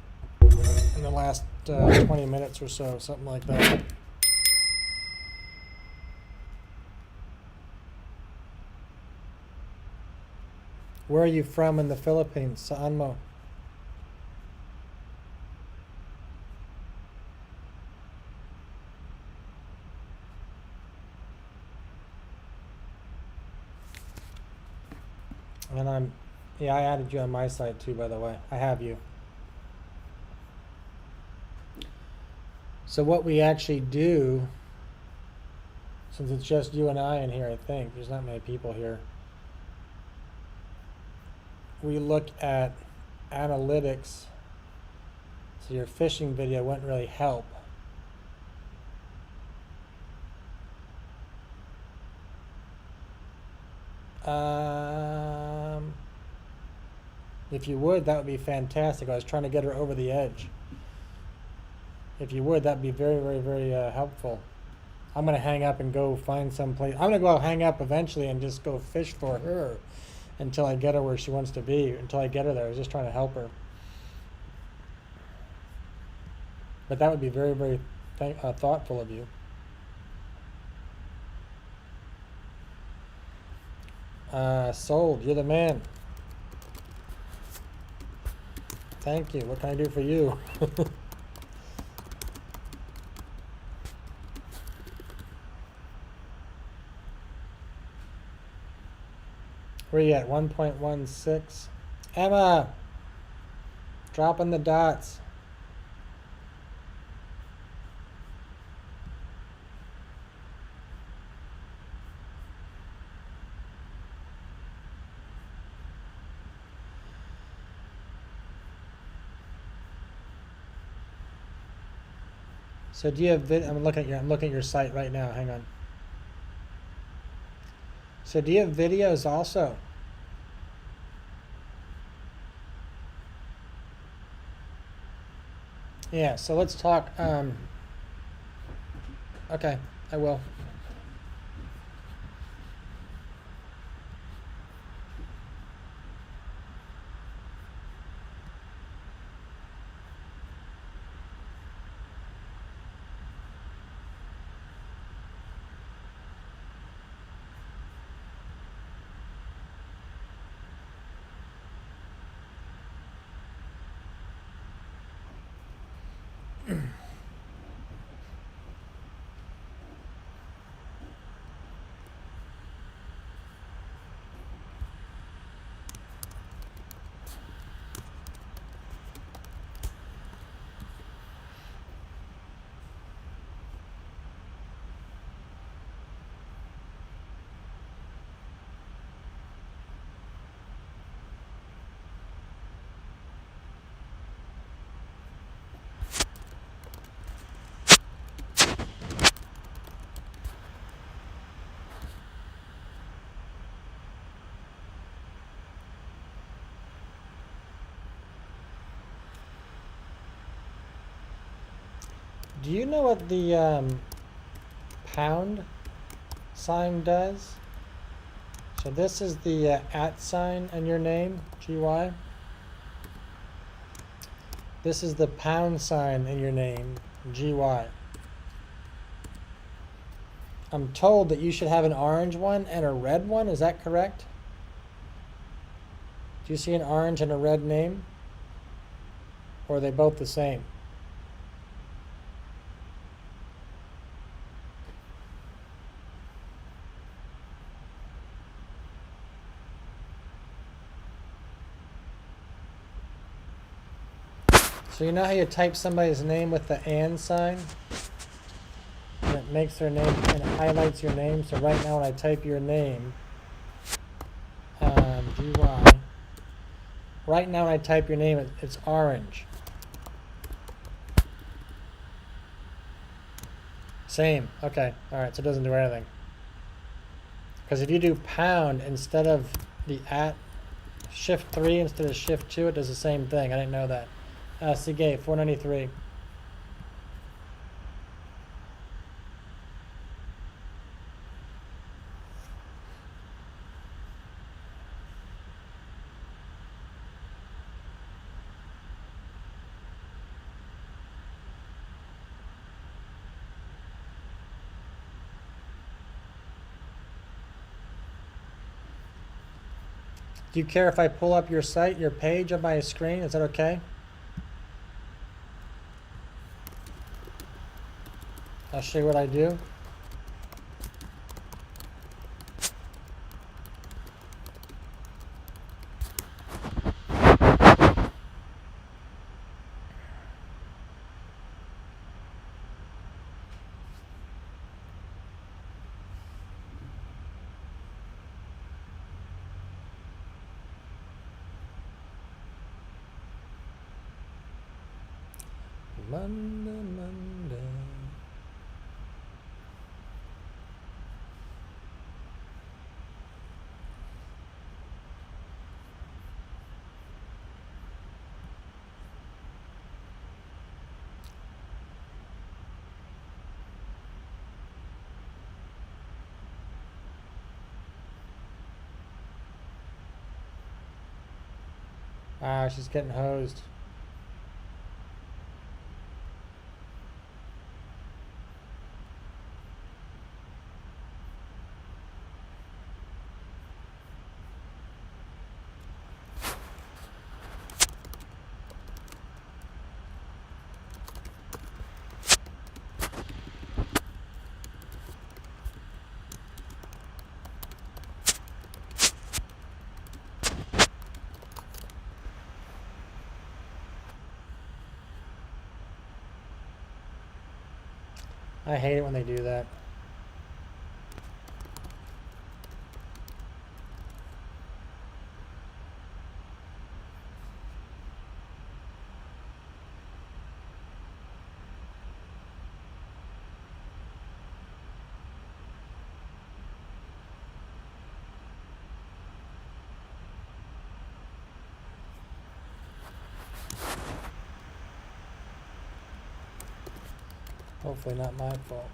in the last 20 minutes or so, something like that. Where are you from in the Philippines, Saan mo? And yeah, I added you on my side too, by the way. I have you. So what we actually do, since it's just you and I in here, I think, there's not many people here. We look at analytics. So your fishing video wouldn't really help. If you would, that would be fantastic. I was trying to get her over the edge. If you would, that'd be very, very, very helpful. I'm going to hang up and go find some place. I'm going to go hang up eventually and just go fish for her until I get her where she wants to be. Until I get her there. I was just trying to help her. But that would be very, very thoughtful of you. Sold. You're the man. Thank you. What can I do for you? Where are you at? 1.16. Emma! Dropping the dots. So do you have I'm looking at your site right now. Hang on. So do you have videos also? Yeah, so let's talk. Okay, I will. Do you know what the pound sign does? So this is the @ sign in your name, GY. This is the pound sign in your name, GY. I'm told that you should have an orange one and a red one. Is that correct? Do you see an orange and a red name? Or are they both the same? So you know how you type somebody's name with the and sign? And it makes their name, and it highlights your name. So right now when I type your name, GY, right now when I type your name, it's orange. Same, okay, all right, so it doesn't do anything. Because if you do pound instead of the @ shift 3 instead of shift 2, it does the same thing. I didn't know that. Sige, 493. Do you care if I pull up your site, your page on my screen? Is that okay? I'll show you what I do. Monday. Ah, she's getting hosed. I hate it when they do that. Hopefully not my fault.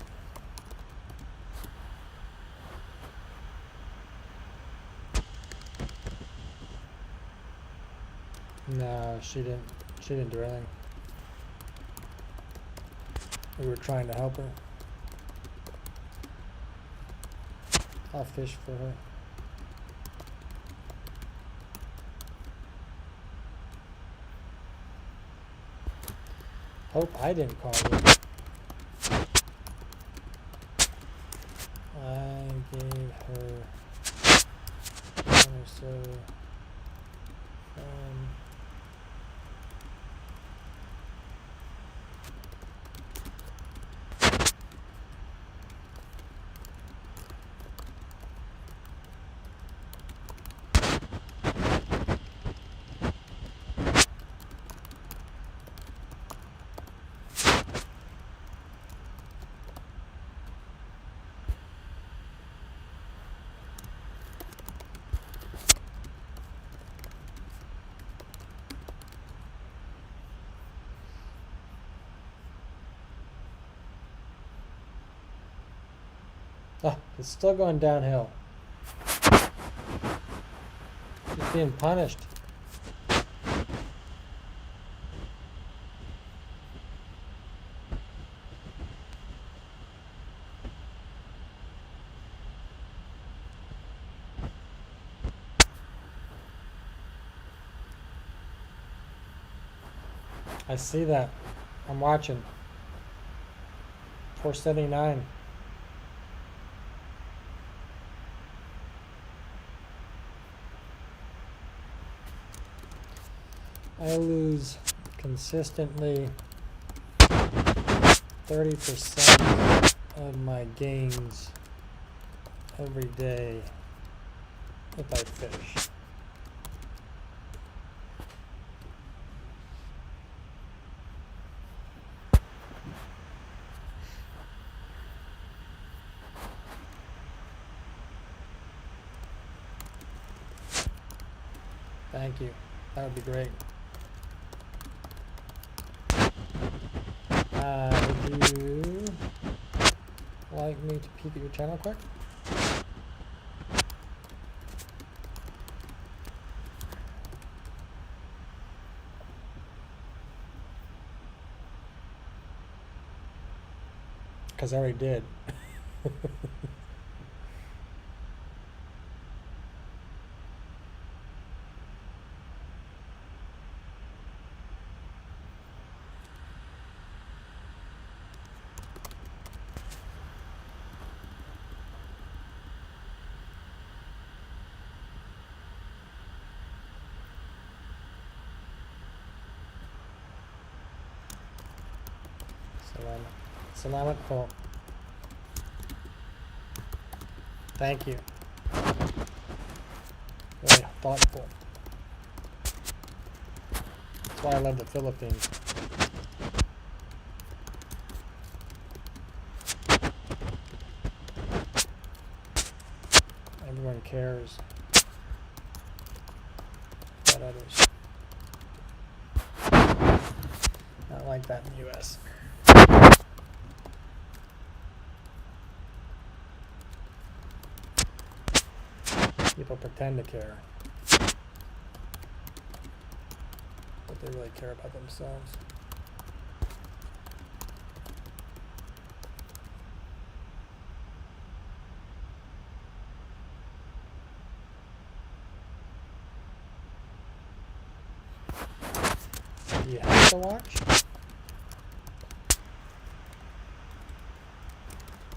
No, she didn't do anything. We were trying to help her. I'll fish for her. Hope I didn't call her. I gave her one or so from oh, it's still going downhill. She's being punished. I see that. I'm watching. 479. I lose consistently 30% of my gains every day if I fish. Thank you. That would be great. Would you like me to peek at your channel quick? Because I already did. Salamat po. Thank you. Very thoughtful. That's why I love the Philippines. Everyone cares about others. Not like that in the US. People pretend to care, but they really care about themselves. Do you have to watch?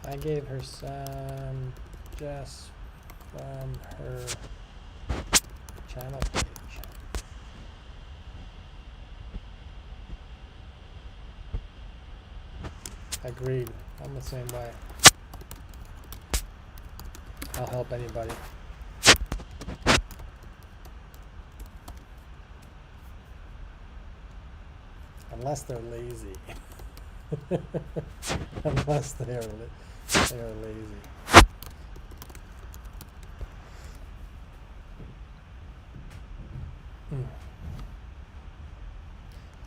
I gave her some just from her channel page. Agreed. I'm the same way. I'll help anybody. Unless they're lazy. Unless they are lazy.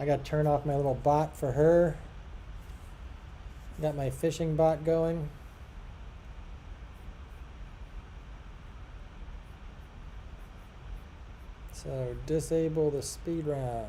I got to turn off my little bot for her. Got my fishing bot going. So disable the speed round.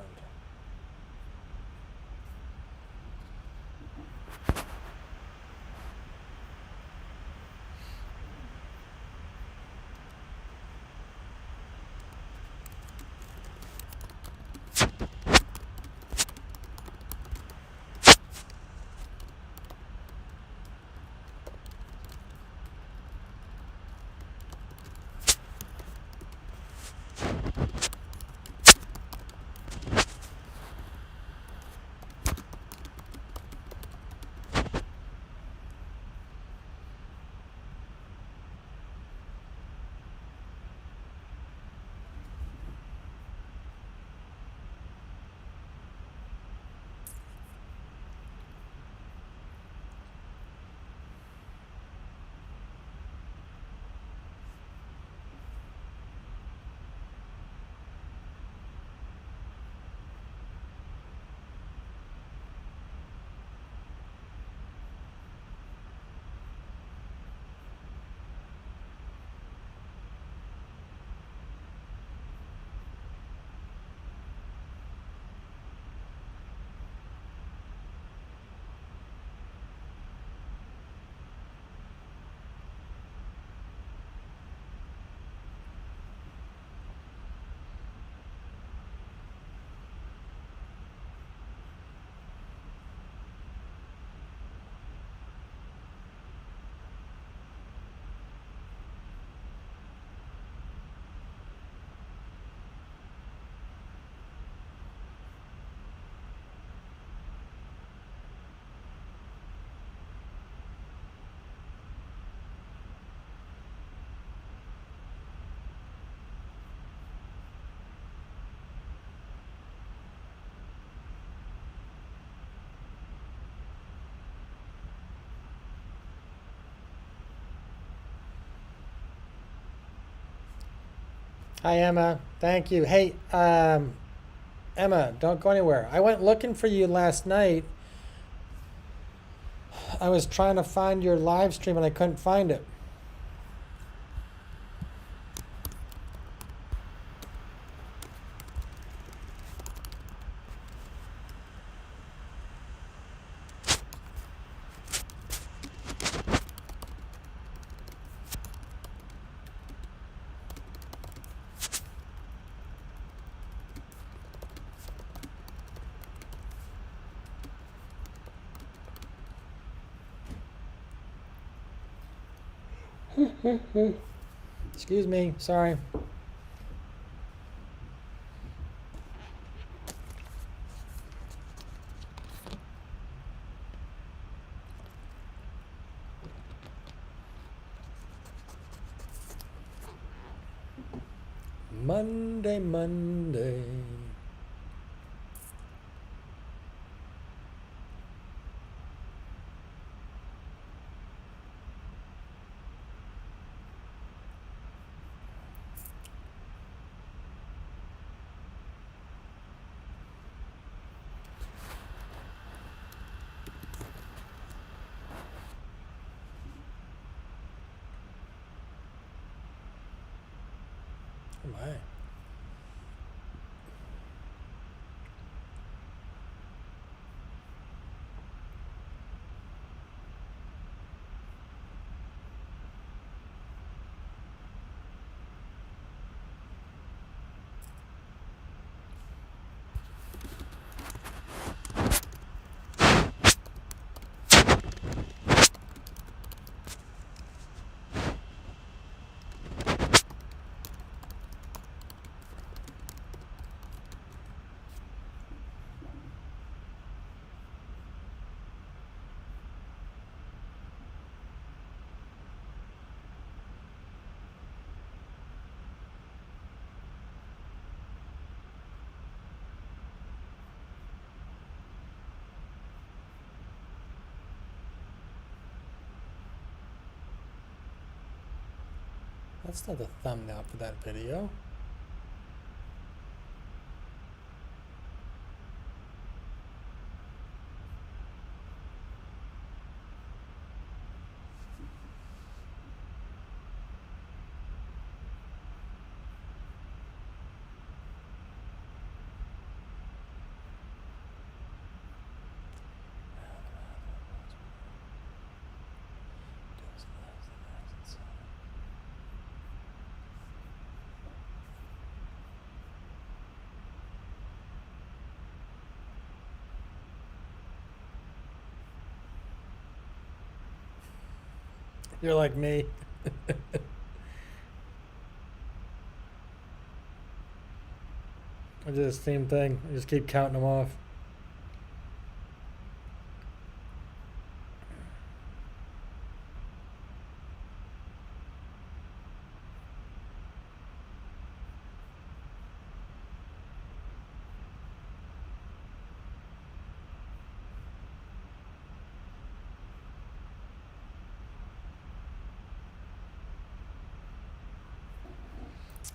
Hi, Emma. Thank you. Hey, Emma, don't go anywhere. I went looking for you last night, I was trying to find your live stream and I couldn't find it. Excuse me, sorry. Monday, Monday. Oh my. That's not the thumbnail for that video. You're like me. I do the same thing. I just keep counting them off.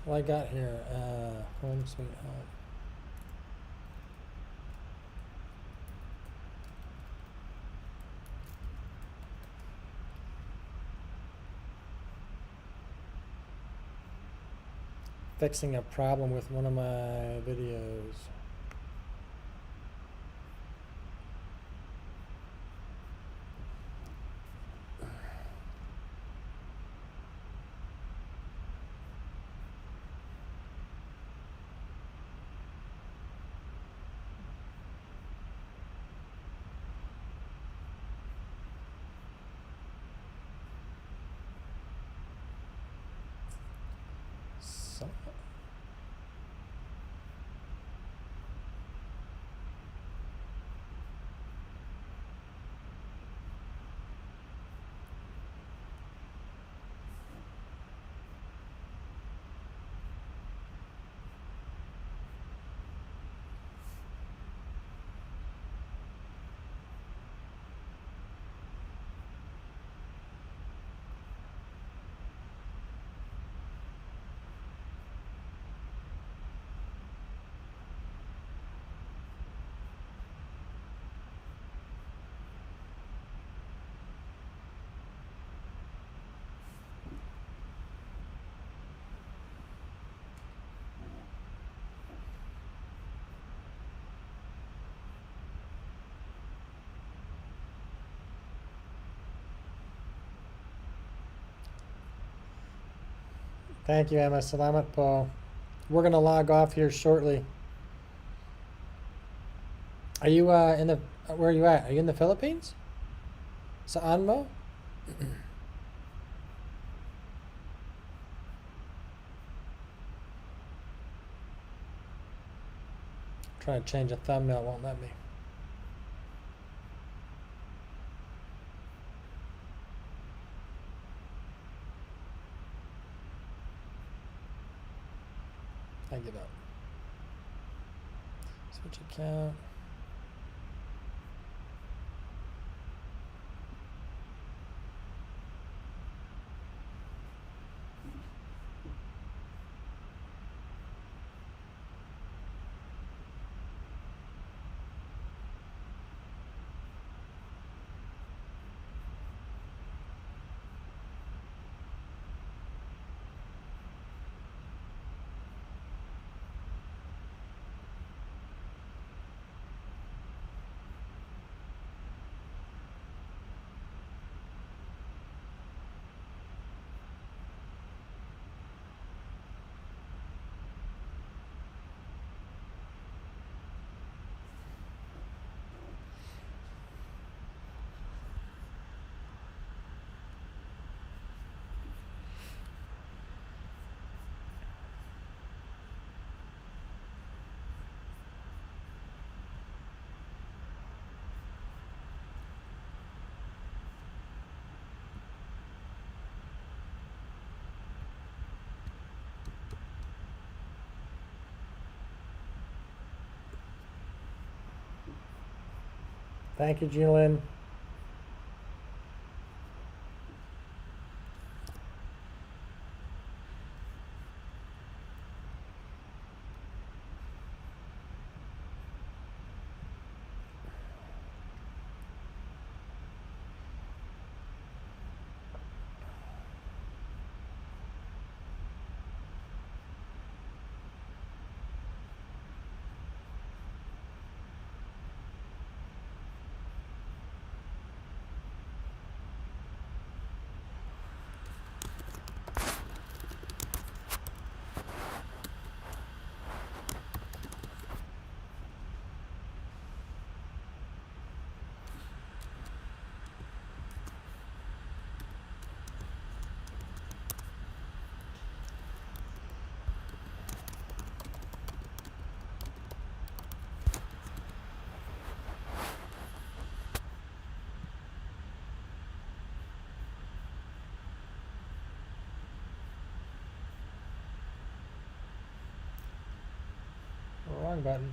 What I got here, home sweet home. Fixing a problem with one of my videos. So Thank you, Emma. Salamat po. We're gonna log off here shortly. Are you in the? Where are you at? Are you in the Philippines? Saan mo? Trying to change a thumbnail, it won't let me. I give up. Switch account. Thank you, Julian. Wrong button.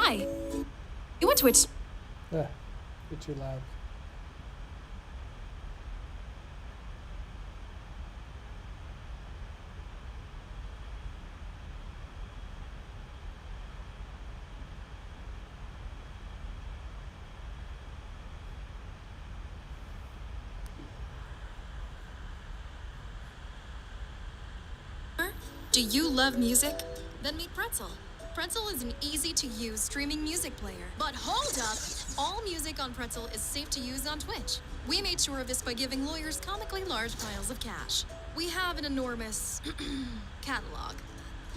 Hi. You want Twitch? Yeah, you're too loud. Do you love music? Then meet Pretzel. Pretzel is an easy-to-use streaming music player. But hold up! All music on Pretzel is safe to use on Twitch. We made sure of this by giving lawyers comically large piles of cash. We have an enormous catalog.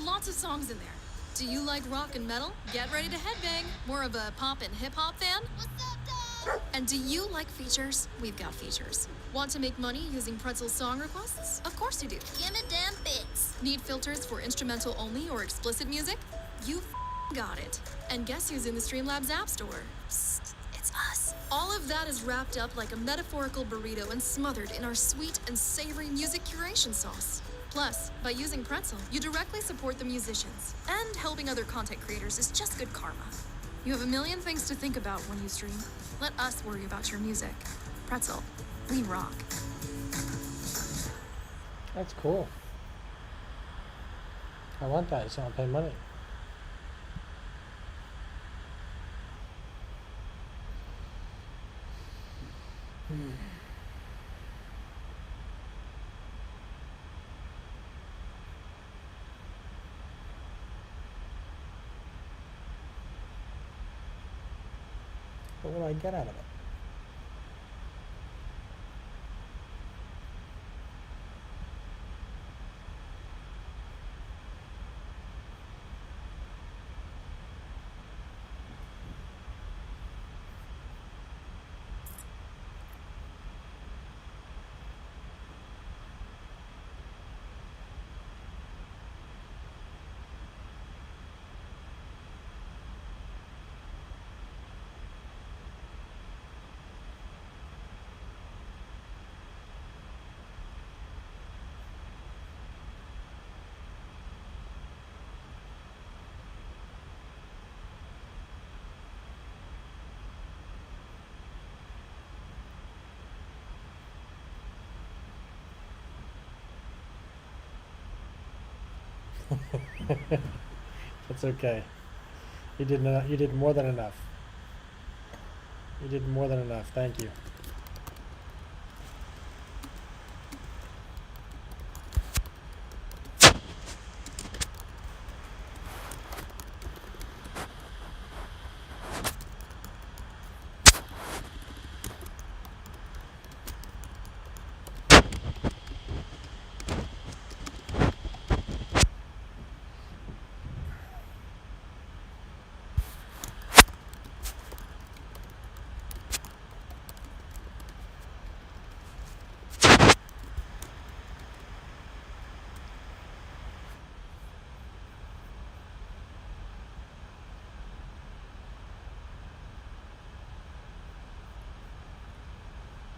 Lots of songs in there. Do you like rock and metal? Get ready to headbang. More of a pop and hip-hop fan? What's up, dog? And do you like features? We've got features. Want to make money using Pretzel song requests? Of course you do. Give me damn bits. Need filters for instrumental only or explicit music? You got it. And guess who's in the Streamlabs App Store? Psst, it's us. All of that is wrapped up like a metaphorical burrito and smothered in our sweet and savory music curation sauce. Plus, by using Pretzel, you directly support the musicians. And helping other content creators is just good karma. You have a million things to think about when you stream. Let us worry about your music. Pretzel, we rock. That's cool. I want that. I just want to pay money. But what do I get out of it? That's okay. You did more than enough. You did more than enough. Thank you.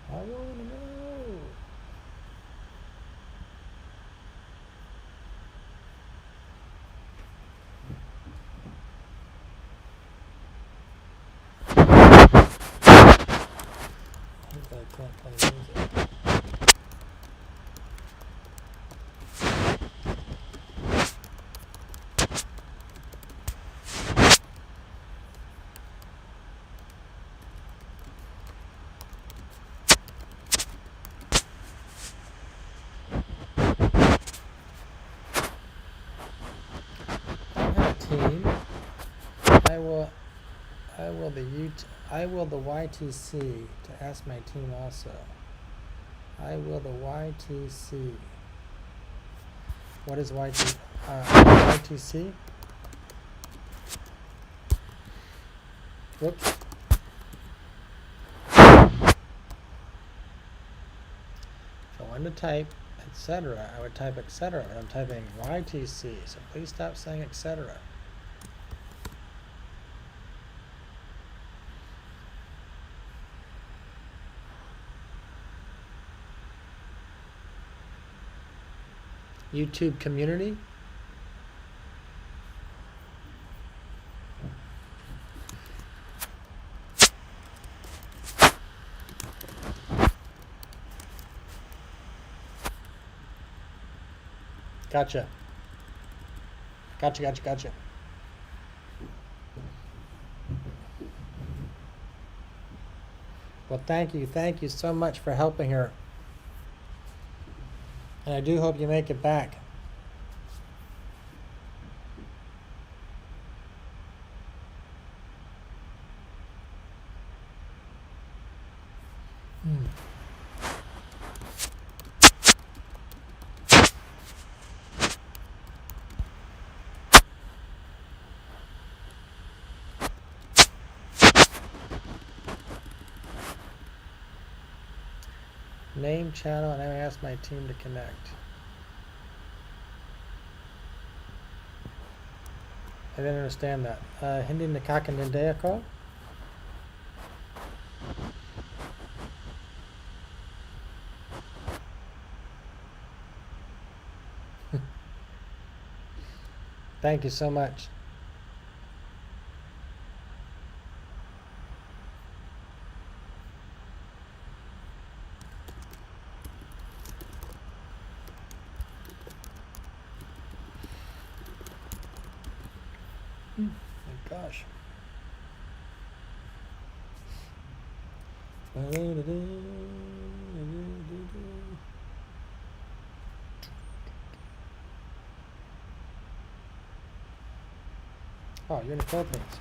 I want to know. I can't play music. Team. I will the YTC to ask my team also. I will the YTC. What is YTC? Whoops. If I wanted to type etc., I would type etc., but I'm typing YTC, so please stop saying etc. YouTube community. Gotcha. Gotcha. Well, thank you so much for helping her. And I do hope you make it back. Name channel, and I ask my team to connect. I didn't understand that. Hindi nakakaintindi ako? Thank you so much. My gosh. Oh, you're in the Philippines.